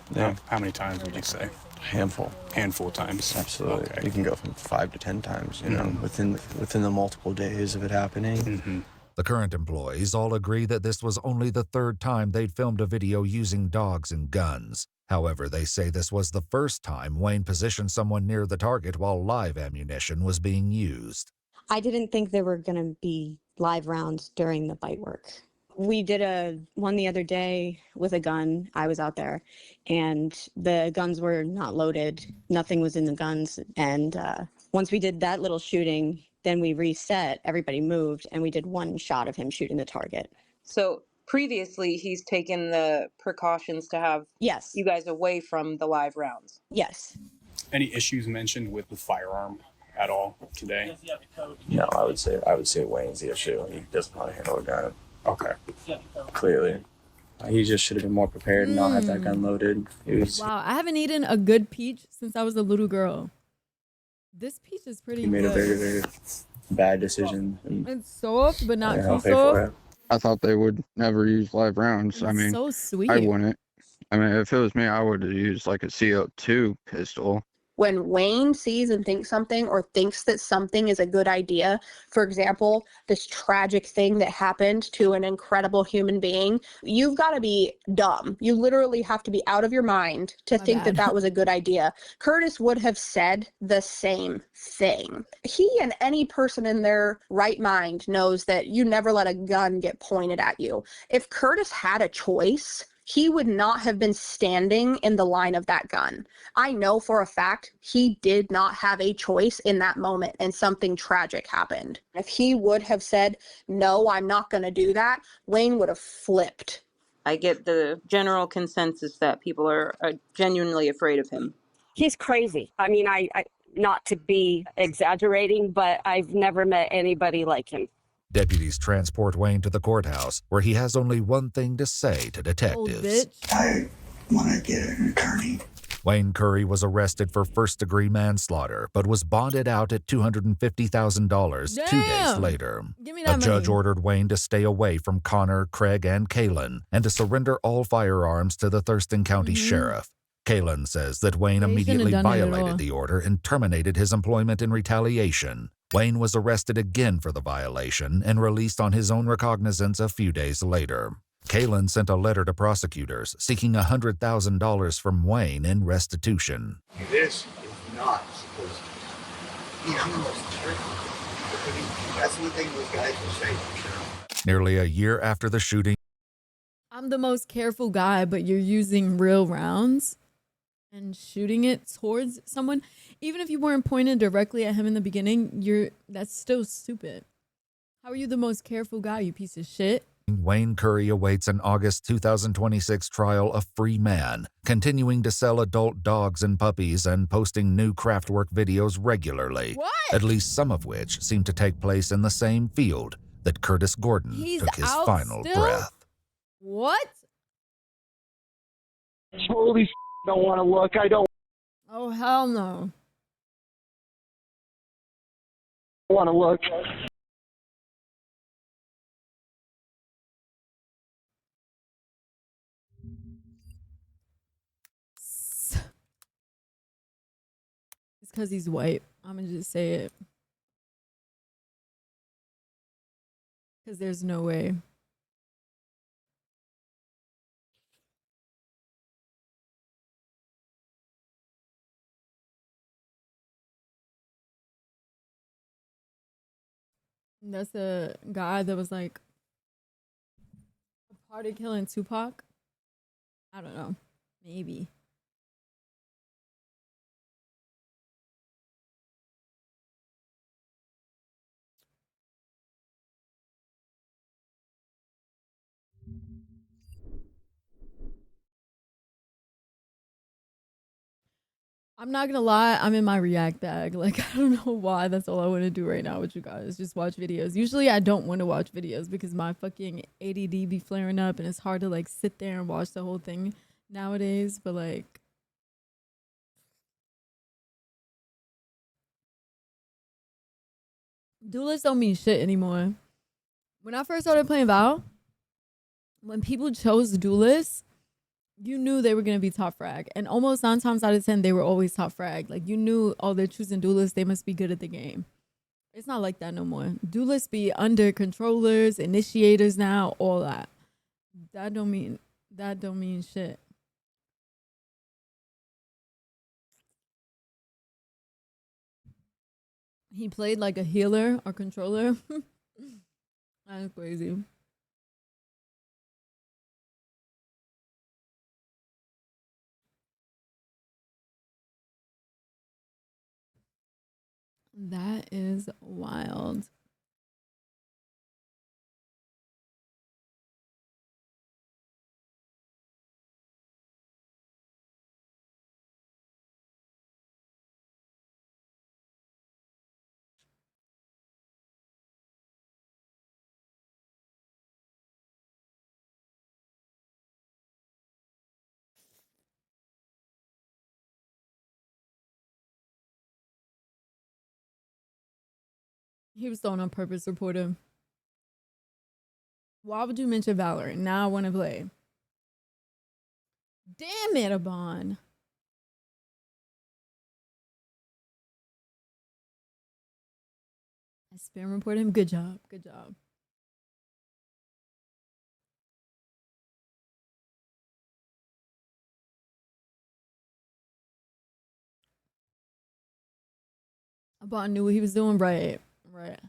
How many times would you say? Handful of times. Absolutely. Okay. You can go from 5 to 10 times, within the multiple days of it happening. Mm-hmm. The current employees all agree that this was only the 3rd time they'd filmed a video using dogs and guns. However, they say this was the first time Wayne positioned someone near the target while live ammunition was being used. I didn't think there were going to be live rounds during the bite work. We did one the other day with a gun. I was out there, and the guns were not loaded. Nothing was in the guns. And once we did that little shooting, then we reset, everybody moved, and we did one shot of him shooting the target. So previously, he's taken the precautions to have you guys away from the live rounds. Yes. Any issues mentioned with the firearm at all today? No, I would say Wayne's the issue. He doesn't know how to handle a gun. Okay. Clearly. He just should have been more prepared and not have that gun loaded. Wow, I haven't eaten a good peach since I was a little girl. This peach is pretty He made good. a very, very bad decision. It's soft, but not I'll too pay for soft. it. I thought they would never use live rounds. I It's mean, so sweet. I wouldn't. I mean, if it was me, I would have used like a CO2 pistol. When Wayne sees and thinks something or thinks that something is a good idea, for example, this tragic thing that happened to an incredible human being, you've got to be dumb. You literally have to be out of your mind to My think that bad. that was a good idea. Curtis would have said the same thing. He and any person in their right mind knows that you never let a gun get pointed at you. If Curtis had a choice, he would not have been standing in the line of that gun. I know for a fact he did not have a choice in that moment and something tragic happened. If he would have said, no, I'm not going to do that, Wayne would have flipped. I get the general consensus that people are genuinely afraid of him. He's crazy. I mean, I not to be exaggerating, but I've never met anybody like him. Deputies transport Wayne to the courthouse, where he has only one thing to say to detectives. I want to get an attorney. Wayne Curry was arrested for first-degree manslaughter, but was bonded out at $250,000 2 days later. Give me A that judge money. ordered Wayne to stay away from Connor, Craig, and Kalen, and to surrender all firearms to the Thurston County Sheriff. Kalen says that Wayne They shouldn't have immediately done it at all. violated the order and terminated his employment in retaliation. Wayne was arrested again for the violation and released on his own recognizance a few days later. Kalen sent a letter to prosecutors seeking $100,000 from Wayne in restitution. This is not supposed to be. I mean, I'm the most careful. I mean, that's one thing those guys will say, Cheryl. Nearly a year after the shooting, I'm the most careful guy, but you're using real rounds and shooting it towards someone. Even if you weren't pointed directly at him in the beginning, that's still stupid. How are you the most careful guy, you piece of shit? Wayne Curry awaits an August 2026 trial a free man, continuing to sell adult dogs and puppies and posting new Kraftwerk videos regularly, at least some of which seem to take place in the same field that Curtis Gordon took his out final still? breath. What? Holy don't want to look. I don't Oh, hell no. want to look. It's because he's white. I'm going to just say it. Because there's no way. That's the guy that was like a party killing Tupac. I don't know. Maybe. I'm not gonna lie, I'm in my React bag. Like, I don't know why. That's all I want to do right now with you guys. Just watch videos. Usually I don't want to watch videos because my fucking ADD be flaring up and it's hard to like sit there and watch the whole thing nowadays. But like, duelists don't mean shit anymore. When I first started playing Val, when people chose duelists, you knew they were going to be top frag. And almost 9 times out of 10, they were always top frag. Like, you knew, oh, they're choosing duelists. They must be good at the game. It's not like that no more. Duelists be under controllers, initiators now, all that. That don't mean shit. He played like a healer or controller. That's crazy. That is wild. He was thrown on purpose, reporter. Why would you mention Valorant? Now I want to play. Damn it, Abon. Spam report him. Good job. Good job. I knew what he was doing. Right. Right.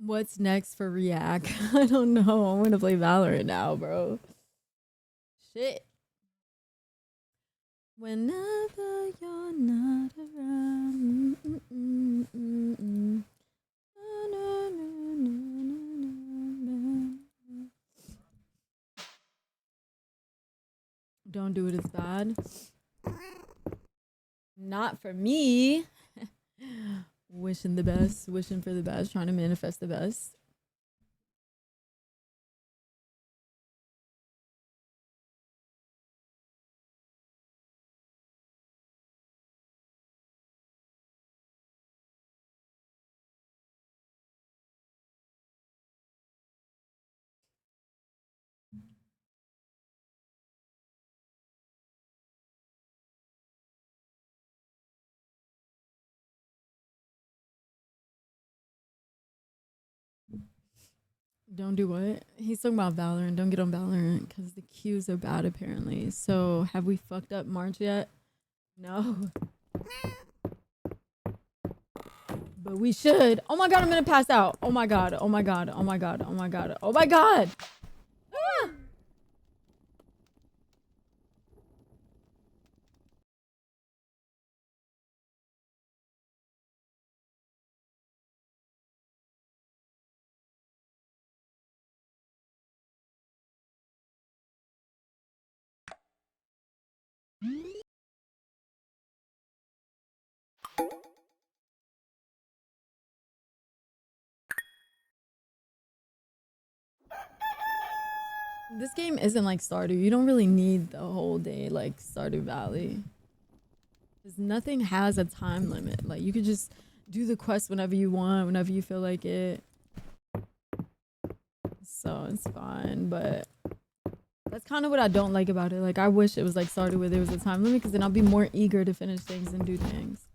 What's next for React? I don't know. I'm gonna play Valorant now, bro. Shit. Whenever you're not around. Don't do it as bad. Not for me. Wishing the best, wishing for the best, trying to manifest the best. Don't do what? He's talking about Valorant. Don't get on Valorant because the queues are bad apparently. So have we fucked up March yet? No. But we should. Oh my god, I'm gonna pass out. Oh my god. Oh my god. Oh my god. Oh my god. Oh my god. Ah! This game isn't like Stardew. You don't really need the whole day like Stardew Valley. Because nothing has a time limit. Like you could just do the quest whenever you want, whenever you feel like it. So it's fine, but that's kind of what I don't like about it. Like I wish it was like Stardew where there was a time limit because then I'll be more eager to finish things and do things.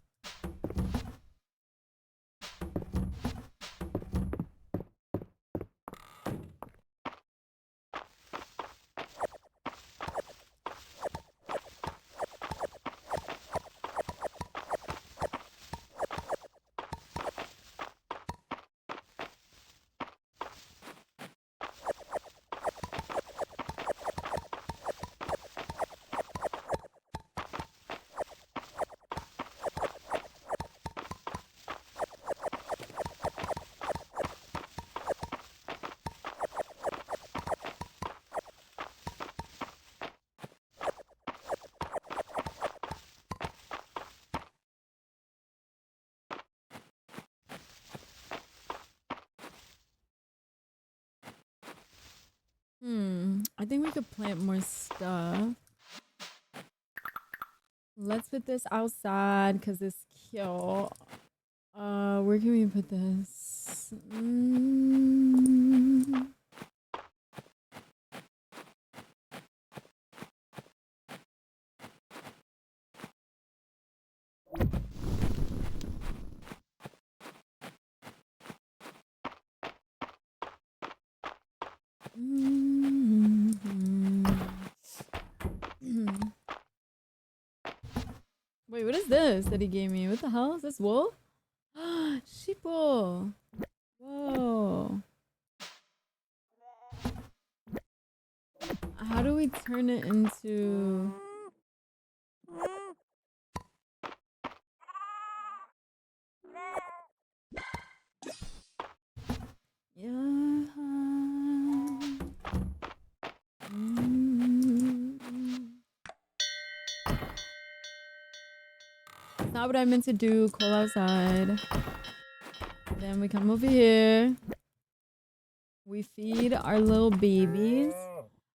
think we could plant more stuff. Let's put this outside because it's cute. Where can we put this? Wait, what is this that he gave me? What the hell? Is this wool? Sheeple. Whoa. How do we turn it into... Yeah. It's not what I meant to do. Call outside. Then we come over here. We feed our little babies.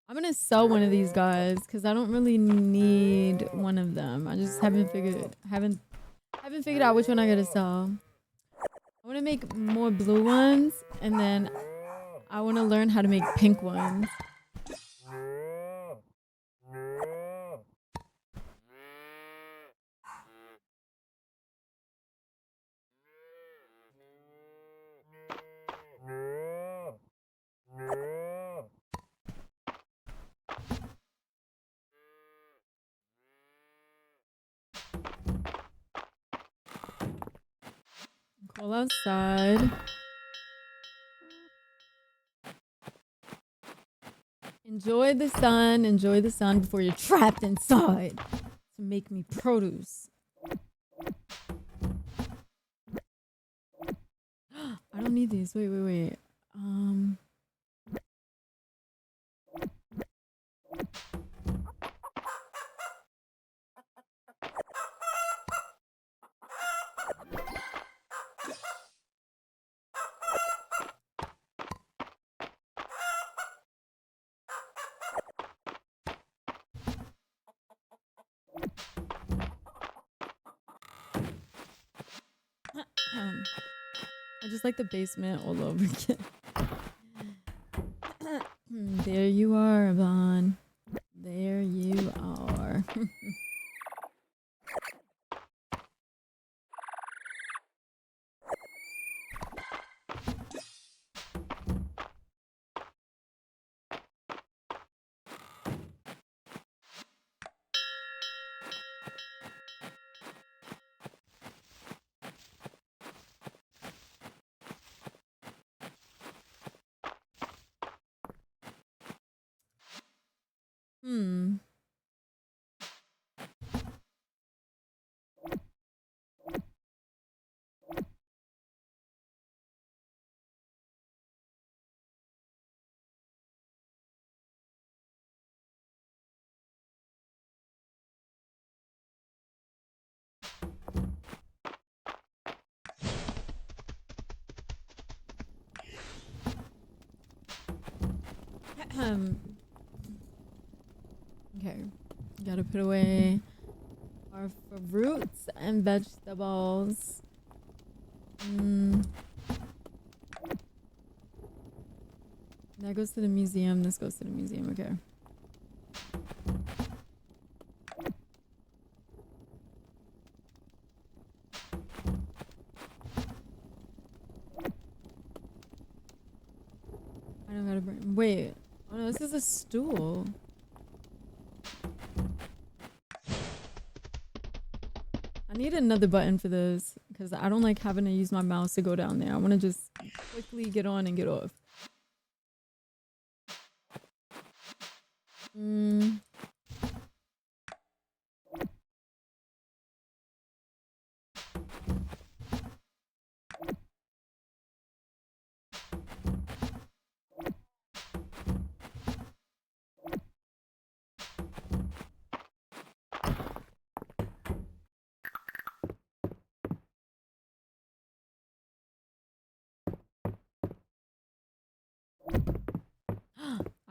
I'm gonna sell one of these guys because I don't really need one of them. I just haven't figured out which one I gotta sell. I want to make more blue ones, and then I want to learn how to make pink ones. Call outside. Enjoy the sun before you're trapped inside to make me produce. I don't need these. Wait. I just like the basement all over again. There you are, Vaughn. There you are. Okay, gotta put away our fruits and vegetables. That goes to the museum. This goes to the museum. Okay. I don't gotta bring. Wait. Oh no, this is a stool. I need another button for this because I don't like having to use my mouse to go down there. I want to just quickly get on and get off.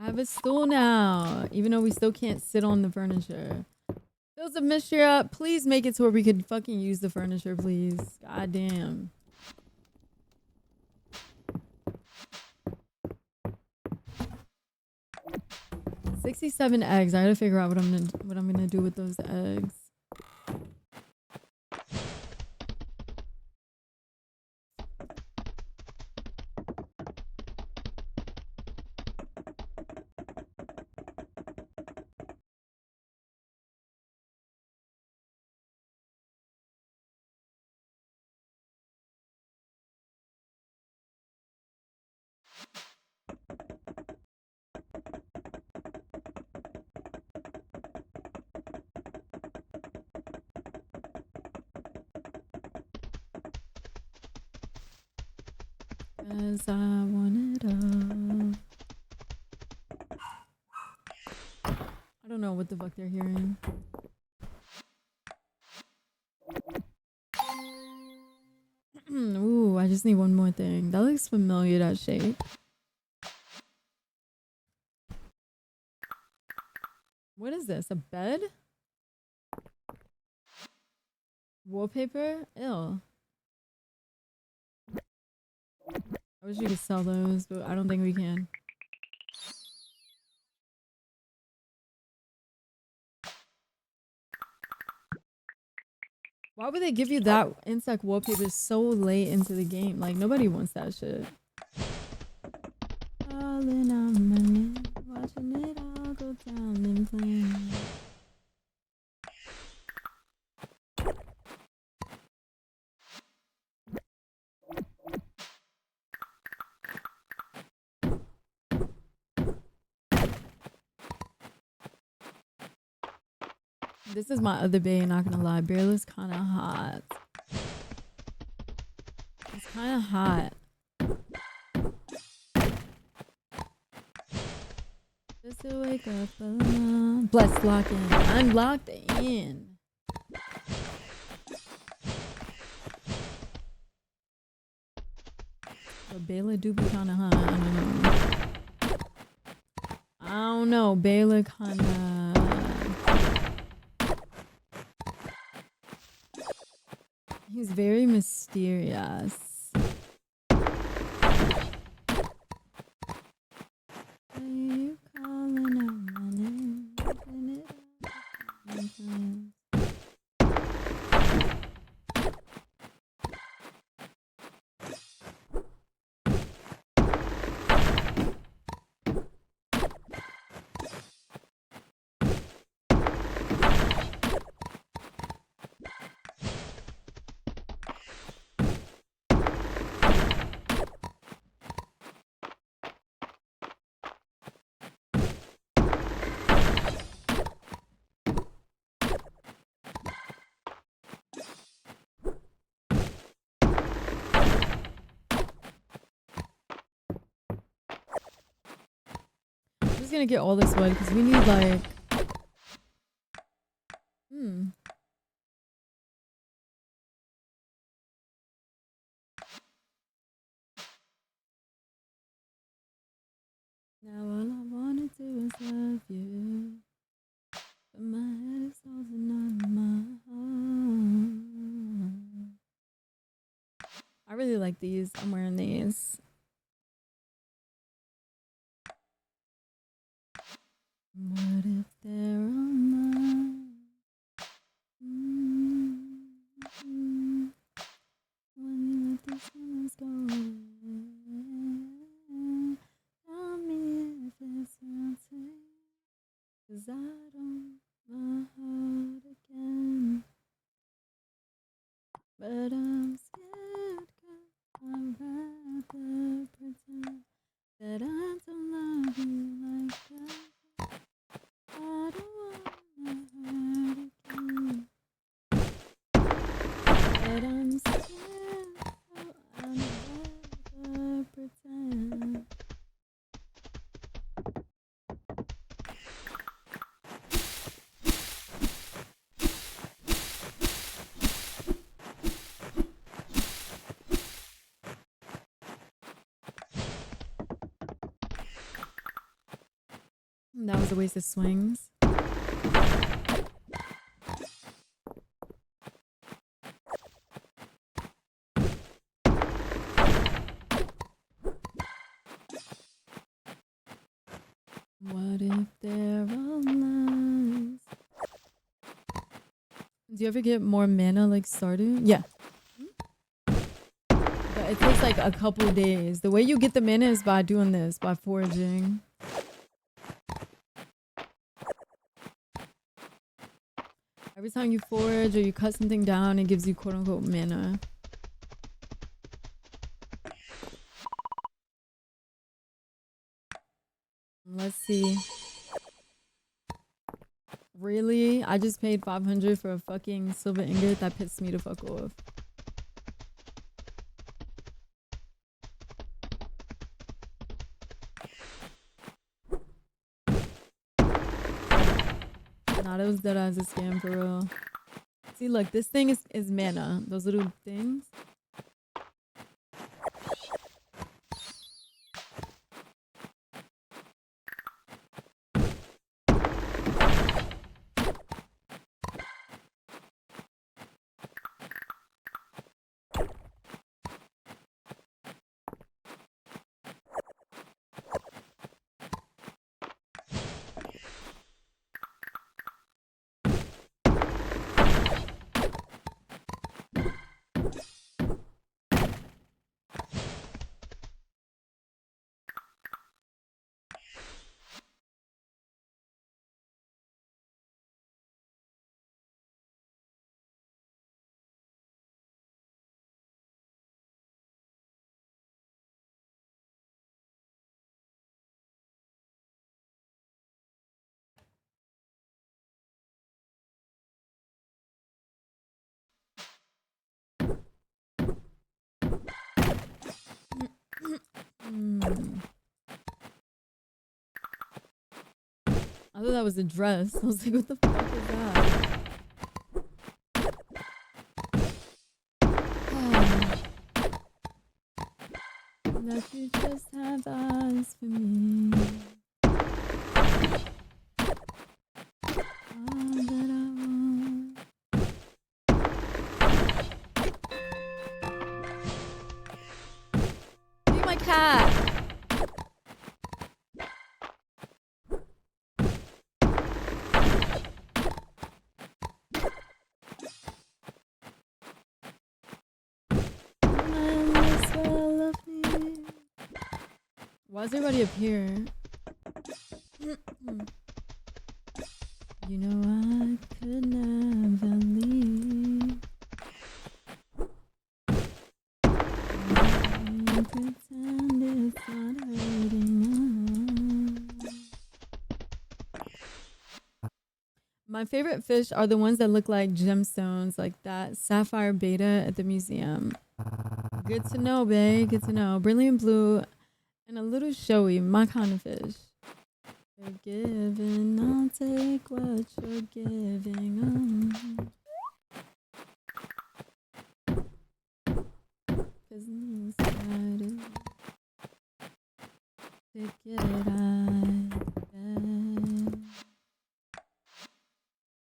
I have a stool now, even though we still can't sit on the furniture. Those of Mishra, please make it to where we could fucking use the furniture, please. God damn. $67 eggs. I gotta figure out what I'm gonna do with those eggs. Cause I want it all. I don't know what the fuck they're hearing. Ooh, I just need one more thing. That looks familiar, that shape. What is this? A bed? Wallpaper? Ew. I wish you could sell those, but I don't think we can. Why would they give you that insect wallpaper so late into the game? Like, nobody wants that shit. Falling on my name, watching it all go down in flames. This is my other bae, not gonna lie. Bearless kinda hot. It's kinda hot. Just to wake up alone. Bless lock in. I'm locked in. But Bayla do be kinda hot. I don't know. I don't know. Bayla kinda. He's very mysterious. Are you calling out my name? Open it up sometimes. Gonna get all this wood because we need like now all I wanna do is love you, but my head is holding on my heart. I really like these. I'm wearing these. What if they're all mine? When you let these feelings go away, tell me if it's something, 'cause I don't my heart again. But I'm scared 'cause I'd rather pretend that I don't love you like that. I don't wanna hurt again, but I'm scared, so I'd rather pretend. That was a waste of swings. What if there are lies? Do you ever get more mana like Stardew? Yeah. But it takes like a couple days. The way you get the mana is by doing this, by foraging. Every time you forage or you cut something down, it gives you quote unquote mana. Let's see. Really? I just paid 500 for a fucking silver ingot? That pissed me the fuck off. Nah, that was dead as a scam for real. See, look, this thing is mana. Those little things. I thought that was a dress. I was like, what the fuck is that? That you just have eyes for me. All that I want. Look at my cat. Why is everybody up here? You know I could never leave. Pretend it's not hurting us. My favorite fish are the ones that look like gemstones, like that sapphire beta at the museum. Good to know, babe. Good to know. Brilliant blue. And a little showy, my kind of fish. Forgiven, I'll take what you're giving. 'Cause inside it, take it, I bet.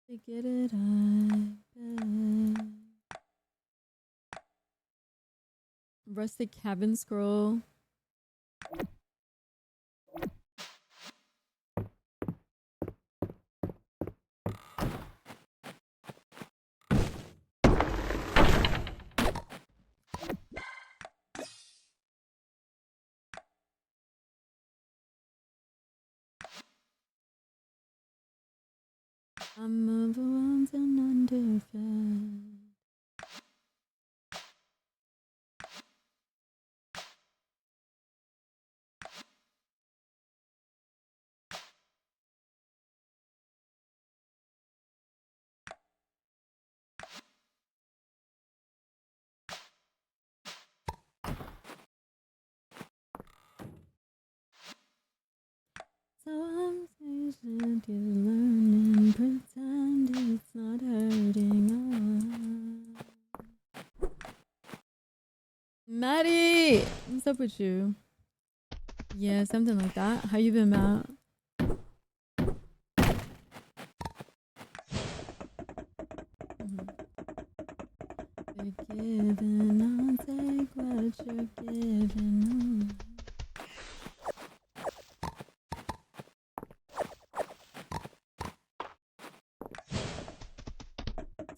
Take it, I bet. Rustic cabin scroll. I'm overwhelmed and underfed. So I'm patient, you learning, pretend it's not hurting us. Maddie! What's up with you? Yeah, something like that. How you been, Matt?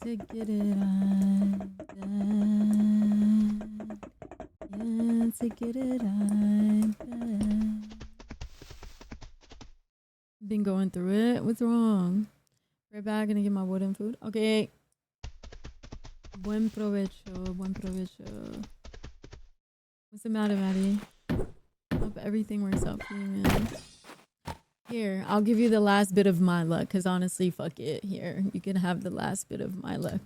to get it on. Yeah, to get it on. Been going through it. What's wrong? Right back, gonna get my wooden food. Okay. Buen provecho. Buen provecho. What's the matter, Maddie? Hope everything works out for you, man. Here, I'll give you the last bit of my luck, because honestly, fuck it. Here, you can have the last bit of my luck.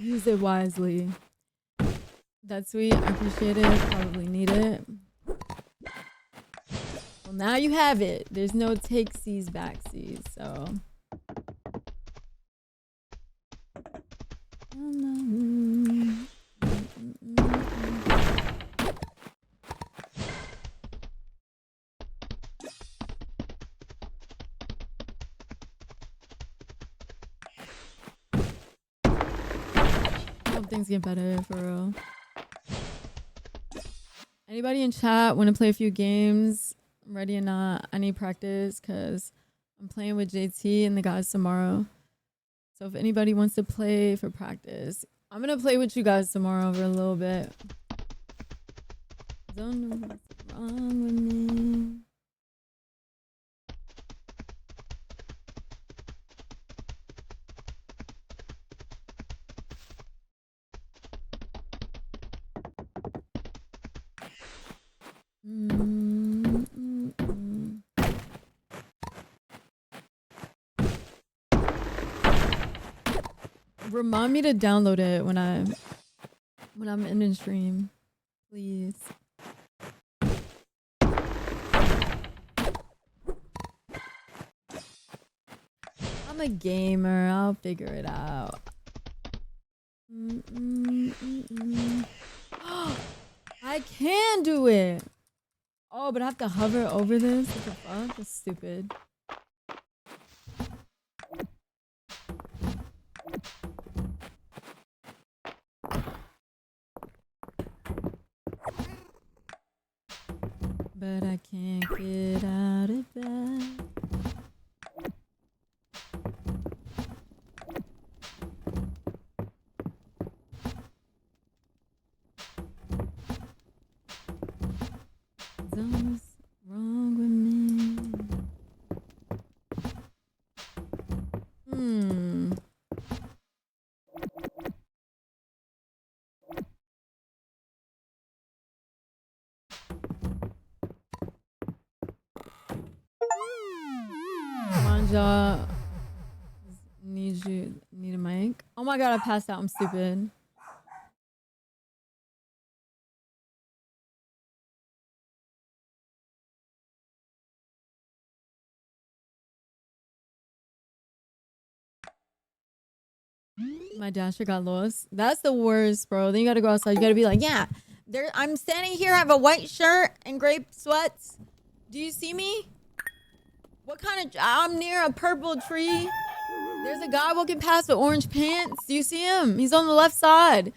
Use it wisely. That's sweet. I appreciate it. Probably need it. Well, now you have it. There's no takesies, backsies, so. Hope things get better for real. Anybody in chat want to play a few games? I'm ready or not? I need practice because I'm playing with JT and the guys tomorrow. So if anybody wants to play for practice, I'm gonna play with you guys tomorrow for a little bit. Don't know what's wrong with me. Remind me to download it when I'm in stream, please. I'm a gamer. I'll figure it out. I can do it. Oh, but I have to hover over this. What the fuck? That's stupid. But I can't get out of bed. Something's wrong with me. Manja, need a mic. Oh my god, I passed out. I'm stupid. My dasher got lost. That's the worst, bro. Then you gotta go outside. You gotta be like, yeah, there. I'm standing here. I have a white shirt and gray sweats. Do you see me? What kind of? I'm near a purple tree. There's a guy walking past with orange pants. Do you see him? He's on the left side.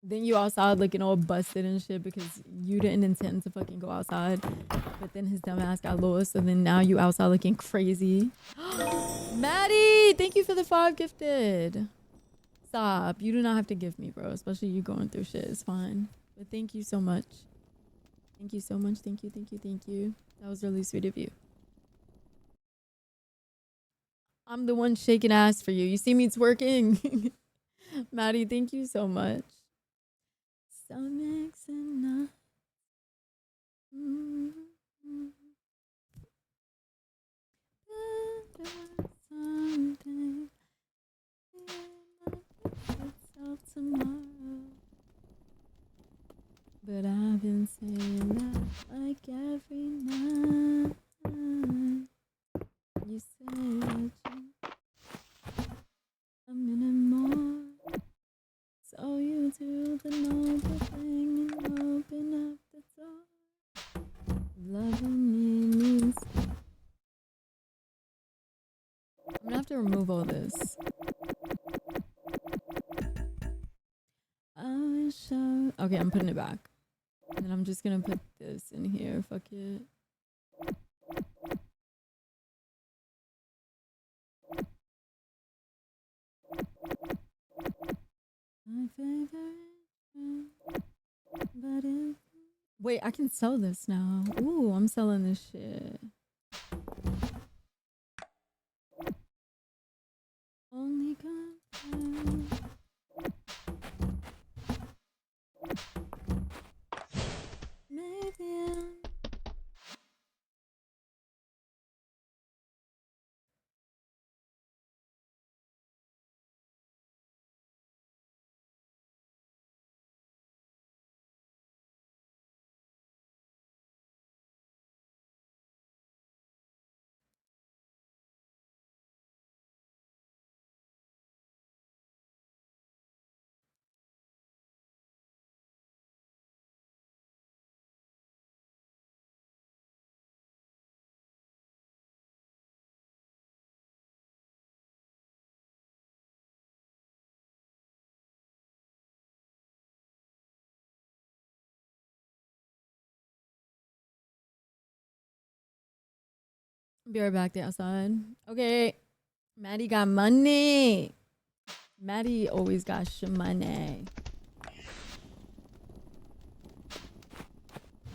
Then you outside looking all busted and shit because you didn't intend to fucking go outside. But then his dumb ass got lost, and then now you outside looking crazy. Maddie, thank you for the 5 gifted. Stop. You do not have to give me, bro. Especially you going through shit. It's fine. But thank you so much. Thank you so much. Thank you, thank you, thank you. That was really sweet of you. I'm the one shaking ass for you. You see me twerking? Maddie, thank you so much. Stomachs and nuts. Something itself tomorrow. But I've been saying that like every night. You say that I'm in a loving me means. I'm gonna have to remove all this. Okay, I'm putting it back. And then I'm just gonna put this in here. Fuck it. My favorite, but if... Wait, I can sell this now. Ooh, I'm selling this shit. Only God. Maybe be right back there outside. Okay. Maddie got money. Maddie always got money.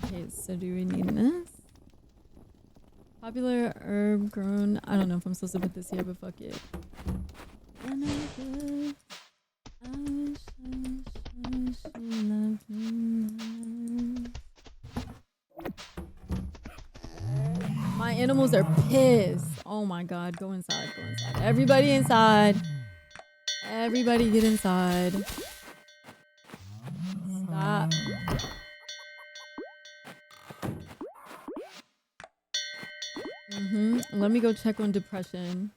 Okay, so do we need this? Popular herb grown. I don't know if I'm supposed to put this here, but fuck it. And I wish you loved me. My animals are pissed. Oh my god, go inside, go inside. Everybody inside. Everybody get inside. Stop. Let me go check on depression.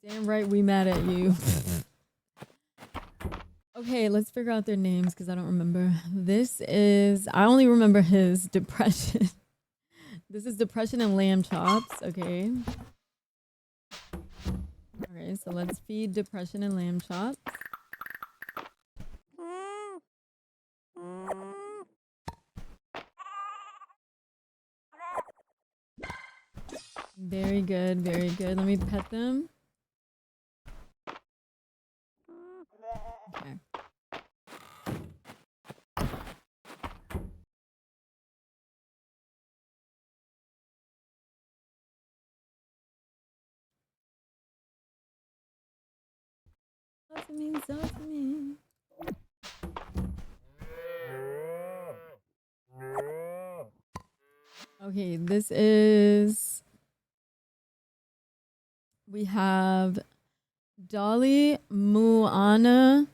Damn right we mad at you. Okay, let's figure out their names because I don't remember. This is... I only remember his depression. This is depression and lamb chops. Okay. Okay, so let's feed depression and lamb chops. Very good, very good. Let me pet them. Okay. Talk to me, talk to me. Okay, this is... We have Dolly, Muana,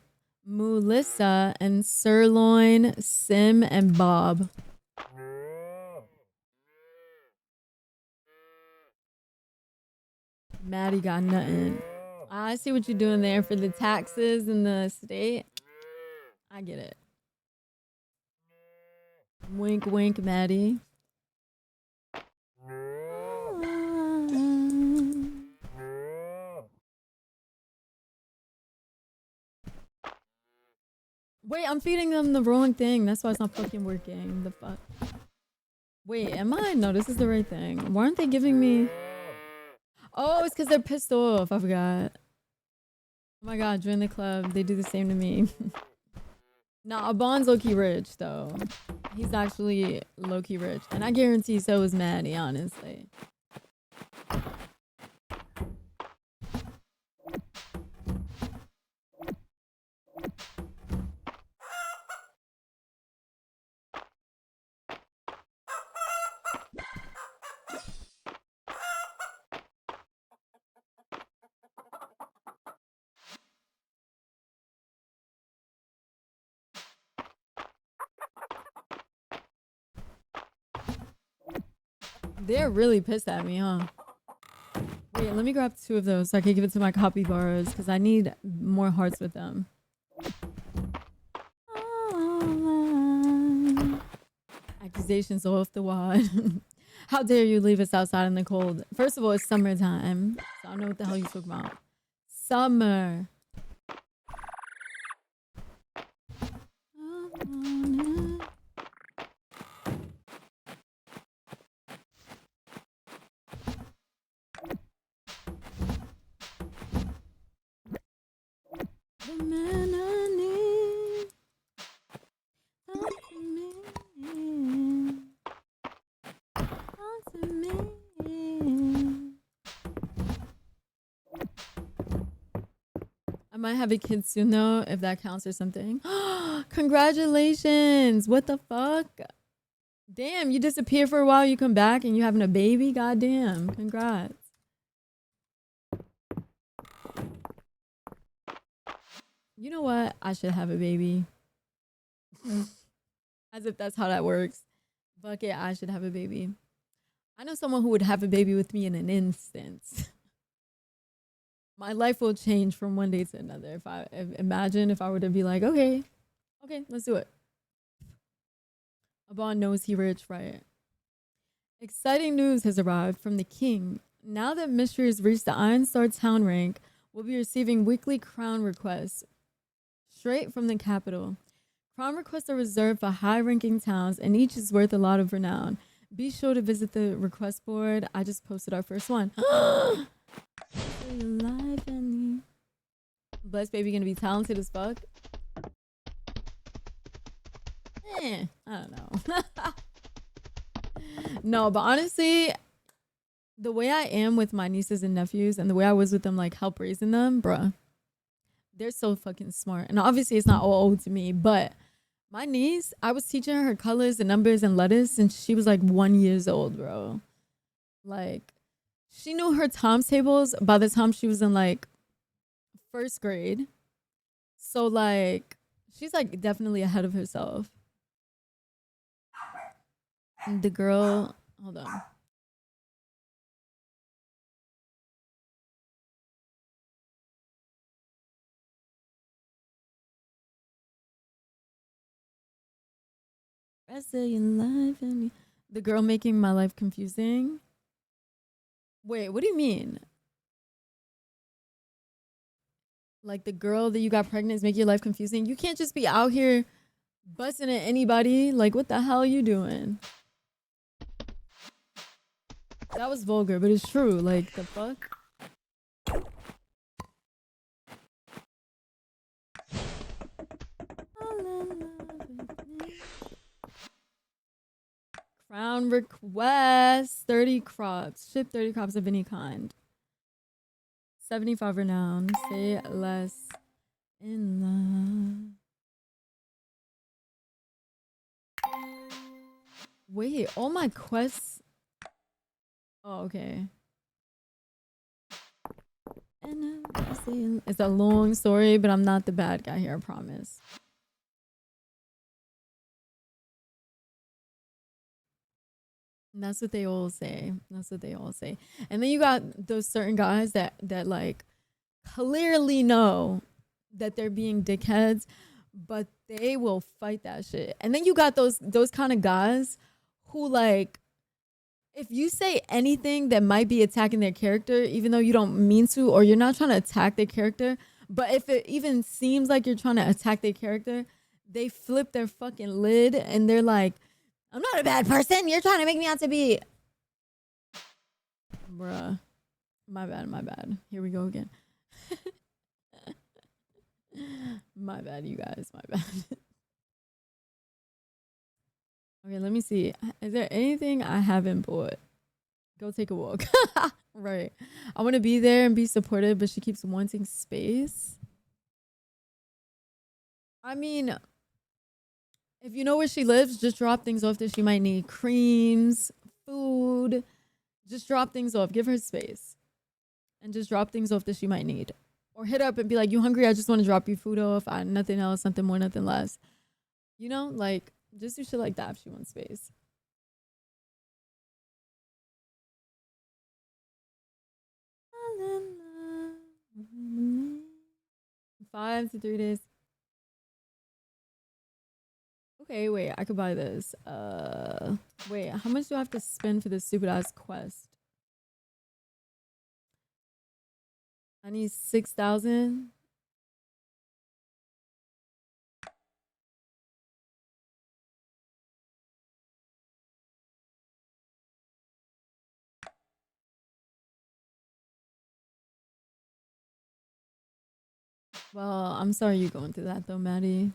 Melissa, and Sirloin, Sim, and Bob. Maddie got nothing. I see what you're doing there for the taxes in the state. I get it. Wink, wink, Maddie. Wait, I'm feeding them the wrong thing. That's why it's not fucking working. The fuck? Wait, am I? No, this is the right thing. Why aren't they giving me... Oh, it's because they're pissed off. I forgot. Oh my god, join the club. They do the same to me. Nah, Abon's low-key rich, though. He's actually low-key rich. And I guarantee so is Maddie, honestly. They're really pissed at me, huh? Wait, let me grab 2 of those so I can give it to my capybaras because I need more hearts with them. Accusations off the wad. How dare you leave us outside in the cold? First of all, it's summertime, so I don't know what the hell you're talking about. Summer. The man I need. Talk to me. Talk to me. I might have a kid soon though, if that counts or something. Congratulations! What the fuck? Damn, you disappear for a while, you come back and you having a baby? Goddamn, congrats. You know what? I should have a baby. As if that's how that works. Fuck it, I should have a baby. I know someone who would have a baby with me in an instant. My life will change from one day to another. Imagine if I were to be like, okay, let's do it. Abon knows he rich, right? Exciting news has arrived from the king. Now that Mystery has reached the Ironstar town rank, we'll be receiving weekly crown requests straight from the capital. Crown requests are reserved for high-ranking towns, and each is worth a lot of renown. Be sure to visit the request board. I just posted our first one. Blessed baby gonna be talented as fuck. I don't know. No, but honestly, the way I am with my nieces and nephews and the way I was with them, like help raising them, bruh, they're so fucking smart. And obviously it's not all old to me, but my niece, I was teaching her colors and numbers and letters since she was like 1 year old, bro. Like, she knew her times tables by the time she was in like 1st grade. So like, she's like definitely ahead of herself. And the girl, hold on. Rest of your life and the girl making my life confusing. Wait, what do you mean? Like the girl that you got pregnant is making your life confusing? You can't just be out here busting at anybody. Like, what the hell are you doing? That was vulgar, but it's true. Like, the fuck? Crown request 30 crops. Ship 30 crops of any kind. 75 renown. Say less in love. Wait, all my quests. Oh, okay. It's a long story, but I'm not the bad guy here, I promise. And that's what they all say. That's what they all say. And then you got those certain guys that like clearly know that they're being dickheads, but they will fight that shit. And then you got those kind of guys who like, if you say anything that might be attacking their character, even though you don't mean to, or you're not trying to attack their character, but if it even seems like you're trying to attack their character, they flip their fucking lid and they're like, I'm not a bad person. You're trying to make me out to be. Bruh. My bad. Here we go again. My bad, you guys. My bad. Okay, let me see. Is there anything I haven't bought? Go take a walk. Right. I want to be there and be supportive, but she keeps wanting space. I mean, if you know where she lives, just drop things off that she might need. Creams, food. Just drop things off. Give her space. And just drop things off that she might need. Or hit up and be like, you hungry? I just want to drop you food off. Nothing else, nothing more, nothing less. You know, like, just do shit like that if she wants space. 5 to 3 days. Okay, wait, I could buy this. Wait, how much do I have to spend for this stupid ass quest? I need 6,000. Well, I'm sorry you're going through that though, Maddie.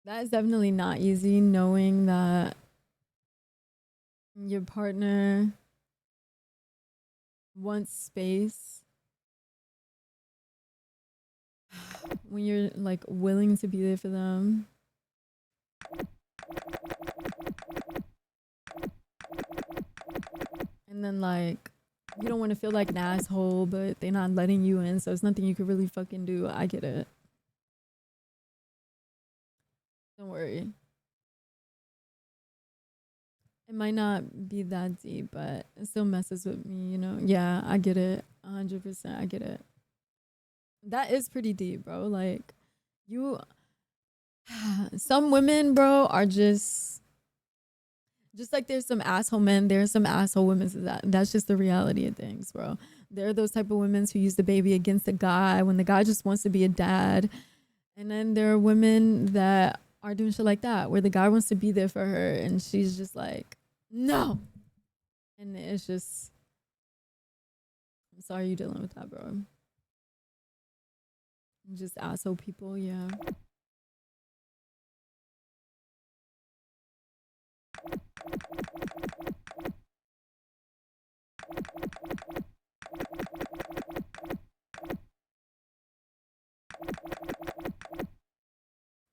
That is definitely not easy, knowing that your partner wants space when you're like willing to be there for them. And then like you don't want to feel like an asshole, but they're not letting you in, so it's nothing you could really fucking do. I get it. Don't worry. It might not be that deep, but it still messes with me, you know? Yeah, I get it. 100%. I get it. That is pretty deep, bro. Like, you... Some women, bro, are just like there's some asshole men, there's some asshole women. That's just the reality of things, bro. There are those type of women who use the baby against the guy when the guy just wants to be a dad. And then there are women that are doing shit like that, where the guy wants to be there for her and she's just like, no. And it's just, I'm sorry you're dealing with that, bro. Just asshole people, yeah.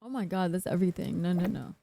Oh my god, that's everything. No, no, no.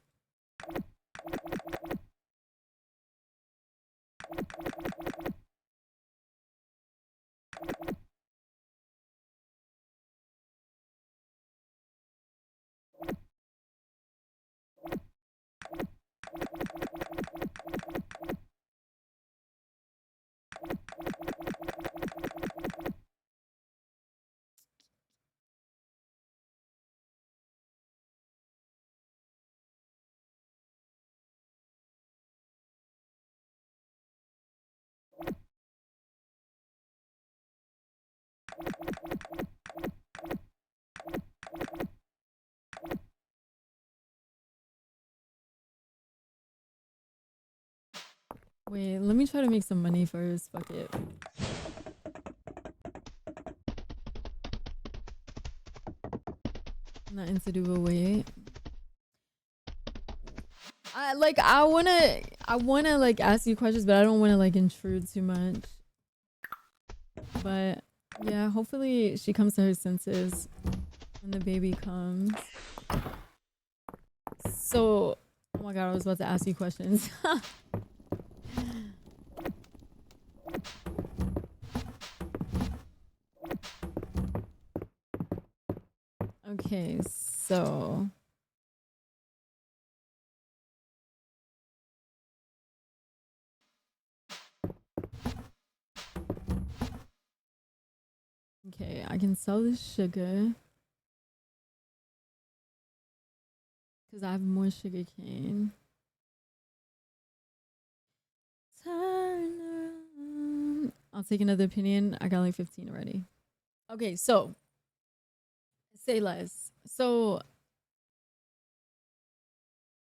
Wait, let me try to make some money first. Fuck it. Nothing to do but wait. I wanna like ask you questions, but I don't wanna like intrude too much. But yeah, hopefully she comes to her senses when the baby comes. So, oh my god, I was about to ask you questions. Okay, so okay, I can sell this sugar because I have more sugar cane. Turn around. I'll take another opinion. I got like 15 already. Okay, so say less. So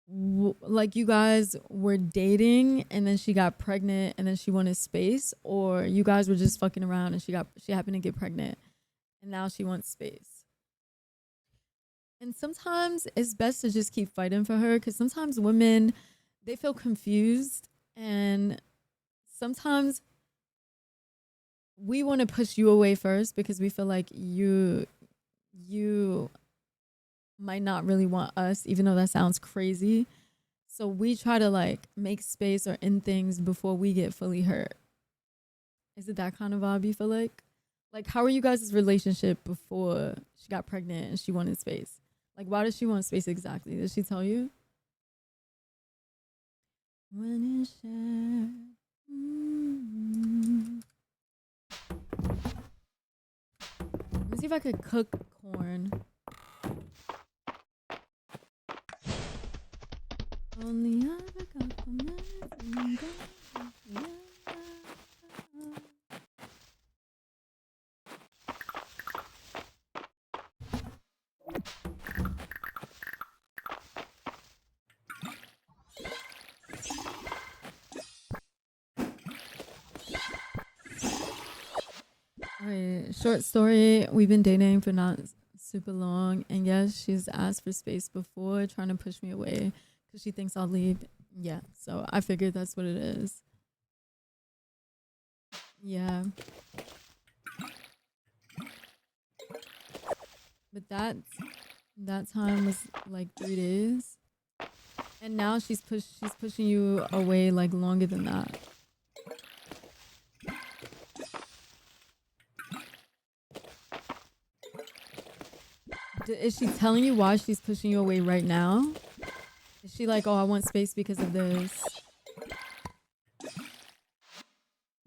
like you guys were dating and then she got pregnant and then she wanted space, or you guys were just fucking around and she happened to get pregnant and now she wants space. And sometimes it's best to just keep fighting for her, because sometimes women, they feel confused, and sometimes we want to push you away first because we feel like you might not really want us, even though that sounds crazy. So we try to like make space or end things before we get fully hurt. Is it that kind of vibe you feel like? Like, how are you guys' relationship before she got pregnant and she wanted space? Like, why does she want space exactly? Did she tell you? When you share Let me see if I could cook corn. Only have a couple minutes and then Alright, short story. We've been dating for not super long, and yes, she's asked for space before, trying to push me away because she thinks I'll leave. Yeah, so I figured that's what it is. Yeah. But that time was like 3 days. And now she's pushing you away like longer than that. Is she telling you why she's pushing you away right now? Is she like, oh, I want space because of this?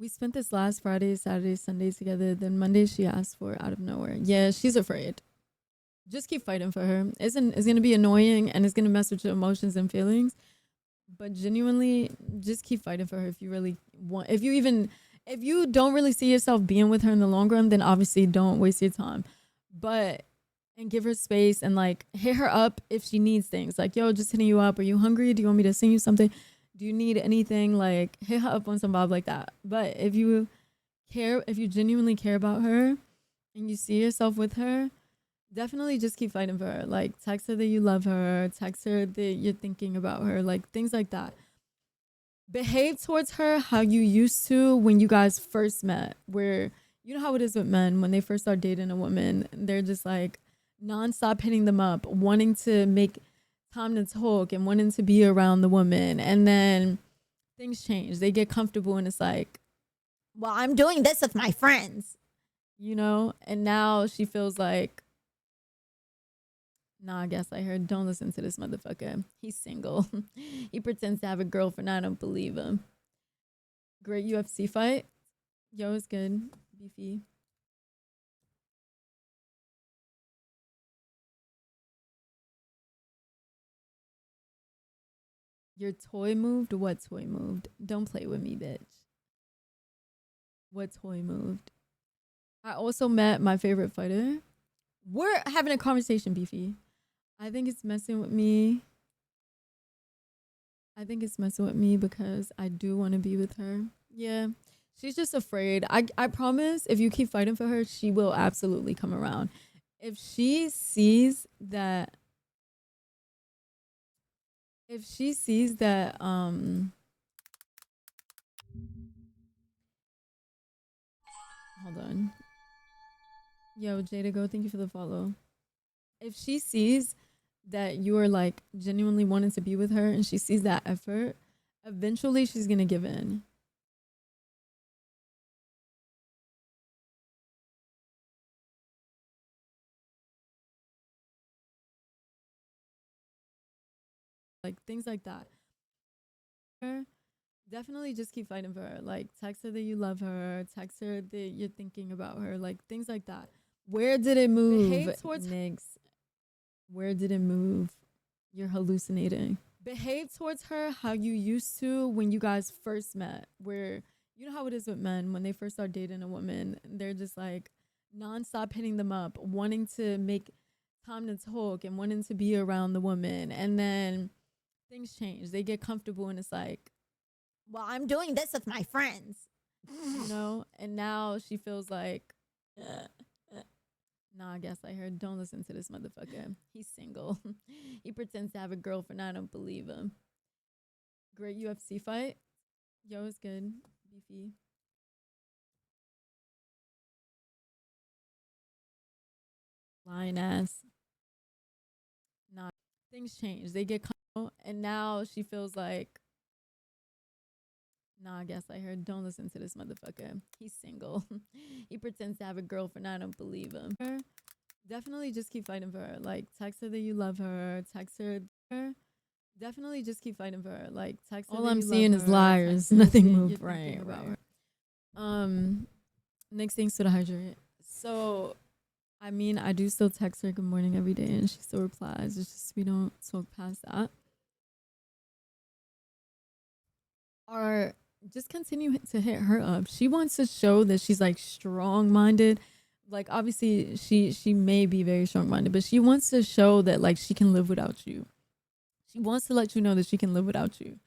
We spent this last Friday, Saturday, Sunday together. Then Monday she asked for it out of nowhere. Yeah, she's afraid. Just keep fighting for her. It's gonna be annoying and it's gonna mess with your emotions and feelings. But genuinely, just keep fighting for her if you really want. If you don't really see yourself being with her in the long run, then obviously don't waste your time. And give her space and like hit her up if she needs things. Like, yo, just hitting you up. Are you hungry? Do you want me to sing you something? Do you need anything? Like, hit her up on some vibe like that. But if you genuinely care about her and you see yourself with her, definitely just keep fighting for her. Like, text her that you love her. Text her that you're thinking about her. Like, things like that. Behave towards her how you used to when you guys first met. Where, you know how it is with men when they first start dating a woman. They're just like nonstop hitting them up, wanting to make time to talk and wanting to be around the woman. And then things change. They get comfortable and it's like, well, I'm doing this with my friends. You know? And now she feels like, nah, I guess I heard, don't listen to this motherfucker. He's single. He pretends to have a girlfriend. I don't believe him. Great UFC fight. Yo, it's good. Beefy. Your toy moved? What toy moved? Don't play with me, bitch. What toy moved? I also met my favorite fighter. We're having a conversation, Beefy. I think it's messing with me. I think it's messing with me because I do want to be with her. Yeah. She's just afraid. I promise if you keep fighting for her, she will absolutely come around. If she sees that hold on. Yo, Jada Go, thank you for the follow. If she sees that you are like genuinely wanting to be with her and she sees that effort, eventually she's gonna give in. Like things like that. Definitely just keep fighting for her. Like, text her that you love her. Text her that you're thinking about her. Like, things like that. Where did it move? Behave towards Nix. Where did it move? You're hallucinating. Behave towards her how you used to when you guys first met. Where, you know how it is with men when they first start dating a woman. They're just like nonstop hitting them up, wanting to make time to talk and wanting to be around the woman. And then things change. They get comfortable and it's like, well, I'm doing this with my friends. You know? And now she feels like, nah, I guess I heard, don't listen to this motherfucker. He's single. He pretends to have a girlfriend. I don't believe him. Great UFC fight. Yo, it's good. Beefy. Lying ass. Nah, things change. They get comfortable. And now she feels like, nah, I guess I heard, don't listen to this motherfucker. He's single. He pretends to have a girlfriend. I don't believe him. Definitely just keep fighting for her. Like, text her that you love her. Text her. Definitely just keep fighting for her. Like text her All that I'm you seeing love is her, liars. text her Nothing that you're moved. thinking Right, about right. her. Next thing's to hydrate. So I mean, I do still text her good morning every day and she still replies. It's just we don't talk past that. Or just continue to hit her up. She wants to show that she's like strong minded. Like obviously she may be very strong minded, but she wants to show that like she can live without you. She wants to let you know that she can live without you.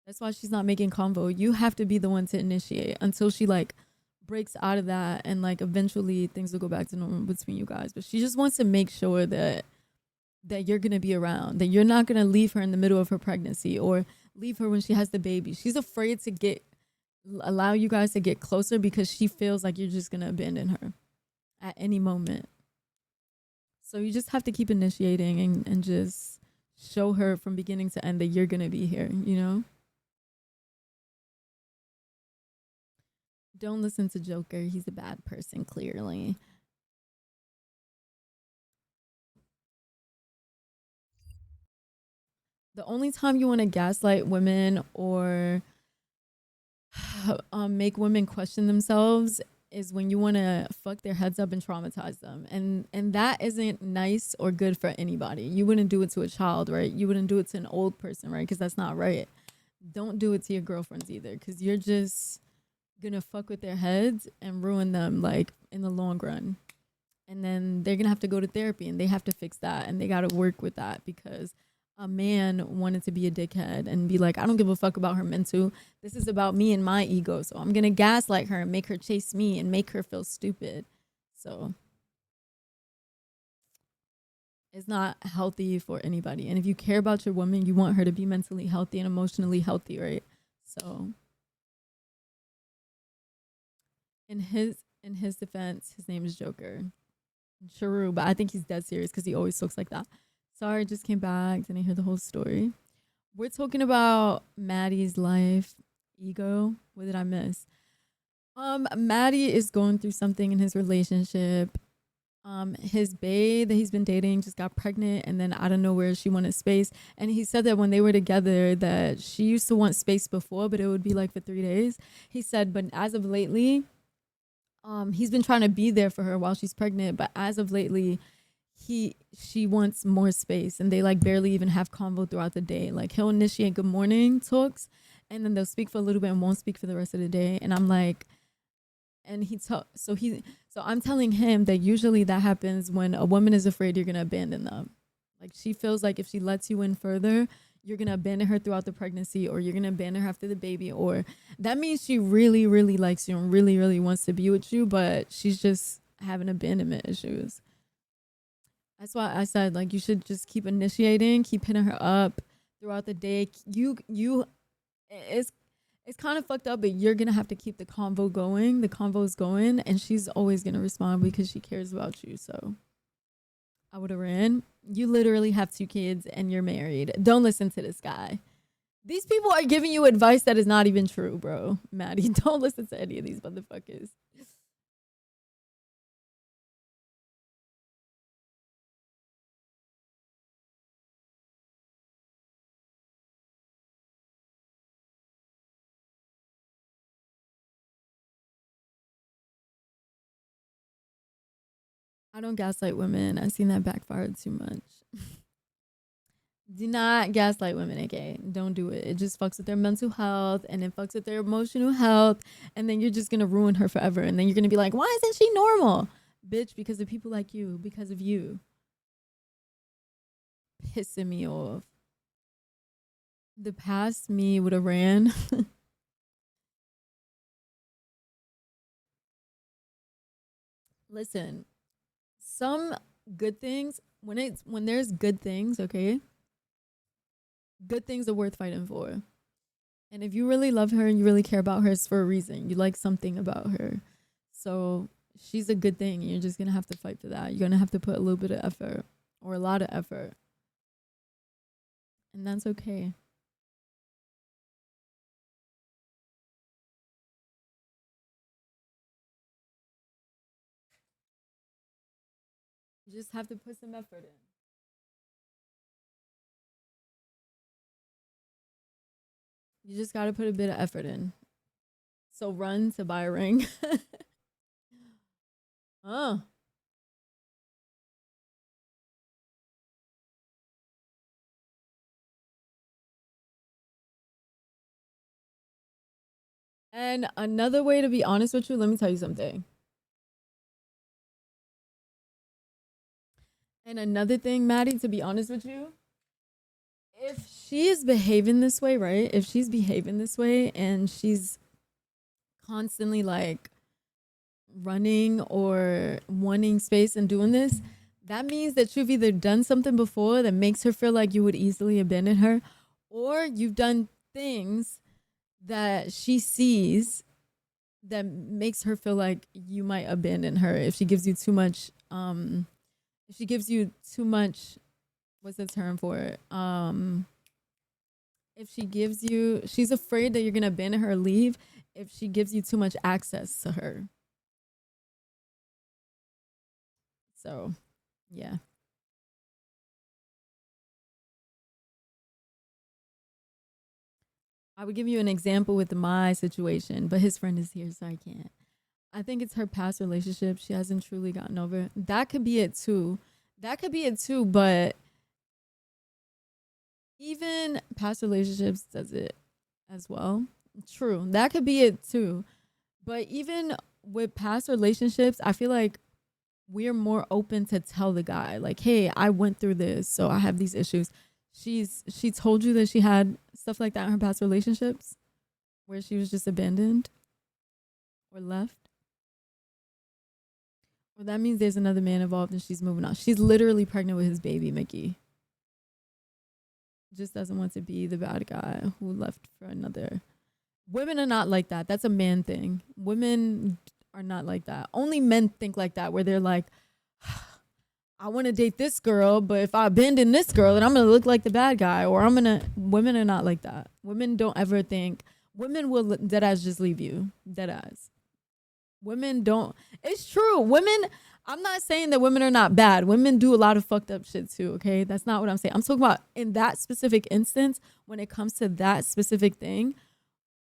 That's why she's not making convo. You have to be the one to initiate until she like breaks out of that and like eventually things will go back to normal between you guys. But she just wants to make sure that you're gonna be around, that you're not gonna leave her in the middle of her pregnancy or leave her when she has the baby. She's afraid to allow you guys to get closer because she feels like you're just gonna abandon her at any moment. So you just have to keep initiating and just show her from beginning to end that you're gonna be here, you know? Don't listen to Joker. He's a bad person, clearly. The only time you want to gaslight women or make women question themselves is when you want to fuck their heads up and traumatize them. And that isn't nice or good for anybody. You wouldn't do it to a child, right? You wouldn't do it to an old person, right? Because that's not right. Don't do it to your girlfriends either, because you're just gonna fuck with their heads and ruin them like in the long run. And then they're gonna have to go to therapy and they have to fix that and they gotta work with that because a man wanted to be a dickhead and be like, I don't give a fuck about her mental. This is about me and my ego. So I'm gonna gaslight her and make her chase me and make her feel stupid. So it's not healthy for anybody. And if you care about your woman, you want her to be mentally healthy and emotionally healthy, right? So in his defense, his name is Joker. Sharu, but I think he's dead serious because he always looks like that. Sorry, just came back. Didn't hear the whole story. We're talking about Maddie's life, ego. What did I miss? Maddie is going through something in his relationship. His bae that he's been dating just got pregnant, and then out of nowhere she wanted space. And he said that when they were together, that she used to want space before, but it would be like for 3 days. He said, but as of lately, he's been trying to be there for her while she's pregnant, but as of lately, she wants more space, and they like barely even have convo throughout the day. Like he'll initiate good morning talks, and then they'll speak for a little bit and won't speak for the rest of the day. And I'm like, and so I'm telling him that usually that happens when a woman is afraid you're gonna abandon them. Like she feels like if she lets you in further, you're gonna abandon her throughout the pregnancy, or you're gonna abandon her after the baby, or that means she really, really likes you and really, really wants to be with you, but she's just having abandonment issues. That's why I said like you should just keep initiating, keep hitting her up throughout the day. It's kind of fucked up, but you're gonna have to keep the convo going. The convo's going, and she's always gonna respond because she cares about you. So I would have ran. You literally have 2 kids and you're married. Don't listen to this guy. These people are giving you advice that is not even true, bro. Maddie, don't listen to any of these motherfuckers. I don't gaslight women. I've seen that backfire too much. Do not gaslight women, okay? Don't do it. It just fucks with their mental health and it fucks with their emotional health. And then you're just gonna ruin her forever. And then you're gonna be like, why isn't she normal? Bitch, because of people like you, because of you. Pissing me off. The past me would have ran. Listen, some good things, when there's good things, okay? Good things are worth fighting for. And if you really love her and you really care about her, it's for a reason. You like something about her. So she's a good thing. You're just going to have to fight for that. You're going to have to put a little bit of effort or a lot of effort. And that's okay. You just have to put some effort in. You just got to put a bit of effort in. So run to buy a ring. Oh. And another way to be honest with you, let me tell you something. And another thing, Maddie, to be honest with you, if she is behaving this way, right? If she's behaving this way and she's constantly like running or wanting space and doing this, that means that you've either done something before that makes her feel like you would easily abandon her, or you've done things that she sees that makes her feel like you might abandon her if she gives you too much what's the term for it? If she gives you, she's afraid that you're gonna abandon her or leave if she gives you too much access to her. So, yeah. I would give you an example with my situation, but his friend is here, so I can't. I think it's her past relationship. She hasn't truly gotten over. That could be it too. But even past relationships does it as well. True. That could be it too. But even with past relationships, I feel like we're more open to tell the guy, like, hey, I went through this, so I have these issues. She told you that she had stuff like that in her past relationships where she was just abandoned or left. Well, that means there's another man involved and she's moving on. She's literally pregnant with his baby, Mickey. Just doesn't want to be the bad guy who left for another. Women are not like that. That's a man thing. Women are not like that. Only men think like that, where they're like, I want to date this girl, but if I abandon this girl, then I'm going to look like the bad guy, or women are not like that. Women don't ever think, women will deadass just leave you. Deadass. Women don't, it's true. Women, I'm not saying that women are not bad. Women do a lot of fucked up shit too, okay? That's not what I'm saying. I'm talking about in that specific instance, when it comes to that specific thing,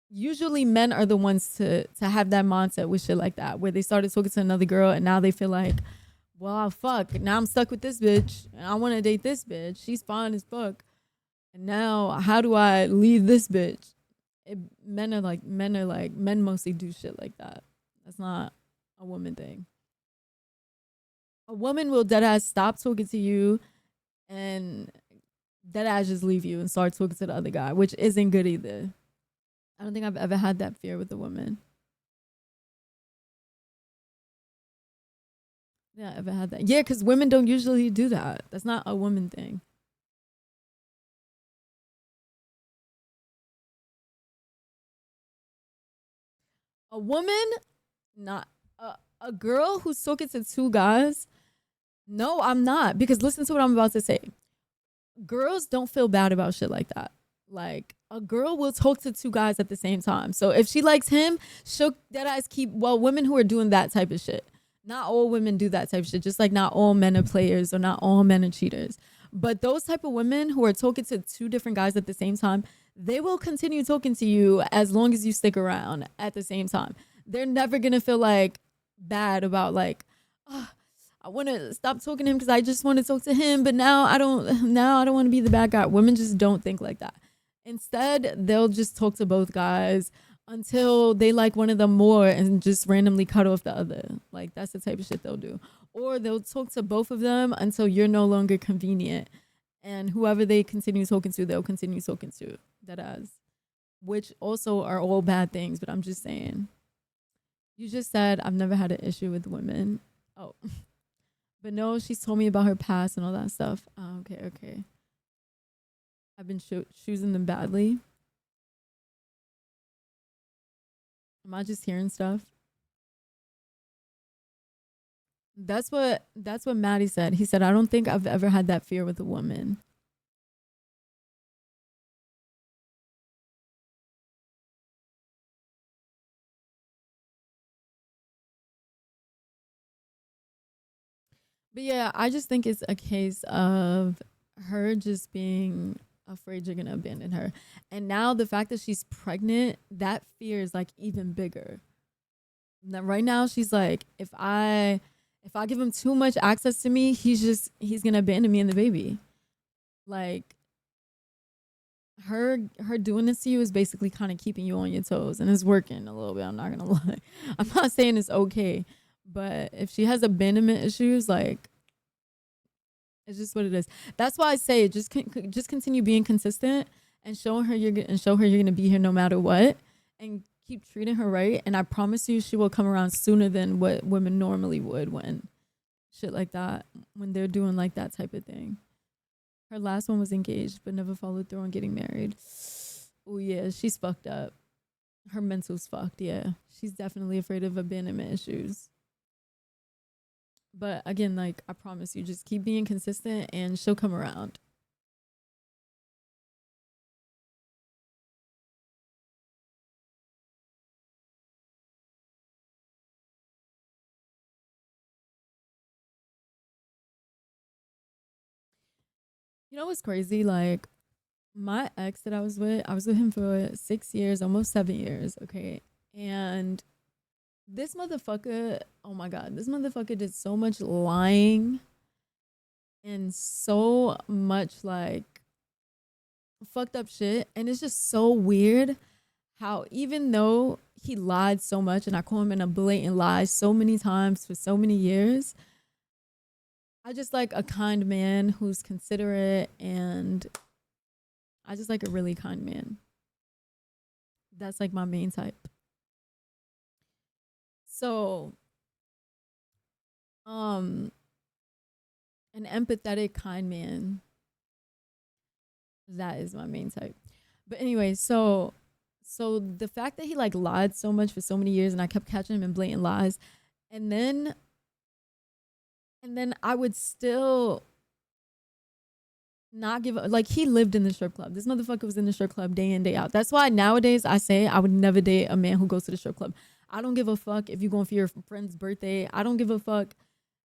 usually men are the ones to have that mindset with shit like that, where they started talking to another girl and now they feel like, well, fuck, now I'm stuck with this bitch and I want to date this bitch. She's fine as fuck. And now how do I leave this bitch? Men mostly do shit like that. That's not a woman thing. A woman will deadass stop talking to you and deadass just leave you and start talking to the other guy, which isn't good either. I don't think I've ever had that fear with a woman. Yeah, I ever had that. Yeah, because women don't usually do that. That's not a woman thing. A woman, not a girl who's talking to two guys. No, I'm not. Because listen to what I'm about to say. Girls don't feel bad about shit like that. Like, a girl will talk to two guys at the same time. So if she likes him, she'll deadass keep, well, women who are doing that type of shit. Not all women do that type of shit. Just like not all men are players or not all men are cheaters. But those type of women who are talking to two different guys at the same time, they will continue talking to you as long as you stick around at the same time. They're never going to feel like bad about like, oh, I want to stop talking to him because I just want to talk to him. But now I don't want to be the bad guy. Women just don't think like that. Instead, they'll just talk to both guys until they like one of them more and just randomly cut off the other. Like, that's the type of shit they'll do. Or they'll talk to both of them until you're no longer convenient. And whoever they continue talking to, they'll continue talking to. Deadass. Which also are all bad things, but I'm just saying. You just said, I've never had an issue with women. Oh. But no, she's told me about her past and all that stuff. Oh, okay. I've been choosing them badly. Am I just hearing stuff? That's what Maddie said. He said, I don't think I've ever had that fear with a woman. But yeah, I just think it's a case of her just being afraid you're gonna abandon her. And now the fact that she's pregnant, that fear is like even bigger. Now, right now she's like, if I give him too much access to me, he's gonna abandon me and the baby. Like her doing this to you is basically kind of keeping you on your toes, and it's working a little bit. I'm not gonna lie. I'm not saying it's okay, but if she has abandonment issues, like, it's just what it is. That's why I say just continue being consistent and show her you're gonna be here no matter what, and keep treating her right. And I promise you, she will come around sooner than what women normally would when shit like that, when they're doing like that type of thing. Her last one was engaged but never followed through on getting married. Oh yeah, she's fucked up. Her mental's fucked. Yeah, she's definitely afraid of abandonment issues. But again, like, I promise you, just keep being consistent and she'll come around. You know what's crazy? Like, my ex that I was with him for 6 years, almost 7 years, okay? And this motherfucker, oh my God, this motherfucker did so much lying and so much like fucked up shit. And it's just so weird how even though he lied so much, and I call him in a blatant lie so many times for so many years, I just like a kind man who's considerate, and I just like a really kind man. That's like my main type. So, an empathetic, kind man, that is my main type. But anyway, so the fact that he like lied so much for so many years, and I kept catching him in blatant lies, and then I would still not give up. Like, he lived in the strip club. This motherfucker was in the strip club day in, day out. That's why nowadays I say I would never date a man who goes to the strip club. I don't give a fuck if you're going for your friend's birthday. I don't give a fuck.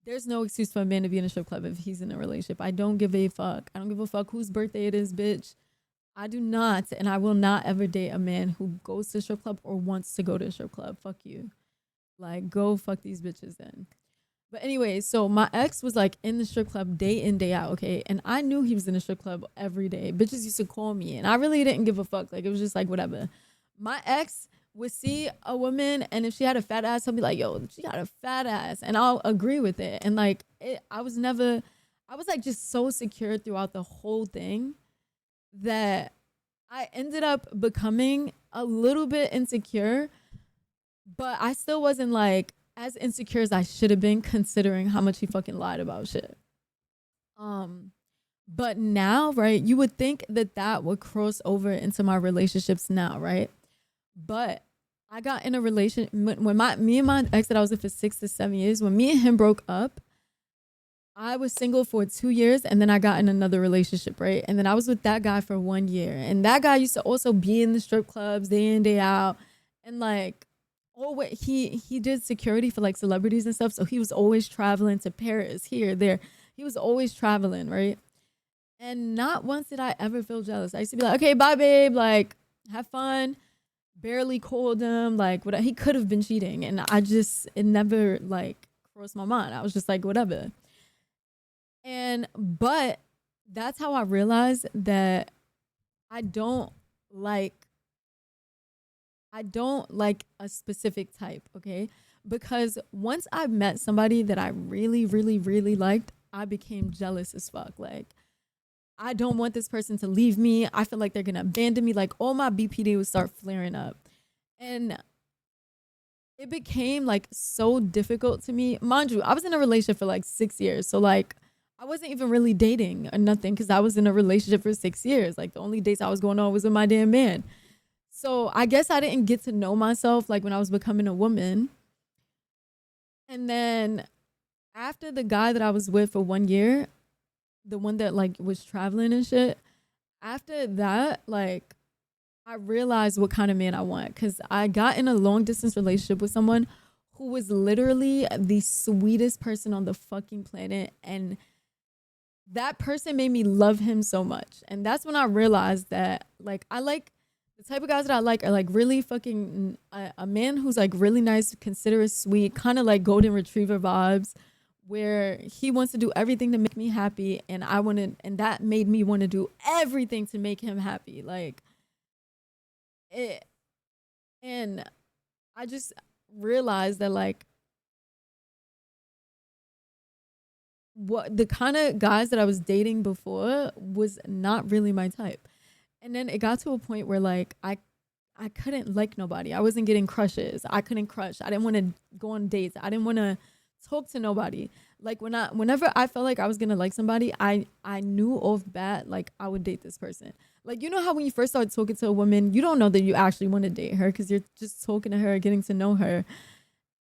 There's no excuse for a man to be in a strip club if he's in a relationship. I don't give a fuck. I don't give a fuck whose birthday it is, bitch. I do not, and I will not ever date a man who goes to a strip club or wants to go to a strip club. Fuck you. Like, go fuck these bitches then. But anyway, so my ex was like in the strip club day in, day out, okay? And I knew he was in the strip club every day. Bitches used to call me, and I really didn't give a fuck. Like, it was just like, whatever. My ex would see a woman, and if she had a fat ass, I'll be like, yo, she got a fat ass, and I'll agree with it. And like, I was like just so secure throughout the whole thing that I ended up becoming a little bit insecure, but I still wasn't like as insecure as I should have been, considering how much he fucking lied about shit. But now, right, you would think that would cross over into my relationships now, right? But I got in a relationship when me and my ex that I was with for 6 to 7 years, when me and him broke up, I was single for 2 years, and then I got in another relationship, right? And then I was with that guy for 1 year. And that guy used to also be in the strip clubs day in, day out. And like, he did security for like celebrities and stuff. So he was always traveling to Paris, here, there. He was always traveling, right? And not once did I ever feel jealous. I used to be like, okay, bye, babe. Like, have fun. Barely called him. Like, what? He could have been cheating. And it never like crossed my mind. I was just like, whatever. But that's how I realized that I don't like a specific type, okay? Because once I met somebody that I really, really, really liked, I became jealous as fuck. Like, I don't want this person to leave me. I feel like they're gonna abandon me. Like, all my BPD would start flaring up. And it became like so difficult to me. Mind you, I was in a relationship for like 6 years. So like, I wasn't even really dating or nothing, because I was in a relationship for 6 years. Like, the only dates I was going on was with my damn man. So I guess I didn't get to know myself like when I was becoming a woman. And then after the guy that I was with for 1 year, the one that like was traveling and shit, after that, like, I realized what kind of man I want, because I got in a long distance relationship with someone who was literally the sweetest person on the fucking planet. And that person made me love him so much. And that's when I realized that, like, I like the type of guys that I like are like really fucking a man who's like really nice, considerate, sweet, kind of like golden retriever vibes, where he wants to do everything to make me happy, and and that made me want to do everything to make him happy. Like it, and I just realized that, like, what the kind of guys that I was dating before was not really my type. And then it got to a point where, like, I couldn't like nobody. I wasn't getting crushes. I couldn't crush. I didn't want to go on dates. I didn't want to talk to nobody. Like, whenever I felt like I was gonna like somebody, I knew off bat, like, I would date this person. Like, you know how when you first start talking to a woman, you don't know that you actually want to date her because you're just talking to her, getting to know her.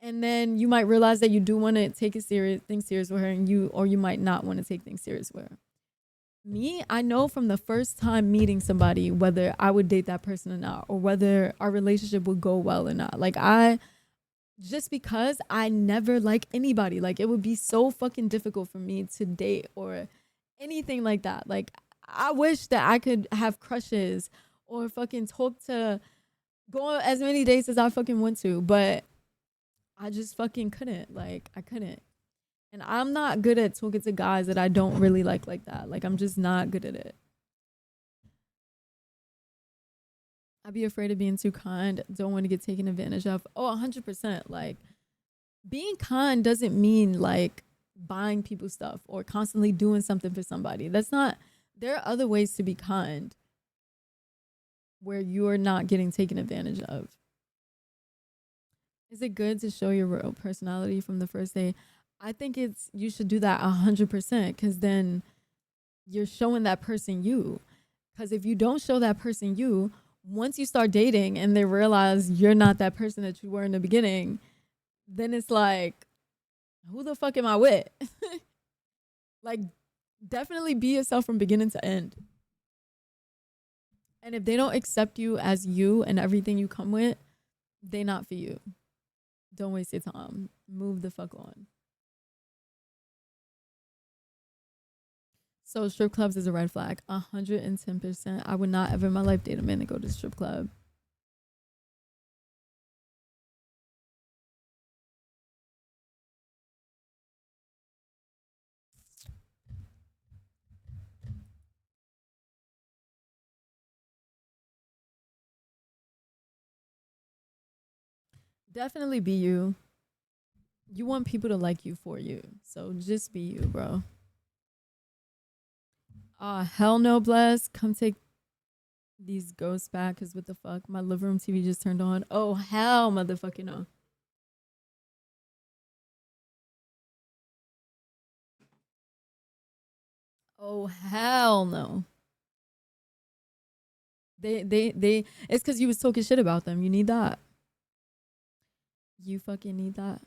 And then you might realize that you do want to take things serious with her, and you might not want to take things serious with her. Me, I know from the first time meeting somebody whether I would date that person or not, or whether our relationship would go well or not. Like, just because I never like anybody, like, it would be so fucking difficult for me to date or anything like that. Like, I wish that I could have crushes or fucking go on as many dates as I fucking want to, but I just fucking couldn't. Like, I couldn't. And I'm not good at talking to guys that I don't really like that. Like, I'm just not good at it. I'd be afraid of being too kind. Don't want to get taken advantage of. Oh, 100%. Like, being kind doesn't mean, like, buying people stuff or constantly doing something for somebody. There are other ways to be kind where you're not getting taken advantage of. Is it good to show your real personality from the first day? I think you should do that 100%, because then you're showing that person you. Because if you don't show that person you, once you start dating and they realize you're not that person that you were in the beginning, then it's like, who the fuck am I with? Like, definitely be yourself from beginning to end. And if they don't accept you as you and everything you come with, they not for you. Don't waste your time. Move the fuck on. So strip clubs is a red flag. 110%. I would not ever in my life date a man to go to the strip club. Definitely be you. You want people to like you for you. So just be you, bro. Hell no, Bless. Come take these ghosts back, because what the fuck? My living room TV just turned on. Oh, hell, motherfucking no. Oh, hell no. It's because you was talking shit about them. You need that. You fucking need that.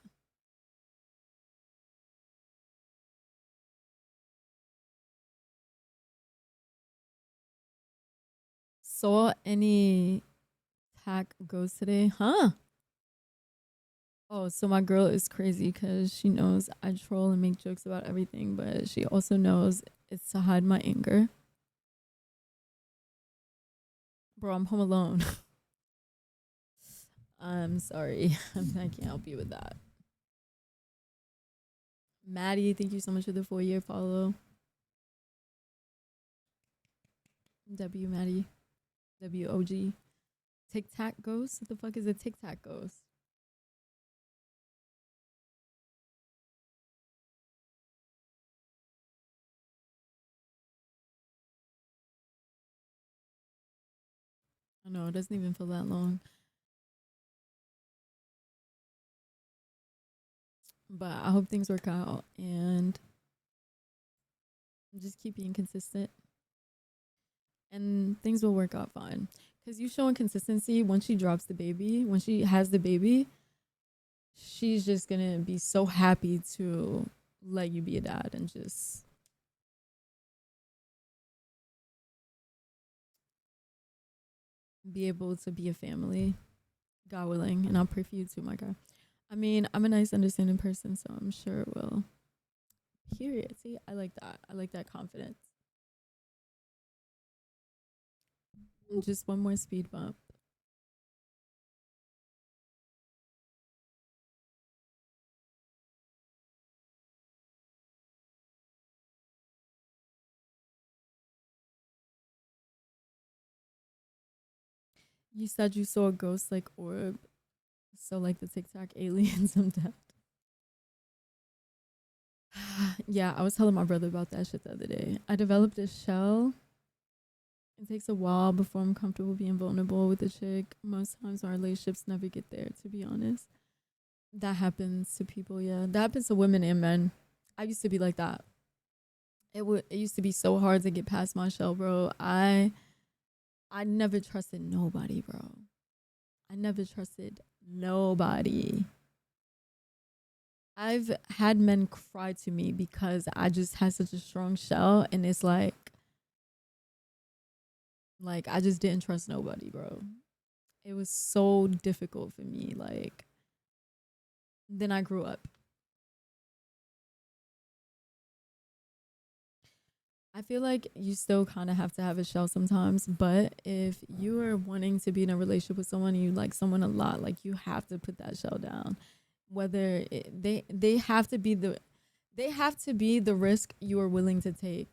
Saw any tack goes today? Huh? Oh, so my girl is crazy because she knows I troll and make jokes about everything, but she also knows it's to hide my anger. Bro, I'm home alone. I'm sorry. I can't help you with that. Maddie, thank you so much for the 4-year follow. W Maddie. WOG. Tic Tac Ghost? What the fuck is a Tic Tac Ghost? I know, it doesn't even feel that long. But I hope things work out, and just keep being consistent. And things will work out fine. Because you showing consistency, once she drops the baby, when she has the baby, she's just going to be so happy to let you be a dad and just be able to be a family, God willing. And I'll pray for you too, my God. I mean, I'm a nice, understanding person, so I'm sure it will Period. See, I like that. I like that confidence. Just one more speed bump. You said you saw a ghost like orb. So like the TikTok aliens I'm dead. Yeah, I was telling my brother about that shit the other day. I developed a shell. It takes a while before I'm comfortable being vulnerable with a chick. Most times our relationships never get there, to be honest. That happens to people, yeah. That happens to women and men. I used to be like that. It used to be so hard to get past my shell, bro. I never trusted nobody, bro. I never trusted nobody. I've had men cry to me because I just had such a strong shell, and it's like I just didn't trust nobody, bro. It was so difficult for me. Like, then I grew up. I feel like you still kind of have to have a shell sometimes, but if you are wanting to be in a relationship with someone and you like someone a lot, like you have to put that shell down. Whether they have to be the risk you are willing to take,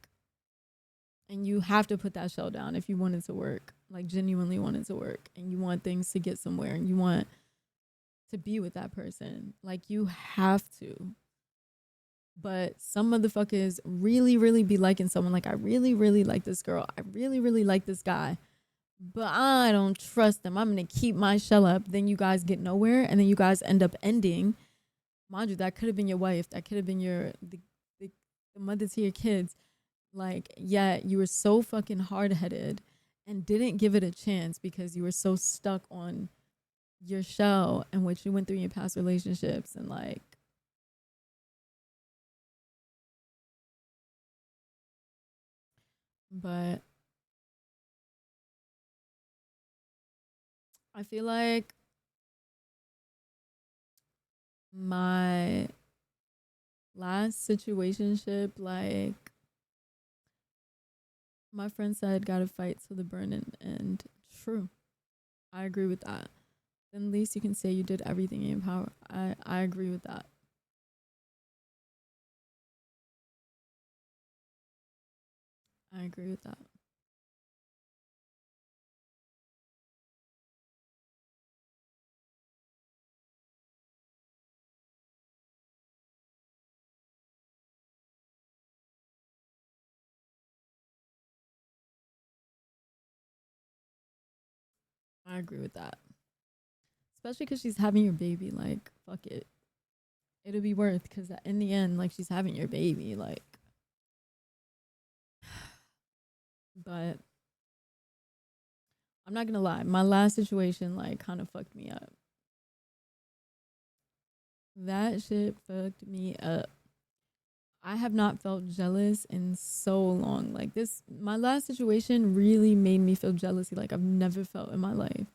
and you have to put that shell down if you want it to work, like genuinely want it to work, and you want things to get somewhere, and you want to be with that person. Like, you have to. But some motherfuckers really, really be liking someone. Like, I really, really like this girl. I really, really like this guy. But I don't trust them. I'm going to keep my shell up. Then you guys get nowhere. And then you guys end up ending. Mind you, that could have been your wife. That could have been the mother to your kids. Like, yeah, you were so fucking hard-headed and didn't give it a chance because you were so stuck on your shell and what you went through in your past relationships. And like, but I feel like my last situationship, like, my friend said, gotta fight till the burning end. True. I agree with that. Then at least you can say you did everything in your power. I agree with that. I agree with that. I agree with that. Especially because she's having your baby. Like, fuck it. It'll be worth, because in the end, like, she's having your baby. Like, but I'm not gonna lie. My last situation, like, kind of fucked me up. That shit fucked me up. I have not felt jealous in so long. Like, this, my last situation really made me feel jealousy like I've never felt in my life.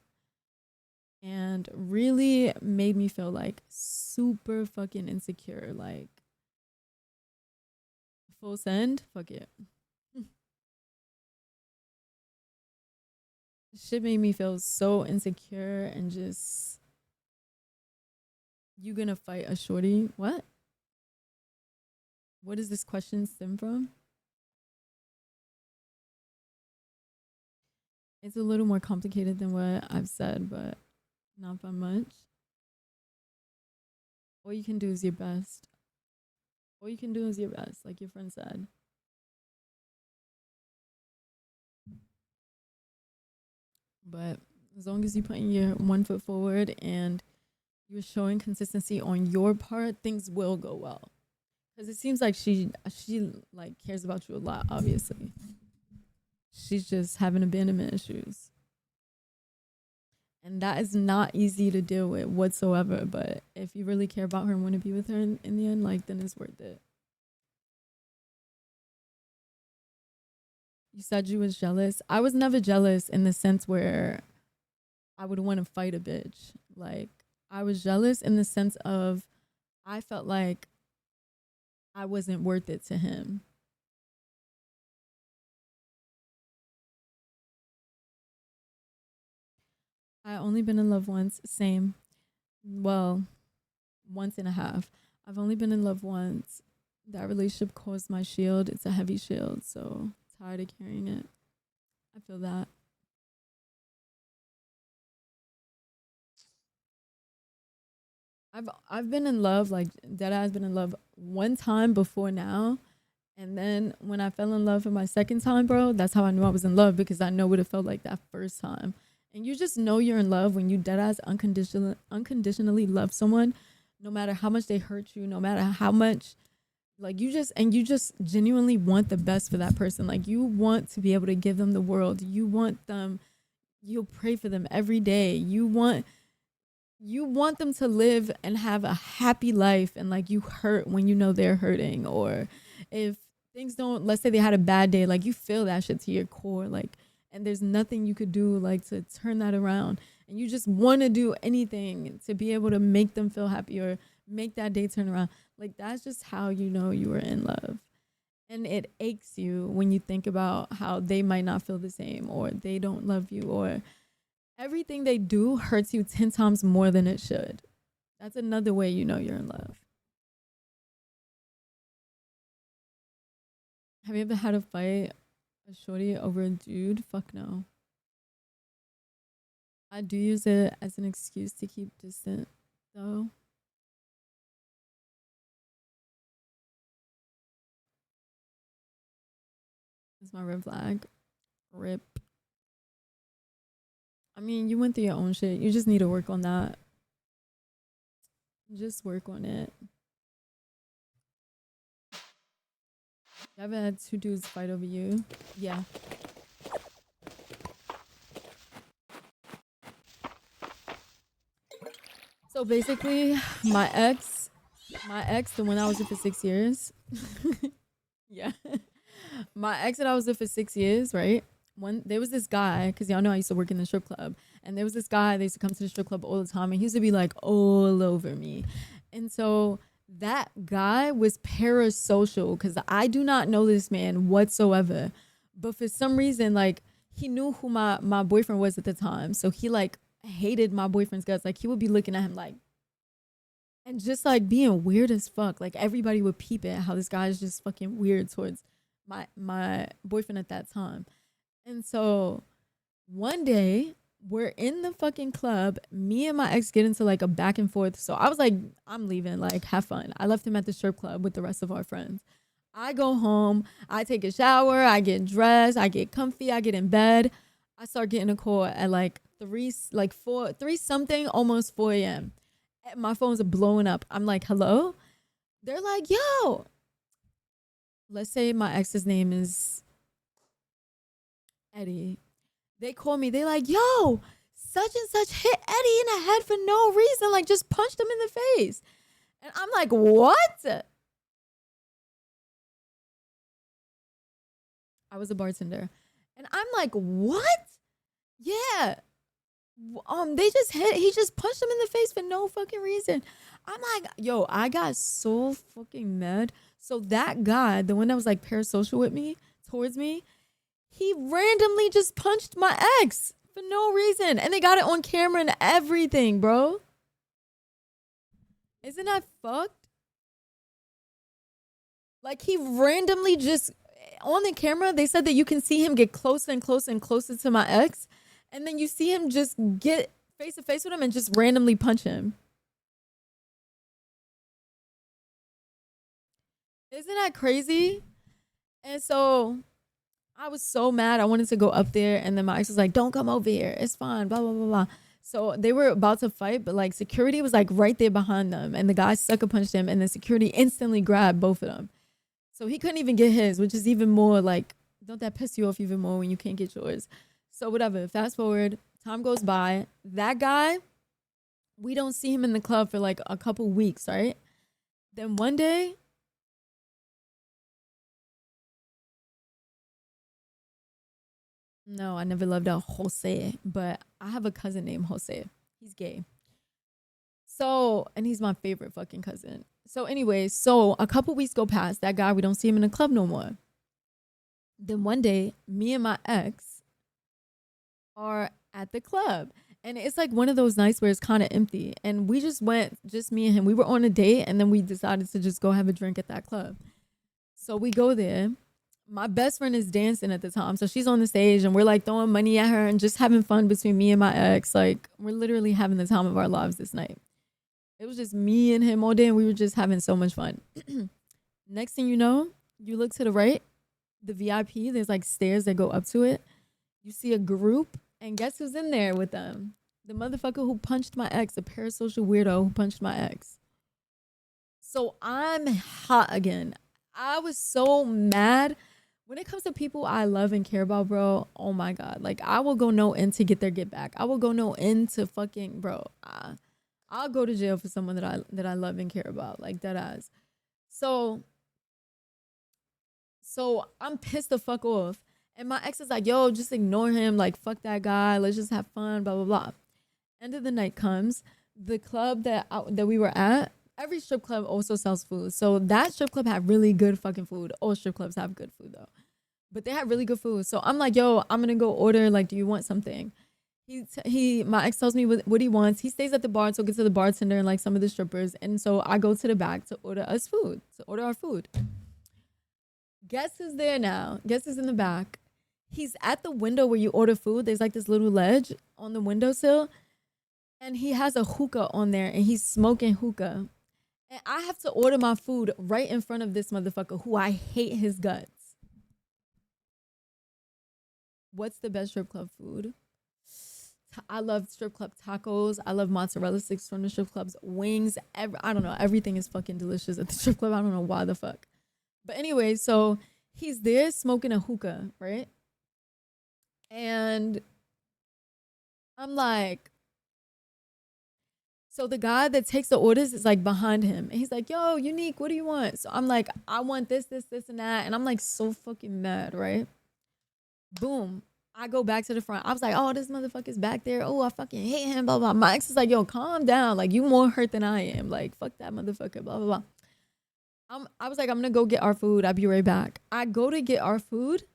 And really made me feel like super fucking insecure. Like, full send, fuck it. Shit made me feel so insecure and just, you gonna fight a shorty? What? What does this question stem from? It's a little more complicated than what I've said, but not by much. All you can do is your best. All you can do is your best, like your friend said. But as long as you're putting your 1 foot forward and you're showing consistency on your part, things will go well. Because it seems like she like cares about you a lot, obviously. She's just having abandonment issues. And that is not easy to deal with whatsoever. But if you really care about her and want to be with her in the end, like, then it's worth it. You said you was jealous. I was never jealous in the sense where I would want to fight a bitch. Like, I was jealous in the sense of I felt like I wasn't worth it to him. I only been in love once. Same. Well, once and a half. I've only been in love once. That relationship caused my shield. It's a heavy shield, so tired of carrying it. I feel that. I've been in love, like Dead has been in love one time before now. And then when I fell in love for my second time, bro, that's how I knew I was in love, because I know what it felt like that first time. And you just know you're in love when you deadass unconditionally love someone, no matter how much they hurt you, no matter how much, like you just genuinely want the best for that person. Like you want to be able to give them the world. You want them, you'll pray for them every day. You want them to live and have a happy life, and like you hurt when you know they're hurting, or if things don't, let's say they had a bad day, like you feel that shit to your core, like, and there's nothing you could do like to turn that around, and you just want to do anything to be able to make them feel happy or make that day turn around. Like that's just how you know you were in love. And it aches you when you think about how they might not feel the same, or they don't love you, or everything they do hurts you 10 times more than it should. That's another way you know you're in love. Have you ever had a fight, a shorty, over a dude? Fuck no. I do use it as an excuse to keep distant, though. That's my red flag. Rip. I mean, you went through your own shit. You just need to work on that. Just work on it. You ever had two dudes fight over you? Yeah. So basically, my ex, the one I was with for 6 years. Yeah. My ex that I was with for 6 years, right? There was this guy, because y'all know I used to work in the strip club, and there was this guy that used to come to the strip club all the time, and he used to be like all over me. And so that guy was parasocial, because I do not know this man whatsoever, but for some reason, like, he knew who my boyfriend was at the time, so he like hated my boyfriend's guts. Like, he would be looking at him like, and just like being weird as fuck. Like, everybody would peep at how this guy is just fucking weird towards my boyfriend at that time. And so one day we're in the fucking club, me and my ex get into like a back and forth. So I was like, I'm leaving, like, have fun. I left him at the strip club with the rest of our friends. I go home, I take a shower, I get dressed, I get comfy, I get in bed. I start getting a call at like 3 something, almost 4 a.m. My phone's blowing up. I'm like, hello? They're like, yo. Let's say my ex's name is Eddie. They call me. They like, yo, such and such hit Eddie in the head for no reason. Like, just punched him in the face. And I'm like, what? I was a bartender. And I'm like, what? Yeah. He just punched him in the face for no fucking reason. I'm like, yo, I got so fucking mad. So that guy, the one that was like parasocial with me, towards me, he randomly just punched my ex for no reason. And they got it on camera and everything, bro. Isn't that fucked? Like, he randomly just, on the camera, they said that you can see him get closer and closer and closer to my ex. And then you see him just get face to face with him and just randomly punch him. Isn't that crazy? And so I was so mad. I wanted to go up there, and then my ex was like, don't come over here. It's fine, blah, blah, blah, blah. So they were about to fight, but like security was like right there behind them, and the guy sucker punched him, and then security instantly grabbed both of them. So he couldn't even get his, which is even more like, don't that piss you off even more when you can't get yours? So whatever, fast forward, time goes by. That guy, we don't see him in the club for like a couple weeks, right? Then one day, no, I never loved out Jose, but I have a cousin named Jose. He's gay. So, and he's my favorite fucking cousin. So anyway, so a couple weeks go past. That guy, we don't see him in the club no more. Then one day, me and my ex are at the club. And it's like one of those nights where it's kind of empty. And we just went, just me and him. We were on a date, and then we decided to just go have a drink at that club. So we go there. My best friend is dancing at the time. So she's on the stage, and we're like throwing money at her and just having fun between me and my ex. Like, we're literally having the time of our lives this night. It was just me and him all day, and we were just having so much fun. Next thing you know, you look to the right, the VIP, there's like stairs that go up to it. You see a group. And guess who's in there with them? The motherfucker who punched my ex, a parasocial weirdo who punched my ex. So I'm hot again. I was so mad. When it comes to people I love and care about, bro, oh my God. Like, I will go no end to get their get back. I will go no end to fucking, bro. I'll go to jail for someone that I love and care about. Like, dead ass. So I'm pissed the fuck off. And my ex is like, yo, just ignore him. Like, fuck that guy. Let's just have fun, blah, blah, blah. End of the night comes. The club that we were at, every strip club also sells food. So that strip club had really good fucking food. All strip clubs have good food, though. But they had really good food. So I'm like, yo, I'm going to go order. Like, do you want something? My ex tells me what he wants. He stays at the bar, so gets to the bartender and, like, some of the strippers. And so I go to the back to order our food. Guess who's there now? Guess who's in the back? He's at the window where you order food. There's like this little ledge on the windowsill. And he has a hookah on there and he's smoking hookah. And I have to order my food right in front of this motherfucker who I hate his guts. What's the best strip club food? I love strip club tacos. I love mozzarella sticks from the strip clubs. Wings. I don't know. Everything is fucking delicious at the strip club. I don't know why the fuck. But anyway, so he's there smoking a hookah, right? And I'm like, so the guy that takes the orders is like behind him. And he's like, yo, Unique, what do you want? So I'm like, I want this, and that. And I'm like so fucking mad, right? Boom. I go back to the front. I was like, oh, this motherfucker's back there. Oh, I fucking hate him, blah, blah. My ex is like, yo, calm down. Like, you more hurt than I am. Like, fuck that motherfucker, blah, blah, blah. I was like, I'm going to go get our food. I'll be right back. I go to get our food.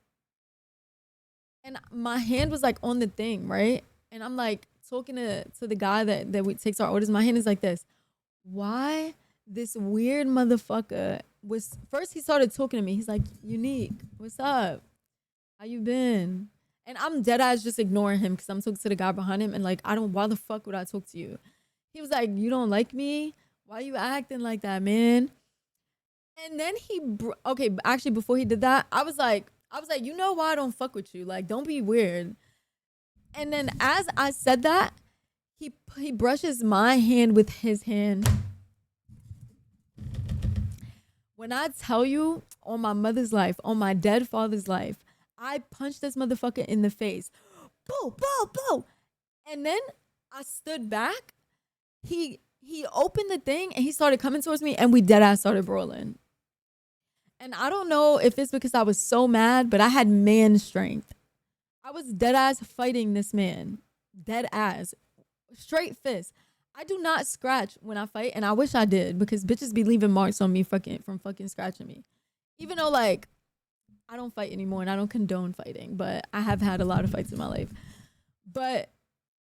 And my hand was like on the thing, right? And I'm like talking to the guy that takes our orders. My hand is like this. Why this weird motherfucker was... First, he started talking to me. He's like, Unique, what's up? How you been? And I'm dead ass just ignoring him because I'm talking to the guy behind him. And like, why the fuck would I talk to you? He was like, you don't like me? Why you acting like that, man? And then actually before he did that, I was like, you know why I don't fuck with you? Like, don't be weird. And then as I said that, he brushes my hand with his hand. When I tell you, on my mother's life, on my dead father's life, I punched this motherfucker in the face. Boo, boo, boo. And then I stood back. He opened the thing and he started coming towards me and we dead ass started brawling. And I don't know if it's because I was so mad, but I had man strength. I was dead ass fighting this man. Dead ass. Straight fist. I do not scratch when I fight, and I wish I did because bitches be leaving marks on me from fucking scratching me. Even though, like, I don't fight anymore and I don't condone fighting, but I have had a lot of fights in my life. But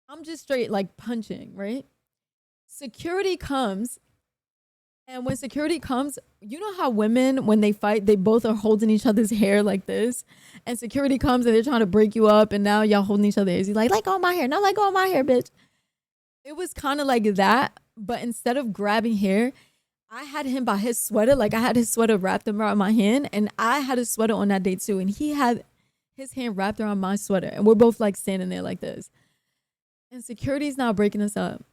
I'm just straight, like, punching, right? Security comes. And when security comes, you know how women, when they fight, they both are holding each other's hair like this. And security comes and they're trying to break you up. And now y'all holding each other's hair. He's like, let go of my hair. No, let go of my hair, bitch. It was kind of like that. But instead of grabbing hair, I had him by his sweater. Like, I had his sweater wrapped around my hand. And I had a sweater on that day, too. And he had his hand wrapped around my sweater. And we're both, like, standing there like this. And security's now breaking us up.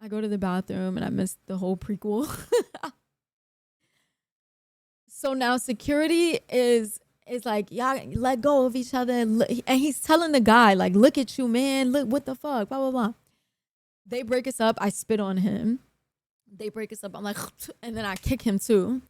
I go to the bathroom and I missed the whole prequel. So now security is like, y'all let go of each other. And he's telling the guy, like, look at you, man. Look, what the fuck? Blah, blah, blah. They break us up. I spit on him. They break us up. I'm like, and then I kick him too.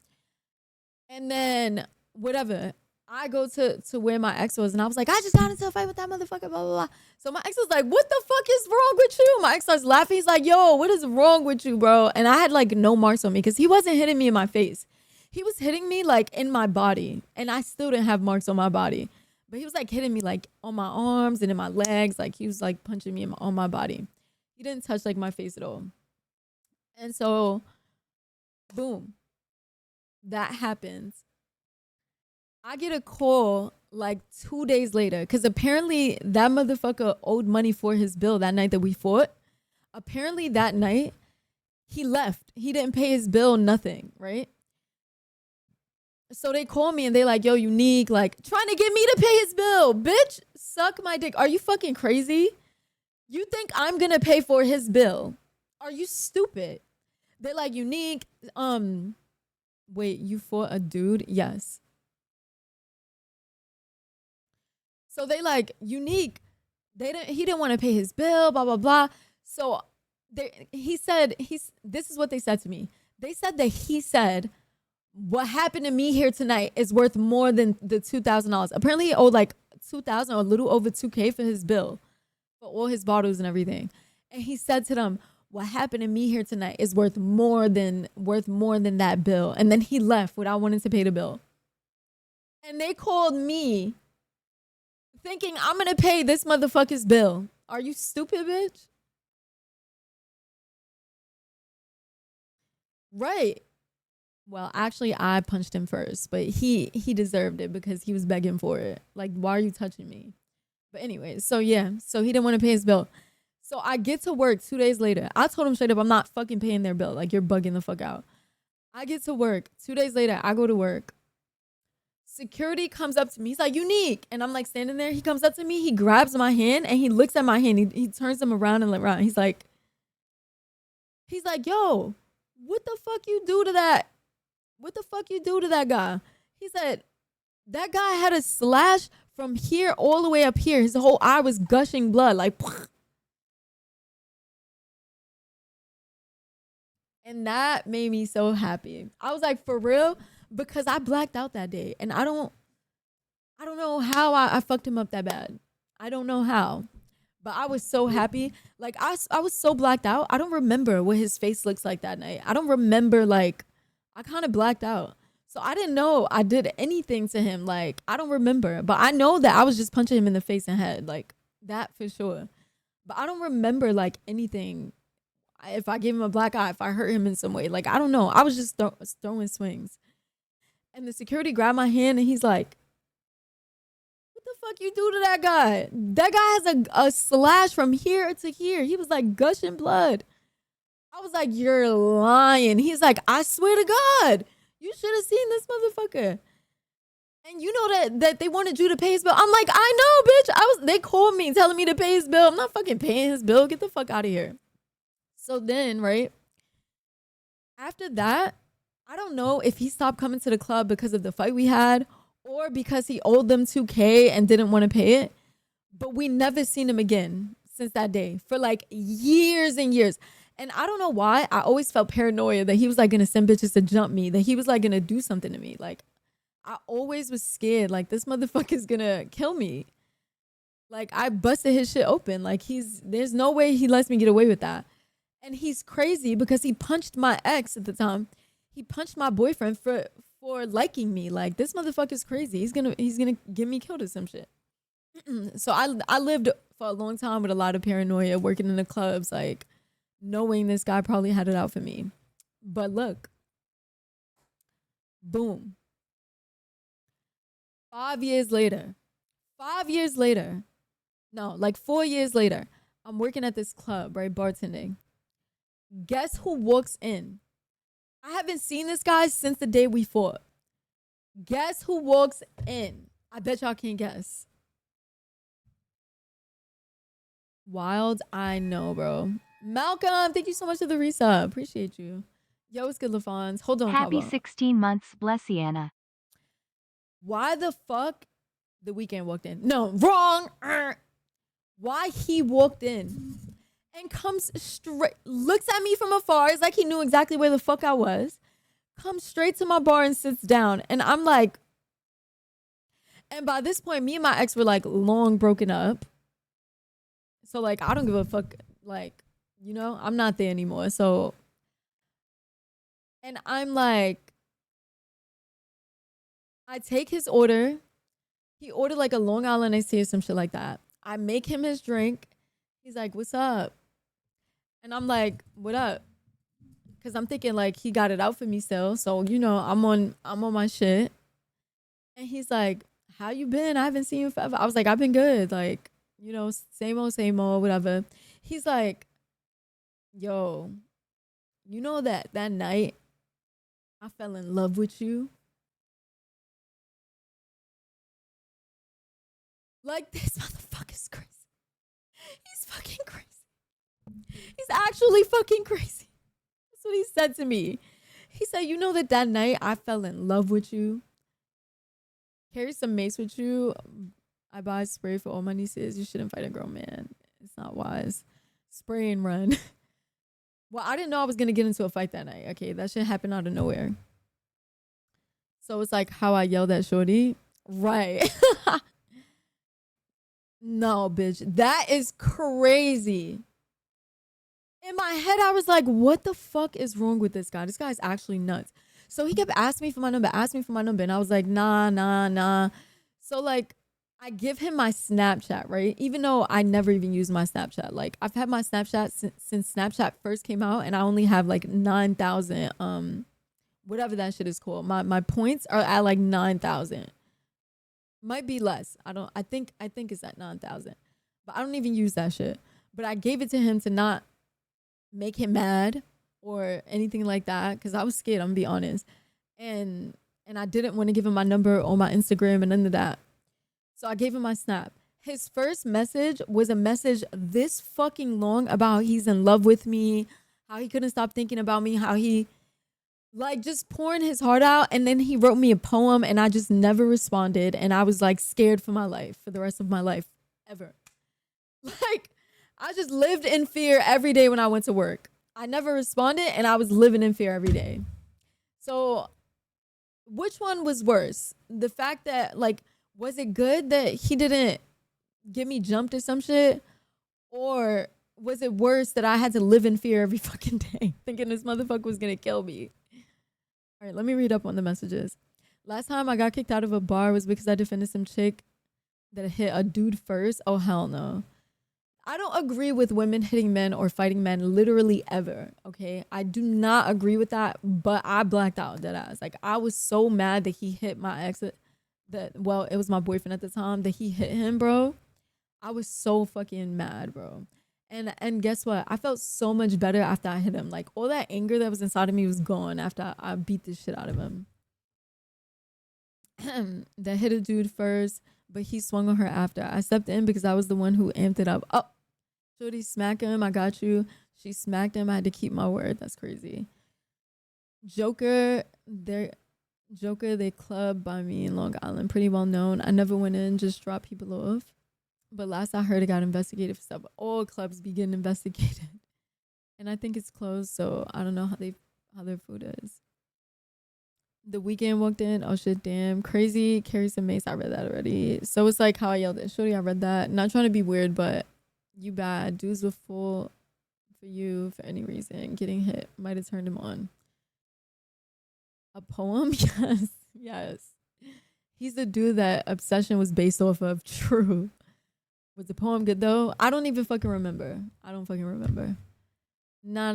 And then whatever. I go to where my ex was, and I was like, I just got into a fight with that motherfucker, blah, blah, blah. So my ex was like, what the fuck is wrong with you? My ex starts laughing. He's like, yo, what is wrong with you, bro? And I had like no marks on me because he wasn't hitting me in my face. He was hitting me like in my body, and I still didn't have marks on my body. But he was like hitting me like on my arms and in my legs. Like he was like punching me on my body. He didn't touch like my face at all. And so, boom, that happens. I get a call like 2 days later because apparently that motherfucker owed money for his bill that night that we fought. Apparently that night he left. He didn't pay his bill, nothing, right? So they call me and they like, yo, Unique, like trying to get me to pay his bill. Bitch, suck my dick. Are you fucking crazy? You think I'm gonna pay for his bill? Are you stupid? They're like, Unique, wait, you fought a dude? Yes. So they like, Unique, he didn't want to pay his bill, blah, blah, blah. So this is what they said to me. They said that he said, what happened to me here tonight is worth more than the $2,000. Apparently he owed like $2,000 or a little over $2,000 for his bill, for all his bottles and everything. And he said to them, what happened to me here tonight is worth more than that bill. And then he left without wanting to pay the bill. And they called me thinking I'm gonna pay this motherfucker's bill. Are you stupid, bitch? Right. Well, actually, I punched him first, but he deserved it because he was begging for it. Like, why are you touching me? But anyway, so yeah, so he didn't want to pay his bill. So I get to work 2 days later. I told him straight up, I'm not fucking paying their bill. Like, you're bugging the fuck out. I get to work 2 days later. I go to work. Security comes up to me. He's like, Unique. And I'm like standing there. He comes up to me. He grabs my hand and he looks at my hand. He turns him around and around. He's like, yo, what the fuck you do to that? What the fuck you do to that guy? He said, that guy had a slash from here all the way up here. His whole eye was gushing blood. Like, and that made me so happy. I was like, for real? Because I blacked out that day. And I don't know how I fucked him up that bad. I don't know how. But I was so happy. Like, I was so blacked out. I don't remember what his face looks like that night. I don't remember, like, I kind of blacked out. So I didn't know I did anything to him. Like, I don't remember. But I know that I was just punching him in the face and head. Like, that for sure. But I don't remember, like, anything. If I gave him a black eye, if I hurt him in some way. Like, I don't know. I was just throwing swings. And the security grabbed my hand and he's like, what the fuck you do to that guy? That guy has a slash from here to here. He was like gushing blood. I was like, you're lying. He's like, I swear to God, you should have seen this motherfucker. And you know that they wanted you to pay his bill. I'm like, I know, bitch. They called me telling me to pay his bill. I'm not fucking paying his bill. Get the fuck out of here. So then, right, after that, I don't know if he stopped coming to the club because of the fight we had or because he owed them $2,000 and didn't want to pay it. But we never seen him again since that day for like years and years. And I don't know why. I always felt paranoia that he was like going to send bitches to jump me, that he was like going to do something to me. Like, I always was scared. Like, this motherfucker's going to kill me. Like, I busted his shit open. Like, there's no way he lets me get away with that. And he's crazy because he punched my ex at the time. He punched my boyfriend for liking me. Like, this motherfucker's crazy. He's gonna get me killed or some shit. So I lived for a long time with a lot of paranoia, working in the clubs, like knowing this guy probably had it out for me. But look, boom. 5 years later, no, like 4 years later, I'm working at this club, right, bartending. Guess who walks in? I haven't seen this guy since the day we fought. Guess who walks in? I bet y'all can't guess. Wild, I know, bro. Malcolm, thank you so much for the resub. Appreciate you. Yo, it's good, LaFons. Hold on, Happy Pablo. 16 months, Blessiana. Why the fuck The Weeknd walked in? No, wrong. Why he walked in and comes straight, looks at me from afar. It's like he knew exactly where the fuck I was. Comes straight to my bar and sits down. And I'm like, And by this point, me and my ex were like long broken up. So like, I don't give a fuck. Like, you know, I'm not there anymore. So, and I'm like, I take his order. He ordered like a Long Island iced tea or some shit like that. I make him his drink. He's like, what's up? And I'm like, what up? Cause I'm thinking like he got it out for me still. So, you know, I'm on my shit. And he's like, how you been? I haven't seen you forever. I was like, I've been good. Like, you know, same old, whatever. He's like, yo, you know that night I fell in love with you? Like, this motherfucker's crazy. He's fucking crazy. He's actually fucking crazy. That's what he said to me. He said, you know that night I fell in love with you? Carry some mace with you. I buy spray for all my nieces. You shouldn't fight a grown man. It's not wise. Spray and run. Well, I didn't know I was going to get into a fight that night. Okay, that shit happened out of nowhere. So it's like how I yelled at Shorty. Right. No, bitch. That is crazy. In my head, I was like, what the fuck is wrong with this guy? This guy's actually nuts. So he kept asking me for my number. And I was like, nah. So like, I give him my Snapchat, right? Even though I never even use my Snapchat. Like, I've had my Snapchat since Snapchat first came out, and I only have like 9,000, whatever that shit is called. My points are at like 9,000. Might be less. I think it's at 9,000. But I don't even use that shit. But I gave it to him to not make him mad or anything like that, because I was scared, I'm gonna be honest. And I didn't want to give him my number or my Instagram and none of that. So I gave him my Snap. His first message was a message this fucking long about how he's in love with me, how he couldn't stop thinking about me, how he like just pouring his heart out. And then he wrote me a poem and I just never responded. And I was like scared for my life, for the rest of my life ever. Like, I just lived in fear every day when I went to work. I never responded and I was living in fear every day. So which one was worse? The fact that like, was it good that he didn't get me jumped or some shit? Or was it worse that I had to live in fear every fucking day, thinking this motherfucker was gonna kill me? All right, let me read up on the messages. Last time I got kicked out of a bar was because I defended some chick that hit a dude first. Oh, hell no. I don't agree with women hitting men or fighting men literally ever, okay? I do not agree with that, but I blacked out, dead ass. Like, I was so mad that he hit my ex, well, it was my boyfriend at the time, that he hit him, bro. I was so fucking mad, bro. And guess what? I felt so much better after I hit him. Like, all that anger that was inside of me was gone after I beat the shit out of him. That hit a dude first, but he swung on her after. I stepped in because I was the one who amped it up. Oh, shorty, smack him. I got you. She smacked him. I had to keep my word. That's crazy. Joker, they club by me in Long Island. Pretty well known. I never went in, just dropped people off. But last I heard, it got investigated for stuff. All clubs be getting investigated. And I think it's closed, so I don't know how their food is. The Weeknd walked in. Oh shit, damn. Crazy. Carry some mace. I read that already. So it's like how I yelled at Shorty. I read that. Not trying to be weird, but you bad. Dudes were full for you for any reason. Getting hit might have turned him on. A poem? Yes. Yes. He's the dude that Obsession was based off of. True. Was the poem good though? I don't even fucking remember. I don't fucking remember. Nah.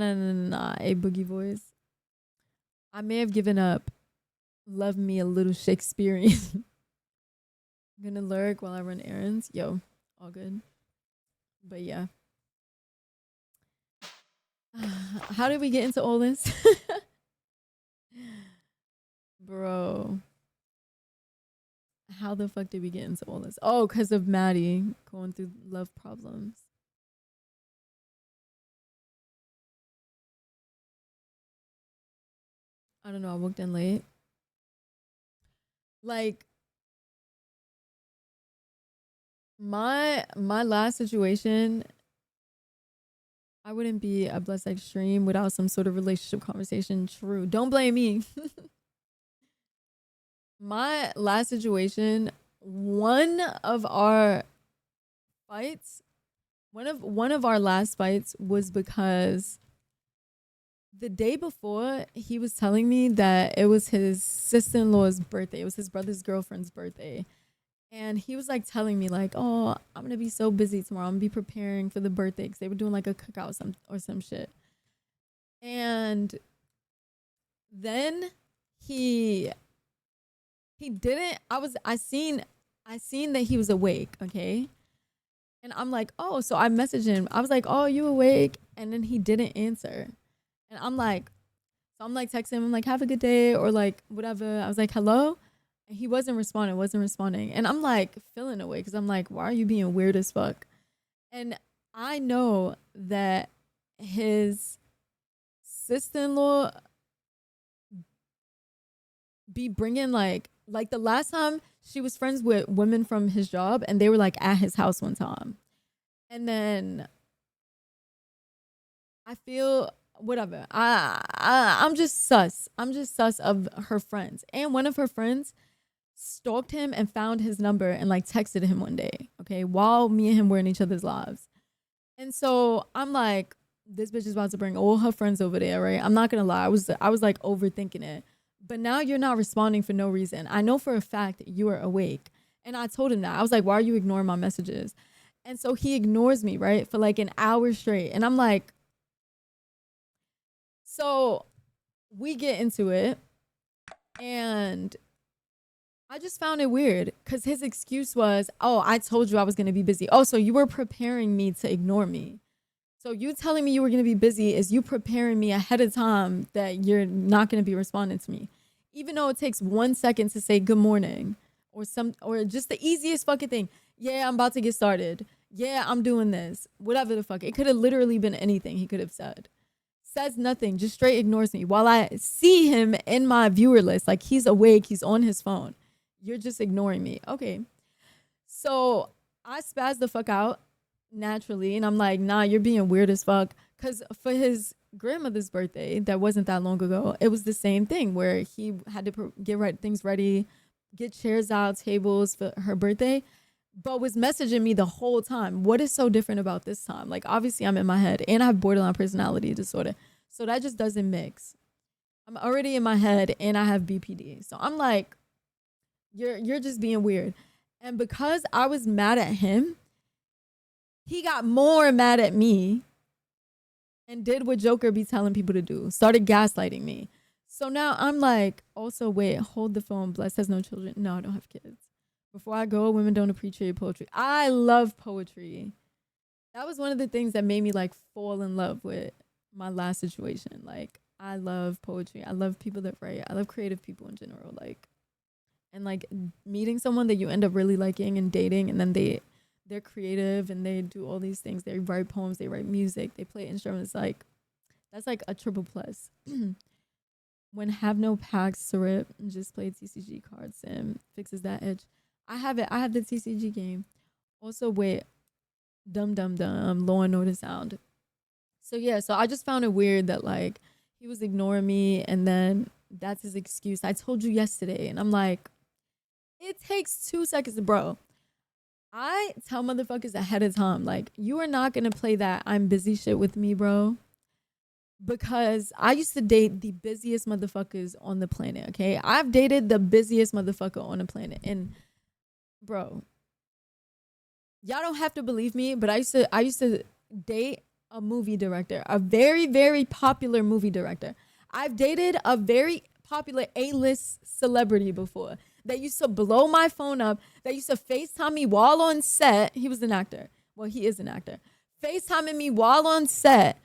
A Boogie Voice. I may have given up. Love me a little Shakespearean. I'm gonna lurk while I run errands. Yo, all good. But yeah. How did we get into all this? Bro. How the fuck did we get into all this? Oh, because of Maddie going through love problems. I don't know. I walked in late. Like, my last situation, I wouldn't be a blessed extreme without some sort of relationship conversation. True. Don't blame me. My last situation one of our fights, one of our last fights was because the day before he was telling me that it was his sister-in-law's birthday. It was his brother's girlfriend's birthday. And he was like telling me like, oh, I'm going to be so busy tomorrow. I'm going to be preparing for the birthday because they were doing like a cookout or some shit. And then he didn't, I seen that he was awake, okay? And I'm like, oh, so I messaged him. I was like, oh, you awake? And then he didn't answer. And I'm like texting him, I'm like, have a good day, or like whatever. I was like, hello? And he wasn't responding. And I'm like feeling away because I'm like, why are you being weird as fuck? And I know that his sister-in-law be bringing like the last time she was friends with women from his job and they were like at his house one time. And then I feel whatever. I'm just sus. I'm just sus of her friends. And one of her friends stalked him and found his number and like texted him one day, okay, while me and him were in each other's lives. And so I'm like, this bitch is about to bring all her friends over there, right? I'm not gonna lie, I was like overthinking it. But now you're not responding for no reason. I know for a fact that you are awake. And I told him that. I was like, why are you ignoring my messages? And so he ignores me, right, for like an hour straight. And I'm like, so we get into it. And I just found it weird because his excuse was, oh, I told you I was going to be busy. Oh, so you were preparing me to ignore me. So you telling me you were going to be busy is you preparing me ahead of time that you're not going to be responding to me. Even though it takes 1 second to say good morning or just the easiest fucking thing. Yeah, I'm about to get started. Yeah, I'm doing this. Whatever the fuck. It could have literally been anything he could have said. Says nothing, just straight ignores me while I see him in my viewer list. Like he's awake, he's on his phone. You're just ignoring me. Okay. So I spazzed the fuck out naturally. And I'm like, nah, you're being weird as fuck. Because for his grandmother's birthday, that wasn't that long ago, it was the same thing where he had to get things ready, get chairs out, tables for her birthday, but was messaging me the whole time. What is so different about this time? Like, obviously, I'm in my head and I have borderline personality disorder. So that just doesn't mix. I'm already in my head and I have BPD. So I'm like, you're just being weird. And because I was mad at him, he got more mad at me and did what Joker be telling people to do. Started gaslighting me. So now I'm like, also, wait, hold the phone. Bless has no children. No, I don't have kids. Before I go, women don't appreciate poetry. I love poetry. That was one of the things that made me like fall in love with my last situation. Like, I love poetry. I love people that write. I love creative people in general. Like, and like meeting someone that you end up really liking and dating, and then they're creative and they do all these things. They write poems, they write music, they play instruments. Like, that's like a triple plus. When Have No Packs Sarip just played TCG card sim, fixes that edge. I have it. I have the TCG game. Also, wait, Dum Dum Dum, Law and Order Sound. So yeah, so I just found it weird that like he was ignoring me and then that's his excuse. I told you yesterday, and I'm like, it takes 2 seconds, bro. I tell motherfuckers ahead of time, like, you are not gonna play that I'm busy shit with me, bro. Because I used to date the busiest motherfuckers on the planet, okay? I've dated the busiest motherfucker on the planet. And, bro, y'all don't have to believe me, but I used to date a movie director, a very, very popular movie director. I've dated a very popular A-list celebrity before that used to blow my phone up, that used to FaceTime me while on set. He was an actor. Well, he is an actor. FaceTiming me while on set.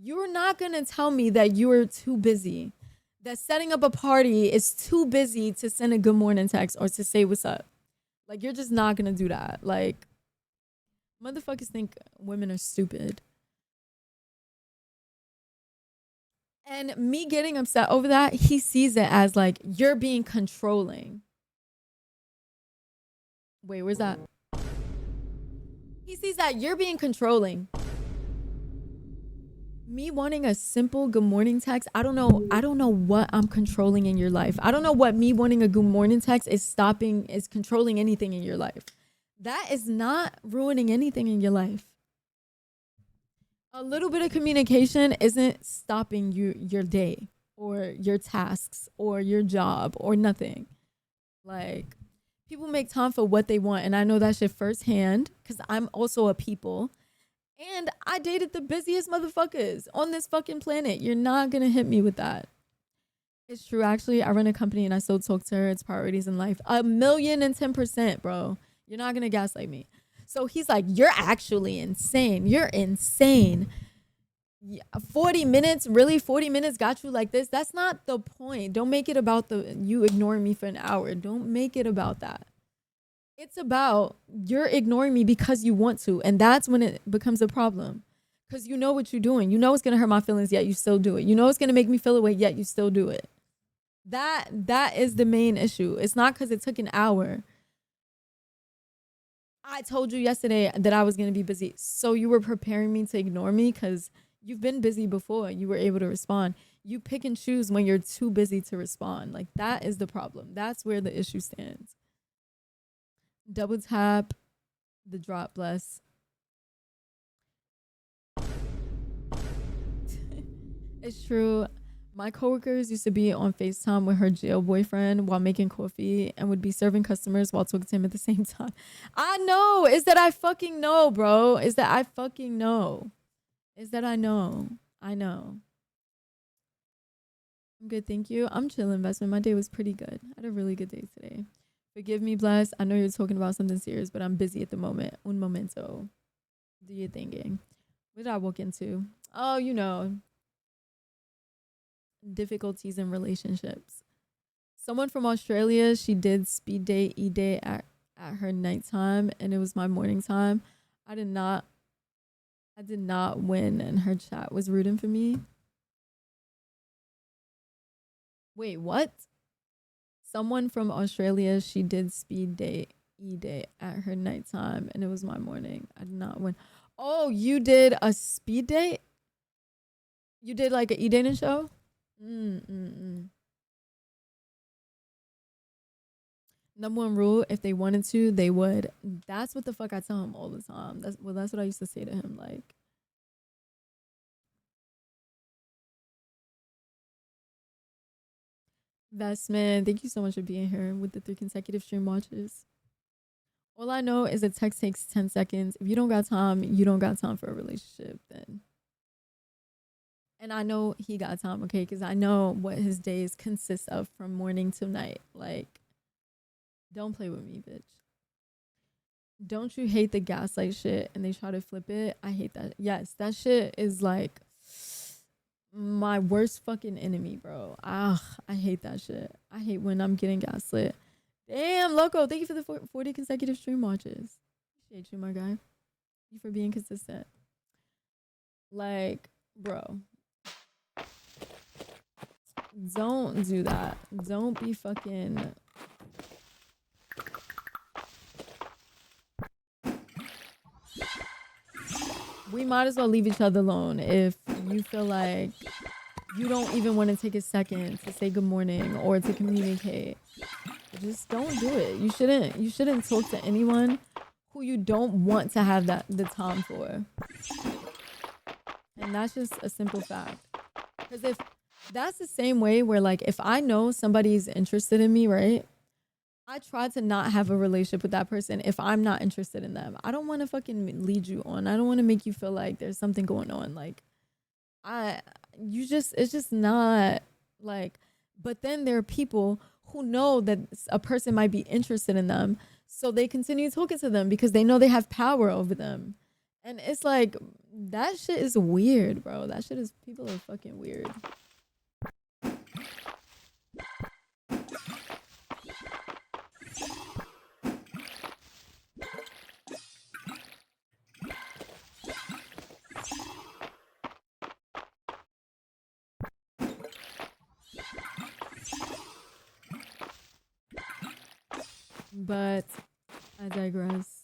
You're not going to tell me that you are too busy, that setting up a party is too busy to send a good morning text or to say what's up. Like, you're just not going to do that. Like, motherfuckers think women are stupid. And me getting upset over that, he sees it as like, you're being controlling. Wait, where's that? He sees that you're being controlling. Me wanting a simple good morning text, I don't know what I'm controlling in your life. I don't know what me wanting a good morning text is controlling anything in your life. That is not ruining anything in your life. A little bit of communication isn't stopping your day or your tasks or your job or nothing. Like, people make time for what they want, and I know that shit firsthand because I'm also a people. And I dated the busiest motherfuckers on this fucking planet. You're not gonna hit me with that. It's true. Actually, I run a company and I still talk to her. It's priorities in life. 1,010%, bro. You're not gonna gaslight me. So he's like, you're actually insane. You're insane. Yeah, 40 minutes, really? 40 minutes got you like this? That's not the point. Don't make it about you ignoring me for an hour. Don't make it about that. It's about you're ignoring me because you want to. And that's when it becomes a problem. Because you know what you're doing. You know it's going to hurt my feelings, yet you still do it. You know it's going to make me feel away, yet you still do it. That is the main issue. It's not because it took an hour. I told you yesterday that I was going to be busy. So you were preparing me to ignore me because you've been busy before. You were able to respond. You pick and choose when you're too busy to respond. Like, that is the problem. That's where the issue stands. Double tap the drop, bless. It's true. My coworkers used to be on FaceTime with her jail boyfriend while making coffee and would be serving customers while talking to him at the same time. I know. Is that I fucking know, bro. Is that I fucking know. Is that I know. I know. I'm good, thank you. I'm chill, investment. My day was pretty good. I had a really good day today. Forgive me, bless. I know you're talking about something serious, but I'm busy at the moment. Un momento. Do your thing, gang. What did I walk into? Oh, you know. Difficulties in relationships. Someone from Australia, she did speed date, e-date at her nighttime, and it was my morning time. I did not win, and her chat was rooting for me. Wait, what? Someone from Australia, she did speed date, e-date at her nighttime, and it was my morning. I did not win. Oh, you did a speed date? You did like an e-dating show? Number one rule, if they wanted to, they would. That's what the fuck I tell him all the time. That's what I used to say to him. Like, Vestman, thank you so much for being here with the 3 consecutive stream watches. All I know is a text takes 10 seconds. If you don't got time, you don't got time for a relationship then. And I know he got time, okay? Because I know what his days consist of from morning to night. Like, don't play with me, bitch. Don't you hate the gaslight shit and they try to flip it? I hate that. Yes, that shit is like my worst fucking enemy, bro. I hate that shit. I hate when I'm getting gaslit. Damn, Loco, thank you for the 40 consecutive stream watches. Appreciate you, my guy. Thank you for being consistent. Like, bro. Don't do that. Don't be fucking... We might as well leave each other alone if you feel like you don't even want to take a second to say good morning or to communicate. Just don't do it. You shouldn't talk to anyone who you don't want to have the time for. And that's just a simple fact. Because if that's the same way where, like, if I know somebody's interested in me, right? I try to not have a relationship with that person if I'm not interested in them. I don't want to fucking lead you on. I don't want to make you feel like there's something going on. Like, it's just not like, but then there are people who know that a person might be interested in them. So they continue talking to them because they know they have power over them. And it's like, that shit is weird, bro. People are fucking weird. But I digress.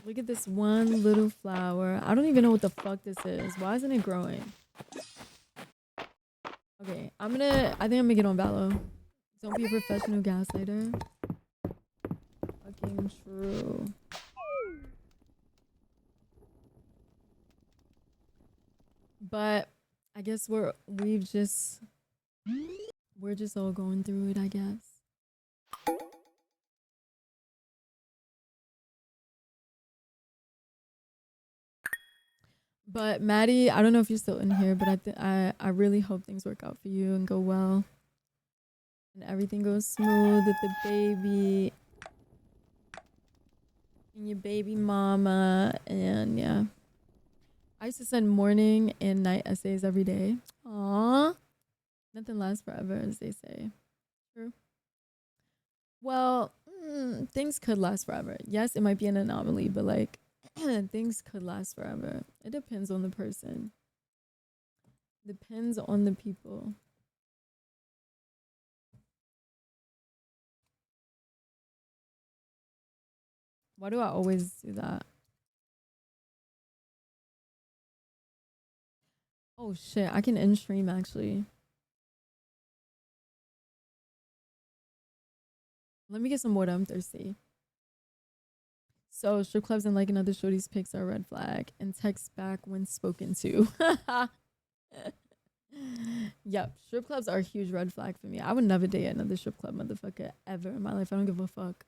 Look at this one little flower. I don't even know what the fuck this is. Why isn't it growing? Okay, I think I'm gonna get on Vallo. Don't be a professional gaslighter. Fucking true. But I guess we're just all going through it, I guess. But Maddie, I don't know if you're still in here, but I really hope things work out for you and go well. And everything goes smooth with the baby and your baby mama. And yeah. I used to send morning and night essays every day. Aww. Nothing lasts forever, as they say. True. Well, things could last forever. Yes, it might be an anomaly, but like, things could last forever. It depends on the person. Depends on the people. Why do I always do that? Oh shit, I can end stream actually. Let me get some water, I'm thirsty. So strip clubs and liking other shorties' pics are a red flag, and text back when spoken to. Yep, strip clubs are a huge red flag for me. I would never date another strip club motherfucker ever in my life. I don't give a fuck.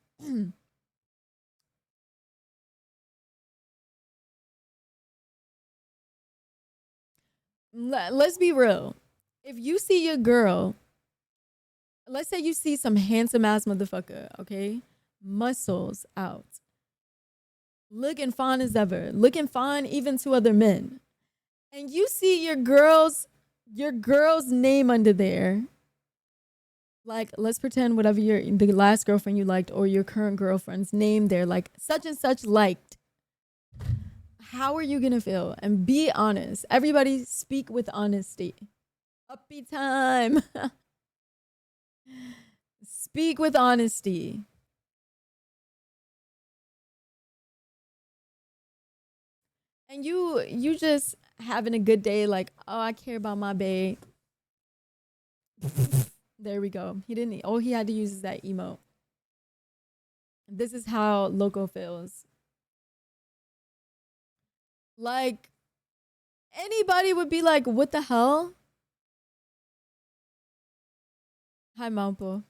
Let's be real. If you see your girl, let's say you see some handsome ass motherfucker, okay? Muscles out. Looking fine as ever. Looking fine even to other men. And you see your girl's name under there. Like, let's pretend whatever the last girlfriend you liked or your current girlfriend's name there, like such and such liked. How are you gonna feel? And be honest. Everybody speak with honesty. Uppy time. Speak with honesty. And you just having a good day, like, oh, I care about my babe. There we go. All he had to use is that emote. This is how Loco feels. Like, anybody would be like, what the hell? Hi, Mampo.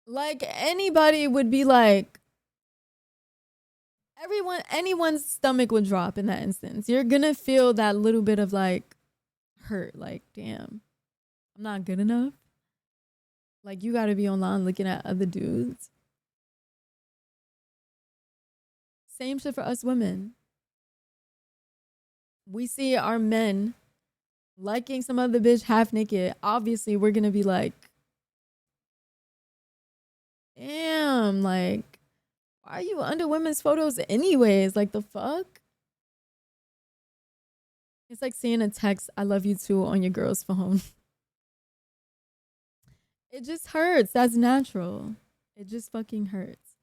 Like, anybody would be like, anyone's stomach would drop in that instance. You're gonna feel that little bit of like hurt, like, damn, I'm not good enough. Like, you gotta be online looking at other dudes. Same shit for us women. We see our men liking some other bitch half naked. Obviously, we're gonna be like, damn, like, why are you under women's photos anyways? Like, the fuck? It's like seeing a text, I love you too, on your girl's phone. It just hurts. That's natural. It just fucking hurts.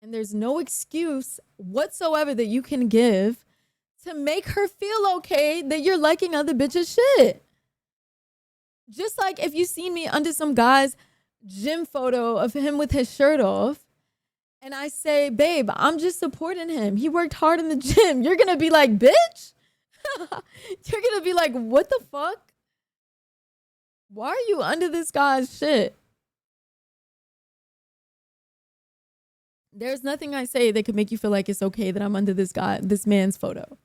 And there's no excuse whatsoever that you can give to make her feel okay that you're liking other bitches' shit. Just like if you seen me under some guy's gym photo of him with his shirt off, and I say, babe, I'm just supporting him. He worked hard in the gym. You're going to be like, bitch? You're going to be like, what the fuck? Why are you under this guy's shit? There's nothing I say that could make you feel like it's okay that I'm under this man's photo.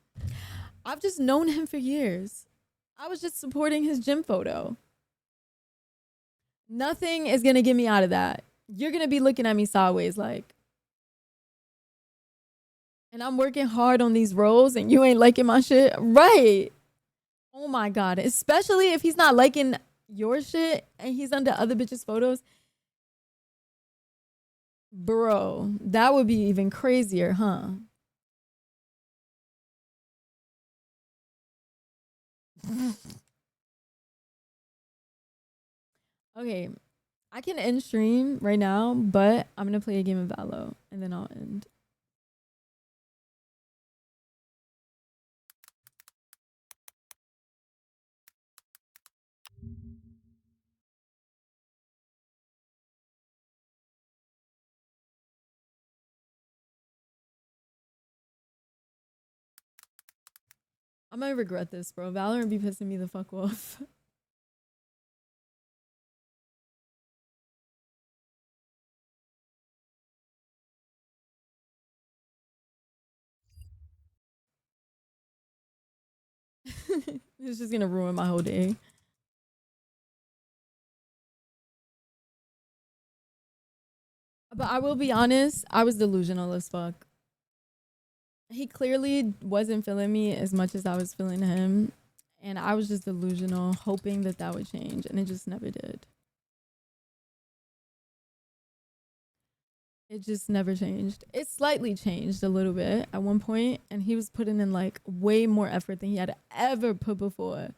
I've just known him for years. I was just supporting his gym photo. Nothing is going to get me out of that. You're going to be looking at me sideways like, and I'm working hard on these roles and you ain't liking my shit. Right. Oh my God. Especially if he's not liking your shit and he's under other bitches' photos. Bro, that would be even crazier, huh? Okay. I can end stream right now, but I'm gonna play a game of Valo and then I'll end. I might regret this, bro. Valorant be pissing me the fuck off. It's just gonna ruin my whole day. But I will be honest, I was delusional as fuck. He clearly wasn't feeling me as much as I was feeling him. And I was just delusional, hoping that that would change. And it just never did. It just never changed. It slightly changed a little bit at one point, and he was putting in like way more effort than he had ever put before.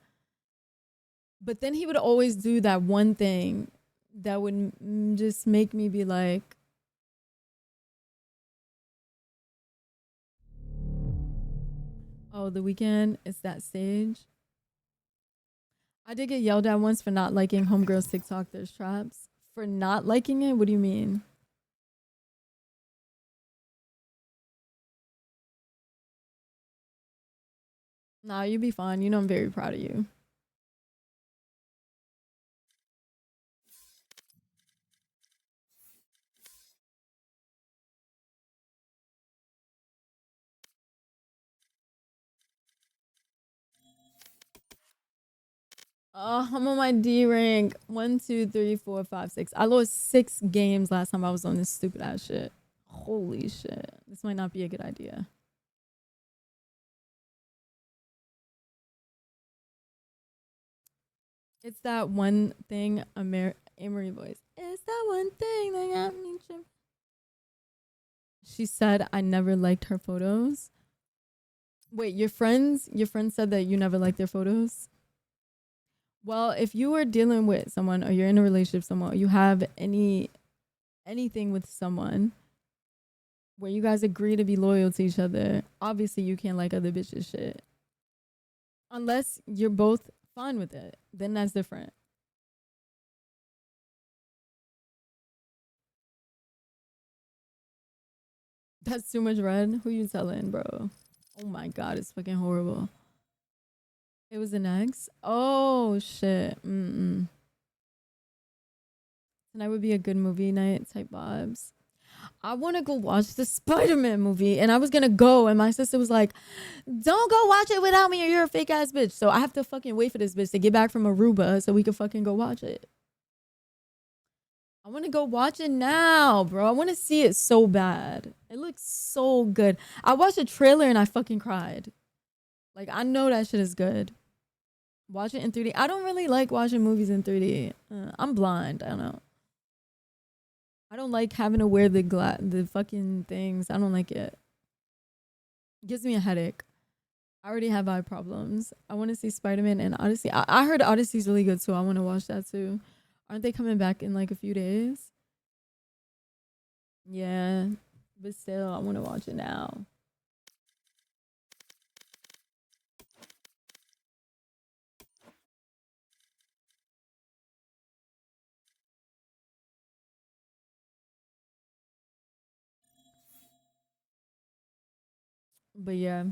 But then he would always do that one thing that would just make me be like, oh, The Weeknd is that stage. I did get yelled at once for not liking Homegirl's TikTok Thirst Traps. For not liking it? What do you mean? Nah, you be fine. You know I'm very proud of you. I'm on my D rank. 1, 2, 3, 4, 5, 6. I lost 6 games last time I was on this stupid ass shit. Holy shit. This might not be a good idea. It's that one thing, Amory voice. It's that one thing that got me tripping. She said I never liked her photos. Wait, your friends said that you never liked their photos? Well, if you are dealing with someone or you're in a relationship with someone or you have anything with someone where you guys agree to be loyal to each other, obviously you can't like other bitches shit. Unless you're both fine with it, then that's different. That's too much red. Who you telling, bro? Oh my god, it's fucking horrible. It was an ex? Oh shit. Tonight would be a good movie night type vibes. I want to go watch the Spider-Man movie, and I was gonna go, and my sister was like, don't go watch it without me or you're a fake ass bitch. So I have to fucking wait for this bitch to get back from Aruba so we can fucking go watch it. I want to go watch it now, bro. I want to see it so bad. It looks so good. I watched a trailer and I fucking cried. Like, I know that shit is good. Watch it in 3D. I don't really like watching movies in 3D. I'm blind. I don't know. I don't like having to wear the fucking things. I don't like it. It gives me a headache. I already have eye problems. I want to see Spider-Man and Odyssey. I heard Odyssey's really good too. I want to watch that too. Aren't they coming back in like a few days? Yeah, but still, I want to watch it now. But yeah.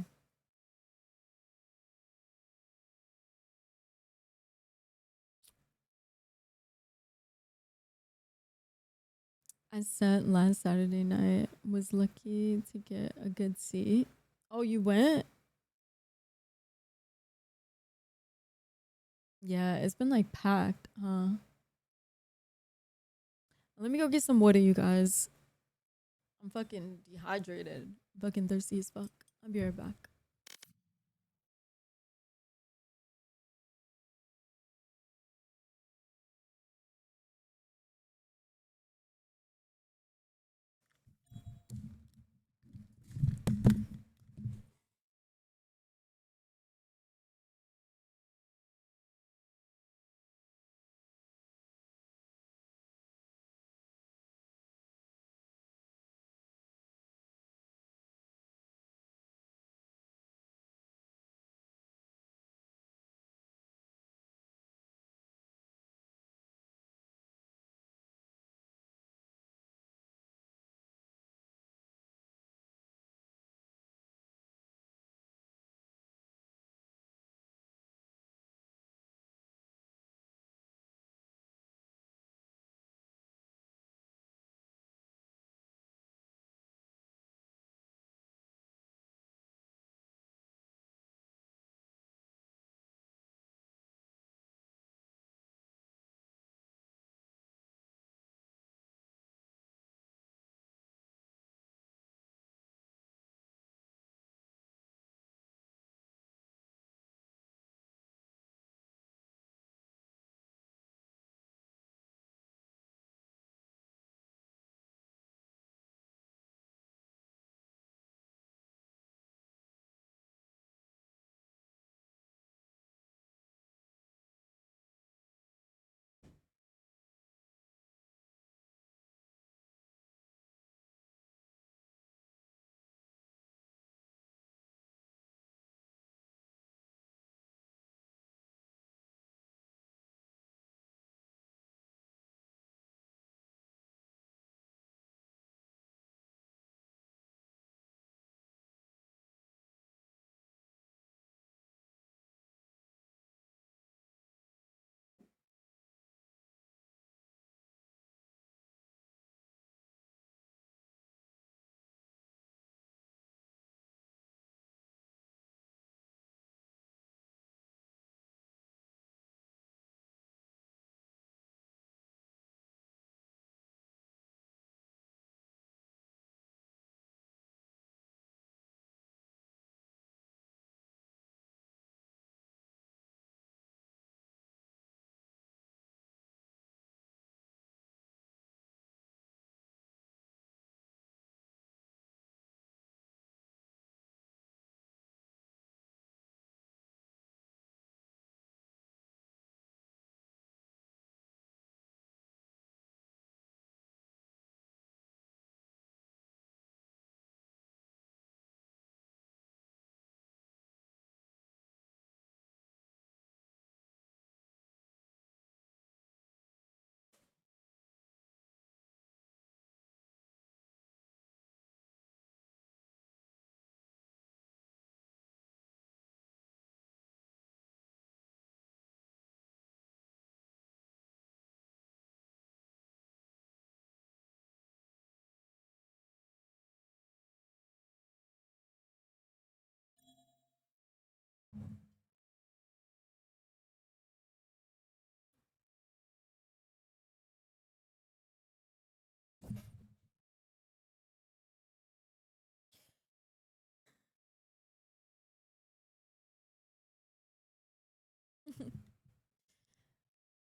I sent last Saturday night. Was lucky to get a good seat. Oh, you went? Yeah, it's been like packed, huh? Let me go get some water, you guys. I'm fucking dehydrated. Fucking thirsty as fuck. I'll be right back.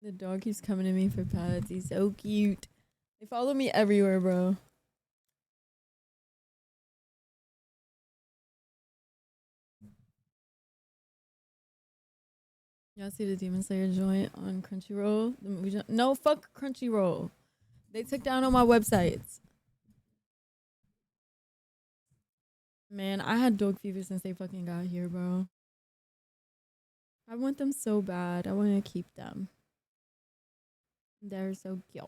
The dog keeps coming to me for pets. He's so cute. They follow me everywhere, bro. Y'all see the Demon Slayer joint on Crunchyroll? The movie no, fuck Crunchyroll. They took down all my websites. Man, I had dog fever since they fucking got here, bro. I want them so bad. I want to keep them. They're so cute.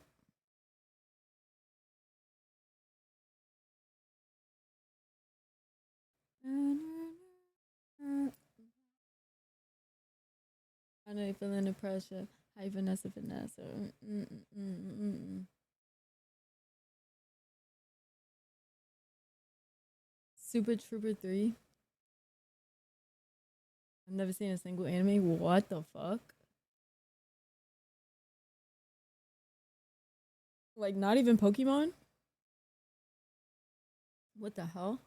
I know you're feeling the pressure. Hi, Vanessa. Super Trooper 3. I've never seen a single anime. What the fuck? Like, not even Pokemon? What the hell?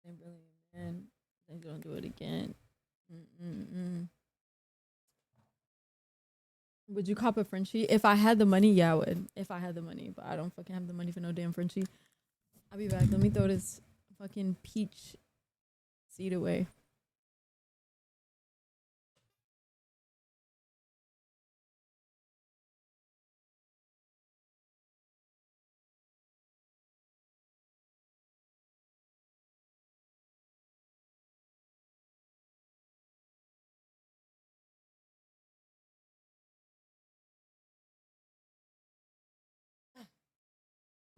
They really, man. They're gonna do it again. Would you cop a Frenchie? If I had the money, yeah, I would. If I had the money, but I don't fucking have the money for no damn Frenchie. I'll be back. Let me throw this fucking peach seed away.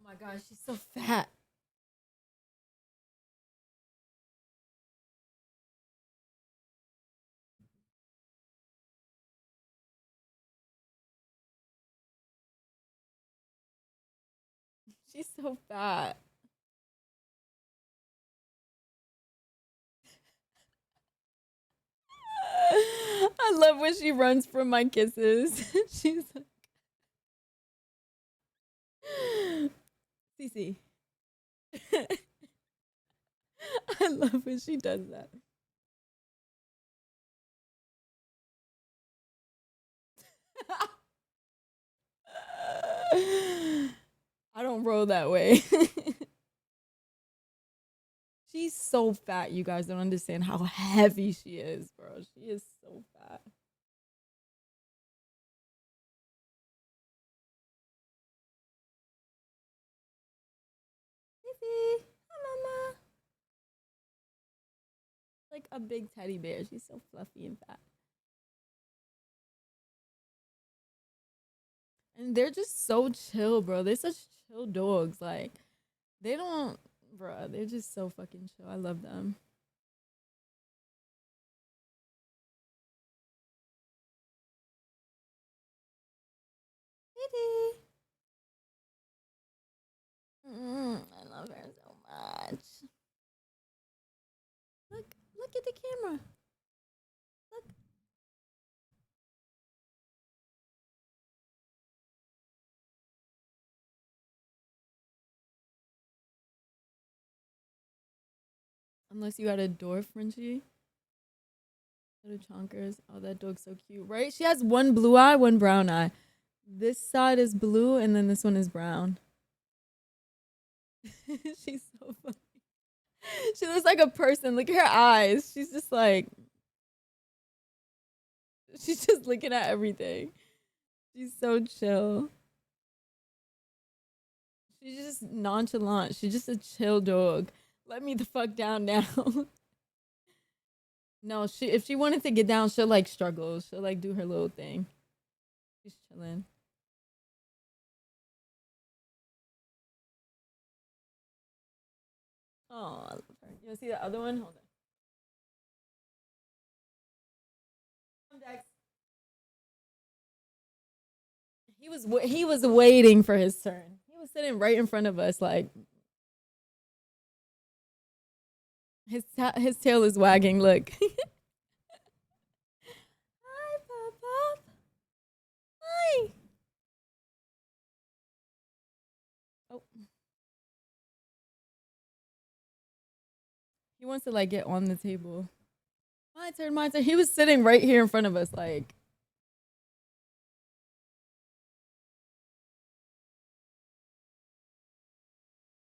Oh my gosh, she's so fat. She's so fat. I love when she runs from my kisses. She's like, Cece. I love when she does that. I don't roll that way. She's so fat. You guys don't understand how heavy she is, bro. She is so fat. Hi, Mama. Like a big teddy bear. She's so fluffy and fat. And they're just so chill, bro. They're such chill dogs. Like, they don't, bro. They're just so fucking chill. I love them. Kitty. I love her so much. Look at the camera. Look. Unless you had a dwarf Frenchie. Little chonkers. Oh, that dog's so cute, right? She has one blue eye, one brown eye. This side is blue, and then this one is brown. She's so funny. She looks like a person. Look at her eyes. She's just like, she's just looking at everything. She's so chill. She's just nonchalant. She's just a chill dog. Let me the fuck down now. No, if she wanted to get down, she'll like struggle. She'll like do her little thing. She's chilling. Oh, I love her. You wanna see the other one? Hold on. Dex. He was waiting for his turn. He was sitting right in front of us, like his tail is wagging. Look. Hi, Pop. Hi. Oh. He wants to like get on the table. My turn. He was sitting right here in front of us, like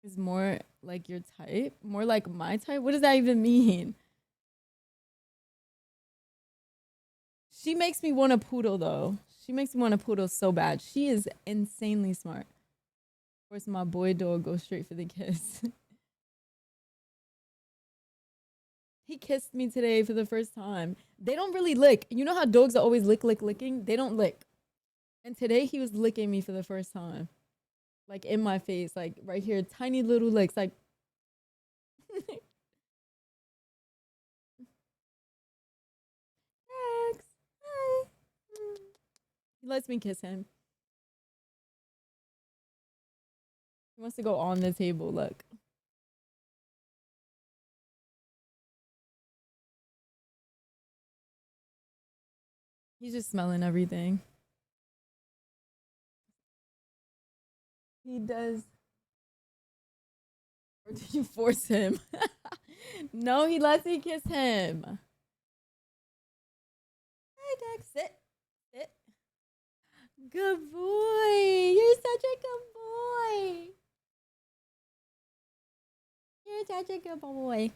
is more like your type, more like my type. What does that even mean? She makes me want a poodle though. She makes me want a poodle so bad. She is insanely smart. Of course, my boy dog goes straight for the kiss. He kissed me today for the first time. They don't really lick. You know how dogs are always licking? They don't lick. And today he was licking me for the first time. Like in my face, like right here, tiny little licks, like Max, hi. He lets me kiss him. He wants to go on the table, look. He's just smelling everything. He does. Or do you force him? No, he lets me kiss him. Hi, Dex. Sit. Sit. Good boy. You're such a good boy. You're such a good boy.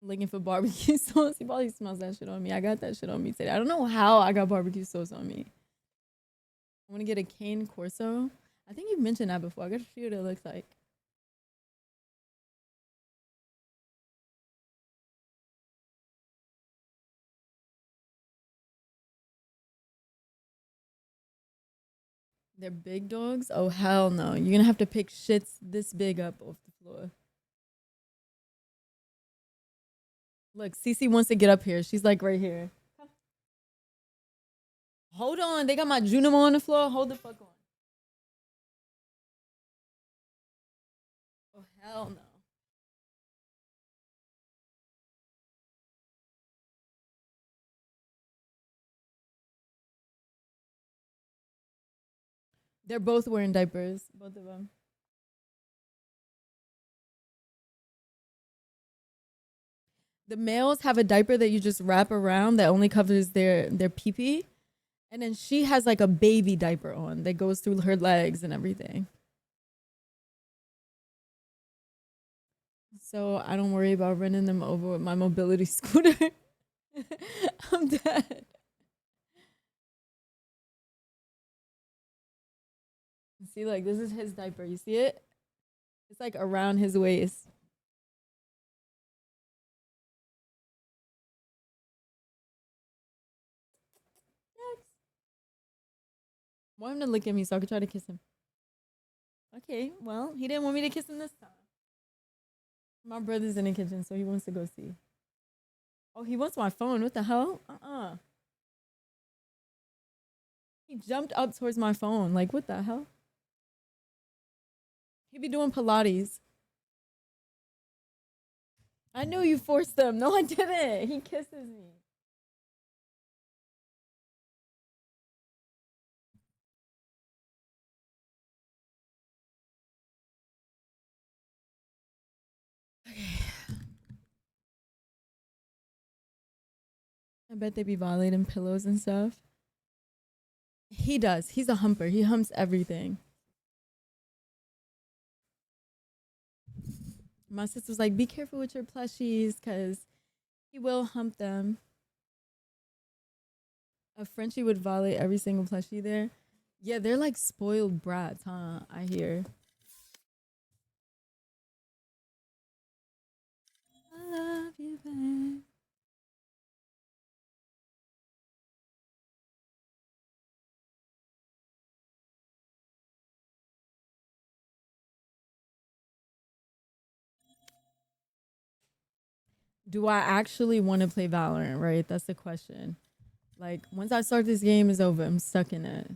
Looking for barbecue sauce. He probably smells that shit on me. I got that shit on me today. I don't know how I got barbecue sauce on me. I want to get a cane Corso. I think you've mentioned that before. I gotta see what it looks like. They're big dogs? Oh, hell no. You're gonna have to pick shits this big up off the floor. Look, Cece wants to get up here. She's like right here. Hold on. They got my Junimo on the floor. Hold the fuck on. Oh, hell no. They're both wearing diapers, both of them. The males have a diaper that you just wrap around that only covers their pee-pee. And then she has like a baby diaper on that goes through her legs and everything. So I don't worry about running them over with my mobility scooter. I'm dead. See, like, this is his diaper. You see it? It's like around his waist. Next. Want him to look at me so I could try to kiss him. Okay, well, he didn't want me to kiss him this time. My brother's in the kitchen, so he wants to go see. Oh, he wants my phone. What the hell? He jumped up towards my phone. Like, what the hell? He be doing Pilates. I knew you forced them. No, I didn't. He kisses me. Okay. I bet they be violating pillows and stuff. He does. He's a humper. He humps everything. My sister was like, be careful with your plushies because he will hump them. A Frenchie would violate every single plushie there. Yeah, they're like spoiled brats, huh? I hear. I love you, babe. Do I actually want to play Valorant, right? That's the question. Like, once I start this game, it's over. I'm stuck in it.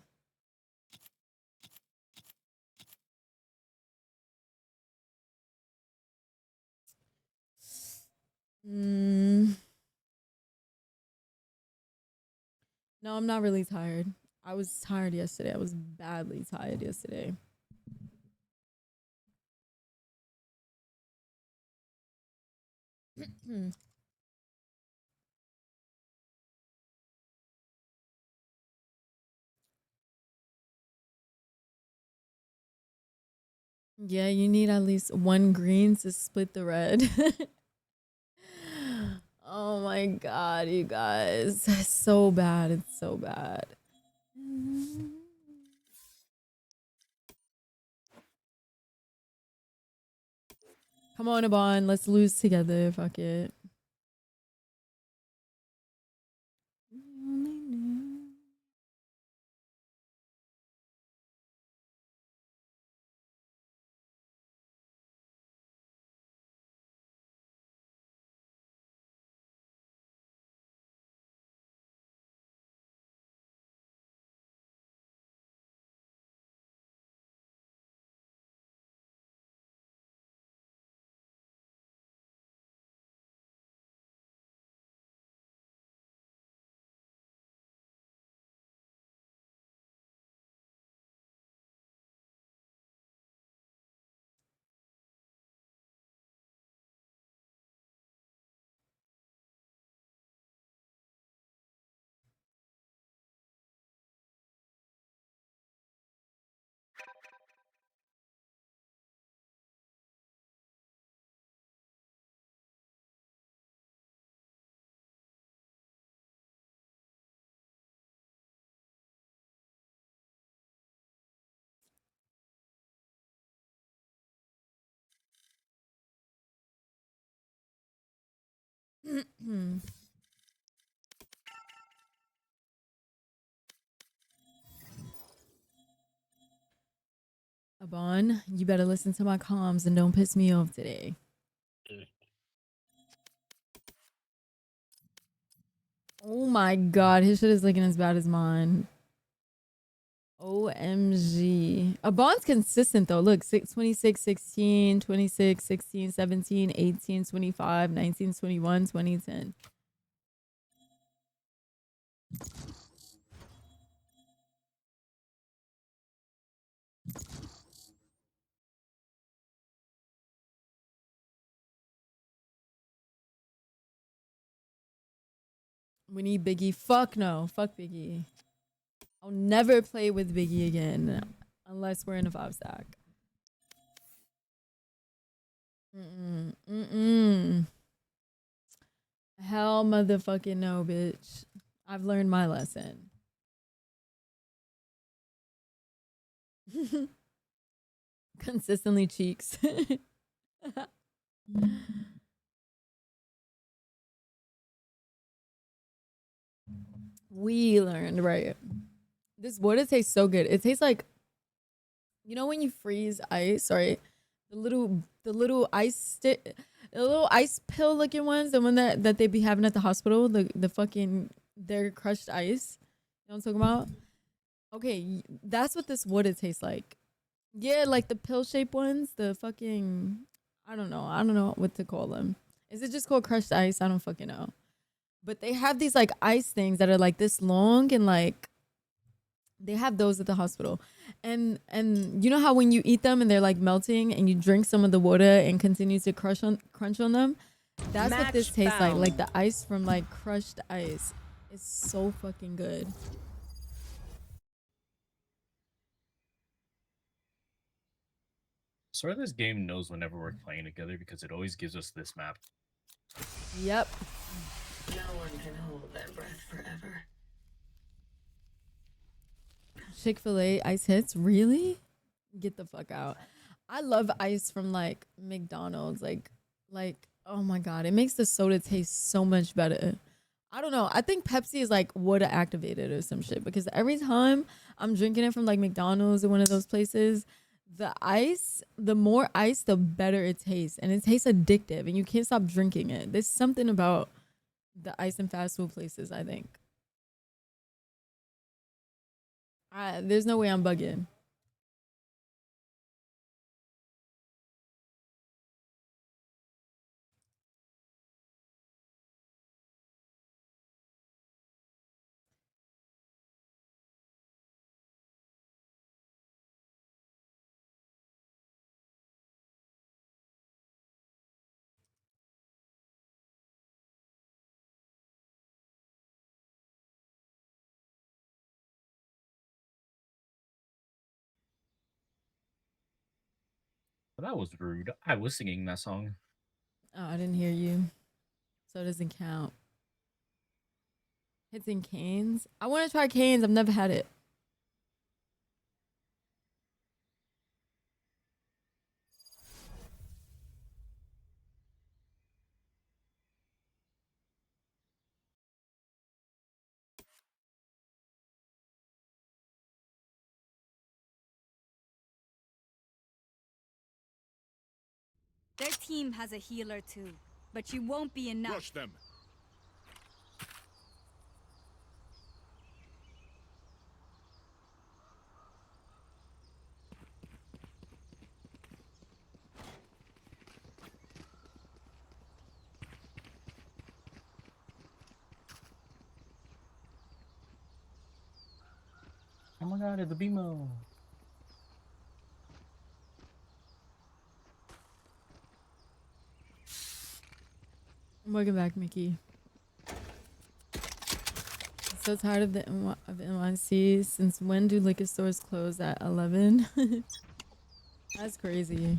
No, I'm not really tired. I was tired yesterday. I was badly tired yesterday. Yeah, you need at least one green to split the red. Oh my god, you guys. It's so bad. It's so bad. Come on, Abon. Let's lose together. Fuck it. Abon, you better listen to my comms and don't piss me off today. Oh my god, his shit is looking as bad as mine. OMG. Abon's consistent though. Look, 26, 16, 26, 16, 17, 18, 25, 19, 21, 2010. We need Biggie. Fuck no. Fuck Biggie. I'll never play with Biggie again. Unless we're in a 5-stack. Hell motherfucking no, bitch. I've learned my lesson. Consistently cheeks. We learned, right? This water tastes so good. It tastes like, you know, when you freeze ice, right? The little ice stick, the little ice pill looking ones, the one that they be having at the hospital, the fucking their crushed ice. You know what I'm talking about? Okay, that's what this water tastes like. Yeah, like the pill shaped ones, the fucking I don't know what to call them. Is it just called crushed ice? I don't fucking know. But they have these like ice things that are like this long and like they have those at the hospital. And you know how when you eat them and they're like melting and you drink some of the water and continue to crunch on them? That's what this tastes like. Like the ice from like crushed ice. It's so fucking good. Sort of this game knows whenever we're playing together because it always gives us this map. Yep. No one can hold their breath forever. Chick-fil-A ice hits? Really? Get the fuck out. I love ice from like McDonald's. Like oh my god, it makes the soda taste so much better. I don't know. I think Pepsi is like water activated or some shit because every time I'm drinking it from like McDonald's or one of those places, the more ice, the better it tastes. And it tastes addictive and you can't stop drinking it. There's something about the ice and fast food places, I think. There's no way I'm bugging. Well, that was rude. I was singing that song. Oh, I didn't hear you. So it doesn't count. Hits and Canes. I want to try Canes. I've never had it. Their team has a healer too, but you won't be enough. Rush them. Oh my god, it's a BMO. Welcome back, Mickey. I'm so tired of the NYC. Since when do liquor stores close at 11? That's crazy.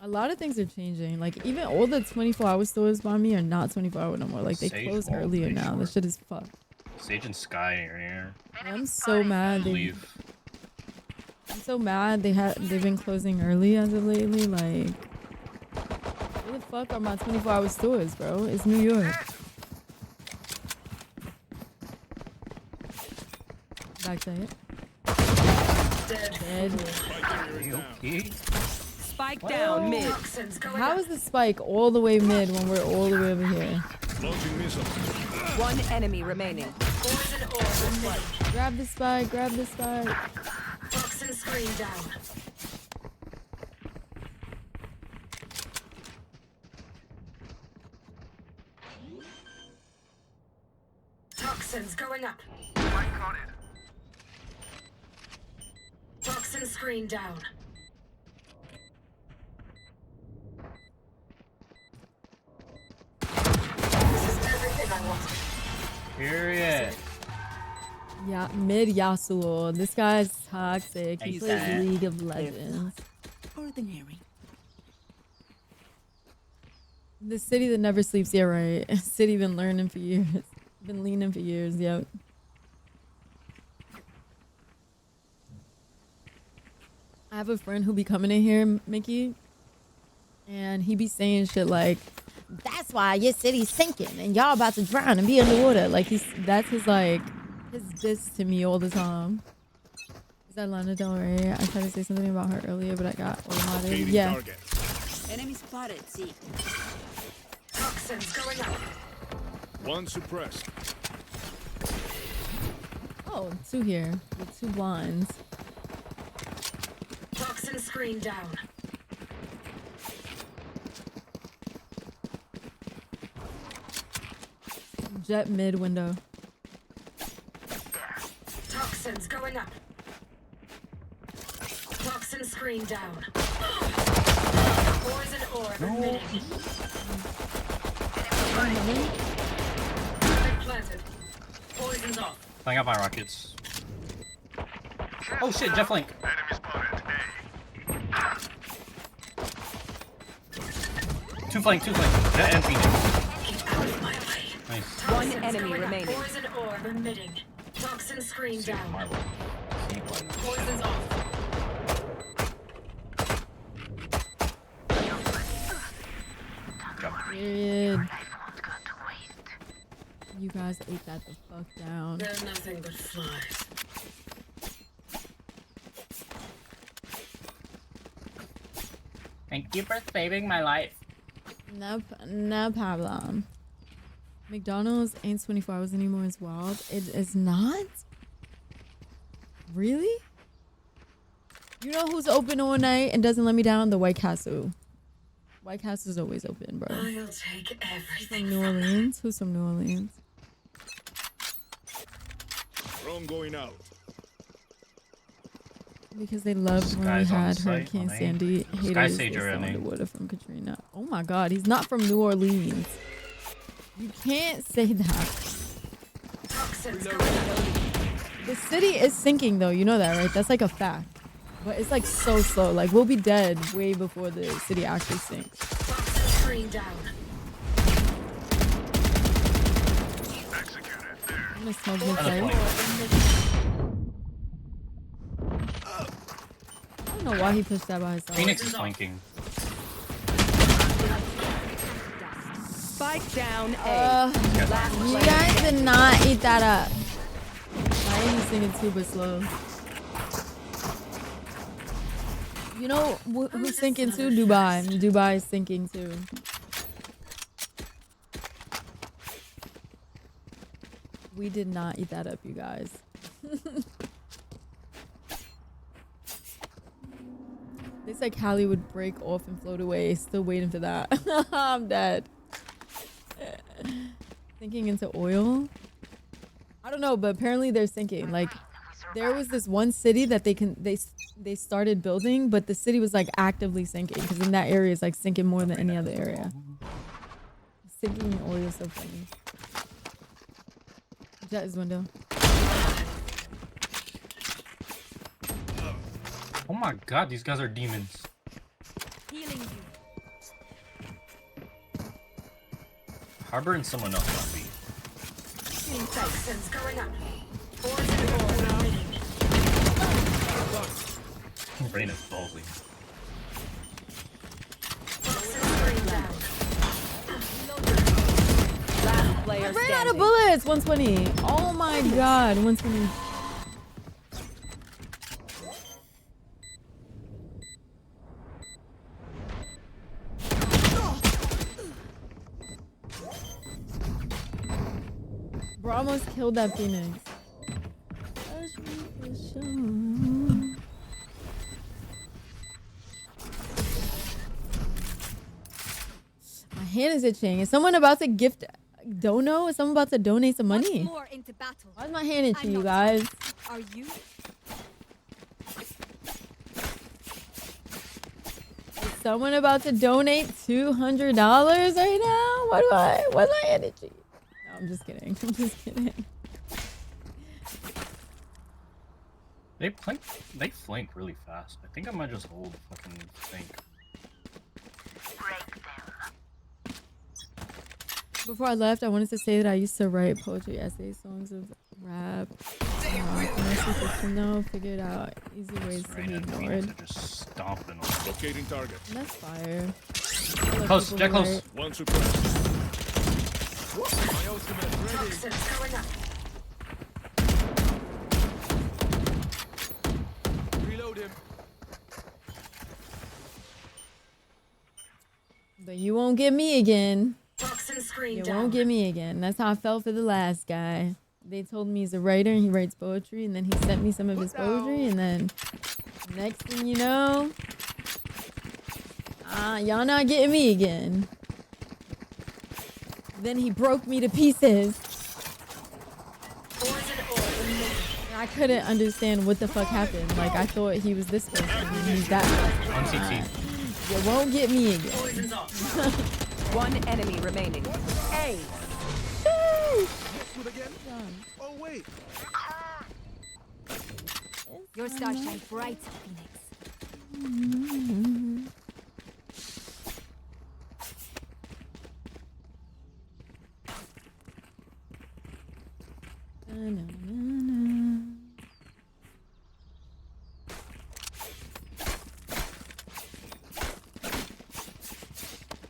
A lot of things are changing. Like, even all the 24-hour stores by me are not 24-hour no more. Like, they Sage close won't earlier be now. short. This shit is fucked. Sage and Sky are here. I'm so mad. Leave. I'm so mad they've been closing early as of lately. Like, where the fuck are my 24-hour stores, bro? It's New York. Backside. Dead. Okay. Spike down mid. How is the spike all the way mid when we're all the way over here? One enemy remaining. Grab the spike, grab the spike. Toxin screen down. Toxins going up. Toxin screen down. This is everything I want. Period. Yeah, mid Yasuo. This guy's toxic. He Hey, plays Zach. League of Legends. Ordinary. The city that never sleeps. Yeah, right. City been learning for years. Been leaning for years. Yep. I have a friend who be coming in here, Mickey, and he be saying shit like, "That's why your city's sinking and y'all about to drown and be underwater." Like that's his diss to me all the time. Is that Lana Del Rey? I tried to say something about her earlier, but I got automated. Yeah. Enemy spotted. See. Toxins going up. One suppressed. Oh, two here with two blinds. Toxin screen down. Jet mid window. Toxins going up. Toxin screen down. Poison orb emitting. Turret planted. Poison's off. Playing out my rockets. Oh shit, Jeff Link. Two flank. Jet and Phoenix. Nice. One enemy remaining. Poison orb emitting. Toxin screen down. Poison's off. Period. You guys ate that the fuck down. They're nothing but flies. Thank you for saving my life. No problem. McDonald's ain't 24 hours anymore as wild. It is not? Really? You know who's open all night and doesn't let me down? The White Castle. White Castle's always open, bro. I'll take everything. From New Orleans? Who's from New Orleans? Drone going out. Because they loved when we Sky's on had site, Hurricane on A. Sandy. Sky Haters, Sage they still already. underwater from Katrina. Oh my god, he's not from New Orleans. You can't say that. Toxins going up. The city is sinking though, you know that, right? That's like a fact. But it's like so slow. Like we'll be dead way before the city actually sinks. Screen down. I'm gonna smoke this thing. I don't know why he pushed that by himself. Phoenix is flanking. Spike down A. You guys did not eat that up. I am singing super slow. You know who's sinking too? Dubai. Dubai is sinking too. We did not eat that up, you guys. They said Callie would break off and float away. Still waiting for that. I'm dead. Sinking into oil? I don't know, but apparently they're sinking. Like, there was this one city that they started building, but the city was like actively sinking because in that area it's like sinking more than any other area. Sinking in oil is so funny. Jet is window. Oh my god, these guys are demons. Healing you. Harbor and someone else on B. Toxins going up. Brain is ballsy. Last player I ran standing. out of bullets. 120. Oh my god. 120. Bro, almost killed that Phoenix. My hand is itching. Is someone about to gift dono? Is someone about to donate some money? More into battle. Why is my hand itching, you guys? Are you? Is someone about to donate $200 right now? Why's my hand itching? No, I'm just kidding. I'm just kidding. They flank really fast. I think I might just hold fucking flank. Before I left, I wanted to say that I used to write poetry, essays, songs of rap. Figured out easy ways to be ignored. Just stomping on. Locating target. And that's fire. Close, Jack close. One suppressed. My ultimate ready. Toxins going up. Reload him. But you won't get me again. Toxin screen You down. won't get me again. That's how I felt for the last guy. They told me he's a writer and he writes poetry, and then he sent me some of his poetry, and then next thing you know, y'all not getting me again. Then he broke me to pieces. And I couldn't understand what the fuck happened. Like, I thought he was this person and he's that person. You won't get me again. One enemy remaining. A. Oh wait. Your star shines bright, Phoenix.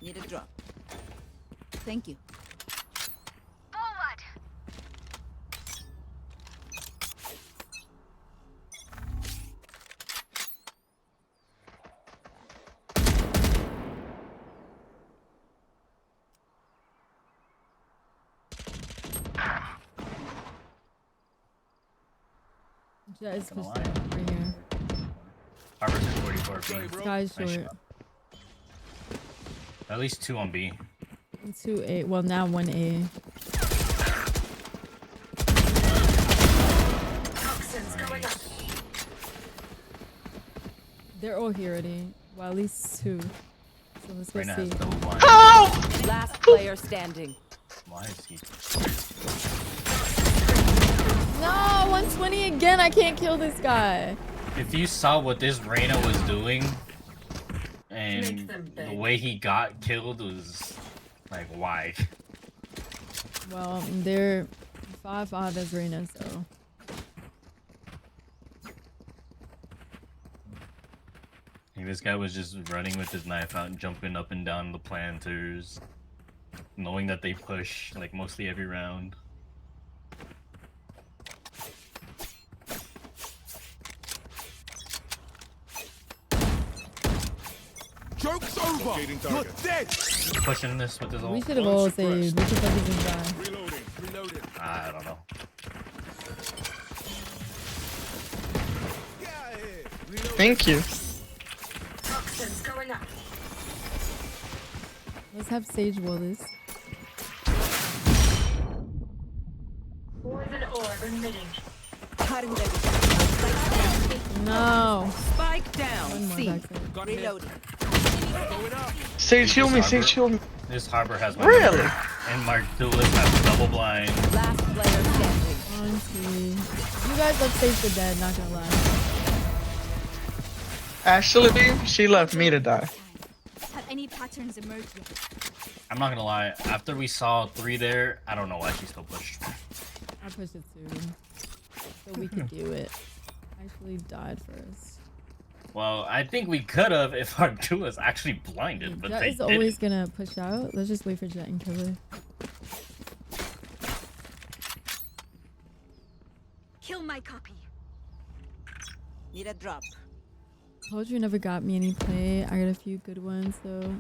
Need a drop. Thank you. Jet is pushed right here. Harbor's at 44 B. Sky's Nice short. shot. At least 2 on B. 2A. Well, now 1A. Toxins going up. They're all here already. Well, at least 2. So let's go Right now see. has double blind. Last player standing. Why is he? No, 120 again. I can't kill this guy. If you saw what this Reyna was doing, and the way he got killed was like, why? Well, they're 5-5 as Reyna, so. Like, this guy was just running with his knife out and jumping up and down the planters, knowing that they push like mostly every round. Joke's over! You're dead! Pushing this with his ult. We should have all saved. We should have this guy. Reloading, reloading. I don't know. Thank you. Toxins going up. Let's have Sage Wallace. Poison orb emitting. No. Spike down. One more C. backside. Reloading. Sage, heal me. Sage, heal me. This Harbor has my Really? number, and Mark Dulis has double blind. Last player standing. Honestly. You guys left Sage for dead, not gonna lie. Actually, she left me to die. Have any patterns emerged yet? I'm not gonna lie, after we saw 3 there, I don't know why she still pushed. I pushed it too. So we could do it. Actually died first. Well, I think we could have if our Dulis actually blinded, but Jet they is didn't. always gonna push out. Let's just wait for Jet and Killer. Kill my copy. Need a drop. Poetry never got me any play. I got a few good ones though.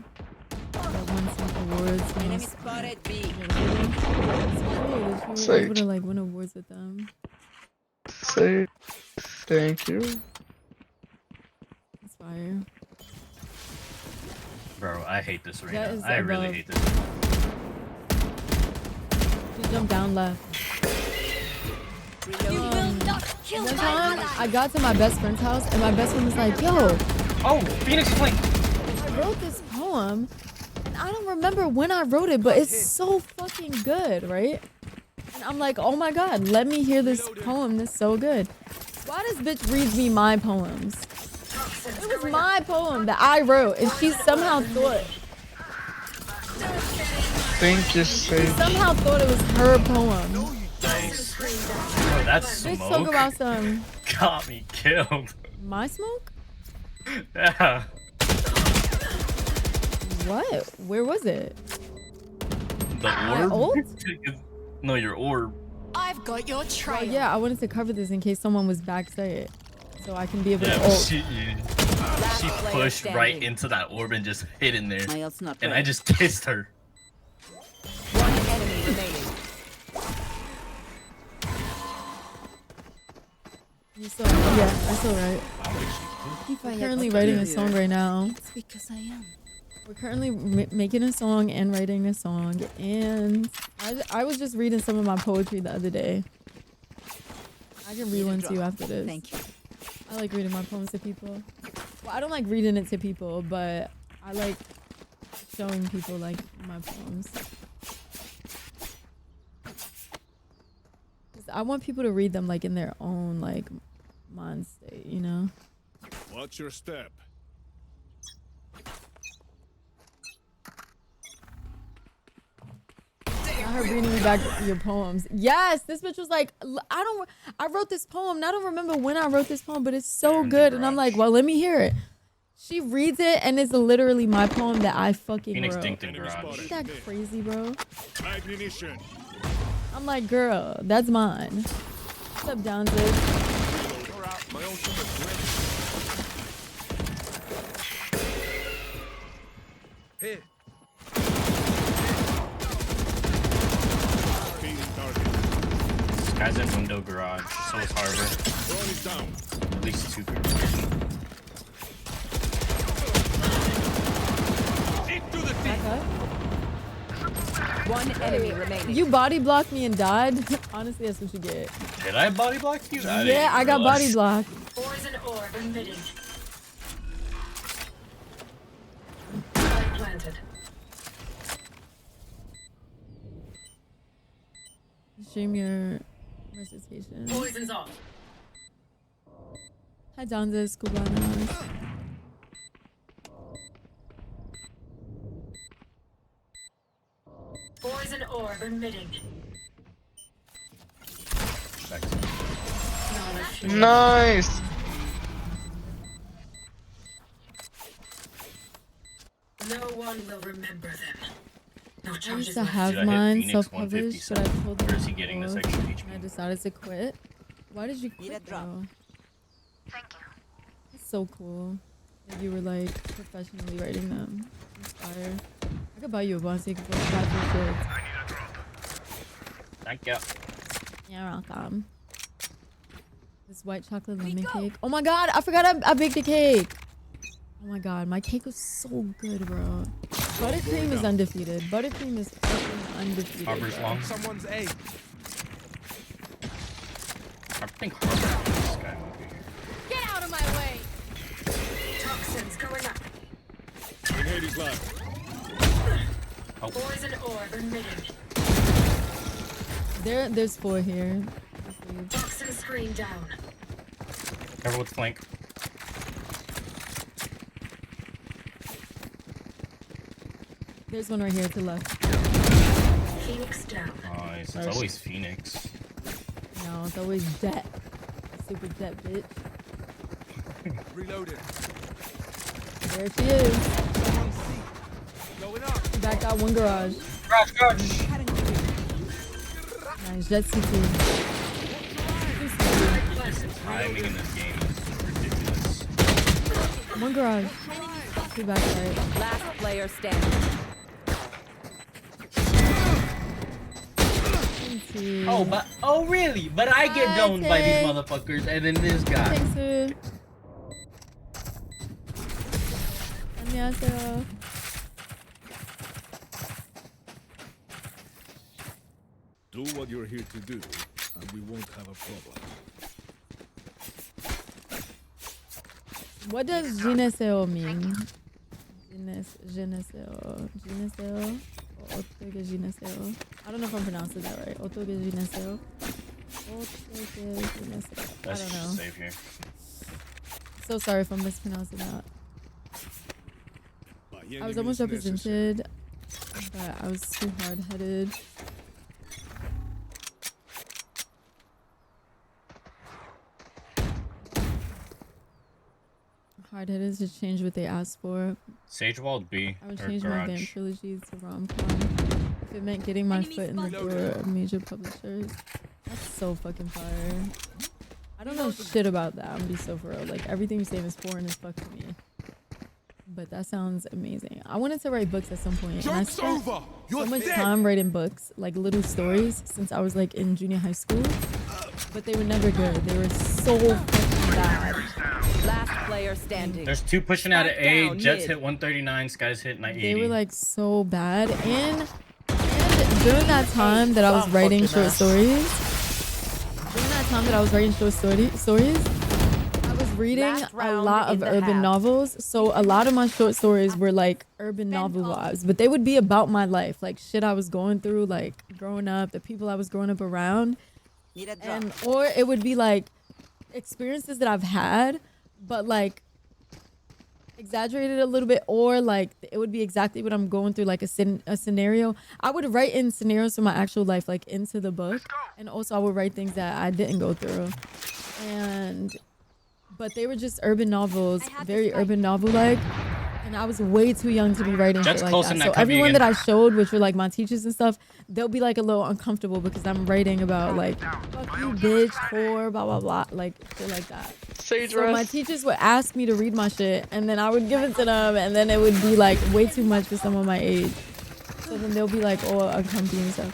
I won some awards. Enemy spotted B. I Sage. would have like won awards with them. Sage, thank you. That's fire. Bro, I hate this Jet arena. is I really above. hate this. She jumped down left. You will not kill One my time ally. I got to my best friend's house and my best friend was like, yo, Oh, Phoenix Flame! I wrote this poem and I don't remember when I wrote it, but it's so fucking good, right? And I'm like, oh my god, let me hear this poem. This is so good. Why does bitch read me my poems? It was my poem that I wrote and she somehow thought Thank you, she Sage. somehow thought it was her poem. Nice. Bro, that's Bitch smoke. talk about some Got me killed. my smoke? Yeah. What? Where was it? The My orb? ult? No, your orb. I've got your trail. Oh yeah, I wanted to cover this in case someone was backside, so I can be able Yeah, to but ult. she player pushed right standing. into that orb and just hid in there. My ult's not And I ready. just kissed her. One enemy remaining. You saw, yeah, I saw right. We're currently writing a song right now. It's because I am. We're currently making a song and writing a song, and I was just reading some of my poetry the other day. I can read one to you after this. Thank you. I like reading my poems to people. Well, I don't like reading it to people, but I like showing people like my poems. 'Cause I want people to read them like in their own like mind state, you know? Watch your step. Not her reading me back your poems. Yes, this bitch was like, I wrote this poem. And I don't remember when I wrote this poem, but it's so good. And I'm like, well, let me hear it. She reads it, and it's literally my poem that I fucking Phoenix wrote. dinked in garage. Isn't that crazy, bro? Ignition. I'm like, girl, that's mine. What's up, Downsiz? You're out. My ultimate's ready. Here. Feeding target. This guy's in window garage. So is Harbor. Drone is down. At least 2 garage. Into the Back deep. up. One enemy remaining. You body blocked me and died? Honestly, that's what you get. Did I body block you? Yeah, I got body blocked. Poison orb emitting. Spike planted. Stream your recitation. Poison's off. Hi, Danzas, Cubanas. Poison orb emitting. Nice. No one will remember them. No I used charges to left. have Dude, I hit mine Phoenix self-published, but I pulled them Where is he getting this both, extra and I HP? decided to quit. Why did you quit, though? That's so cool that you were like professionally writing them. Inspire. I could buy you a bunch so you can buy your shit. Thank you. You're welcome. This white chocolate lemon cake. Oh my god, I forgot I baked a cake. Oh my god, my cake was so good, bro. Buttercream is undefeated. Buttercream is fucking undefeated. Harbor's bro. long. Someone's A. I think Harbor is this guy over here. Get out of my way! Toxins going up. In Hades left. Poison orb emitting. There's 4 here. Toxin screen down. Careful with flank. There's one right here to the left. Phoenix down. Nice. It's always Phoenix. No, it's always Jet. Super Jet, bitch. Reloaded. There she is. Going up. She backed out one garage. Garage. Nice, Jet CT. Timing in this game is ridiculous. One garage. Two back right. Last player standing. Oh really? But I get domed by these motherfuckers, and then this guy. Thanks, sir. 안녕하세요. Do what you're here to do, and we won't have a problem. What does je ne sais où mean? Je ne sais où. Je ne sais où. Otoge je ne sais où. I don't know if I'm pronouncing that right. Otoge je ne sais où. Otoge je ne sais où. I Let's don't just know. save here. So sorry if I'm mispronouncing that. I was almost represented, but I was too hard-headed. Hard-headed to change what they asked for. Sage walled B. I would or change my garage. Vamp trilogy to rom-com if it meant getting my foot in the door of major publishers. That's so fucking fire. I don't know shit about that. I'm gonna be so for real. Like everything you're saying is foreign as fuck to me. But that sounds amazing. I wanted to write books at some point, and I spent so much time writing books, like little stories, since I was like in junior high school. But they were never good. They were so fucking bad. Last player standing. There's 2 pushing out of A. Down, Jets mid. hit 139. Skies hit 90. They were like so bad. And during that time that I was writing short stories, I was reading a lot of urban novels. So a lot of my short stories were like urban novel vibes, but they would be about my life, like shit I was going through, like growing up, the people I was growing up around, and or it would be like experiences that I've had, but like exaggerated a little bit, or like it would be exactly what I'm going through, like a scenario. I would write in scenarios from my actual life, like into the book, and also I would write things that I didn't go through, but they were just urban novels, very urban novel-like, and I was way too young to be writing shit like that. So everyone that I showed, which were like my teachers and stuff, they'll be like a little uncomfortable because I'm writing about like fuck you bitch, whore, blah blah blah, like shit like that. So my teachers would ask me to read my shit, and then I would give it to them, and then it would be like way too much for someone my age. So then they'll be like all uncomfy and stuff.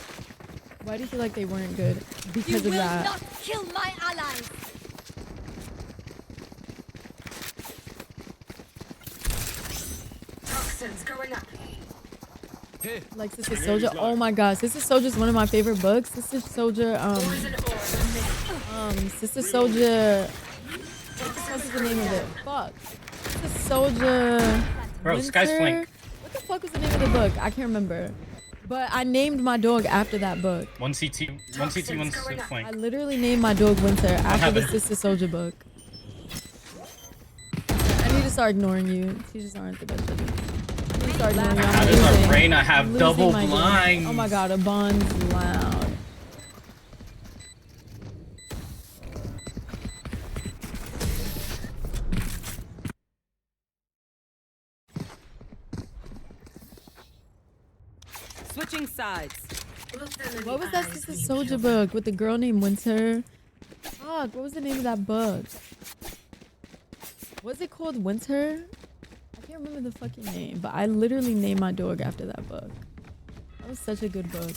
Why do you feel like they weren't good? Because of that. You will not kill my allies. Toxins going up. Like Sister Soldier. Oh my god, Sister Soldier is one of my favorite books. Sister Soldier, Sister Soldier. What the fuck is the name of it? Fuck. Sister Soldier. Bro, Sky's flank. What the fuck was the name of the book? I can't remember. But I named my dog after that book. One CT, one flank. I literally named my dog Winter after the Sister Soldier book. start ignoring you. Teachers aren't the best. I'm gonna start ignoring you. How does our Reyna have double my game. blinds? Oh my god, a bond's loud. Switching sides. What was that Sister Soldier book with the girl named Winter? Fuck, what was the name of that book? Was it called Winter? I can't remember the fucking name, but I literally named my dog after that book. That was such a good book.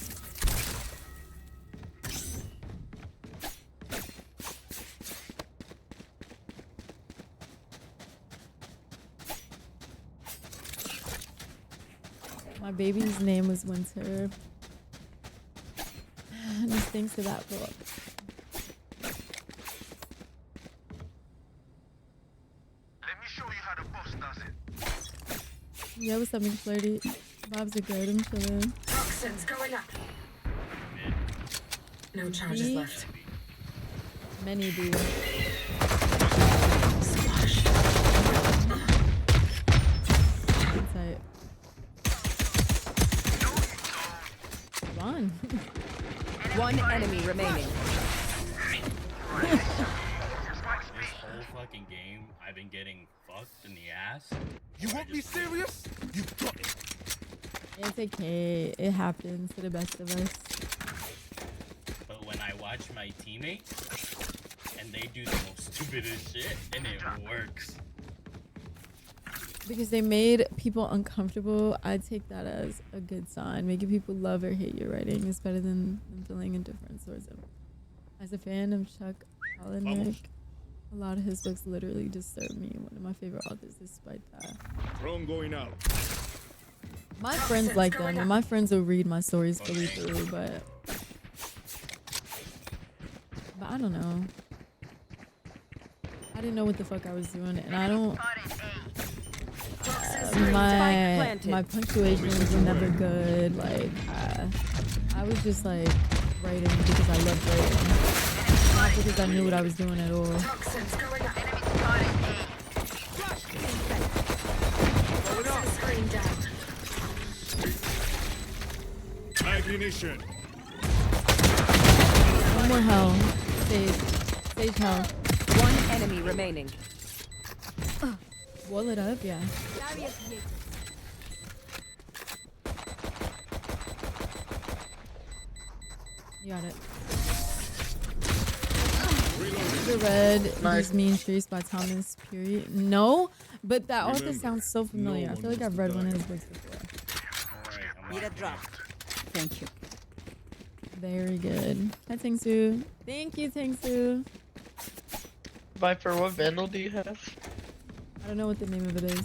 My baby's name was Winter. Just thanks to that book. Yeah, what's up, McFlirty? Vibes are good, I'm chilling. Toxins going up. No charges left. Many do. Tight. Come on. One enemy remaining. This whole fucking game, I've been getting fucked in the ass. You want me serious? You got it. It's okay. It happens to the best of us. But when I watch my teammates, and they do the most stupidest shit, and it works. Because they made people uncomfortable, I take that as a good sign. Making people love or hate your writing is better than feeling indifference towards them. As a fan of Chuck Palahniuk, a lot of his books literally disturb me. One of my favorite authors, despite that. Drone going out. My friends like them, and my friends will read my stories fully through, but I don't know. I didn't know what the fuck I was doing, and I don't. My punctuations were never good. Like I was just like writing because I loved writing, not because I knew what I was doing at all. Ignition. One more hell. Sage hell. One enemy remaining. Wall it up, yeah. You got it. The Red, These Mean Streets by Thomas Puri. No, but that author sounds so familiar. I feel like I've read one of his books before. Need a drop. Thank you. Very good. Hi, Tingsu. Thank you, Tingsu. Viper, what vandal do you have? I don't know what the name of it is.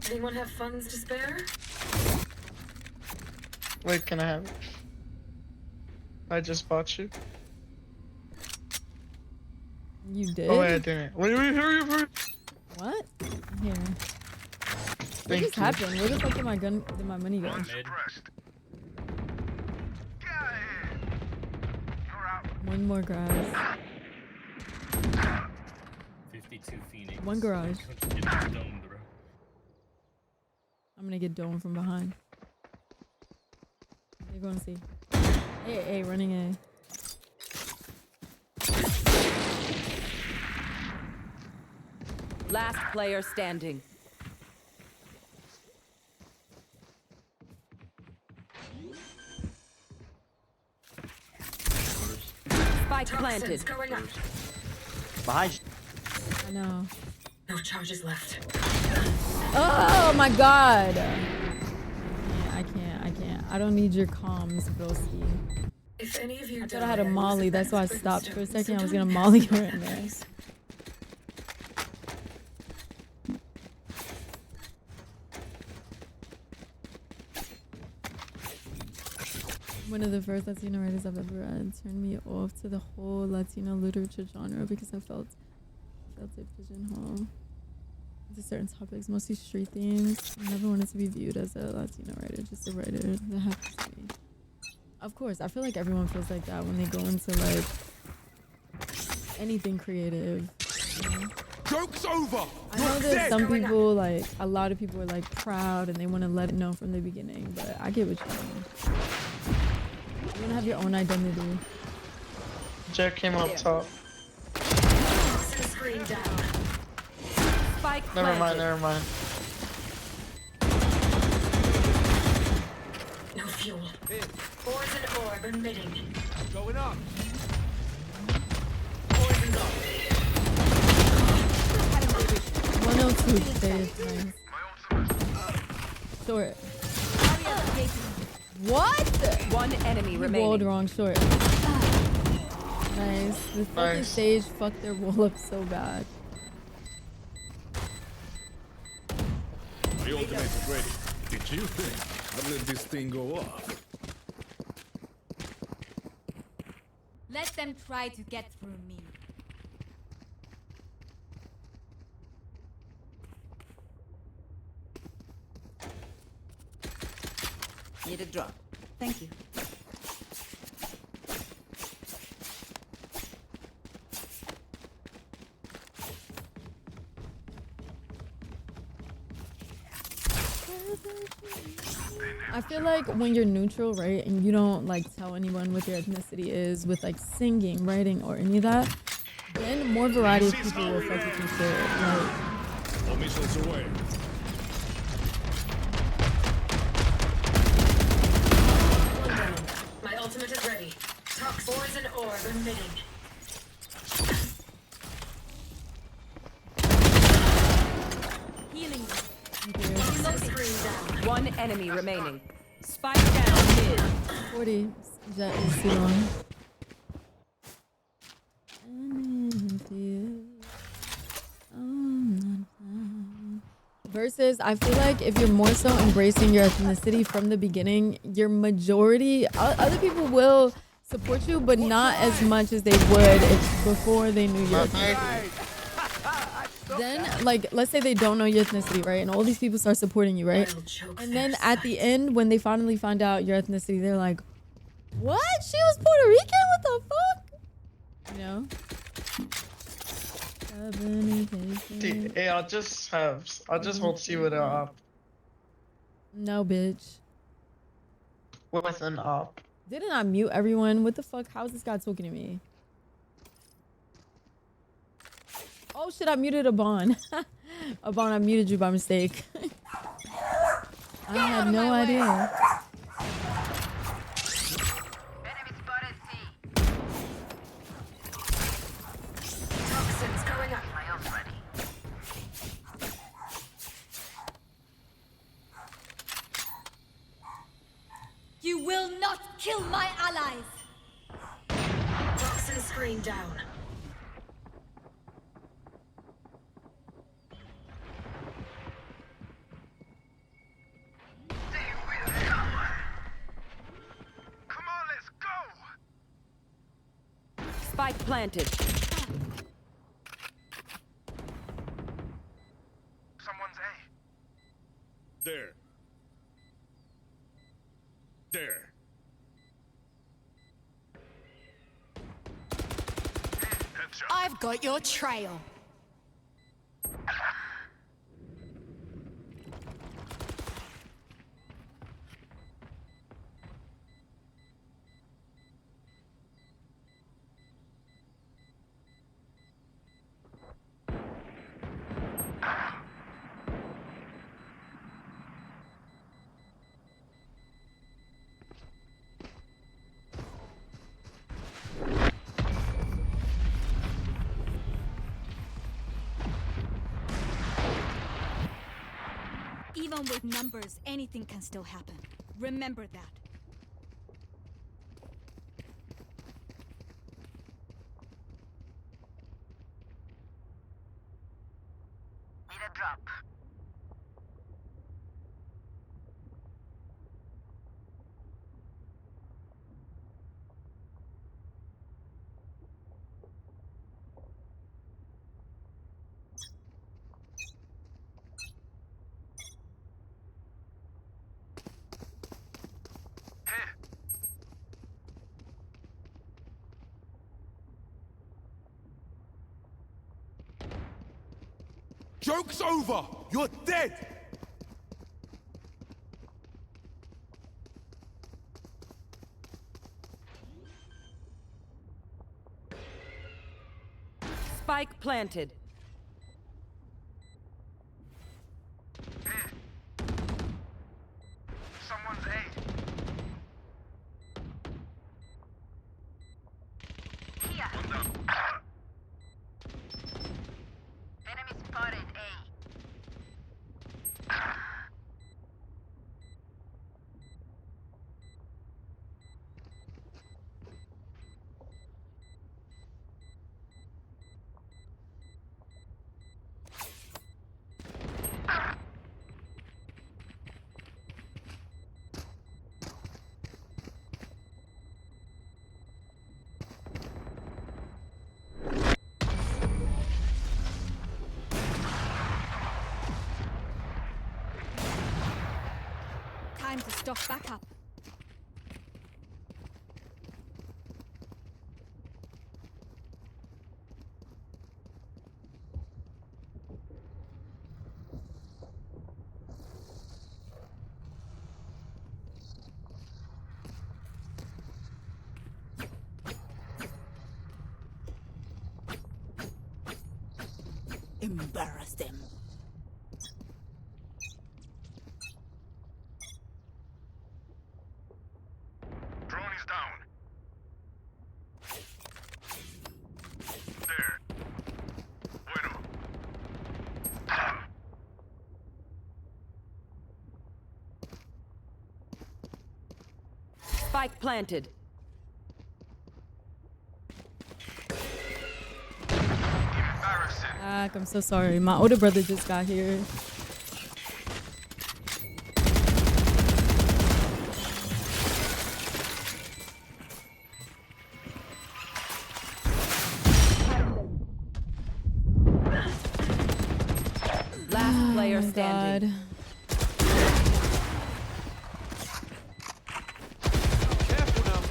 Anyone have funds to spare? Wait, can I have it? I just bought you. You did? Oh wait, I didn't. Wait, hurry. What? Here. What Thank just you. happened? Where the fuck did my money go? One more garage. 52 Phoenix. One garage. Get domed, bro. I'm gonna get domed from behind. You're going to see. Hey, running A. Last player standing. Spike planted. Going up. Behind. I know. No charges left. Oh my god. I can't. I don't need your comms, broski. If any of you I thought I had a molly, that's why I stopped for a second. I was gonna molly her in there. One of the first Latino writers I've ever read turned me off to the whole Latino literature genre because I felt it pigeonhole into certain topics, mostly street themes. I never wanted to be viewed as a Latino writer, just a writer that happens to be. Of course, I feel like everyone feels like that when they go into like anything creative. You know? Joke's over. I know that some people, like, a lot of people are like proud and they want to let it know from the beginning, but I get what you mean. You want to have your own identity. Jet came up top. Screen down. Spike Never mind, planted. never mind. No fuel. Poison orb emitting. Going up. Poison's off. 102 stage, nice. Short. What? One enemy You remaining. rolled wrong short. Nice. The fucking stage fucked their roll up so bad. My ultimate is ready. Did you think I'd let this thing go off? Let them try to get through me. Need a drop. Thank you. I feel like when you're neutral, right, and you don't like tell anyone what your ethnicity is with like singing, writing, or any of that, then more variety of people will fuck with you shit. Like, All missiles away. One down. My ultimate is ready. Poison orb emitting. Healing. Screen down. One enemy remaining. Spike down mid. 40. Jet is too long. Versus, I feel like if you're more so embracing your ethnicity from the beginning, your majority, other people will support you, but not as much as they would if before they knew your ethnicity. Then, like, let's say they don't know your ethnicity, right? And all these people start supporting you, right? And then at the end, when they finally find out your ethnicity, they're like, what? She was Puerto Rican? What the fuck? You know? Hey, I'll just hold C with a op. No, bitch. With an op. Didn't I mute everyone? What the fuck? How is this guy talking to me? Oh shit, I muted Abon. Abon, I muted you by mistake. I had no idea. Toxins going up. You will not kill my allies. Toxin screen down. Spike planted. Someone's A. There. There. I've got your trail. Even with numbers, anything can still happen. Remember that. Need a drop. Joke's over! You're dead! Spike planted. Someone's A. Here. Enemy spotted A. Time to stock back up. Embarrass them. Drone is down. There. Bueno. Spike planted. I'm so sorry. My older brother just got here. Last player my standing. God. Careful now.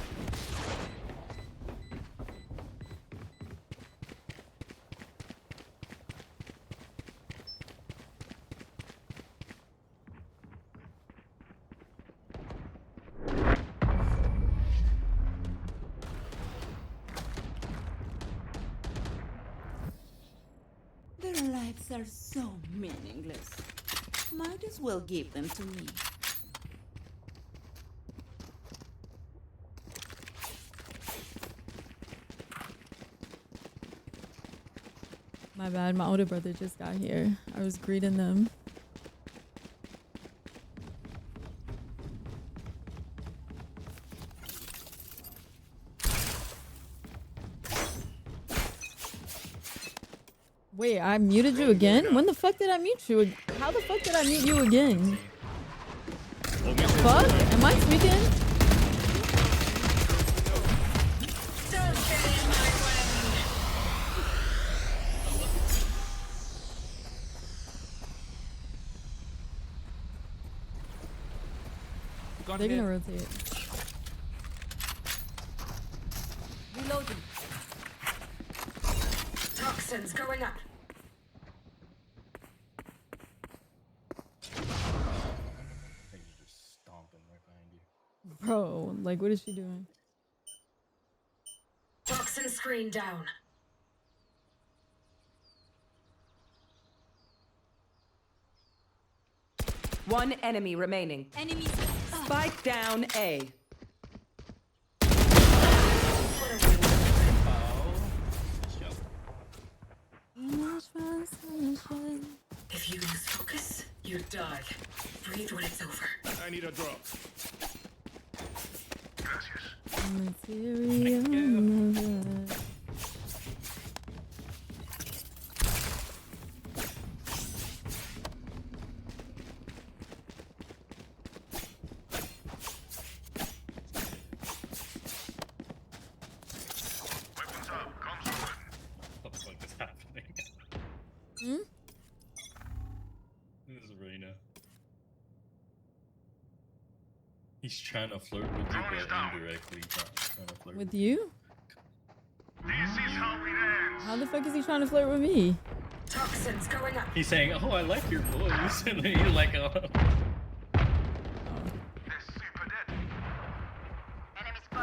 Their lives are so meaningless. Might as well give them to me. My bad. My older brother just got here. I was greeting them. Wait, I muted you again? When the fuck did I mute you? How the fuck did I mute you again? Fuck? Am I speaking? Don't get in my way. They're gonna rotate. Reloading. Toxins going up. Just stomping right behind you. Bro, like, what is she doing? Toxin screen down. One enemy remaining. Enemies. Spike down A. If you lose focus, you die. Breathe when it's over. I need a drop. What the fuck is happening? Hmm? This is Reyna. He's trying to flirt with you, but indirectly not trying to flirt With you? This is how it ends. How the fuck is he trying to flirt with me? Toxins going up. He's saying, "Oh, I like your voice," and then you're like, "Oh."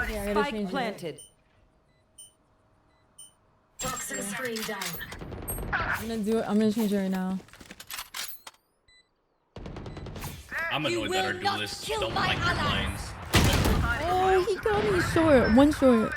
Okay, I gotta Spike change planted. it. Toxin screen down. I'm gonna change it right now. I'm annoyed that our duelists don't like their blinds. Oh, he got me short. One short.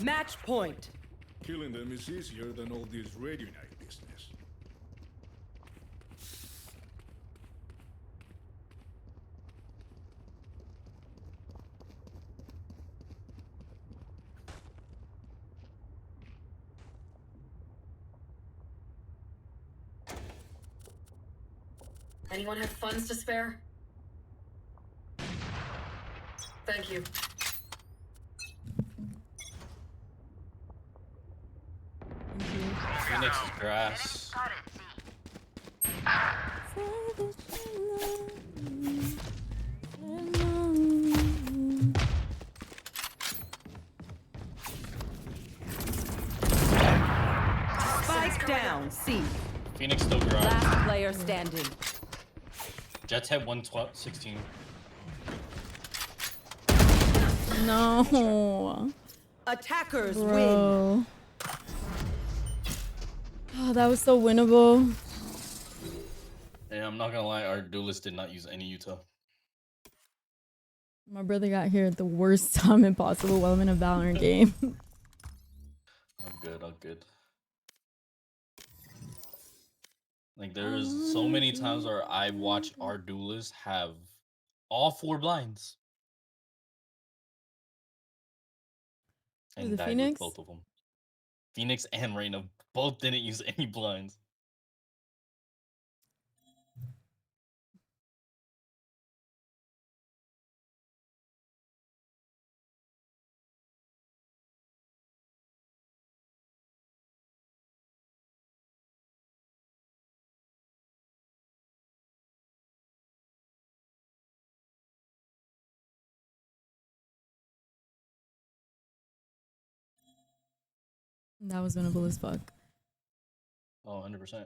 Match point. Killing them is easier than all this radio night business. Anyone have funds to spare? Thank you. Phoenix is grass. Spike down. C. Phoenix still grass. Last player standing. Jets had 116. No. Attackers win. Bro. Oh, that was so winnable. Yeah, I'm not gonna lie, our duelist did not use any Utah. My brother got here at the worst time possible while I'm in a Valorant game. I'm good, I'm good. Like, there's so many times where I watched our duelists have all 4 blinds. Was And it died Phoenix? with both of them. Phoenix and Reyna both didn't use any blinds. That was winnable as fuck. Oh, 100%.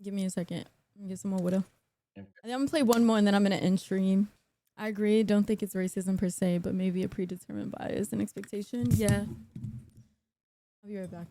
Give me a second. Let me get some more Widow. Yep. I think I'm gonna play one more and then I'm gonna end stream. I agree. Don't think it's racism per se, but maybe a predetermined bias and expectation. Yeah. I'll be right back.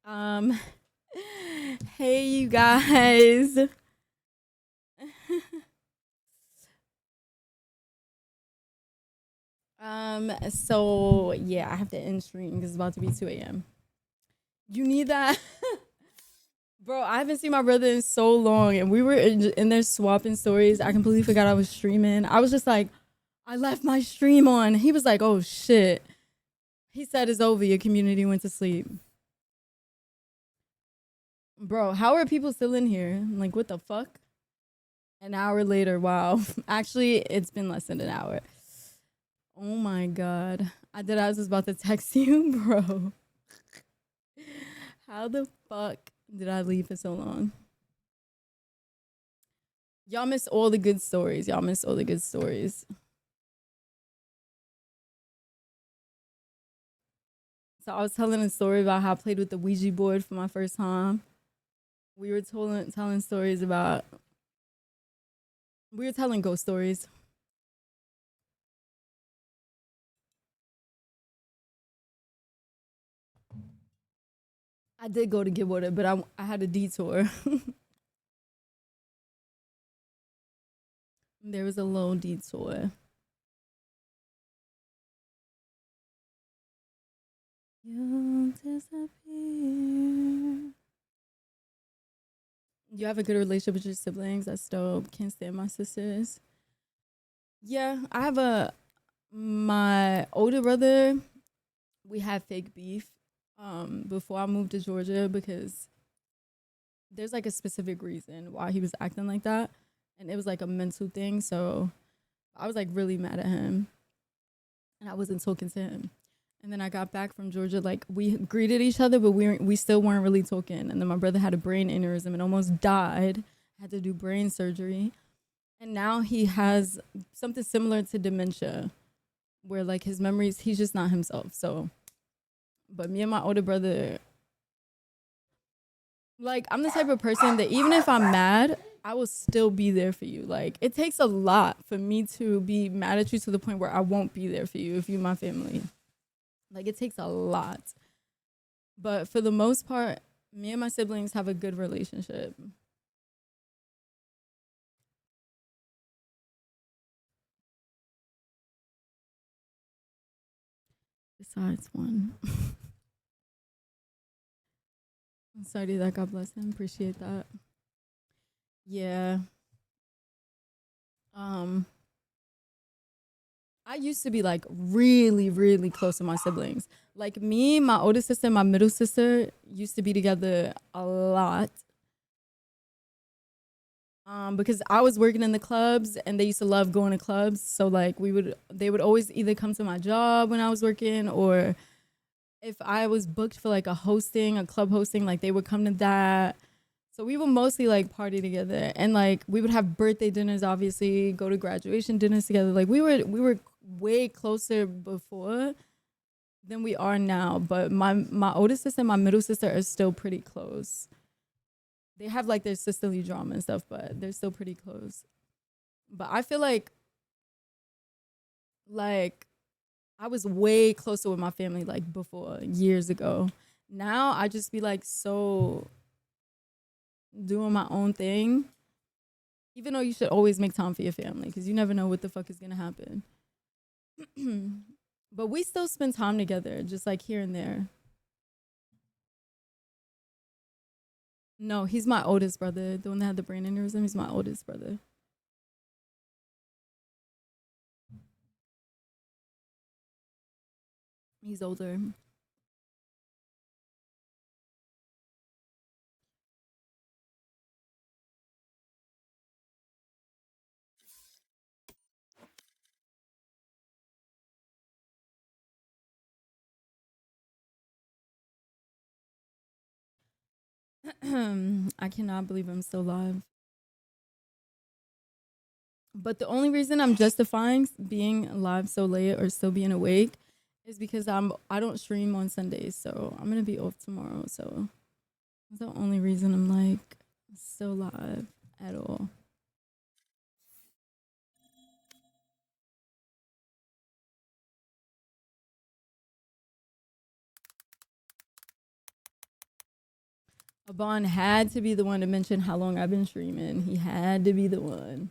Um, hey, you guys. So yeah, I have to end stream because it's about to be 2 a.m. You need that? Bro, I haven't seen my brother in so long, and we were in there swapping stories. I completely forgot I was streaming. I was just like, I left my stream on. He was like, oh shit. He said it's over. Your community went to sleep. Bro, how are people still in here? Like, what the fuck? An hour later, wow. Actually, it's been less than an hour. Oh my god. I was about to text you, bro. How the fuck did I leave for so long? Y'all missed all the good stories. Y'all missed all the good stories. So I was telling a story about how I played with the Ouija board for my first time. We were telling stories about... We were telling ghost stories. I did go to get water, but I had a detour. There was a little detour. You'll disappear. You have a good relationship with your siblings. That's dope. Can't stand my sisters. Yeah, I have my older brother. We had fake beef before I moved to Georgia because there's like a specific reason why he was acting like that. And it was like a mental thing. So I was like really mad at him. And I wasn't talking to him. And then I got back from Georgia, like we greeted each other, but we still weren't really talking. And then my brother had a brain aneurysm and almost died. Had to do brain surgery. And now he has something similar to dementia, where like his memories, he's just not himself. So, but me and my older brother, like I'm the type of person that even if I'm mad, I will still be there for you. Like it takes a lot for me to be mad at you to the point where I won't be there for you if you're my family. Like it takes a lot. But for the most part, me and my siblings have a good relationship. Besides one. I'm sorry that God bless him. Appreciate that. Yeah. I used to be like really, really close to my siblings. Like me, my older sister, and my middle sister used to be together a lot. Because I was working in the clubs and they used to love going to clubs. So like they would always either come to my job when I was working, or if I was booked for like a club hosting, like they would come to that. So we would mostly like party together, and like we would have birthday dinners, obviously, go to graduation dinners together. Like we were way closer before than we are now. But my oldest sister and my middle sister are still pretty close. They have like their sisterly drama and stuff, but they're still pretty close. But I feel like I was way closer with my family like before, years ago. Now I just be like so doing my own thing. Even though you should always make time for your family because you never know what the fuck is gonna happen. But we still spend time together, just like here and there. No, he's my oldest brother. The one that had the brain aneurysm, he's my oldest brother. He's older. I cannot believe I'm still alive. But the only reason I'm justifying being alive so late or still being awake is because I don't stream on Sundays, so I'm gonna be off tomorrow. So that's the only reason I'm like still alive at all. Abon had to be the one to mention how long I've been streaming. He had to be the one.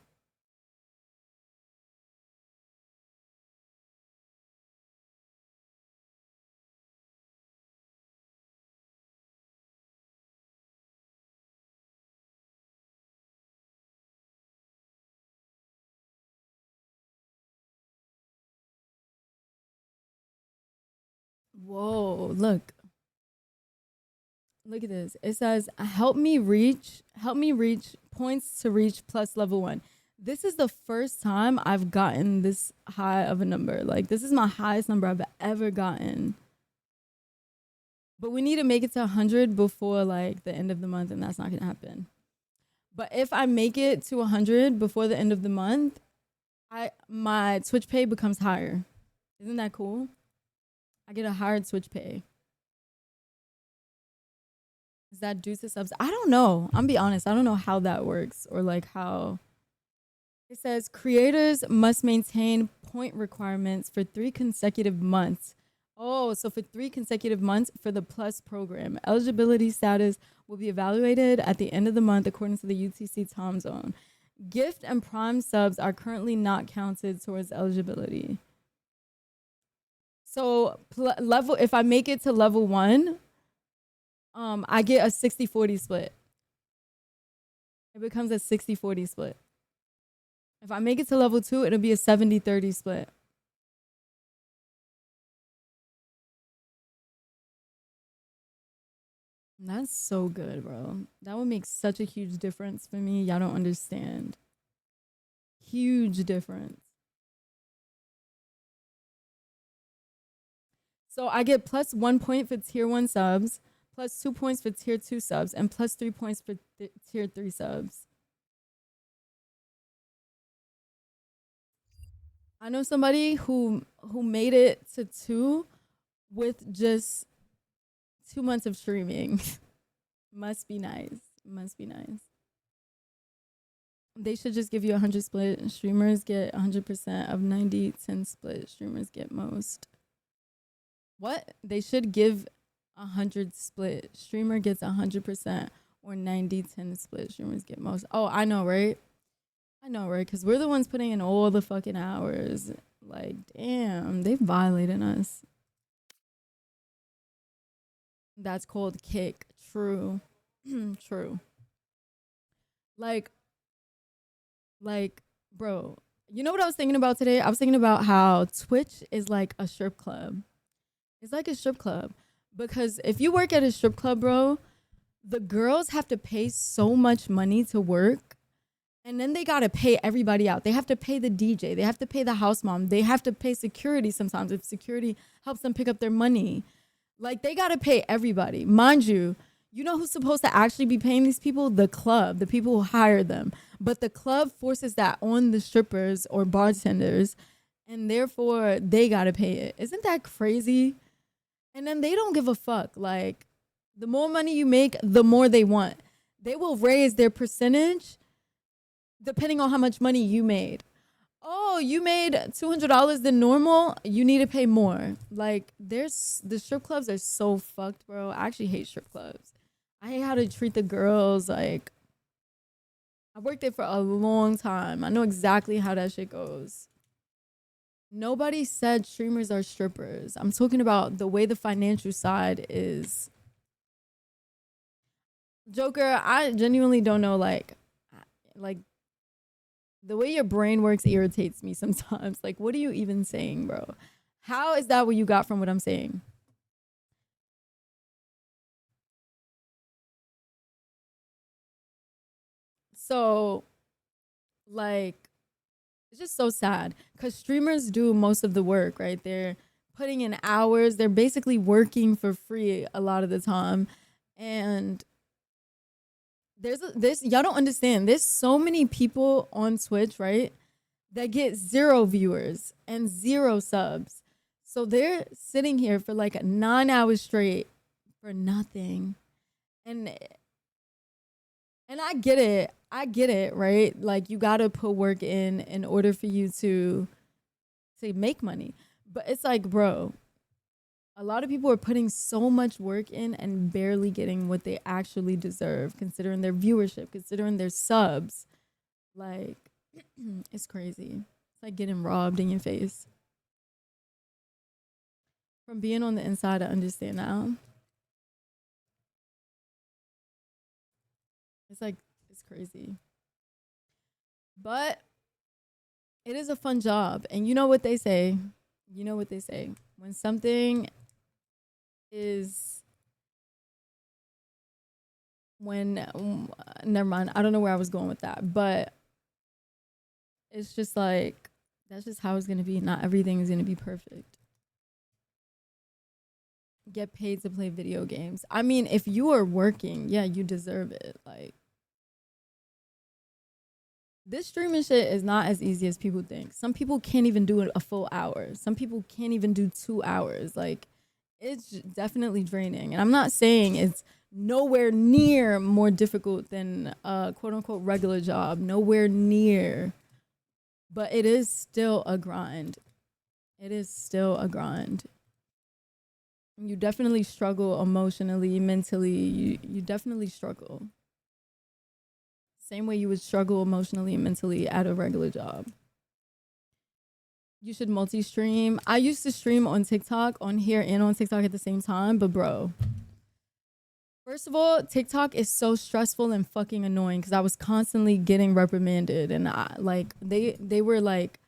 Whoa, look. Look at this. It says, help me reach points to reach plus level 1. This is the first time I've gotten this high of a number. Like, this is my highest number I've ever gotten. But we need to make it to 100 before, like, the end of the month, and that's not going to happen. But if I make it to 100 before the end of the month, my Twitch pay becomes higher. Isn't that cool? I get a higher Twitch pay. Is that due to subs? I don't know. I'm be honest. I don't know how that works or like how. It says creators must maintain point requirements for 3 consecutive months. Oh, so for 3 consecutive months for the Plus program. Eligibility status will be evaluated at the end of the month according to the UTC time zone. Gift and Prime subs are currently not counted towards eligibility. So if I make it to level 1, I get a 60-40 split. It becomes a 60-40 split. If I make it to level 2, it'll be a 70-30 split. That's so good, bro. That would make such a huge difference for me. Y'all don't understand. Huge difference. So I get plus 1 point for tier 1 subs, plus 2 points for tier 2 subs, and plus 3 points for tier 3 subs. I know somebody who made it to 2 with just 2 months of streaming. Must be nice. Must be nice. They should just give you 100 split. Streamers get 100% of 90-10 split. Streamers get most. What? They should give 100 split. Streamer gets 100% or 90-10 split. Streamers get most. Oh, I know, right? I know, right? Because we're the ones putting in all the fucking hours. Like, damn, they violating us. That's called kick. True. True. Like, bro, you know what I was thinking about today? I was thinking about how Twitch is like a strip club. It's like a strip club. Because if you work at a strip club, bro, the girls have to pay so much money to work. And then they got to pay everybody out. They have to pay the DJ. They have to pay the house mom. They have to pay security sometimes if security helps them pick up their money. Like, they got to pay everybody. Mind you, you know who's supposed to actually be paying these people? The club, the people who hire them. But the club forces that on the strippers or bartenders, and therefore they got to pay it. Isn't that crazy? And then they don't give a fuck. Like, the more money you make, the more they want. They will raise their percentage depending on how much money you made. Oh, you made $200 than normal, you need to pay more. Like, the strip clubs are so fucked, bro. I actually hate strip clubs. I hate how to treat the girls. Like, I worked there for a long time. I know exactly how that shit goes. Nobody said streamers are strippers. I'm talking about the way the financial side is. Joker, I genuinely don't know, like the way your brain works irritates me sometimes. Like, what are you even saying, bro? How is that what you got from what I'm saying? So, like, it's just so sad because streamers do most of the work, right? They're putting in hours. They're basically working for free a lot of the time. And y'all don't understand. There's so many people on Twitch, right, that get 0 viewers and 0 subs. So they're sitting here for like 9 hours straight for nothing. And I get it. I get it, right? Like, you got to put work in order for you to make money. But it's like, bro, A lot of people are putting so much work in and barely getting what they actually deserve, considering their viewership, considering their subs. Like, it's crazy. It's like getting robbed in your face. From being on the inside, I understand now. It's like, it's crazy. But it is a fun job. And you know what they say. You know what they say. When something is never mind, I don't know where I was going with that, but it's just like that's just how it's gonna be. Not everything is gonna be perfect. Get paid to play video games. I mean, if you are working, yeah, you deserve it. Like, this streaming shit is not as easy as people think. Some people can't even do it a full hour. Some people can't even do 2 hours. Like, it's definitely draining. And I'm not saying it's nowhere near more difficult than a quote unquote regular job. Nowhere near. But it is still a grind. It is still a grind. You definitely struggle emotionally, mentally. You definitely struggle. Same way you would struggle emotionally and mentally at a regular job. You should multi-stream. I used to stream on TikTok, on here and on TikTok at the same time, but bro. First of all, TikTok is so stressful and fucking annoying because I was constantly getting reprimanded and they were like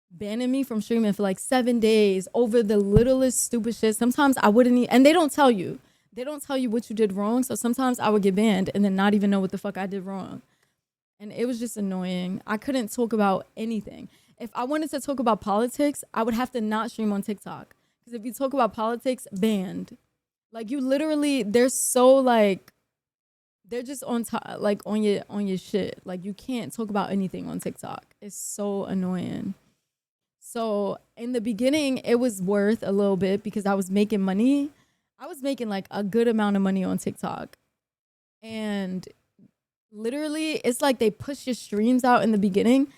banning me from streaming for like 7 days over the littlest stupid shit. Sometimes I wouldn't and they don't tell you. They don't tell you what you did wrong. So sometimes I would get banned and then not even know what the fuck I did wrong. And it was just annoying. I couldn't talk about anything. If I wanted to talk about politics, I would have to not stream on TikTok. Because if you talk about politics, banned. Like, you literally, they're so like, they're just on top, like on your shit. Like, you can't talk about anything on TikTok. It's so annoying. So in the beginning, it was worth a little bit because I was making money. I was making like a good amount of money on TikTok. And literally, it's like they push your streams out in the beginning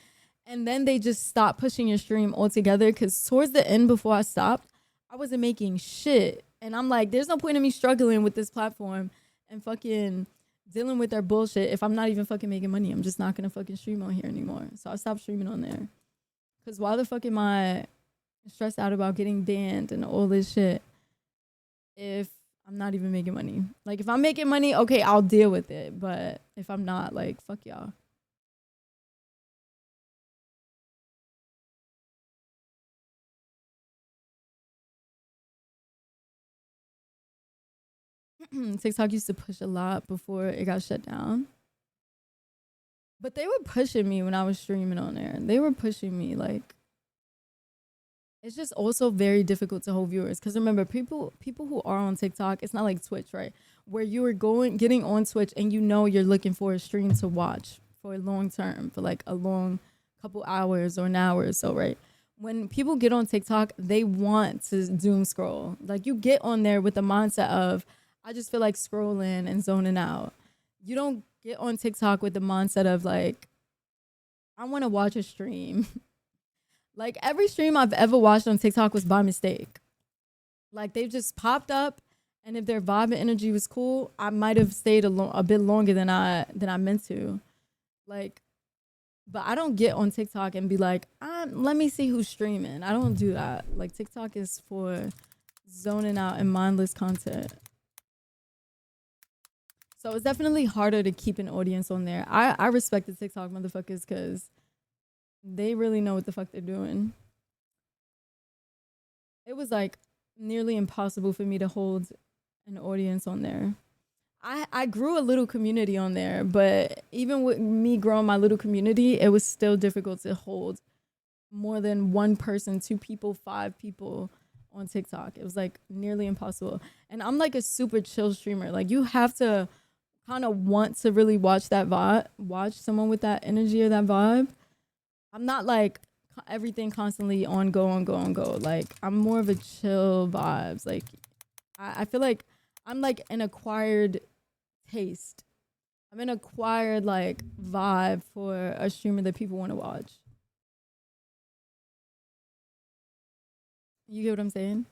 and then they just stop pushing your stream altogether because towards the end before I stopped, I wasn't making shit. And I'm like, there's no point in me struggling with this platform and fucking dealing with their bullshit if I'm not even fucking making money. I'm just not going to fucking stream on here anymore. So I stopped streaming on there. Because why the fuck am I stressed out about getting banned and all this shit if I'm not even making money? Like, if I'm making money, okay, I'll deal with it. But if I'm not, like, fuck y'all. TikTok used to push a lot before it got shut down. But they were pushing me when I was streaming on there. They were pushing me, like, it's just also very difficult to hold viewers. Because remember, people who are on TikTok, it's not like Twitch, right? Where you are getting on Twitch and you know you're looking for a stream to watch for a long term, for like a long couple hours or an hour or so, right? When people get on TikTok, they want to doom scroll. Like, you get on there with the mindset of, I just feel like scrolling and zoning out. You don't get on TikTok with the mindset of like, I want to watch a stream. Like, every stream I've ever watched on TikTok was by mistake. Like, they've just popped up, and if their vibe and energy was cool, I might have stayed a bit longer than I meant to. Like, but I don't get on TikTok and be like, let me see who's streaming. I don't do that. Like, TikTok is for zoning out and mindless content. So it's definitely harder to keep an audience on there. I respect the TikTok motherfuckers because they really know what the fuck they're doing. It was like nearly impossible for me to hold an audience on there. I grew a little community on there, but even with me growing my little community, it was still difficult to hold more than one person, 2 people, 5 people on TikTok. It was like nearly impossible. And I'm like a super chill streamer. Like, you have to kind of want to really watch that vibe, watch someone with that energy or that vibe. I'm not like everything constantly on go. Like, I'm more of a chill vibes. Like, I feel like I'm like an acquired taste. I'm an acquired like vibe for a streamer that people want to watch. You get what I'm saying?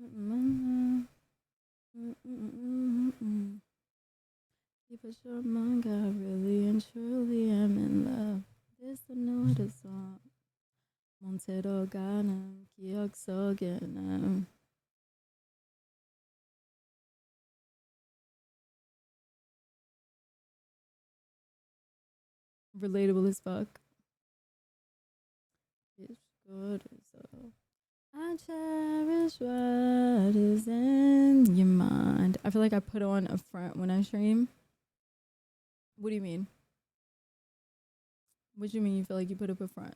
Keep a short mind, I really and truly am in love. This I know the song. Montero Ganam, Kiok Soganam. Relatable as fuck. It's good as all. I cherish what is in your mind. I feel like I put on a front when I stream. What do you mean? What do you mean you feel like you put up a front?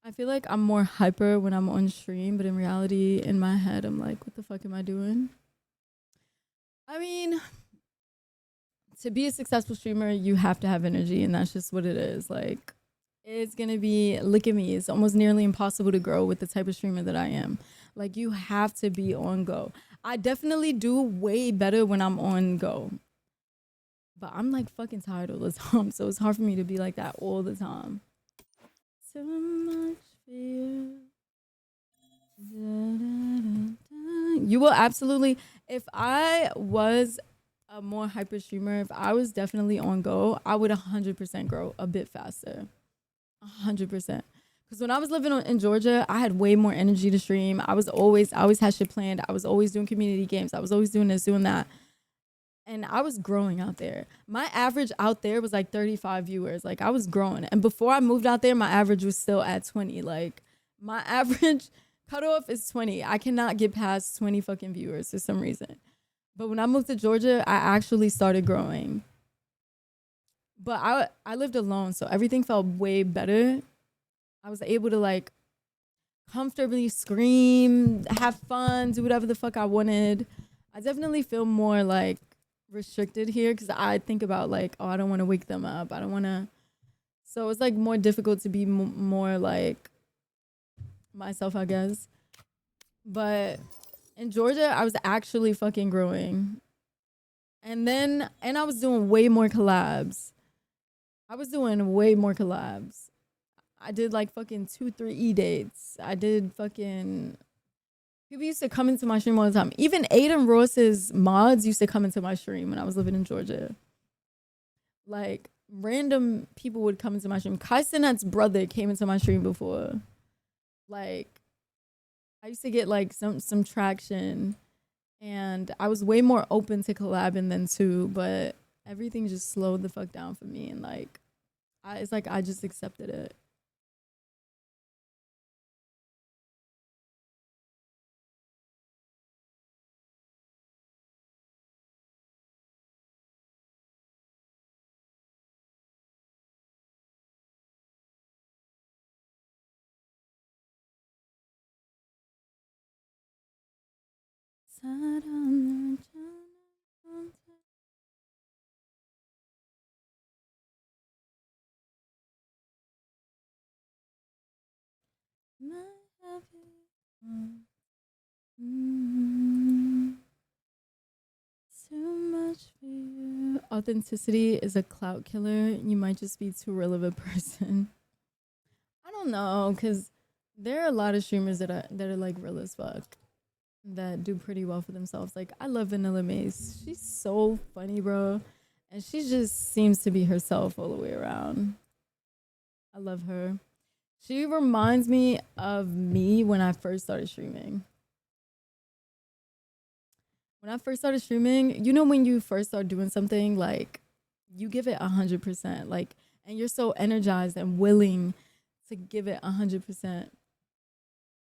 I feel like I'm more hyper when I'm on stream, but in reality, in my head, I'm like, what the fuck am I doing? I mean, to be a successful streamer, you have to have energy, and that's just what it is. Like, it's gonna be, look at me, it's almost nearly impossible to grow with the type of streamer that I am. Like, you have to be on go. I definitely do way better when I'm on go. But I'm like fucking tired all the time, so it's hard for me to be like that all the time. So much fear. You will absolutely, if I was a more hyper streamer, if I was definitely on go, I would 100% grow a bit faster. 100%. Because when I was living in Georgia, I had way more energy to stream. I always had shit planned. I was always doing community games. I was always doing this, doing that. And I was growing out there. My average out there was like 35 viewers. Like, I was growing. And before I moved out there, my average was still at 20. Like, my average cutoff is 20. I cannot get past 20 fucking viewers for some reason. But when I moved to Georgia, I actually started growing. But I lived alone, so everything felt way better. I was able to like comfortably scream, have fun, do whatever the fuck I wanted. I definitely feel more like restricted here because I think about like, oh, I don't want to wake them up. I don't want to. So it's like more difficult to be more like myself, I guess. But in Georgia, I was actually fucking growing. And I was doing way more collabs. I did like fucking 2-3 E-dates. I did fucking... People used to come into my stream all the time. Even Aiden Ross's mods used to come into my stream when I was living in Georgia. Like, random people would come into my stream. Kai Cenat's brother came into my stream before. Like, I used to get like some traction. And I was way more open to collabing then too. But everything just slowed the fuck down for me. And like, it's like I just accepted it. Too much for you. Authenticity is a clout killer. You might just be too real of a person. I don't know, because there are a lot of streamers that are like real as fuck that do pretty well for themselves. Like, I love Vanilla Mace. She's so funny, bro. And she just seems to be herself all the way around. I love her. She reminds me of me when I first started streaming. When I first started streaming, you know, when you first start doing something, like, you give it 100%, like, and you're so energized and willing to give it 100%.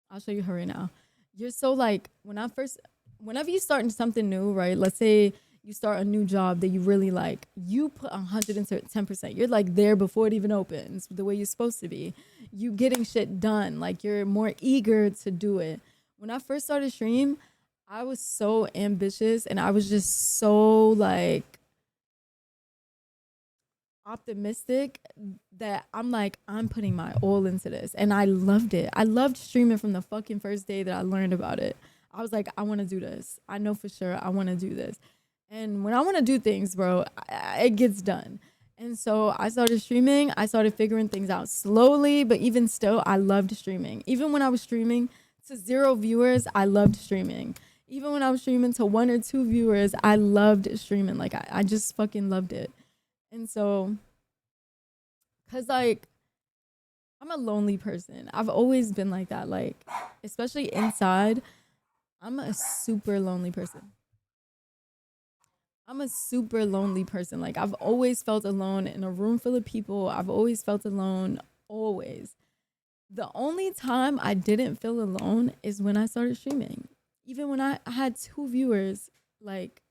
I'll show you her right now. You're so like, whenever you start something new, right? Let's say you start a new job that you really like, you put 110%. You're like there before it even opens, the way you're supposed to be. You getting shit done. Like, you're more eager to do it. When I first started stream, I was so ambitious and I was just so like, optimistic that I'm like, I'm putting my all into this. And I loved it. I loved streaming from the fucking first day that I learned about it. I was like, I want to do this. I know for sure I want to do this. And when I want to do things, bro, it gets done. And so I started streaming. I started figuring things out slowly, but even still, I loved streaming. Even when I was streaming to 0 viewers, I loved streaming. Even when I was streaming to 1 or 2 viewers, I loved streaming. Like, I just fucking loved it. And so, cause like, I'm a lonely person. I've always been like that. Like, especially inside, I'm a super lonely person. Like, I've always felt alone in a room full of people. I've always felt alone, always. The only time I didn't feel alone is when I started streaming. Even when I had 2 viewers, like,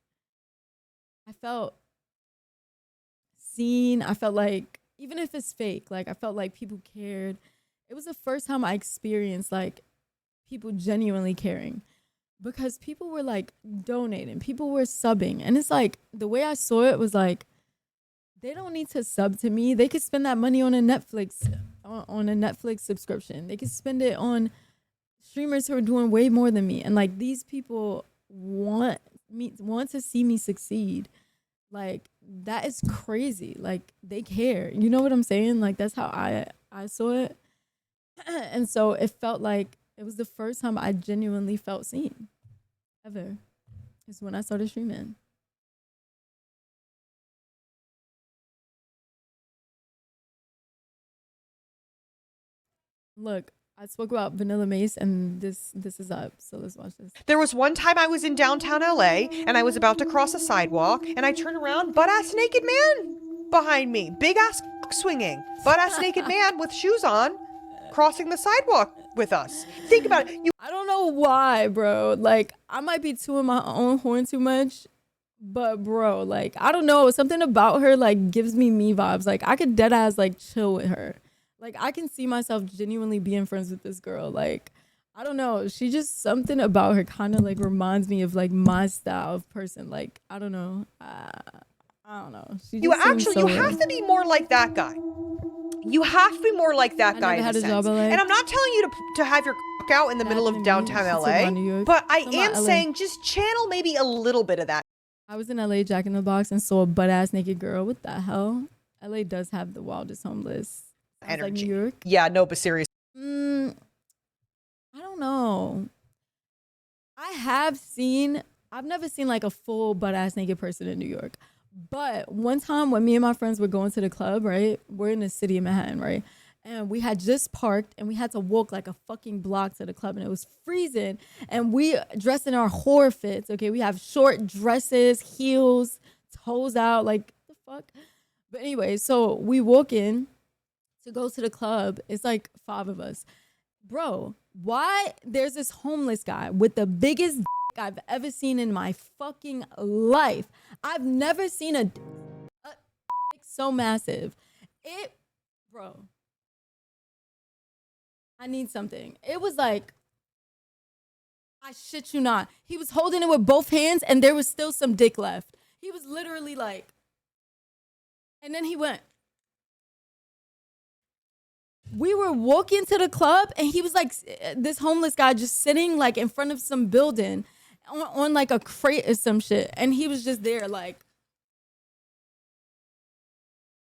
I felt seen. I felt like, even if it's fake, like, I felt like people cared. It was the first time I experienced, like, people genuinely caring. Because people were like donating, people were subbing. And it's like, the way I saw it was like, they don't need to sub to me. They could spend that money on a Netflix subscription. They could spend it on streamers who are doing way more than me. And like, these people want to see me succeed. Like, that is crazy. Like, they care. You know what I'm saying? Like, that's how I saw it. And so it felt like, it was the first time I genuinely felt seen, ever. Is when I started streaming. Look, I spoke about Vanilla Mace, and this is up. So let's watch this. There was one time I was in downtown LA, and I was about to cross a sidewalk, and I turned around, butt-ass naked man behind me, big-ass swinging, butt-ass naked man with shoes on, crossing the sidewalk with us. Think about it. I don't know why, bro. Like, I might be tooting my own horn too much, but bro, like, I don't know. Something about her, like, gives me vibes. Like, I could dead ass, like, chill with her. Like, I can see myself genuinely being friends with this girl. Like, I don't know. She just, something about her kind of, like, reminds me of, like, my style of person. Like, I don't know. I don't know. She You have to be more like that guy. You have to be more like that guy in a sense. And I'm not telling you to have your out in the middle of downtown LA, but I am saying just channel maybe a little bit of that. I was in LA, Jack in the Box, and saw a butt-ass naked girl. What the hell? LA does have the wildest homeless. Sounds like New York. Yeah, no, but seriously. I don't know. I've never seen like a full butt-ass naked person in New York. But one time when me and my friends were going to the club, right? We're in the city of Manhattan, right? And we had just parked and we had to walk like a fucking block to the club and it was freezing. And we dressed in our whore fits, okay? We have short dresses, heels, toes out, like the fuck? But anyway, so we walk in to go to the club. It's like 5 of us. Bro, why there's this homeless guy with the biggest I've ever seen in my fucking life. I've never seen a so massive. Bro, I need something. It was like, I shit you not. He was holding it with both hands and there was still some dick left. He was literally like, and then he went. We were walking to the club and he was like, this homeless guy just sitting like in front of some building on like a crate or some shit. And he was just there like,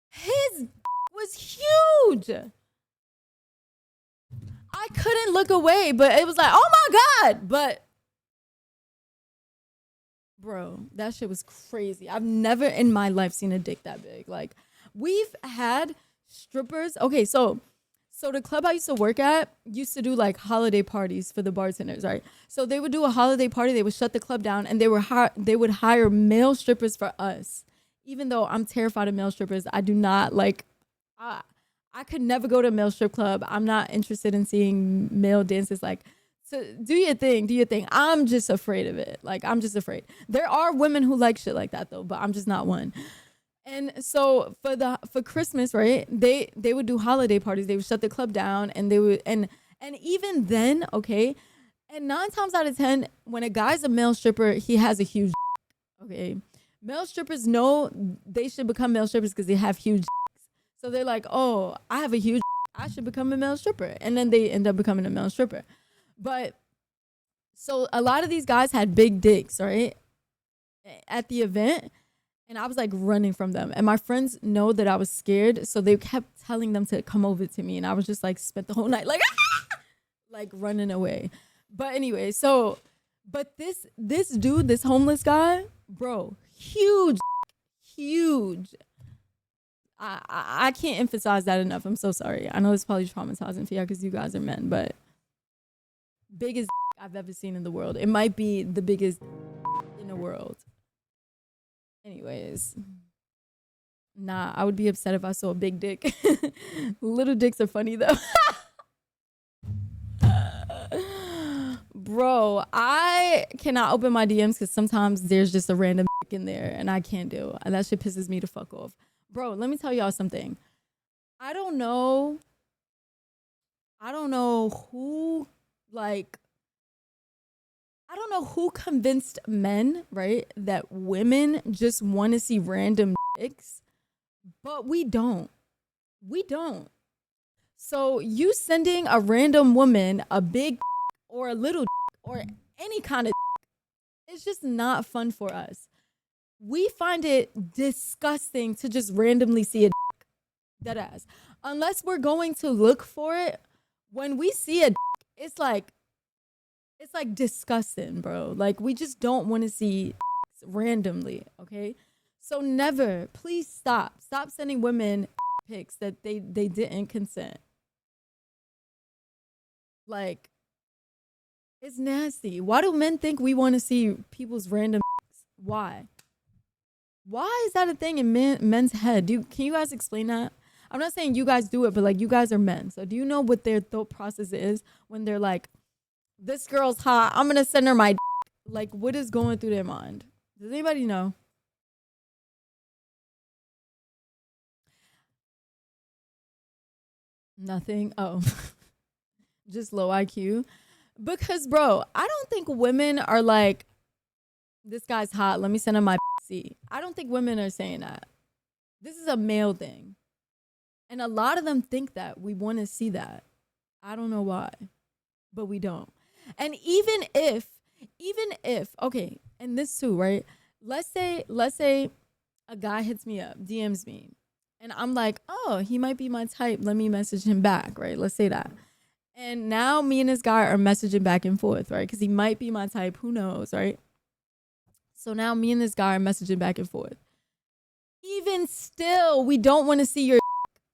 his was huge. I couldn't look away, but it was like, oh my God. But bro, that shit was crazy. I've never in my life seen a dick that big. Like, we've had strippers. Okay, so the club I used to work at used to do like holiday parties for the bartenders, right? So they would do a holiday party, they would shut the club down, and they would hire male strippers for us. Even though I'm terrified of male strippers, I do not like. I could never go to a male strip club. I'm not interested in seeing male dances. Like, so do your thing, do your thing. I'm just afraid of it. Like, I'm just afraid. There are women who like shit like that though, but I'm just not one. And so for Christmas, right? They would do holiday parties. They would shut the club down, and they would and even then, okay. And 9 times out of 10, when a guy's a male stripper, he has a huge. Okay, Male strippers know they should become male strippers because they have huge dicks. So they're like, oh, I have a huge dick. I should become a male stripper. And then they end up becoming a male stripper. But so a lot of these guys had big dicks, right? At the event. And I was like running from them. And my friends know that I was scared. So they kept telling them to come over to me. And I was just like, spent the whole night like, like running away. But anyway, so, but this dude, this homeless guy, bro, huge. I can't emphasize that enough. I'm so sorry. I know it's probably traumatizing for you because you guys are men, but biggest I've ever seen in the world. It might be the biggest in the world. Anyways, nah, I would be upset if I saw a big dick. Little dicks are funny though. Bro, I cannot open my DMs because sometimes there's just a random dick in there and I can't do. And that shit pisses me the fuck off. Bro, let me tell y'all something. I don't know who, like, I don't know who convinced men, right, that women just want to see random dicks, but we don't. We don't. So you sending a random woman a big or a little or any kind of it's just not fun for us. We find it disgusting to just randomly see a dead ass. Unless we're going to look for it, when we see a it's like disgusting, bro. Like we just don't want to see randomly, okay? So never, please stop sending women pics that they didn't consent. Like, it's nasty. Why do men think we want to see people's random pics? Why is that a thing in men's head? Can you guys explain that? I'm not saying you guys do it, but like you guys are men. So do you know what their thought process is when they're like, this girl's hot, I'm gonna send her my dick. Like, what is going through their mind? Does anybody know? Nothing. Oh, just low IQ. Because, bro, I don't think women are like, this guy's hot, let me send him my see. I don't think women are saying that. This is a male thing. And a lot of them think that we want to see that. I don't know why, but we don't. And even if, okay, and this too, right? Let's say a guy hits me up, DMs me, and I'm like, oh, he might be my type. Let me message him back, right? Let's say that. And now me and this guy are messaging back and forth, right? Because he might be my type. Who knows, right? So now me and this guy are messaging back and forth. Even still, we don't want to see your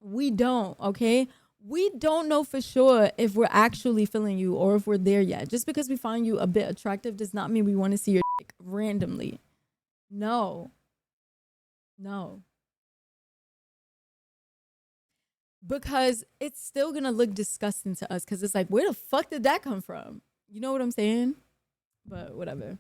we don't, okay? We don't know for sure if we're actually feeling you or if we're there yet. Just because we find you a bit attractive does not mean we want to see your dick randomly. No. Because it's still going to look disgusting to us because it's like, where the fuck did that come from? You know what I'm saying? But whatever.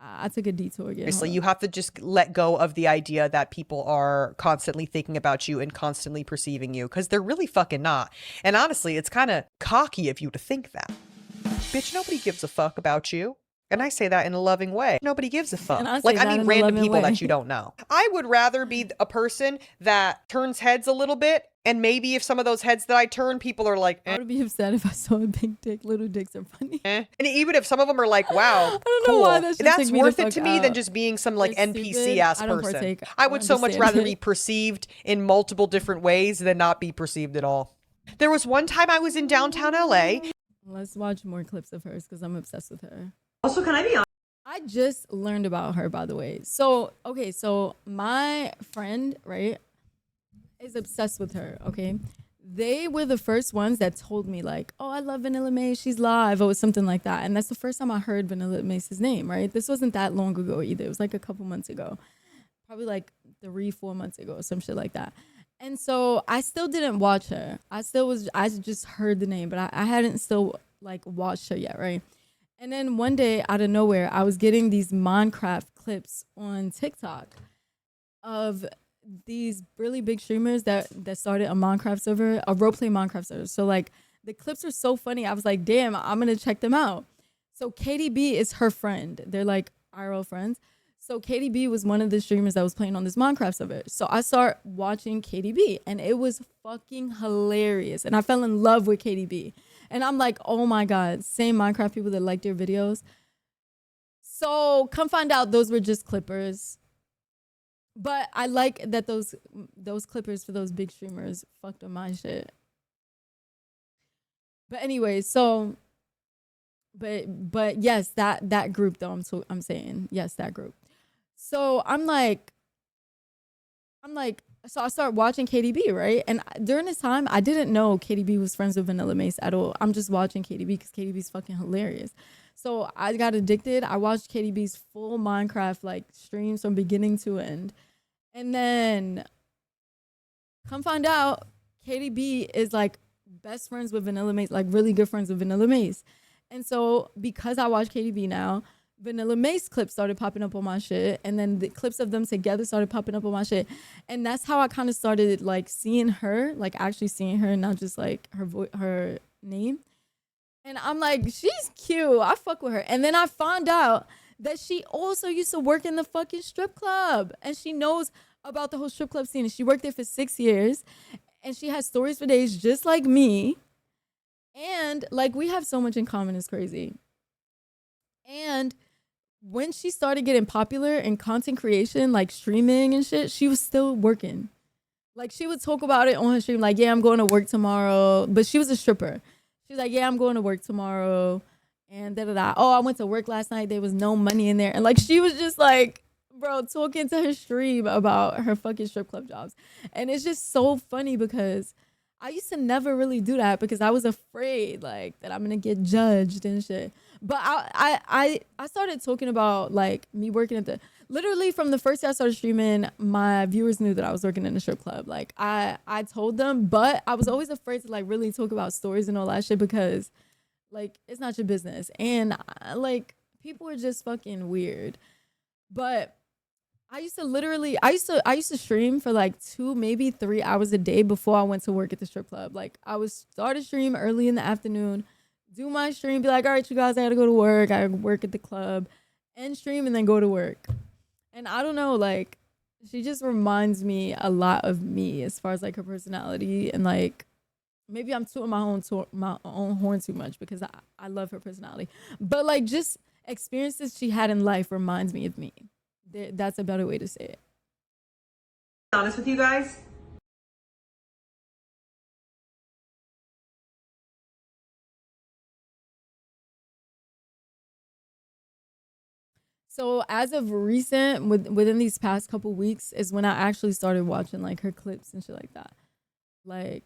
I took a detour again. Obviously, you have to just let go of the idea that people are constantly thinking about you and constantly perceiving you because they're really fucking not. And honestly, it's kind of cocky of you to think that. Bitch, nobody gives a fuck about you. And I say that in a loving way. Nobody gives a fuck. Like, I mean, random people that you don't know. I would rather be a person that turns heads a little bit. And maybe if some of those heads that I turn, people are like, eh. I would be upset if I saw a big dick. Little dicks are funny. And even if some of them are like, wow, I don't cool. know why That's worth it to me than just being some like NPC ass person. I would so much rather be perceived in multiple different ways than not be perceived at all. There was one time I was in downtown LA. Let's watch more clips of hers because I'm obsessed with her. Also, can I be honest? I just learned about her, by the way. So, okay, so my friend, right, is obsessed with her, okay? They were the first ones that told me, like, oh, I love Vanilla Mae, she's live, or something like that. And that's the first time I heard Vanilla Mae's name, right? This wasn't that long ago either. It was like a couple months ago. Probably like 3-4 months ago or some shit like that. And so I still didn't watch her. I just heard the name, but I hadn't still, like, watched her yet, right? And then one day, out of nowhere, I was getting these Minecraft clips on TikTok of these really big streamers that started a Minecraft server, a roleplay Minecraft server. So, like, the clips are so funny. I was like, damn, I'm going to check them out. So KDB is her friend. They're, like, IRL friends. So KDB was one of the streamers that was playing on this Minecraft server. So I start watching KDB and it was fucking hilarious. And I fell in love with KDB. And I'm like, oh my God, same Minecraft people that like their videos. So come find out those were just clippers. But I like that those clippers for those big streamers fucked up my shit. But anyway, so but yes, that group though, I'm saying, yes, that group. So I'm like, so I start watching KDB, right? And during this time, I didn't know KDB was friends with Vanilla Mace at all. I'm just watching KDB because KDB's fucking hilarious. So I got addicted. I watched KDB's full Minecraft like streams from beginning to end. And then come find out KDB is like best friends with Vanilla Mace, like really good friends with Vanilla Mace. And so because I watch KDB now, Vanilla Mace clips started popping up on my shit, and then the clips of them together started popping up on my shit, and that's how I kind of started like seeing her, like actually seeing her, not just like her name. And I'm like, she's cute. I fuck with her. And then I found out that she also used to work in the fucking strip club, and she knows about the whole strip club scene. And she worked there for 6 years, and she has stories for days, just like me. And like we have so much in common. It's crazy. And when she started getting popular in content creation, like streaming and shit, she was still working. Like she would talk about it on her stream, like, yeah, I'm going to work tomorrow. But she was a stripper. She was like, yeah, I'm going to work tomorrow. And da-da-da. Oh, I went to work last night. There was no money in there. And like, she was just like, bro, talking to her stream about her fucking strip club jobs. And it's just so funny because I used to never really do that because I was afraid like that I'm gonna get judged and shit. But I started talking about like me working at the, literally from the first day I started streaming, my viewers knew that I was working in a strip club. Like I told them, but I was always afraid to like really talk about stories and all that shit because like it's not your business. And like people were just fucking weird. But I used to stream for like 2, maybe 3 hours a day before I went to work at the strip club. Like I would start a stream early in the afternoon, do my stream, be like, all right, you guys, I gotta go to work. I work at the club, end stream, and then go to work. And I don't know, like she just reminds me a lot of me as far as like her personality, and like maybe I'm tooting my own horn too much because I love her personality. But like just experiences she had in life reminds me of me. That's a better way to say it. Honest with you guys. So as of recent, within these past couple weeks is when I actually started watching like her clips and shit like that. Like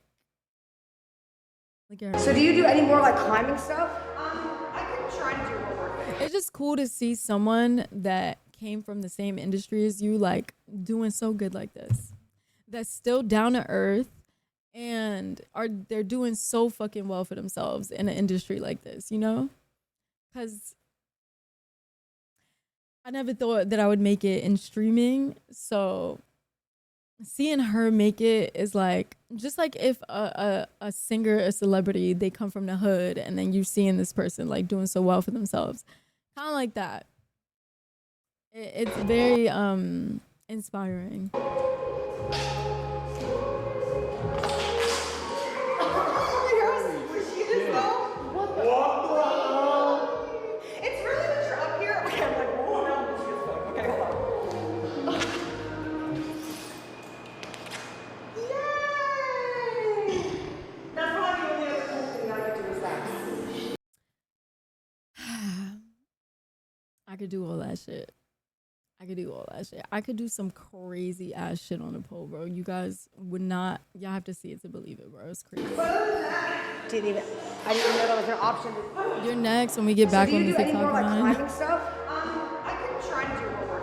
So do you do any more like climbing stuff? I could try to do more work. It's just cool to see someone that came from the same industry as you, like doing so good like this, that's still down to earth, and they're doing so fucking well for themselves in an industry like this, you know? Because I never thought that I would make it in streaming, so seeing her make it is like just like if a singer, a celebrity, they come from the hood, and then you seeing this person like doing so well for themselves, kind of like that. It's very inspiring. It's really that you're up here. Okay, I'm like, whoa, no. Okay, hold on. Yay! That's probably the only other cool thing I could do is that. I could do all that shit. I could do some crazy ass shit on the pole, bro. You guys would not, y'all have to see it to believe it, bro. It's crazy. I didn't even know that was an option. You're next when we get back on the TikTok Do you do any more like line. climbing stuff? I could try to do more work.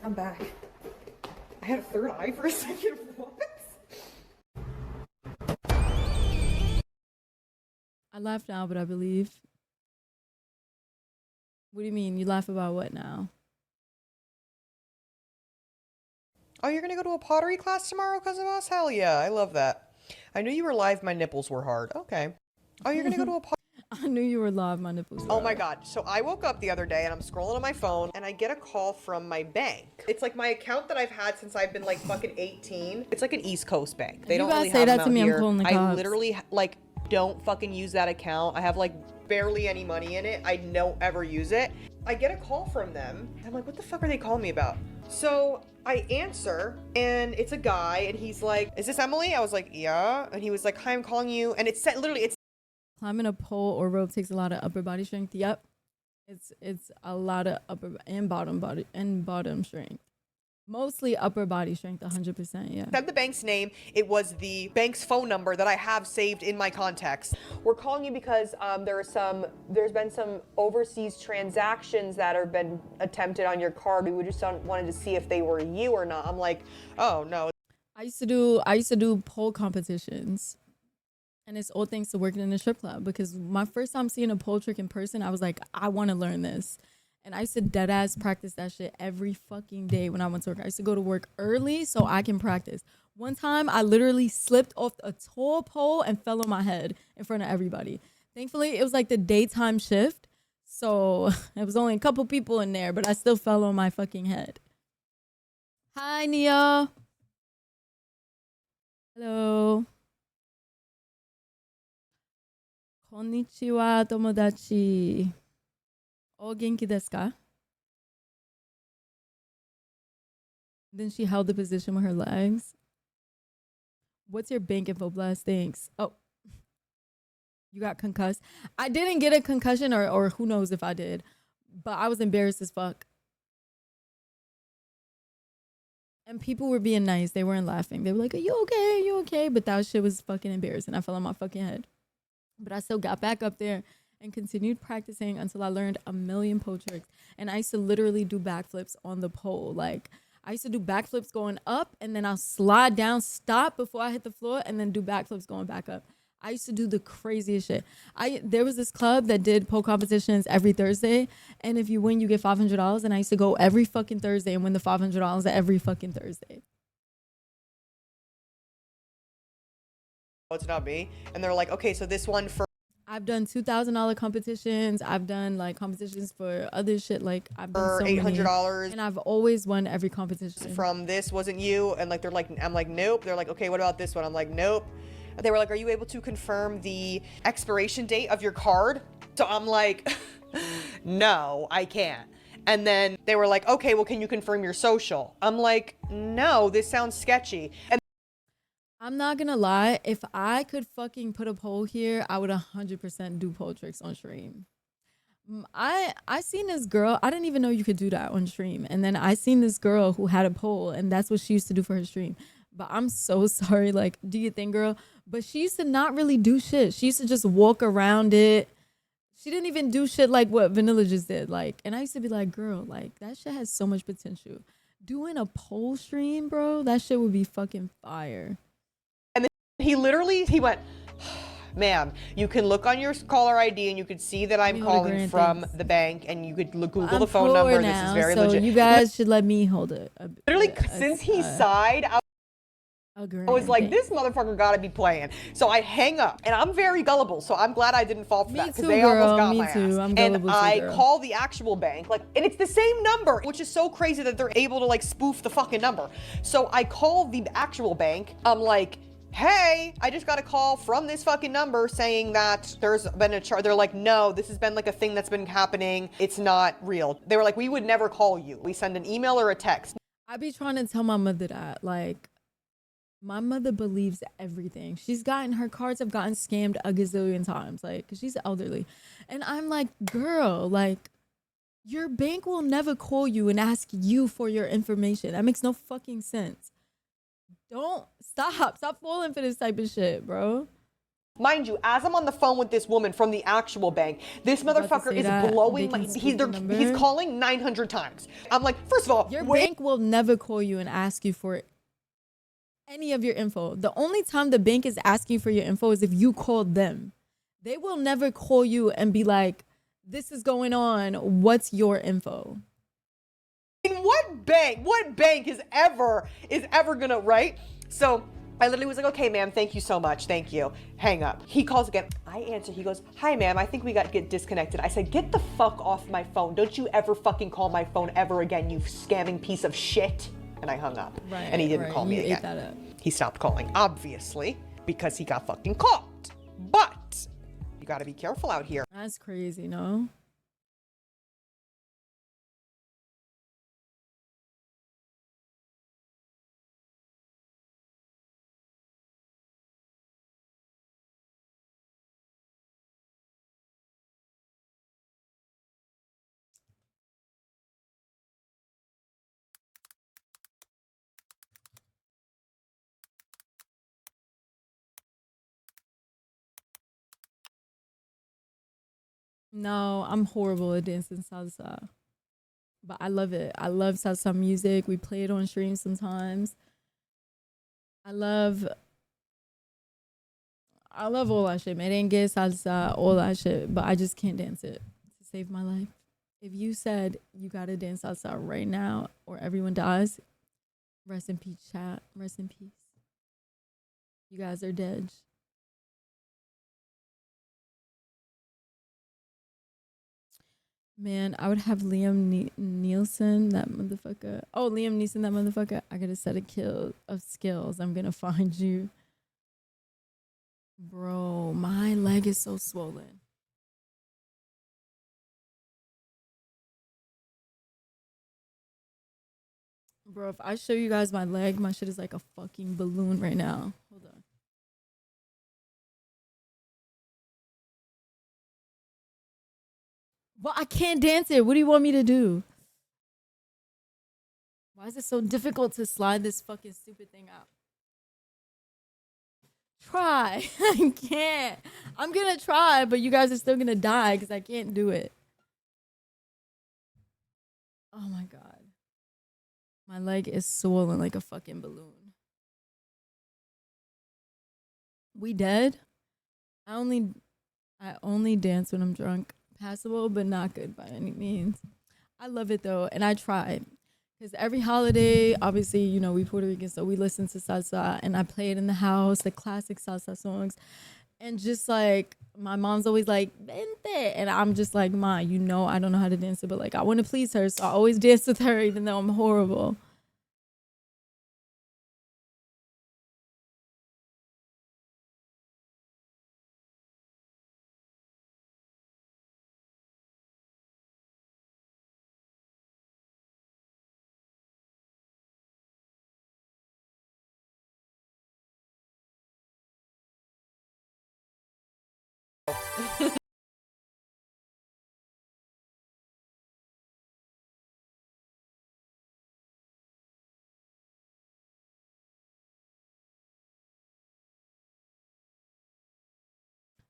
I'm back. I had a third eye for a second. What? I laugh now, but I believe. What do you mean? You laugh about what now? Oh, you're gonna go to a pottery class tomorrow because of us? Hell yeah, I love that. I knew you were live, my nipples were hard. Okay. Oh, you're gonna go to a I knew you were live, my nipples. Oh my god. So I woke up the other day and I'm scrolling on my phone and I get a call from my bank. It's like my account that I've had since I've been like fucking 18. It's like an East Coast bank. They You don't gotta really say have that them to out me, I'm here. calling the I cops. literally like don't fucking use that account. I have like barely any money in it. I don't ever use it. I get a call from them. And I'm like, what the fuck are they calling me about? So I answer and it's a guy and he's like, is this Emily? I was like, yeah. And he was like, hi, I'm calling you. And it's literally, it's Climbing a pole or rope takes a lot of upper body strength. Yep. It's a lot of upper and bottom strength. Mostly upper body strength, 100%, yeah. said the bank's name. It was the bank's phone number that I have saved in my contacts. We're calling you because there's been some overseas transactions that have been attempted on your card. We just wanted to see if they were you or not. I'm like, oh no. I used to do pole competitions. And it's all thanks to working in a strip club, because my first time seeing a pole trick in person, I was like, I want to learn this. And I used to dead ass practice that shit every fucking day when I went to work. I used to go to work early so I can practice. One time I literally slipped off a tall pole and fell on my head in front of everybody. Thankfully, it was like the daytime shift. So it was only a couple people in there, but I still fell on my fucking head. Hi, Nia. Hello. Konnichiwa, tomodachi. O genki desu ka? Then she held the position with her legs. What's your bank info, Blast? Thanks. Oh, you got concussed. I didn't get a concussion, or who knows if I did, but I was embarrassed as fuck. And people were being nice. They weren't laughing. They were like, are you okay? Are you okay? But that shit was fucking embarrassing. I fell on my fucking head. But I still got back up there and continued practicing until I learned a million pole tricks. And I used to literally do backflips on the pole. Like, I used to do backflips going up, and then I'll slide down, stop before I hit the floor, and then do backflips going back up. I used to do the craziest shit. There was this club that did pole competitions every Thursday, and if you win, you get $500. And I used to go every fucking Thursday and win the $500 every fucking Thursday. it's not me. And they're like, okay, so this one for I've done $2,000 competitions. I've done like competitions for other shit. Like I've done so $800, and I've always won every competition. From this wasn't you, and like they're like, I'm like, nope. They're like, okay, what about this one? I'm like, nope. And they were like, are you able to confirm the expiration date of your card? So I'm like, no, I can't. And then they were like, okay, well, can you confirm your social? I'm like, no, this sounds sketchy. And I'm not gonna lie, if I could fucking put a pole here, I would 100% do pole tricks on stream. I seen this girl, I didn't even know you could do that on stream. And then I seen this girl who had a pole, and that's what she used to do for her stream. But I'm so sorry, like, do you think, girl? But she used to not really do shit. She used to just walk around it. She didn't even do shit like what Vanilla just did. Like, and I used to be like, girl, like, that shit has so much potential. Doing a pole stream, bro, that shit would be fucking fire. And then he went, ma'am, you can look on your caller ID and you could see that I'm calling from the bank, and you could Google the phone number. Now, this is very so legit. You guys should let me hold it. Literally, since he sighed, I was like, this motherfucker gotta be playing. So I hang up, and I'm very gullible, so I'm glad I didn't fall for that, because they almost got my ass. I'm and I call the actual bank, like, and it's the same number, which is so crazy that they're able to like spoof the fucking number. So I call the actual bank. I'm like, hey, I just got a call from this fucking number saying that there's been a charge. They're like, no, this has been like a thing that's been happening. It's not real. They were like, we would never call you. We send an email or a text. I be trying to tell my mother that, like, my mother believes everything. Her cards have gotten scammed a gazillion times, like, 'cause she's elderly. And I'm like, girl, like, your bank will never call you and ask you for your information. That makes no fucking sense. Don't stop falling for this type of shit, bro. Mind you, as I'm on the phone with this woman from the actual bank, this motherfucker is blowing my, he's calling 900 times. I'm like, first of all, your bank will never call you and ask you for any of your info. The only time the bank is asking for your info is if you called them. They will never call you and be like, this is going on. What's your info? In what bank is ever gonna, right? So I literally was like, okay, ma'am, thank you so much. Thank you. Hang up. He calls again. I answer. He goes, hi, ma'am. I think we got to get disconnected. I said, get the fuck off my phone. Don't you ever fucking call my phone ever again, you scamming piece of shit. And I hung up. Right, and he didn't call me you again. ate that up. He stopped calling, obviously, because he got fucking caught. But you got to be careful out here. That's crazy, no? No, I'm horrible at dancing salsa. But I love it. I love salsa music. We play it on stream sometimes. I love all that shit. Merengue, salsa, all that shit. But I just can't dance it to save my life. If you said you gotta dance salsa right now or everyone dies, rest in peace, chat. Rest in peace. You guys are dead. Man, I would have Liam Nielsen, that motherfucker. Oh, Liam Neeson, that motherfucker. I got a set of skills. I'm gonna find you. Bro, my leg is so swollen. Bro, if I show you guys my leg, my shit is like a fucking balloon right now. Hold on. Well, I can't dance it. What do you want me to do? Why is it so difficult to slide this fucking stupid thing out? Try. I can't. I'm gonna try, but you guys are still gonna die because I can't do it. Oh my god. My leg is swollen like a fucking balloon. We dead? I only dance when I'm drunk. Passable, but not good by any means. I love it though, and I try. Because every holiday, obviously, you know, we Puerto Rican, so we listen to salsa, and I play it in the house, the classic salsa songs. And just like, my mom's always like, Vente. And I'm just like, Ma, you know I don't know how to dance it, but like, I want to please her, so I always dance with her, even though I'm horrible.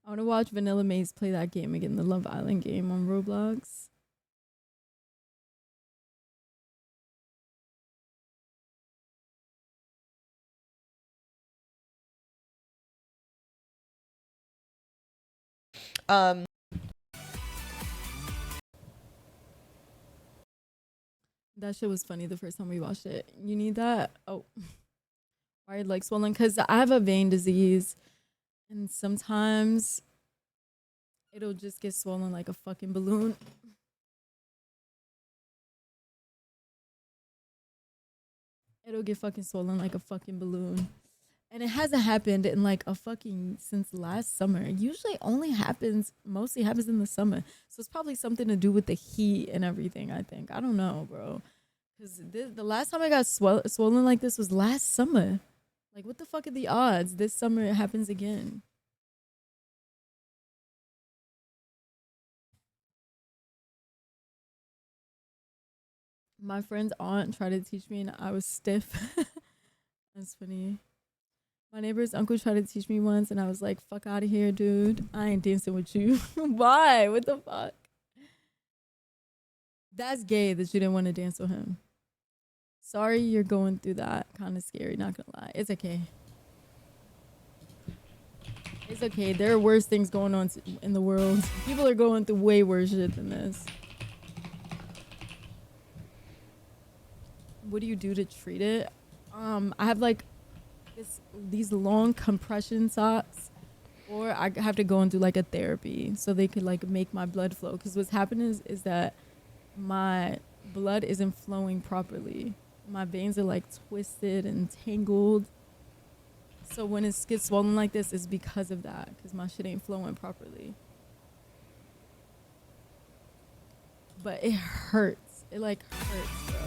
I want to watch Vanilla Maze play that game again, the Love Island game on Roblox. That shit was funny the first time we watched it. You need that? Oh. Why like swollen? Because I have a vein disease. And sometimes it'll just get swollen like a fucking balloon. It'll get fucking swollen like a fucking balloon. And it hasn't happened in like a fucking since last summer. It usually mostly happens in the summer. So it's probably something to do with the heat and everything, I think. I don't know, bro. Because the last time I got swollen like this was last summer. Like, what the fuck are the odds? This summer it happens again. My friend's aunt tried to teach me and I was stiff. That's funny. My neighbor's uncle tried to teach me once and I was like, fuck out of here, dude. I ain't dancing with you. Why? What the fuck? That's gay that you didn't want to dance with him. Sorry you're going through that. Kind of scary, not gonna lie. It's okay. It's okay. There are worse things going on in the world. People are going through way worse shit than this. What do you do to treat it? I have like these long compression socks, or I have to go and do like a therapy so they could like make my blood flow. Because what's happening is that my blood isn't flowing properly. My veins are like twisted and tangled. So when it gets swollen like this, it's because of that. Because my shit ain't flowing properly. But it hurts. It like hurts, bro.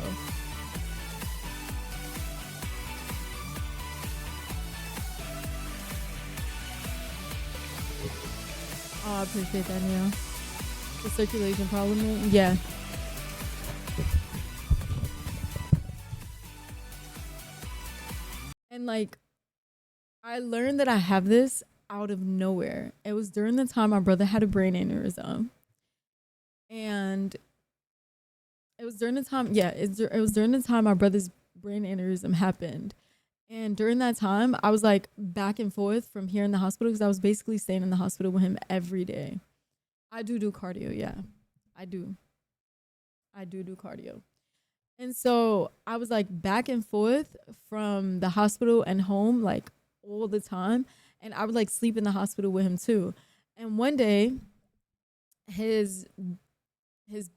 Oh, I appreciate that, Neil. The circulation problem, yeah. And like, I learned that I have this out of nowhere. It was during the time my brother had a brain aneurysm. And it was during the time, it was during the time my brother's brain aneurysm happened. And during that time, I was like back and forth from here in the hospital because I was basically staying in the hospital with him every day. I do cardio, yeah. I do cardio. And so I was like back and forth from the hospital and home like all the time. And I would like sleep in the hospital with him too. And one day, his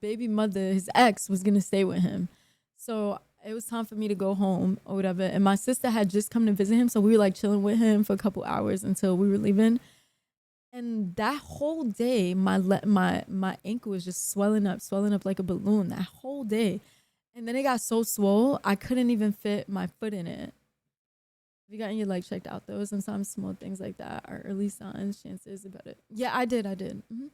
baby mother, his ex, was gonna stay with him. So it was time for me to go home or whatever. And my sister had just come to visit him. So we were like chilling with him for a couple hours until we were leaving. And that whole day, my ankle was just swelling up like a balloon that whole day. And then it got so swole, I couldn't even fit my foot in it. Have you gotten your leg checked out though? Sometimes small things like that are early signs, chances about it. Yeah, I did. Mm-hmm.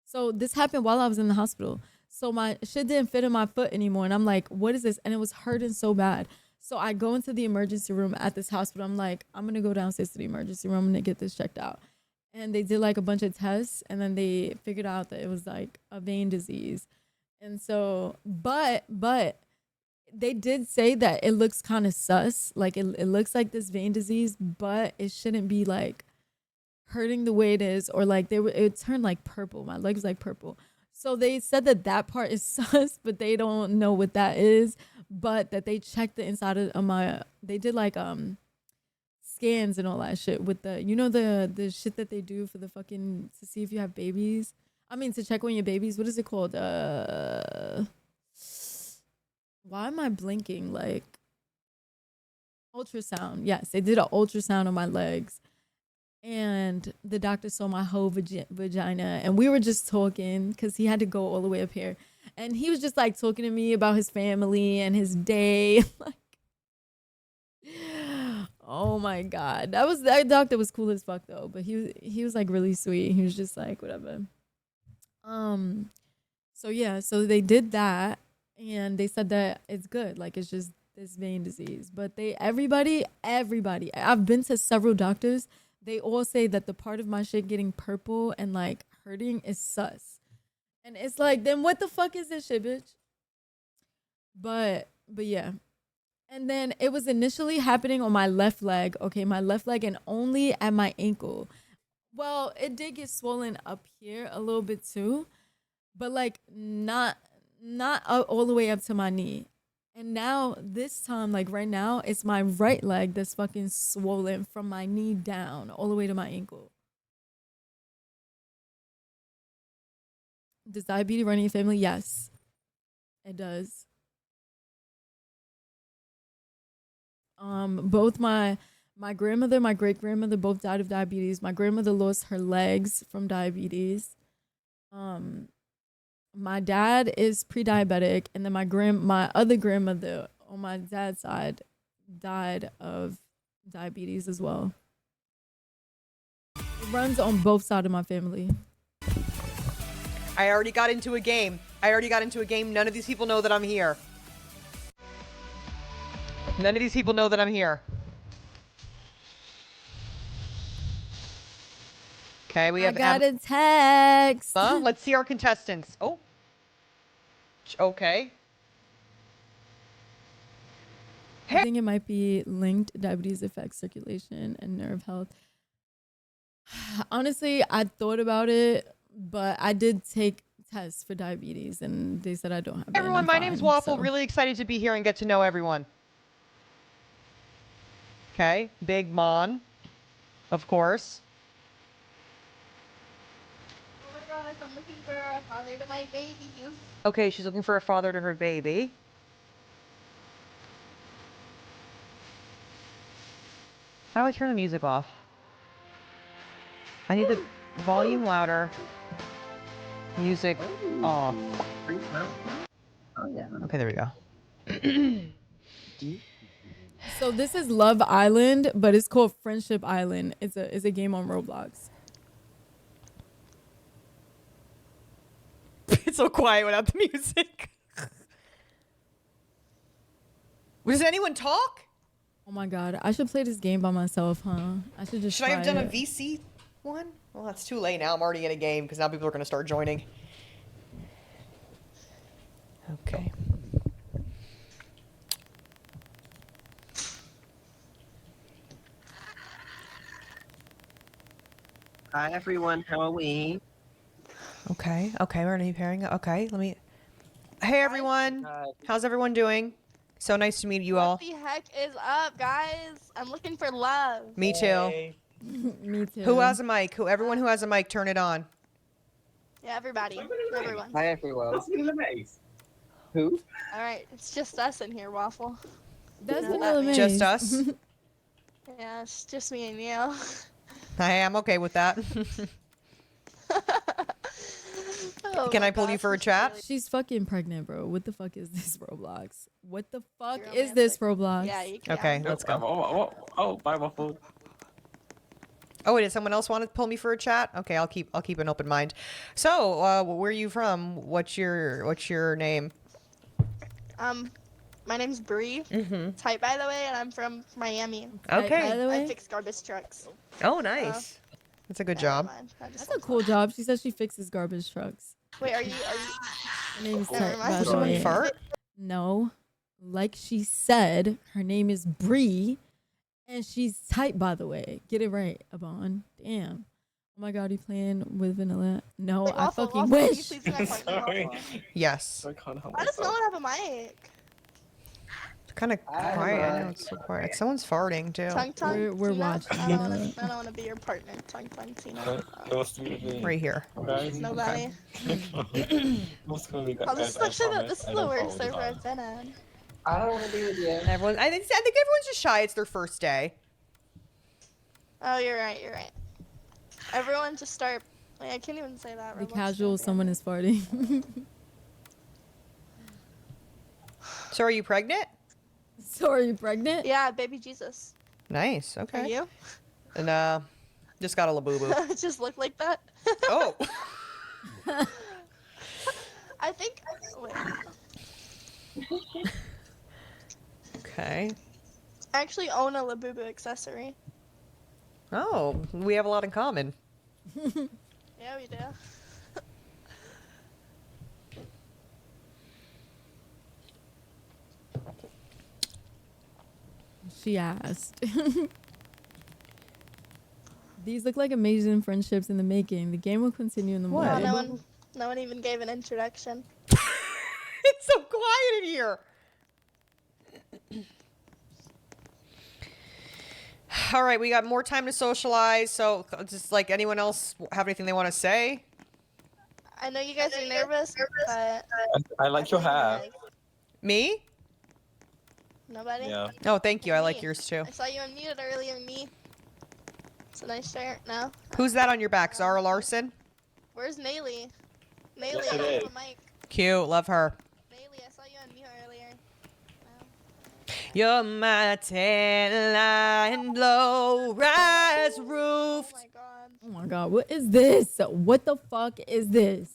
So this happened while I was in the hospital. So my shit didn't fit in my foot anymore. And I'm like, what is this? And it was hurting so bad. So I go into the emergency room at this hospital. I'm like, I'm going to go downstairs to the emergency room. I'm going to get this checked out. And they did like a bunch of tests. And then they figured out that it was like a vein disease. And so, but they did say that it looks kind of sus. Like it looks like this vein disease, but it shouldn't be like hurting the way it is, or like it turned like purple. My leg was like purple. So they said that part is sus, but they don't know what that is. But that they checked the inside of my, they did like scans and all that shit with the, you know, the shit that they do for the fucking, to see if you have babies. I mean, to check on your babies. What is it called? Why am I blinking? Like ultrasound. Yes, they did an ultrasound on my legs. And the doctor saw my whole vagina. And we were just talking because he had to go all the way up here. And he was just like talking to me about his family and his day. Like, oh my God. That doctor was cool as fuck though. But he was like really sweet. He was just like, whatever. So yeah, so they did that. And they said that it's good. Like, it's just this vein disease. But everybody, I've been to several doctors. They all say that the part of my shit getting purple and like hurting is sus. And it's like, then what the fuck is this shit, bitch? But yeah. And then it was initially happening on my left leg. Okay, my left leg and only at my ankle. Well, it did get swollen up here a little bit too. But like not all the way up to my knee. And now this time, like right now, it's my right leg that's fucking swollen from my knee down all the way to my ankle. Does diabetes run in your family? Yes, it does. Both my grandmother, my great grandmother, both died of diabetes. My grandmother lost her legs from diabetes. My dad is pre-diabetic, and then my other grandmother on my dad's side died of diabetes as well. It runs on both sides of my family. I already got into a game. None of these people know that I'm here. Okay, we have. I got a text. Huh? Let's see our contestants. Oh. Okay. I think it might be linked. Diabetes affects circulation and nerve health. Honestly, I thought about it, but I did take tests for diabetes, and they said I don't have it. Everyone, my name's Waffle. Really excited to be here and get to know everyone. Okay, Big Mon, of course. Oh my gosh, I'm looking for a father to my baby. Okay, she's looking for a father to her baby. How do I turn the music off? I need the volume louder. Music off. Oh yeah. Okay, there we go. So this is Love Island, but it's called Friendship Island. It's a game on Roblox. It's so quiet without the music. Does anyone talk? Oh my god, I should play this game by myself, huh? I should just. Should I have done try a it. VC one? Well, that's too late now. I'm already in a game because now people are going to start joining. Okay. Hi everyone, how are we? Okay, we're gonna be pairing up. Okay, let me. Hey everyone, how's everyone doing? So nice to meet you all. What the heck is up, guys? I'm looking for love. Me too. Me too. Who has a mic? Everyone who has a mic, turn it on. Yeah, everybody. Everyone. Hi everyone. Who? All right, it's just us in here, Waffle. That's You know Vanilla that Maze. Just us? Yeah, it's just me and you. I am okay with that. Oh Can my I pull you gosh, for a this is chat? really- She's fucking pregnant, bro. What the fuck is this Roblox? What the fuck You're is this romantic. Roblox? Yeah, you can. Okay, let's go. Oh, bye Waffle. Oh, wait, did someone else want to pull me for a chat? Okay, I'll keep an open mind. So, where are you from? What's your name? My name's Bree. Mm-hmm. Type, by the way, and I'm from Miami. Okay. By the way? I fix garbage trucks. Oh, nice. That's a good job. That's a cool job. She says she fixes garbage trucks. Wait, are you? Her name is Never Type, mind. by Did the someone way. fart? No. Like she said, her name is Bree, and she's Type, by the way. Get it right, Abon. Damn. Oh my god, you playing with Vanilla? No, Wait, I Waffle, fucking Waffle, can you wish. please be my partner, Waffle? Yes. I can't help Why does no myself. one have a mic? It's kind of quiet. I know it's so quiet. Someone's farting too. Tongue tongue. We're Tina? watching. I don't want to be your partner. Tongue tongue. Tina. Right here. Nobody. Okay. Oh, this is actually this is the worst server I've been in. I don't want to be with you. Everyone, I think everyone's just shy. It's their first day. Oh, you're right. You're right. Everyone just start. Wait, I can't even say that. The Roblox casual champion. someone is farting. So, are you pregnant? So are you pregnant? Yeah, baby Jesus. Nice. Are Okay. you? And just got a labubu. Just look like that. Oh. I think. Wait. Okay. I actually own a Labubu accessory. Oh, we have a lot in common. Yeah, we do. She asked. These look like amazing friendships in the making. The game will continue in the Well, morning. no one even gave an introduction. It's so quiet in here. All right, we got more time to socialize. So, just like anyone else have anything they want to say? I know you guys are nervous, but I like your hair. Me? nobody. Yeah. Oh, thank you. I like yours too. I saw you unmuted earlier, me. It's a nice shirt. No. Who's that on your back? Zara Larson? Where's Nayli? Nayli, Yes, I it don't have is. a mic. Cute. Love her. Nayli, I saw you unmute earlier. You're my tan line, low rise roof. Oh my god, what is this? What the fuck is this?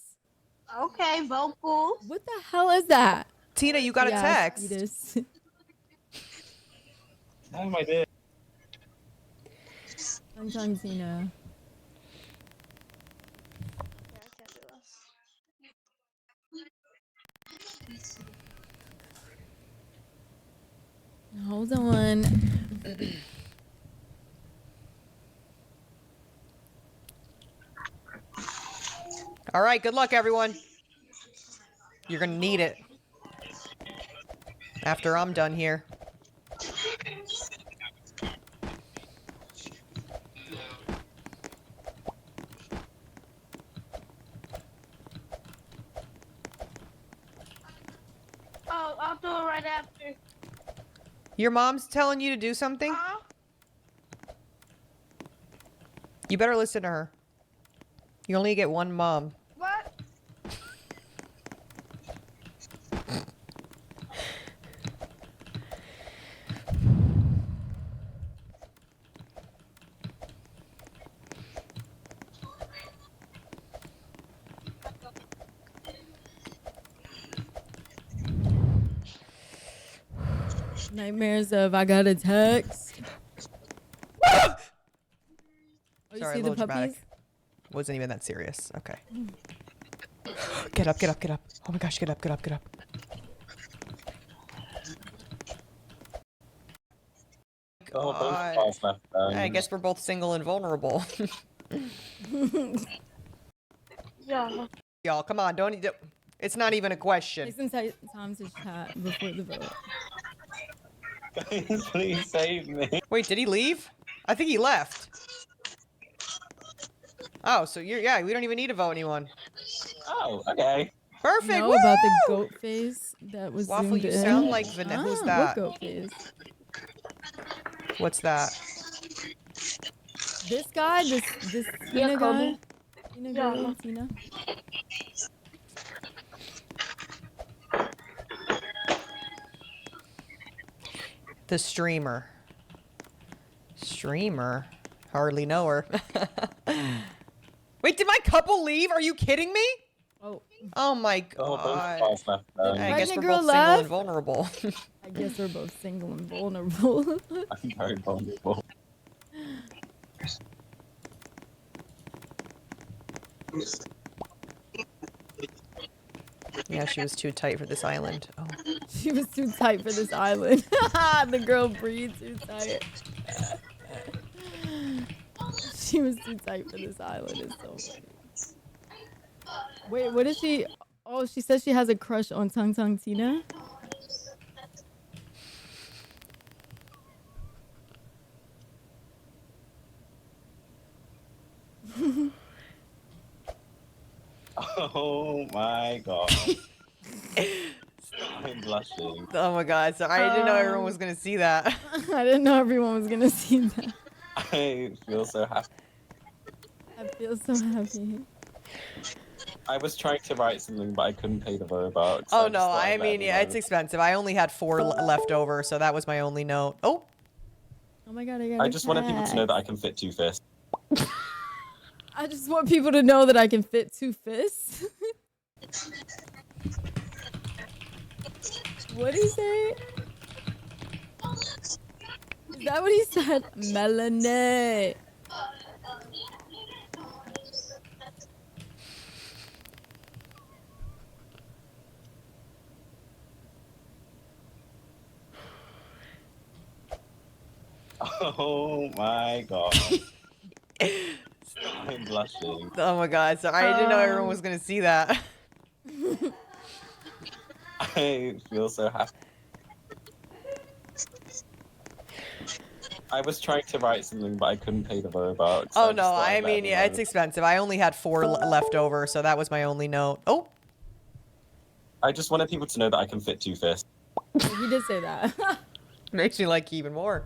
Okay, vocal. What the hell is that? Tina, you got a Yeah, text. Fetus. Oh my dear. Sometimes, Tina. Hold on. All right, good luck, everyone. You're gonna need it. After I'm done here. Oh, I'll do it right after. Your mom's telling you to do something? You better listen to her. You only get one mom. What? Nightmares of I got a text. Oh, you Sorry, see a the little puppies? dramatic. Wasn't even that serious. Okay. Get up, get up, get up. Oh my gosh, get up, get up, get up. Oh, both God. cars left. I guess we're both single and vulnerable. Yeah. Y'all, come on, don't. It's not even a question. Take some time to chat before the vote. Guys, please save me. Wait, did he leave? I think he left. Oh, so yeah, we don't even need to vote anyone. Oh, okay. Perfect. Know Woo! about the goat face that was Waffle, zoomed you in? sound like Vanessa. Who's that? What goat face? What's that? This guy, this Tina guy. Tina girl, Tina. The streamer. Streamer? Hardly know her. Wait, did my couple leave? Are you kidding me? Oh. Oh my Oh, both god. cars left. I guess we're girl both single left? and vulnerable. I guess we're both single and vulnerable. I'm very vulnerable. Yeah, she was too tight for this island. Oh. She was too tight for this island. The girl breathed too tight. She was too tight for this island. It's so funny. Wait, what is she? Oh, she says she has a crush on Tung Tung Tina. Oh my god. I'm blushing. Oh my god, sorry. I didn't know everyone was gonna see that. I didn't know everyone was gonna see that. I feel so happy. I feel so happy. I was trying to write something, but I couldn't pay the Robux. Oh no, I mean, yeah, it's expensive. I only had 4 left over, so that was my only note. Oh! Oh my god, I got I just wanted people to know that I can fit 2 fists. I just want people to know that I can fit 2 fists. What'd he say? Is that what he said? Melanie. Oh my god. I'm blushing. Oh my god, sorry. I didn't know everyone was gonna see that. I feel so happy. I was trying to write something, but I couldn't pay the Robux. Oh no, I mean, yeah, it's expensive. I only had 4 left over, so that was my only note. Oh! I just wanted people to know that I can fit 2 fists. He did say that. Makes me like you even more.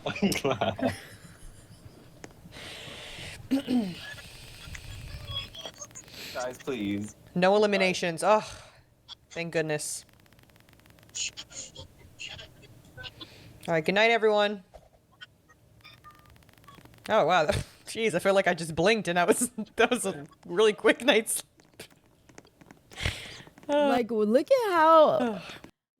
I'm glad. Guys, please. No eliminations. Oh, thank goodness. All right, good night, everyone. Oh wow, jeez, I feel like I just blinked and that was a really quick night's sleep. Like, well, look at how.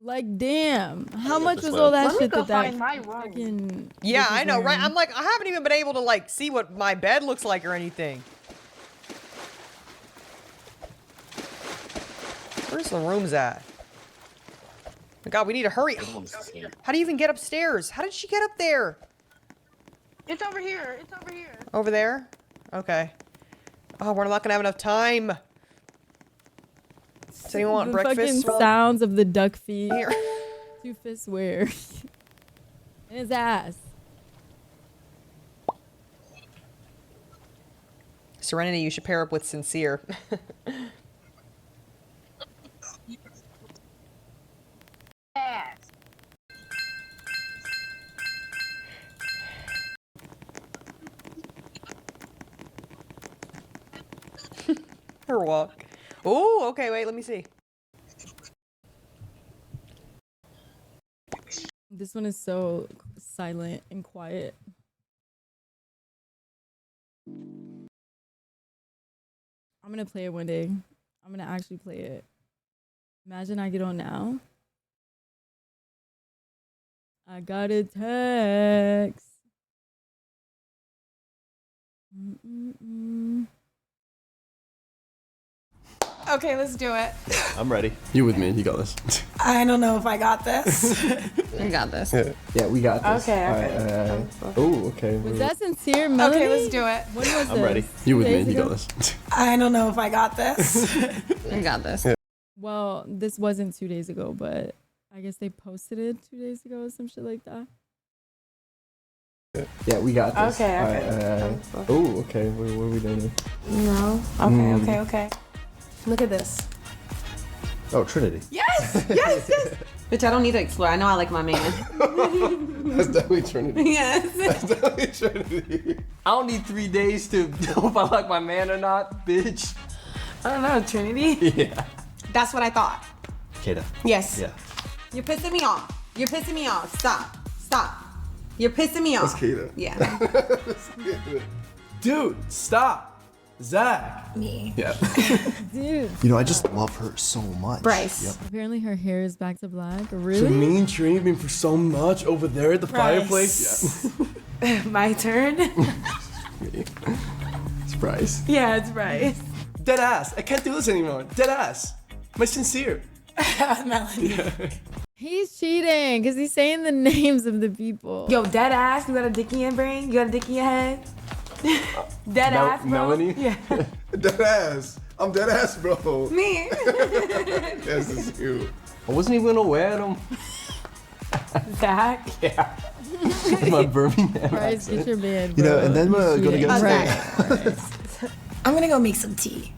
Like, damn. How much was all that shit that fucking... Yeah, I know, right? I'm like, I haven't even been able to like see what my bed looks like or anything. Where's the rooms at? Oh God, we need to hurry. How do you even get upstairs? How did she get up there? It's over here. It's over here. Over there? Okay. Oh, we're not gonna have enough time. Does anyone want The breakfast? fucking sounds of the duck feet. Two fists where? In his ass. Serenity, you should pair up with Sincere. Her walk. Oh, okay, wait, let me see. This one is so silent and quiet. I'm gonna play it one day. I'm gonna actually play it. Imagine I get on now. I got a text. Okay, let's do it. I'm ready. You with me? You got this. I don't know if I got this. I got this. Yeah, we got this. Okay, okay. Oh, okay. Was that Sincere, Melody? Okay, let's do it. When was I'm this? ready. You with me? 2 days You got ago? this. I don't know if I got this. I got this. Well, this wasn't 2 days ago, but I guess they posted it 2 days ago or some shit like that. Yeah, we got this. Okay, okay. Oh, okay. What are we doing? No. Okay, okay. Look at this. Oh, Trinity. Yes, yes, yes. Bitch, I don't need to explore. I know I like my man. That's definitely Trinity. Yes. That's definitely Trinity. I don't need 3 days to know if I like my man or not, bitch. I don't know, Trinity. Yeah. That's what I thought. Kata. Yes. Yeah. You're pissing me off. You're pissing me off. Stop. Stop. You're pissing me off. That's Kata. Yeah. Dude, stop. Zach. Me. Yeah. Dude. You know, I just love her so much. Bryce. Yep. Apparently her hair is back to black. So Really? me and Trini have been for so much over there at the Bryce. fireplace. Yeah. My turn? Me. It's Bryce. Yeah, it's Bryce. Dead ass. I can't do this anymore. Dead ass. My Sincere. Melody. Yeah. He's cheating because he's saying the names of the people. Yo, dead ass. You got a dick in your brain? You got a dick in your head? Dead ass, bro. Melanie? Yeah. Dead ass. I'm dead ass, bro. Me. This is you. I wasn't even gonna wear them. Zach. Yeah. My Birmingham Bryce, get your band, You know, bro. and then we're He's gonna cheating. get Okay. I'm gonna go make some tea.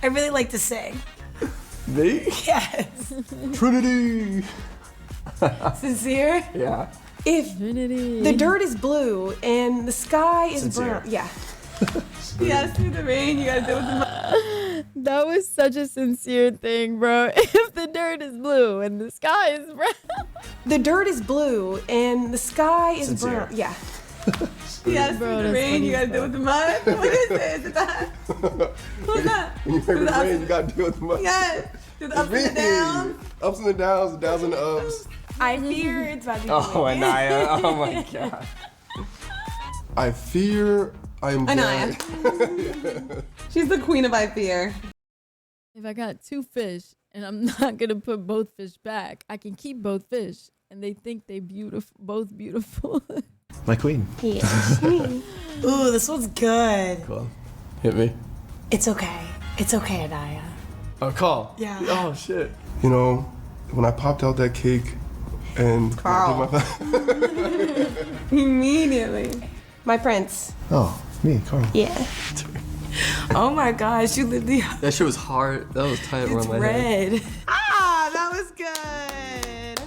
I really like to sing. Me? Yes. Trinity. Sincere? Yeah. If Trinity. the dirt is blue and the sky is Sincere. brown. Yeah. Yes, through the rain, you gotta deal with the That was such a sincere thing, bro. If the dirt is blue and the sky is brown. The dirt is blue and the sky is Sincere. brown. Yeah. Yes, Bro, through the that's rain, funny you gotta as deal with the mud. What is it? Is it that? Who's that? When you Through make the it rain, ups- you gotta deal with the mud. Yes. Through the ups and the Me. downs. Ups and the downs, the downs and the ups. I fear it's about to be Oh, raining. Anaya. Oh my god. I fear I'm Anaya. dead. She's the queen of I fear. If I got 2 fish and I'm not gonna put both fish back, I can keep both fish and they think they both beautiful. My queen. Yeah. Ooh, this one's good. Cool. Hit me. It's okay. It's okay, Anaya. Oh, call. Yeah. Oh, shit. You know, when I popped out that cake and... Carl. Immediately. My prince. Oh, me, Carl. Yeah. Oh my gosh, you literally. That shit was hard. That was tight It's around my head. red. Ah, that was good.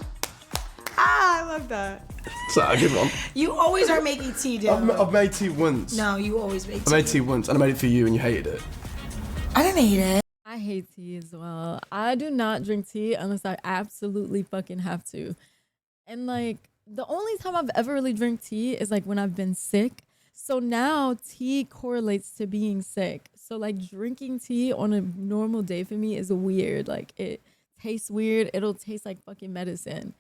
Ah, I love that. So I give it You always are making tea, dude. I've made tea once. No, you always make I tea. made tea once, and I made it for you, and you hated it. I didn't hate it. I hate tea as well. I do not drink tea unless I absolutely fucking have to. And like the only time I've ever really drank tea is like when I've been sick. So now tea correlates to being sick. So like drinking tea on a normal day for me is weird. Like it tastes weird. It'll taste like fucking medicine.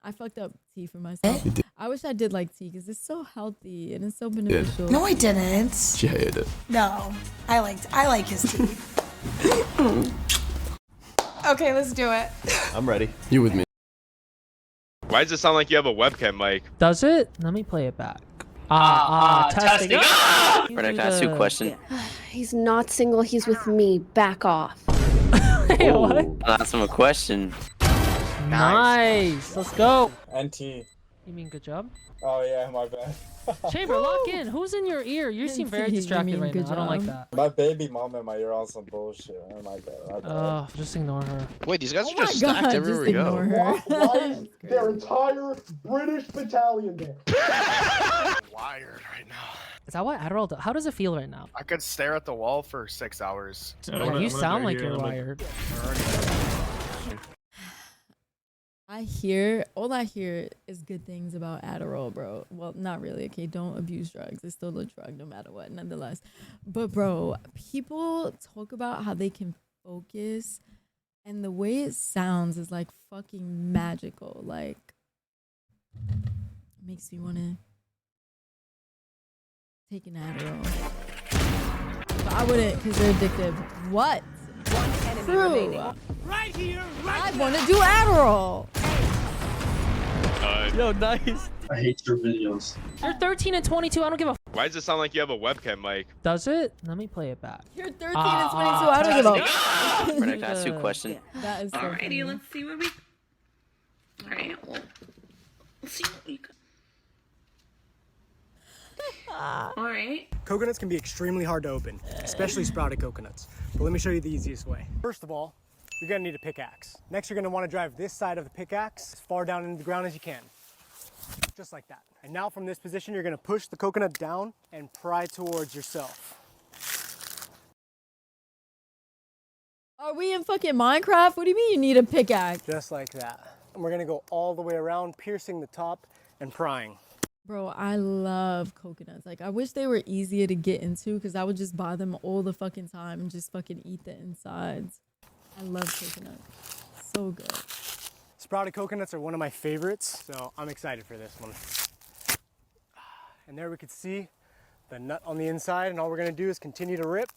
I fucked up tea for myself. I wish I did like tea because it's so healthy and it's so beneficial. No, I didn't. She hated it. No, I like his tea. Okay, let's do it. I'm ready. You with me? Why does it sound like you have a webcam mic? Does it? Let me play it back. Testing. Right, can I ask you a question? He's not single, he's with me. Back off. Hey, what? I'll ask him a question. Nice. Let's go. NT. You mean good job? Oh yeah, my bad. Chamber, lock in. Who's in your ear? You seem very distracted right now. I don't like that. My baby mom in my ear on some bullshit. Oh my god. Just ignore her. Wait, these guys Oh are just my stacked God, everywhere just we go. ignore her. Why is their entire British battalion there? Wired right now. Is that what Adderall does? How does it feel right now? I could stare at the wall for 6 hours. Yeah, you sound like you're wired. All I hear is good things about Adderall, bro. Well, not really. Okay, don't abuse drugs. It's still a drug no matter what, nonetheless. But bro, people talk about how they can focus, and the way it sounds is like fucking magical. Like, it makes me want to take an Adderall. But I wouldn't, because they're addictive. What? True. Right here, I want to do Adderall. Yo, nice. I hate your videos. You're 13 and 22. I don't give a. Why does it sound like you have a webcam mic? Does it? Let me play it back. You're 13 and 22. I don't give a. Right, can I ask you a question? That is so Alrighty, funny. let's see what we. Alright, well, let's see what we got. Alright. Coconuts can be extremely hard to open, especially sprouted coconuts. But let me show you the easiest way. First of all, you're gonna need a pickaxe. Next, you're gonna wanna drive this side of the pickaxe as far down into the ground as you can. Just like that. And now from this position, you're gonna push the coconut down and pry towards yourself. Are we in fucking Minecraft? What do you mean you need a pickaxe? Just like that. And we're gonna go all the way around, piercing the top and prying. Bro, I love coconuts. Like, I wish they were easier to get into because I would just buy them all the fucking time and just fucking eat the insides. I love coconuts. So good. Sprouted coconuts are one of my favorites, so I'm excited for this one. And there we can see the nut on the inside, and all we're gonna do is continue to rip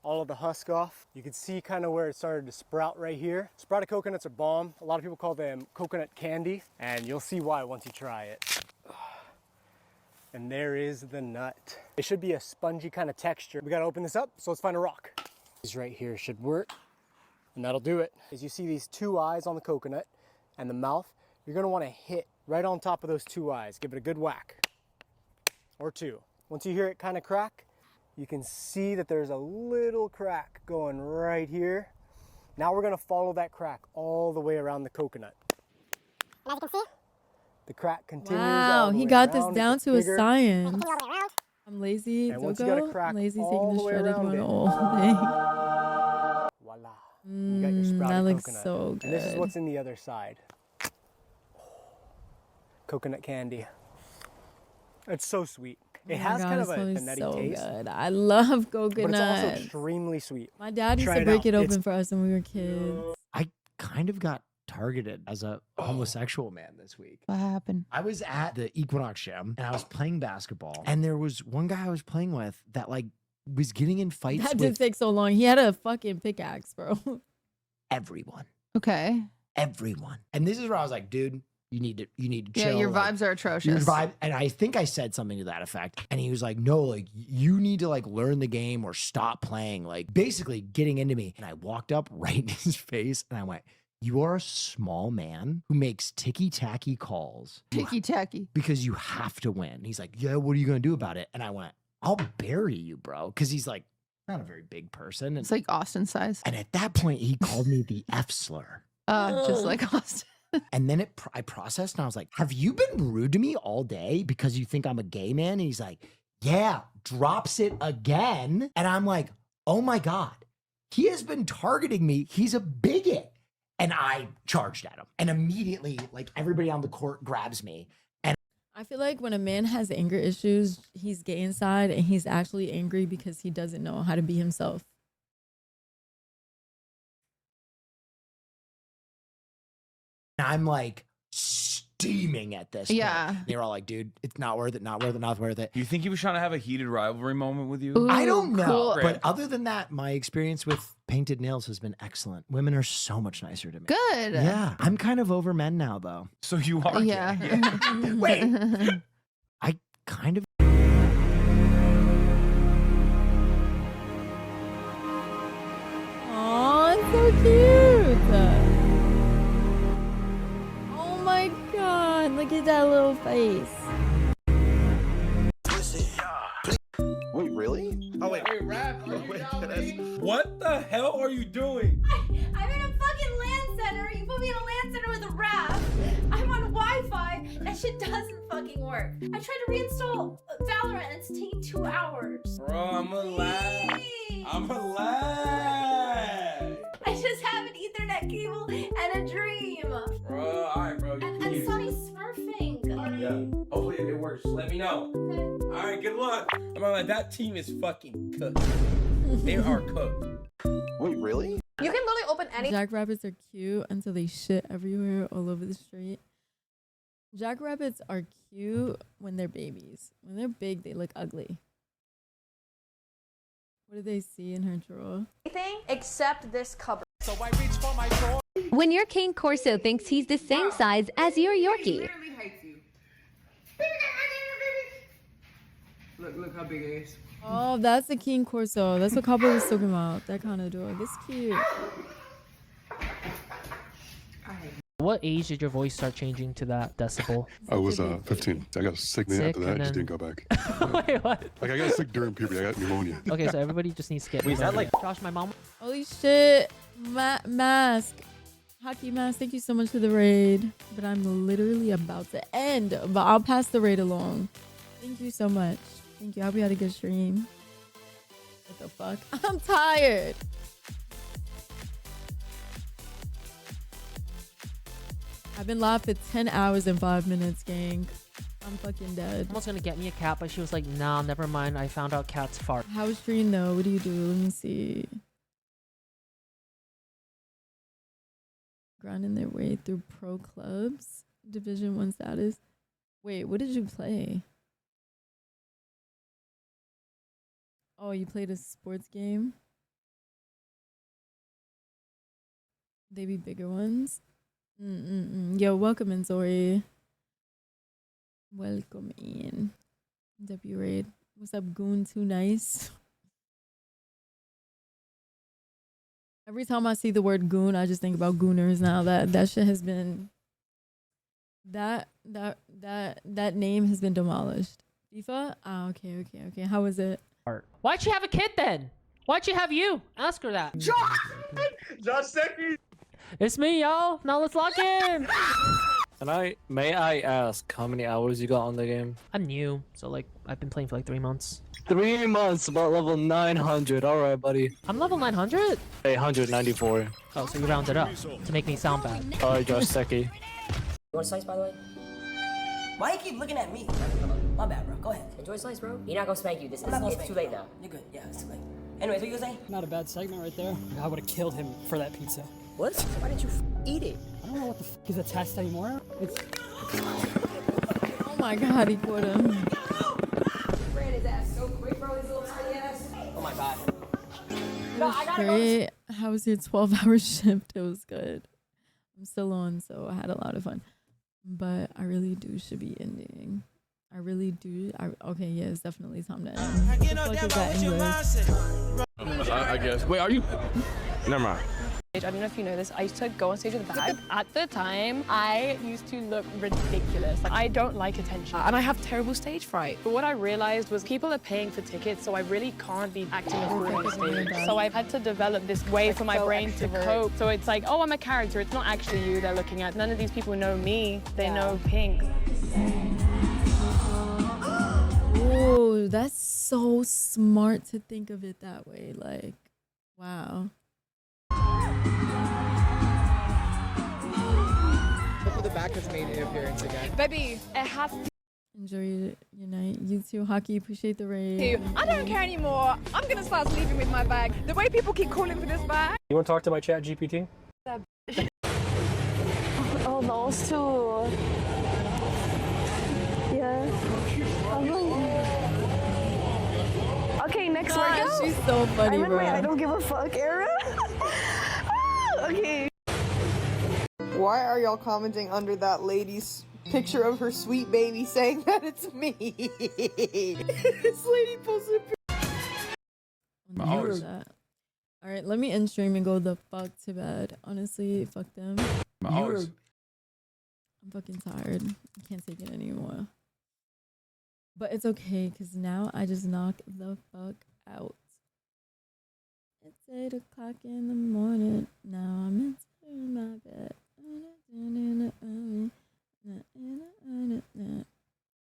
all of the husk off. You can see kind of where it started to sprout right here. Sprouted coconuts are bomb. A lot of people call them coconut candy, and you'll see why once you try it. And there is the nut. It should be a spongy kind of texture. We gotta open this up, so let's find a rock. These right here should work, and that'll do it. As you see these two eyes on the coconut and the mouth, you're gonna wanna hit right on top of those two eyes. Give it a good whack, or two. Once you hear it kind of crack, you can see that there's a little crack going right here. Now we're gonna follow that crack all the way around the coconut. And as you can see, the crack continues. Wow, all the he way got this around. down It's to a bigger. science. I'm lazy. And once you got a crack I'm lazy all taking the the way shredded around one it, all day. Voila. You got your sprouted That looks coconut. so And this is good. what's in the other side. Coconut candy. It's so sweet. It Oh my has God, kind it's of a probably nutty so taste. good. I love But coconut. it's also extremely sweet. My dad used Try to break out. it open It's- for us when we were kids. I kind of got targeted as a homosexual man this week. What happened? I was at the Equinox gym and I was playing basketball, and there was one guy I was playing with that like was getting in fights That did with take so long. He had a fucking pickaxe, bro. everyone. Okay. Everyone. And this is where I was like, dude, you need to Yeah, chill. your like, vibes are your atrocious. vibe, and I think I said something to that effect. And he was like, no, like you need to like learn the game or stop playing, like basically getting into me. And I walked up right in his face and I went, you are a small man who makes ticky-tacky calls. Ticky-tacky. Because you have to win. He's like, yeah, what are you going to do about it? And I went, I'll bury you, bro. Because he's like, not a very big person. And, It's like Austin size. and at that point, he called me the F slur. Just like Austin. And then I processed and I was like, have you been rude to me all day because you think I'm a gay man? And he's like, yeah, drops it again. And I'm like, oh my God, he has been targeting me. He's a bigot. And I charged at him. And immediately, like everybody on the court grabs me. And I feel like when a man has anger issues, he's gay inside and he's actually angry because he doesn't know how to be himself. I'm like steaming at this. Yeah. point. They're all like, dude, it's not worth it, not worth it, not worth it. You think he was trying to have a heated rivalry moment with you? I don't know. cool. But other than that, my experience with painted nails has been excellent. Women are so much nicer to me. Good. Yeah. I'm kind of over men now, though. So you are. Yeah. Wait. I kind of. Aw, it's so cute. Oh my god, look at that little face. Wait, really? Oh wait, rap. What the hell are you doing? I'm in a fucking LAN center. You put me in a LAN center with a rap. I'm on Wi-Fi. That shit doesn't fucking work. I tried to reinstall Valorant and it's taking 2 hours. Bro, I'm a lag. I'm a lag. I just have an Ethernet cable and a dream. Bro, alright, bro. And Sonny's smurfing. Yeah, hopefully it works. Let me know. Okay. Alright, good luck. I'm like, that team is fucking cooked. They are cooked. Wait, really? You can literally open any. Jackrabbits are cute until they shit everywhere all over the street. Jackrabbits are cute when they're babies. When they're big, they look ugly. What do they see in her drawer? Anything except this cupboard. So I reach for my drawer. When your Cane Corso thinks he's the same size as your Yorkie. Look how big it is. Oh, that's the King Corso. That's what Cabo was talking about. That kind of dog. It's cute. What age did your voice start changing to that decibel? I was 15. I got sick then after that. I just didn't go back. Wait, what? Like I got sick during puberty. I got pneumonia. Okay, so everybody just needs to get. Wait, is that like Josh? My mom. Holy shit. Mask. Hockey Mask, thank you so much for the raid. But I'm literally about to end. But I'll pass the raid along. Thank you so much. Thank you. I hope you had a good stream. What the fuck? I'm tired. I've been live for 10 hours and 5 minutes, gang. I'm fucking dead. Almost gonna get me a cat, but she was like, nah, never mind. I found out cats fart. How's stream though? What do you do? Let me see. Grinding their way through pro clubs. Division 1 status. Wait, what did you play? Oh, you played a sports game? They be bigger ones? Yo, welcome in, Zori. Welcome in. W Raid. What's up, Goon? Too nice. Every time I see the word goon, I just think about gooners now. That shit has been that name has been demolished. FIFA? Ah, okay. How was it? Why'd she have a kid then? Why'd she have you? Ask her that. Josh Secchi. It's me, y'all. Now let's lock in. May I ask how many hours you got on the game? I'm new, so like I've been playing for like 3 months. 3 months, about level 900. All right, buddy. I'm level 900. 894. Oh, so you rounded up to make me sound bad. All right, Josh Secchi. You want a slice, by the way? Why you keep looking at me? My bad, bro. Go ahead. Enjoy a slice, bro. You're not gonna spank you. It's too late now. You're good. Yeah, it's too late. Anyways, what you gonna say? Not a bad segment right there. I would have killed him for that pizza. What? Why didn't you eat it? I don't know what the f is a test anymore. It's. Oh my god, he put him. Ran his ass so quick, bro. His little tiny ass. Oh my god. It was great. How was your 12-hour shift? It was good. I'm still on, so I had a lot of fun. But I really should be ending. I really do. Okay, yeah, it's definitely time to end. What the fuck is that English? I guess. Wait, are you? Never mind. I don't know if you know this, I used to go on stage with a bag. At the time, I used to look ridiculous. Like, I don't like attention. And I have terrible stage fright. But what I realized was people are paying for tickets, so I really can't be acting a fool on stage. So I've had to develop this way for my brain to cope. So it's like, oh, I'm a character. It's not actually you they're looking at. None of these people know me. They know Pink. Oh, that's so smart to think of it that way. Like, wow. Hopefully the back has made an appearance again. Baby, it has to. Enjoy your night. You too, Hockey. Appreciate the raid. I don't care anymore. I'm gonna start sleeping with my bag. The way people keep calling for this bag. You want to talk to my chat GPT? Oh, those two. Yeah. Okay, next workout. She's so funny, I'm in bro. my I don't give a fuck era. Okay. Why are y'all commenting under that lady's picture of her sweet baby saying that it's me. This lady pulls a What is that? All right, let me end stream and go the fuck to bed. Honestly, fuck them. I'm fucking tired. I can't take it anymore. But it's okay, because now I just knock the fuck out. It's 8 o'clock in the morning. Now I'm into my bed.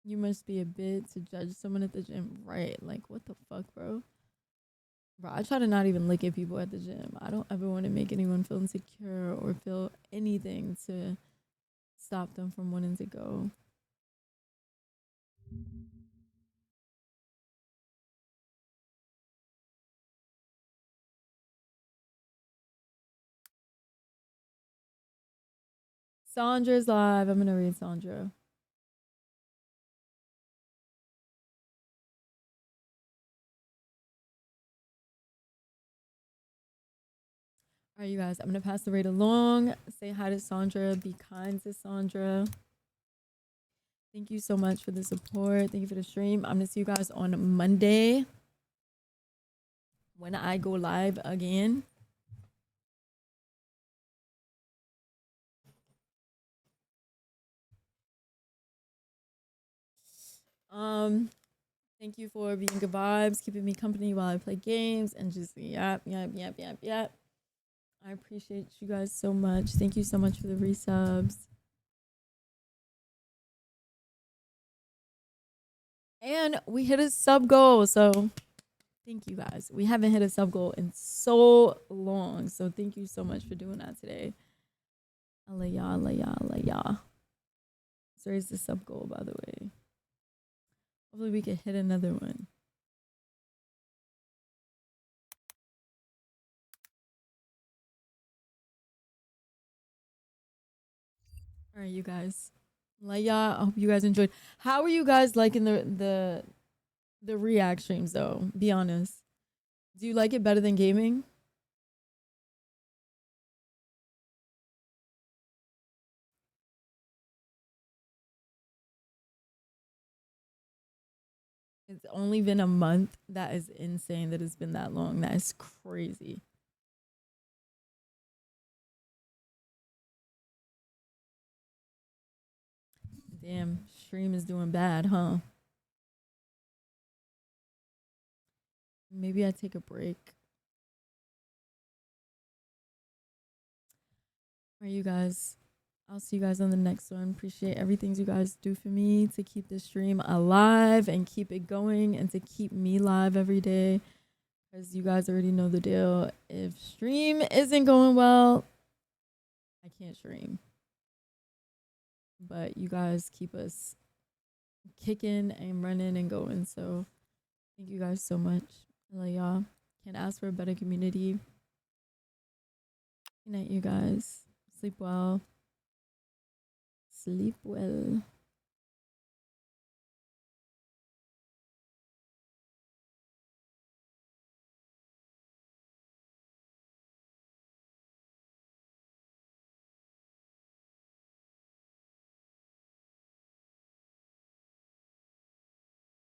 You must be a bit to judge someone at the gym. Right. Like, what the fuck, bro? Bro, I try to not even look at people at the gym. I don't ever want to make anyone feel insecure or feel anything to stop them from wanting to go. Sandra's live. I'm gonna read Sandra. All right, you guys, I'm gonna pass the raid along. Say hi to Sandra. Be kind to Sandra. Thank you so much for the support. Thank you for the stream. I'm gonna see you guys on Monday when I go live again. Thank you for being good vibes, keeping me company while I play games, and just yap. I appreciate you guys so much. Thank you so much for the resubs. And we hit a sub goal, so thank you guys. We haven't hit a sub goal in so long, so thank you so much for doing that today. Alaya. So here's the sub goal, by the way. Hopefully we can hit another one. All right, you guys. Laya, I hope you guys enjoyed. How are you guys liking the react streams though? Be honest. Do you like it better than gaming? It's only been a month. That is insane that it's been that long. That is crazy. Damn, stream is doing bad, huh? Maybe I take a break. All right, you guys. I'll see you guys on the next one. Appreciate everything you guys do for me to keep this stream alive and keep it going and to keep me live every day. Because you guys already know the deal. If stream isn't going well, I can't stream. But you guys keep us kicking and running and going. So thank you guys so much. I love y'all. Can't ask for a better community. Good night, you guys. Sleep well. Sleep well.